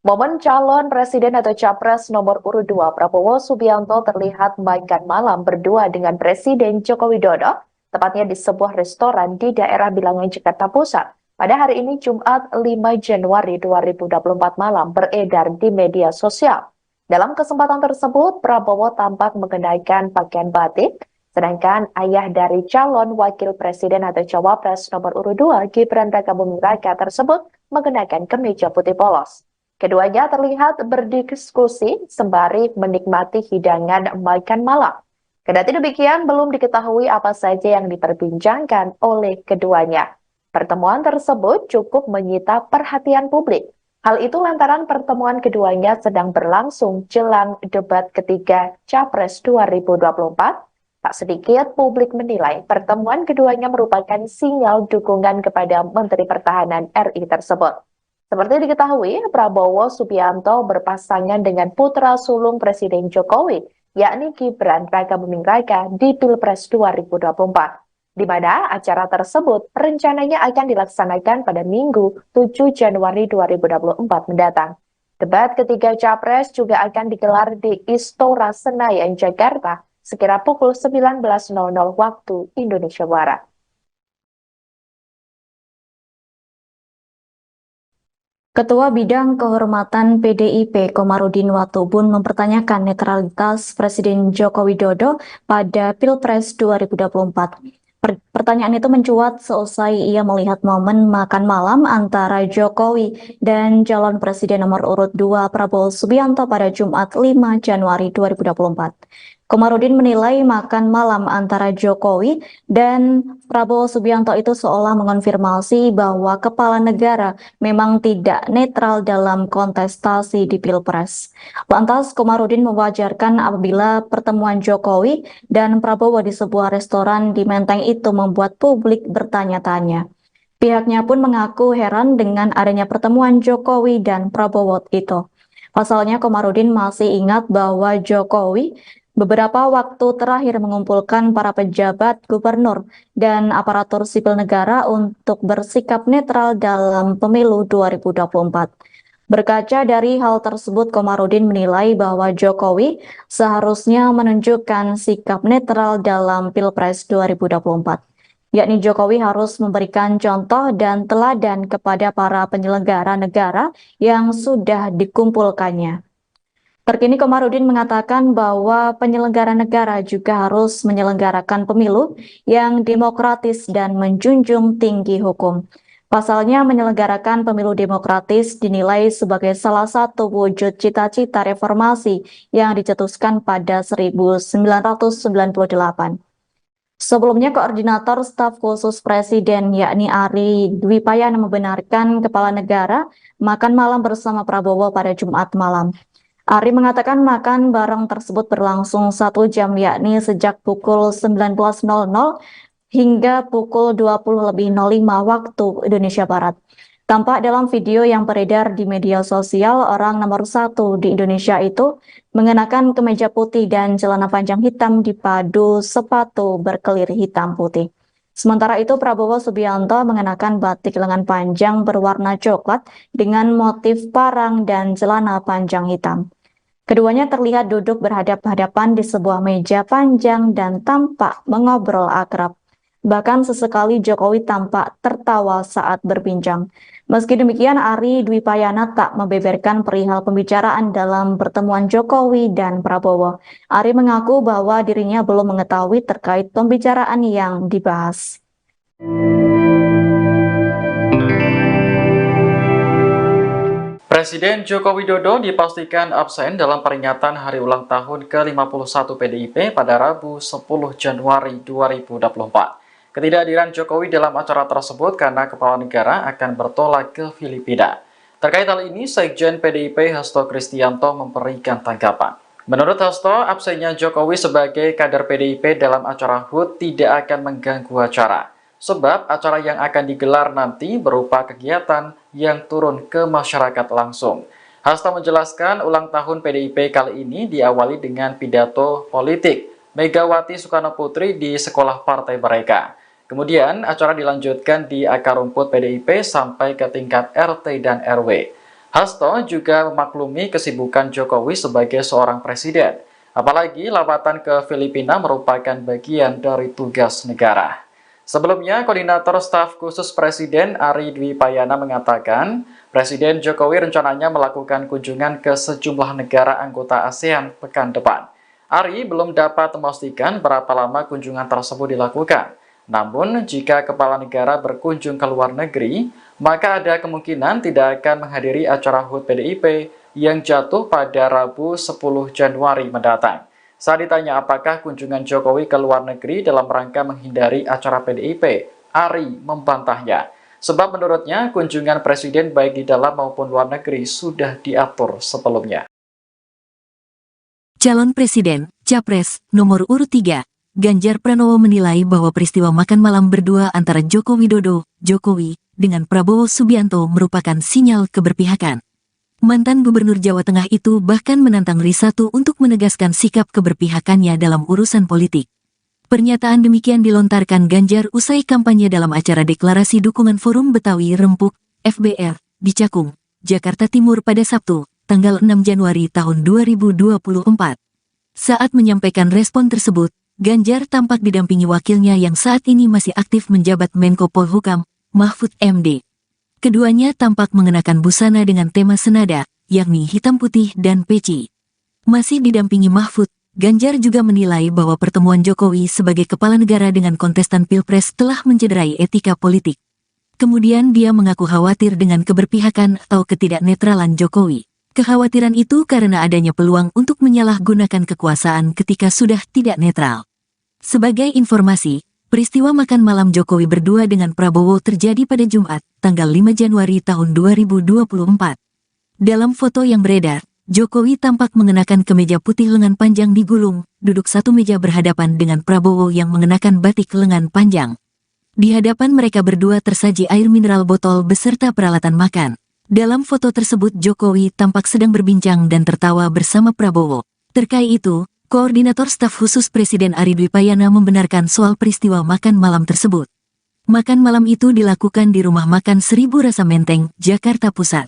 Momen calon presiden atau capres nomor urut 2 Prabowo Subianto terlihat makan malam berdua dengan Presiden Joko Widodo, tepatnya di sebuah restoran di daerah Bilangan, Jakarta Pusat. Pada hari ini Jumat 5 Januari 2024 malam beredar di media sosial. Dalam kesempatan tersebut, Prabowo tampak mengenakan pakaian batik, sedangkan ayah dari calon wakil presiden atau cawapres nomor urut 2 Gibran Rakabuming Raka tersebut mengenakan kemeja putih polos. Keduanya terlihat berdiskusi sembari menikmati hidangan makan malam. Kendati demikian, belum diketahui apa saja yang diperbincangkan oleh keduanya. Pertemuan tersebut cukup menyita perhatian publik. Hal itu lantaran pertemuan keduanya sedang berlangsung jelang debat ketiga Capres 2024. Tak sedikit publik menilai pertemuan keduanya merupakan sinyal dukungan kepada Menteri Pertahanan RI tersebut. Seperti diketahui, Prabowo Subianto berpasangan dengan putra sulung Presiden Jokowi, yakni Gibran Rakabuming Raka di Pilpres 2024, di mana acara tersebut rencananya akan dilaksanakan pada Minggu 7 Januari 2024 mendatang. Debat ketiga Capres juga akan digelar di Istora Senayan, Jakarta, sekira pukul 19.00 waktu Indonesia Barat. Ketua Bidang Kehormatan PDIP Komarudin Watubun mempertanyakan netralitas Presiden Joko Widodo pada Pilpres 2024. Pertanyaan itu mencuat seusai ia melihat momen makan malam antara Jokowi dan calon presiden nomor urut 2 Prabowo Subianto pada Jumat 5 Januari 2024. Komarudin menilai makan malam antara Jokowi dan Prabowo Subianto itu seolah mengonfirmasi bahwa kepala negara memang tidak netral dalam kontestasi di Pilpres. Lantas Komarudin mewajarkan apabila pertemuan Jokowi dan Prabowo di sebuah restoran di Menteng itu membuat publik bertanya-tanya. Pihaknya pun mengaku heran dengan adanya pertemuan Jokowi dan Prabowo itu. Pasalnya Komarudin masih ingat bahwa Jokowi beberapa waktu terakhir mengumpulkan para pejabat gubernur dan aparatur sipil negara untuk bersikap netral dalam pemilu 2024. Berkaca dari hal tersebut, Komarudin menilai bahwa Jokowi seharusnya menunjukkan sikap netral dalam Pilpres 2024. Yakni Jokowi harus memberikan contoh dan teladan kepada para penyelenggara negara yang sudah dikumpulkannya. Terkini Komarudin mengatakan bahwa penyelenggara negara juga harus menyelenggarakan pemilu yang demokratis dan menjunjung tinggi hukum. Pasalnya, menyelenggarakan pemilu demokratis dinilai sebagai salah satu wujud cita-cita reformasi yang dicetuskan pada 1998. Sebelumnya, Koordinator Staf Khusus Presiden yakni Ari Dwi Payana membenarkan Kepala Negara makan malam bersama Prabowo pada Jumat malam. Ari mengatakan makan bareng tersebut berlangsung 1 jam, yakni sejak pukul 19.00 hingga pukul 20.05 waktu Indonesia Barat. Tampak dalam video yang beredar di media sosial, orang nomor 1 di Indonesia itu mengenakan kemeja putih dan celana panjang hitam dipadu sepatu berkelir hitam putih. Sementara itu, Prabowo Subianto mengenakan batik lengan panjang berwarna coklat dengan motif parang dan celana panjang hitam. Keduanya terlihat duduk berhadap-hadapan di sebuah meja panjang dan tampak mengobrol akrab. Bahkan sesekali Jokowi tampak tertawa saat berbincang. Meski demikian, Ari Dwi Payana tak membeberkan perihal pembicaraan dalam pertemuan Jokowi dan Prabowo. Ari mengaku bahwa dirinya belum mengetahui terkait pembicaraan yang dibahas. Presiden Joko Widodo dipastikan absen dalam peringatan hari ulang tahun ke-51 PDIP pada Rabu 10 Januari 2024. Ketidakhadiran Jokowi dalam acara tersebut karena Kepala Negara akan bertolak ke Filipina. Terkait hal ini, Sekjen PDIP Hasto Kristianto memberikan tanggapan. Menurut Hasto, absennya Jokowi sebagai kader PDIP dalam acara HUT tidak akan mengganggu acara. Sebab acara yang akan digelar nanti berupa kegiatan yang turun ke masyarakat langsung. Hasto menjelaskan ulang tahun PDIP kali ini diawali dengan pidato politik Megawati Soekarno Putri di sekolah partai mereka. Kemudian acara dilanjutkan di akar rumput PDIP sampai ke tingkat RT dan RW. Hasto juga memaklumi kesibukan Jokowi sebagai seorang presiden. Apalagi lawatan ke Filipina merupakan bagian dari tugas negara. Sebelumnya, Koordinator Staf Khusus Presiden Ari Dwi Payana mengatakan, Presiden Jokowi rencananya melakukan kunjungan ke sejumlah negara anggota ASEAN pekan depan. Ari belum dapat memastikan berapa lama kunjungan tersebut dilakukan. Namun, jika Kepala Negara berkunjung ke luar negeri, maka ada kemungkinan tidak akan menghadiri acara HUT PDIP yang jatuh pada Rabu 10 Januari mendatang. Saat ditanya apakah kunjungan Jokowi ke luar negeri dalam rangka menghindari acara PDIP, Ari membantahnya. Sebab menurutnya, kunjungan Presiden baik di dalam maupun luar negeri sudah diatur sebelumnya. Calon Presiden, Capres, nomor urut 3, Ganjar Pranowo menilai bahwa peristiwa makan malam berdua antara Joko Widodo, Jokowi, dengan Prabowo Subianto merupakan sinyal keberpihakan. Mantan Gubernur Jawa Tengah itu bahkan menantang Risatu untuk menegaskan sikap keberpihakannya dalam urusan politik. Pernyataan demikian dilontarkan Ganjar usai kampanye dalam acara deklarasi dukungan Forum Betawi Rempuk, FBR, di Cakung, Jakarta Timur pada Sabtu, tanggal 6 Januari tahun 2024. Saat menyampaikan respon tersebut, Ganjar tampak didampingi wakilnya yang saat ini masih aktif menjabat Menko Polhukam, Mahfud MD. Keduanya tampak mengenakan busana dengan tema senada, yakni hitam putih dan peci. Masih didampingi Mahfud, Ganjar juga menilai bahwa pertemuan Jokowi sebagai kepala negara dengan kontestan Pilpres telah mencederai etika politik. Kemudian dia mengaku khawatir dengan keberpihakan atau ketidaknetralan Jokowi. Kekhawatiran itu karena adanya peluang untuk menyalahgunakan kekuasaan ketika sudah tidak netral. Sebagai informasi, peristiwa makan malam Jokowi berdua dengan Prabowo terjadi pada Jumat, tanggal 5 Januari tahun 2024. Dalam foto yang beredar, Jokowi tampak mengenakan kemeja putih lengan panjang digulung, duduk satu meja berhadapan dengan Prabowo yang mengenakan batik lengan panjang. Di hadapan mereka berdua tersaji air mineral botol beserta peralatan makan. Dalam foto tersebut Jokowi tampak sedang berbincang dan tertawa bersama Prabowo. Terkait itu, Koordinator Staf Khusus Presiden Ari Dwi Payana membenarkan soal peristiwa makan malam tersebut. Makan malam itu dilakukan di Rumah Makan Seribu Rasa Menteng, Jakarta Pusat.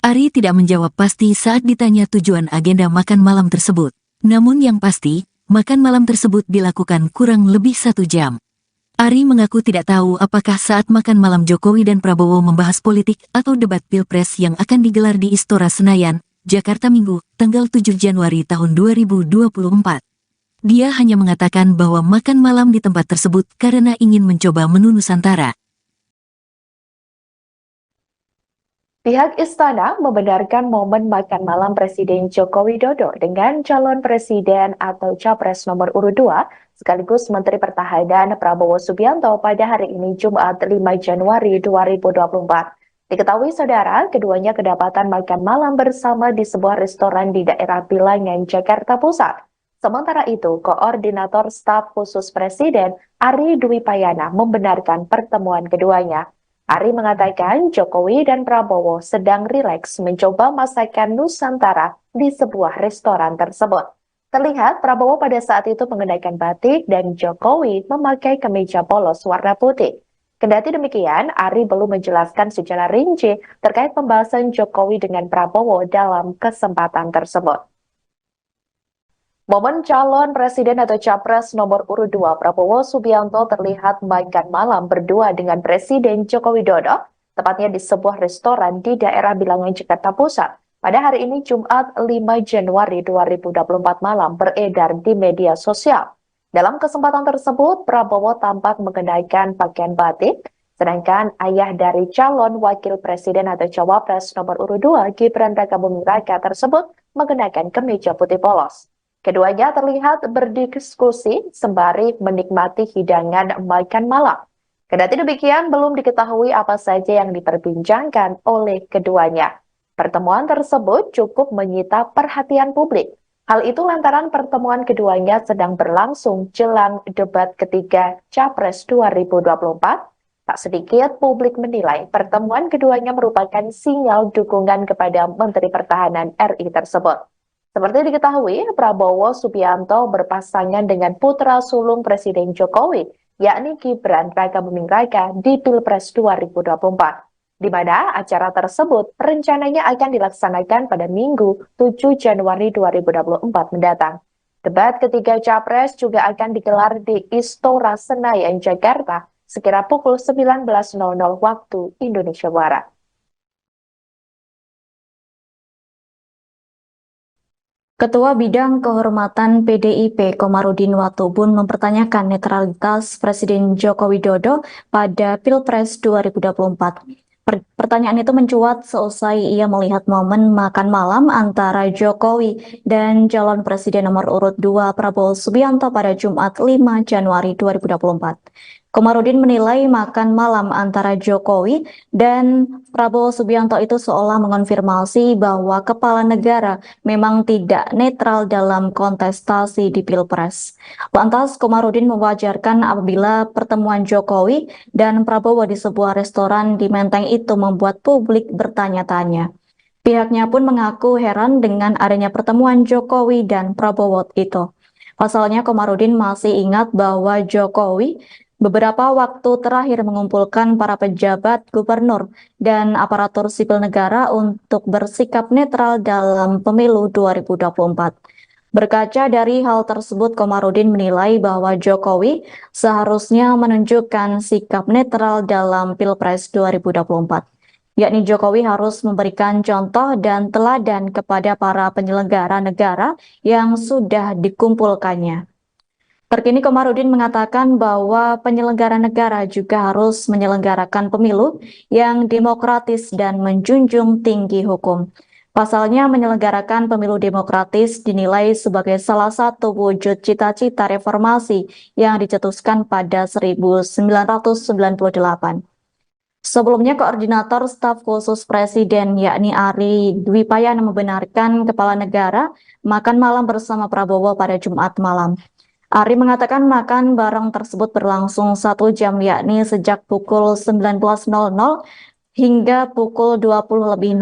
Ari tidak menjawab pasti saat ditanya tujuan agenda makan malam tersebut. Namun yang pasti, makan malam tersebut dilakukan kurang lebih 1 jam. Ari mengaku tidak tahu apakah saat makan malam Jokowi dan Prabowo membahas politik atau debat Pilpres yang akan digelar di Istora Senayan, Jakarta Minggu, tanggal 7 Januari tahun 2024. Dia hanya mengatakan bahwa makan malam di tempat tersebut karena ingin mencoba menu Nusantara. Pihak istana membenarkan momen makan malam Presiden Joko Widodo dengan calon presiden atau capres nomor urut 2 sekaligus Menteri Pertahanan Prabowo Subianto pada hari ini Jumat 5 Januari 2024. Diketahui saudara, keduanya kedapatan makan malam bersama di sebuah restoran di daerah Bilangan, Jakarta Pusat. Sementara itu, Koordinator Staf Khusus Presiden Ari Dwi Payana membenarkan pertemuan keduanya. Ari mengatakan Jokowi dan Prabowo sedang rileks mencoba masakan Nusantara di sebuah restoran tersebut. Terlihat Prabowo pada saat itu mengenakan batik dan Jokowi memakai kemeja polos warna putih. Kendati demikian, Ari belum menjelaskan secara rinci terkait pembahasan Jokowi dengan Prabowo dalam kesempatan tersebut. Momen calon presiden atau capres nomor urut 2 Prabowo Subianto terlihat makan malam berdua dengan Presiden Joko Widodo, tepatnya di sebuah restoran di daerah Bilangan, Jakarta Pusat. Pada hari ini Jumat 5 Januari 2024 malam beredar di media sosial. Dalam kesempatan tersebut, Prabowo tampak mengenakan pakaian batik, sedangkan ayah dari calon wakil presiden atau cawapres nomor urut 2 Gibran Rakabuming Raka tersebut mengenakan kemeja putih polos. Keduanya terlihat berdiskusi sembari menikmati hidangan makan malam. Kendati demikian, belum diketahui apa saja yang diperbincangkan oleh keduanya. Pertemuan tersebut cukup menyita perhatian publik. Hal itu lantaran pertemuan keduanya sedang berlangsung jelang debat ketiga Capres 2024. Tak sedikit publik menilai pertemuan keduanya merupakan sinyal dukungan kepada Menteri Pertahanan RI tersebut. Seperti diketahui, Prabowo Subianto berpasangan dengan putra sulung Presiden Jokowi, yakni Gibran Rakabuming Raka di Pilpres 2024, di mana acara tersebut rencananya akan dilaksanakan pada Minggu 7 Januari 2024 mendatang. Debat ketiga Capres juga akan digelar di Istora Senayan, Jakarta, sekira pukul 19.00 waktu Indonesia Barat. Ketua Bidang Kehormatan PDIP Komarudin Watubun mempertanyakan netralitas Presiden Joko Widodo pada Pilpres 2024. Pertanyaan itu mencuat seusai ia melihat momen makan malam antara Jokowi dan calon presiden nomor urut 2 Prabowo Subianto pada Jumat 5 Januari 2024. Komarudin menilai makan malam antara Jokowi dan Prabowo Subianto itu seolah mengonfirmasi bahwa kepala negara memang tidak netral dalam kontestasi di Pilpres. Lantas, Komarudin mewajarkan apabila pertemuan Jokowi dan Prabowo di sebuah restoran di Menteng itu membuat publik bertanya-tanya. Pihaknya pun mengaku heran dengan adanya pertemuan Jokowi dan Prabowo itu. Pasalnya, Komarudin masih ingat bahwa Jokowi beberapa waktu terakhir mengumpulkan para pejabat gubernur dan aparatur sipil negara untuk bersikap netral dalam pemilu 2024. Berkaca dari hal tersebut, Komarudin menilai bahwa Jokowi seharusnya menunjukkan sikap netral dalam Pilpres 2024. Yakni Jokowi harus memberikan contoh dan teladan kepada para penyelenggara negara yang sudah dikumpulkannya. Terkini Komarudin mengatakan bahwa penyelenggara negara juga harus menyelenggarakan pemilu yang demokratis dan menjunjung tinggi hukum. Pasalnya menyelenggarakan pemilu demokratis dinilai sebagai salah satu wujud cita-cita reformasi yang dicetuskan pada 1998. Sebelumnya, Koordinator Staf Khusus Presiden yakni Ari Dwi Payana membenarkan kepala negara makan malam bersama Prabowo pada Jumat malam. Ari mengatakan makan bareng tersebut berlangsung 1 jam, yakni sejak pukul 19.00 hingga pukul 20.05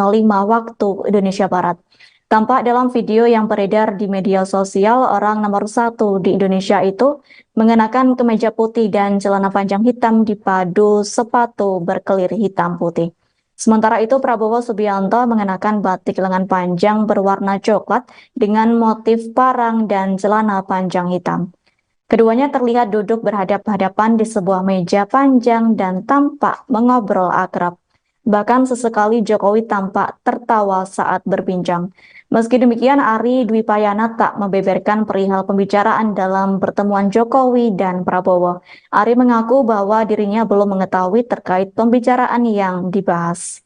waktu Indonesia Barat. Tampak dalam video yang beredar di media sosial, orang nomor 1 di Indonesia itu mengenakan kemeja putih dan celana panjang hitam dipadu sepatu berkelir hitam putih. Sementara itu, Prabowo Subianto mengenakan batik lengan panjang berwarna coklat dengan motif parang dan celana panjang hitam. Keduanya terlihat duduk berhadap-hadapan di sebuah meja panjang dan tampak mengobrol akrab. Bahkan sesekali Jokowi tampak tertawa saat berbincang. Meski demikian, Ari Dwi Payana tak membeberkan perihal pembicaraan dalam pertemuan Jokowi dan Prabowo. Ari mengaku bahwa dirinya belum mengetahui terkait pembicaraan yang dibahas.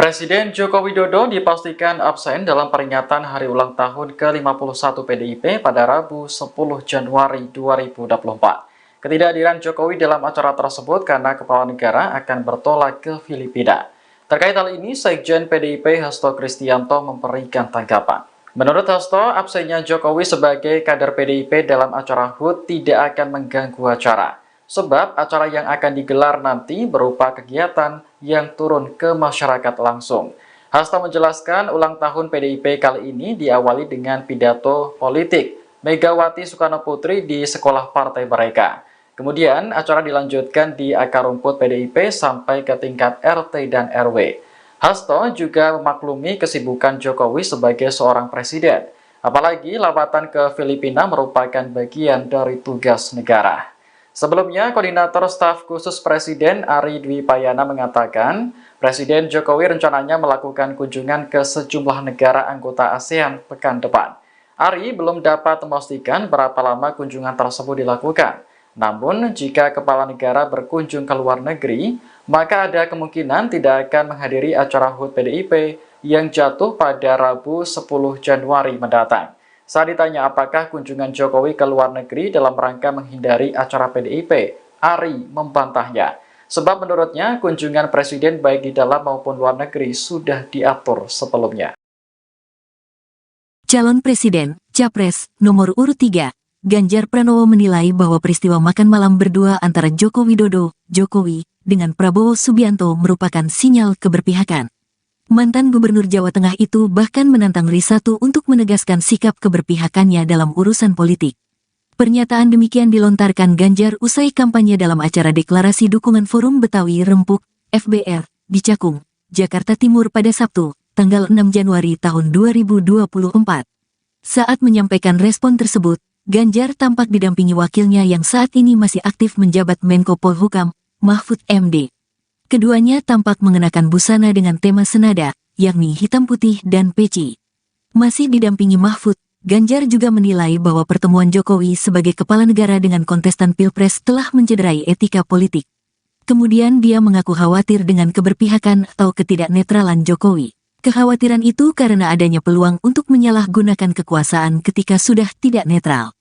Presiden Joko Widodo dipastikan absen dalam peringatan hari ulang tahun ke-51 PDIP pada Rabu 10 Januari 2024. Ketidakhadiran Jokowi dalam acara tersebut karena kepala negara akan bertolak ke Filipina. Terkait hal ini, Sekjen PDIP Hasto Kristianto memberikan tanggapan. Menurut Hasto, absennya Jokowi sebagai kader PDIP dalam acara HUT tidak akan mengganggu acara. Sebab acara yang akan digelar nanti berupa kegiatan yang turun ke masyarakat langsung. Hasto menjelaskan ulang tahun PDIP kali ini diawali dengan pidato politik Megawati Soekarnoputri di sekolah partai mereka. Kemudian acara dilanjutkan di akar rumput PDIP sampai ke tingkat RT dan RW. Hasto juga memaklumi kesibukan Jokowi sebagai seorang presiden. Apalagi lawatan ke Filipina merupakan bagian dari tugas negara. Sebelumnya, Koordinator Staf Khusus Presiden Ari Dwi Payana mengatakan, Presiden Jokowi rencananya melakukan kunjungan ke sejumlah negara anggota ASEAN pekan depan. Ari belum dapat memastikan berapa lama kunjungan tersebut dilakukan. Namun, jika kepala negara berkunjung ke luar negeri, maka ada kemungkinan tidak akan menghadiri acara HUT PDIP yang jatuh pada Rabu 10 Januari mendatang. Saat ditanya apakah kunjungan Jokowi ke luar negeri dalam rangka menghindari acara PDIP, Ari membantahnya. Sebab menurutnya kunjungan presiden baik di dalam maupun luar negeri sudah diatur sebelumnya. Calon Presiden, Capres, nomor urut 3, Ganjar Pranowo menilai bahwa peristiwa makan malam berdua antara Joko Widodo, Jokowi, dengan Prabowo Subianto merupakan sinyal keberpihakan. Mantan Gubernur Jawa Tengah itu bahkan menantang Risatu untuk menegaskan sikap keberpihakannya dalam urusan politik. Pernyataan demikian dilontarkan Ganjar usai kampanye dalam acara deklarasi dukungan Forum Betawi Rempuk, FBR, di Cakung, Jakarta Timur pada Sabtu, tanggal 6 Januari tahun 2024. Saat menyampaikan respon tersebut, Ganjar tampak didampingi wakilnya yang saat ini masih aktif menjabat Menko Polhukam, Mahfud MD. Keduanya tampak mengenakan busana dengan tema senada, yakni hitam putih dan peci. Masih didampingi Mahfud, Ganjar juga menilai bahwa pertemuan Jokowi sebagai kepala negara dengan kontestan Pilpres telah mencederai etika politik. Kemudian dia mengaku khawatir dengan keberpihakan atau ketidaknetralan Jokowi. Kekhawatiran itu karena adanya peluang untuk menyalahgunakan kekuasaan ketika sudah tidak netral.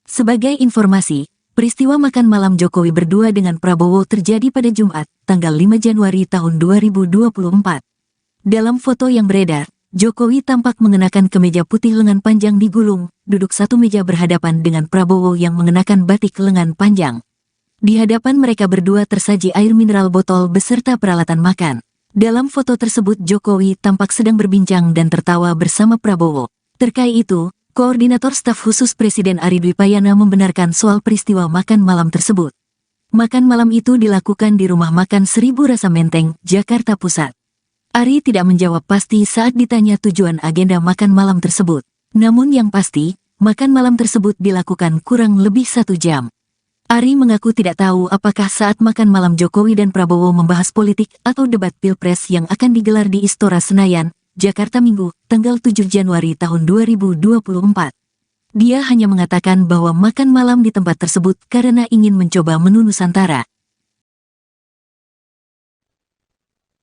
Sebagai informasi, peristiwa makan malam Jokowi berdua dengan Prabowo terjadi pada Jumat, tanggal 5 Januari tahun 2024. Dalam foto yang beredar, Jokowi tampak mengenakan kemeja putih lengan panjang digulung, duduk satu meja berhadapan dengan Prabowo yang mengenakan batik lengan panjang. Di hadapan mereka berdua tersaji air mineral botol beserta peralatan makan. Dalam foto tersebut Jokowi tampak sedang berbincang dan tertawa bersama Prabowo. Terkait itu, Koordinator Staf Khusus Presiden Ari Dwi Payana membenarkan soal peristiwa makan malam tersebut. Makan malam itu dilakukan di Rumah Makan Seribu Rasa Menteng, Jakarta Pusat. Ari tidak menjawab pasti saat ditanya tujuan agenda makan malam tersebut. Namun yang pasti, makan malam tersebut dilakukan kurang lebih 1 jam. Ari mengaku tidak tahu apakah saat makan malam Jokowi dan Prabowo membahas politik atau debat Pilpres yang akan digelar di Istora Senayan, Jakarta Minggu, tanggal 7 Januari tahun 2024. Dia hanya mengatakan bahwa makan malam di tempat tersebut karena ingin mencoba menu Nusantara.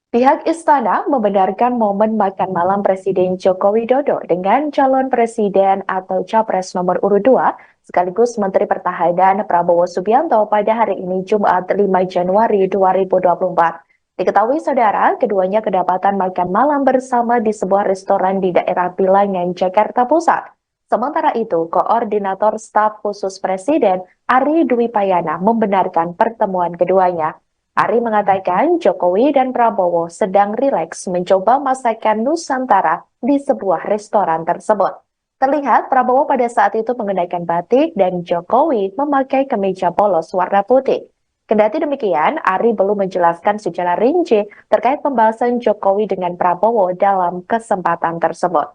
Pihak Istana membenarkan momen makan malam Presiden Joko Widodo dengan calon presiden atau capres nomor urut 2, sekaligus Menteri Pertahanan Prabowo Subianto pada hari ini Jumat 5 Januari 2024. Diketahui saudara, keduanya kedapatan makan malam bersama di sebuah restoran di daerah Bilangan, Jakarta Pusat. Sementara itu, Koordinator Staf Khusus Presiden Ari Dwi Payana membenarkan pertemuan keduanya. Ari mengatakan Jokowi dan Prabowo sedang rileks mencoba masakan Nusantara di sebuah restoran tersebut. Terlihat Prabowo pada saat itu mengenakan batik dan Jokowi memakai kemeja polos warna putih. Kendati demikian, Ari belum menjelaskan secara rinci terkait pembahasan Jokowi dengan Prabowo dalam kesempatan tersebut.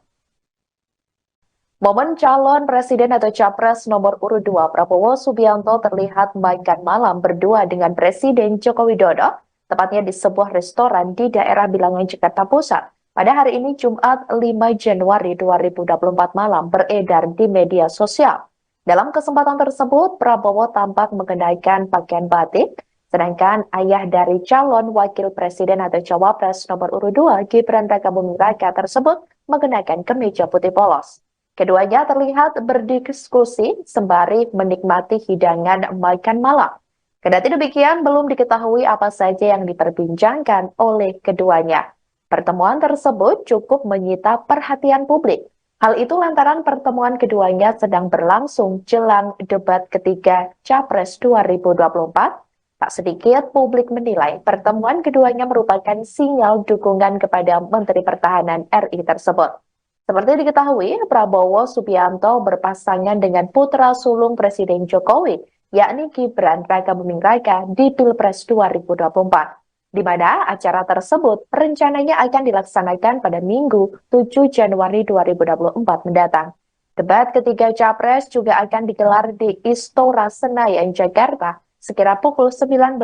Momen calon presiden atau capres nomor urut 2 Prabowo Subianto terlihat makan malam berdua dengan Presiden Joko Widodo, tepatnya di sebuah restoran di daerah Bilangan, Jakarta Pusat. Pada hari ini Jumat 5 Januari 2024 malam beredar di media sosial. Dalam kesempatan tersebut, Prabowo tampak mengenakan pakaian batik, Sedangkan ayah dari calon wakil presiden atau cawapres nomor urut 2 Gibran Rakabuming Raka tersebut mengenakan kemeja putih polos. Keduanya terlihat berdiskusi sembari menikmati hidangan makan malam. Kendati demikian, belum diketahui apa saja yang diperbincangkan oleh keduanya. Pertemuan tersebut cukup menyita perhatian publik. Hal itu lantaran pertemuan keduanya sedang berlangsung jelang debat ketiga Capres 2024. Tak sedikit publik menilai pertemuan keduanya merupakan sinyal dukungan kepada Menteri Pertahanan RI tersebut. Seperti diketahui, Prabowo Subianto berpasangan dengan putra sulung Presiden Jokowi, yakni Gibran Rakabuming Raka di Pilpres 2024, di mana acara tersebut rencananya akan dilaksanakan pada Minggu 7 Januari 2024 mendatang. Debat ketiga Capres juga akan digelar di Istora Senayan, Jakarta, sekira pukul 19.00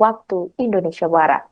waktu Indonesia Barat.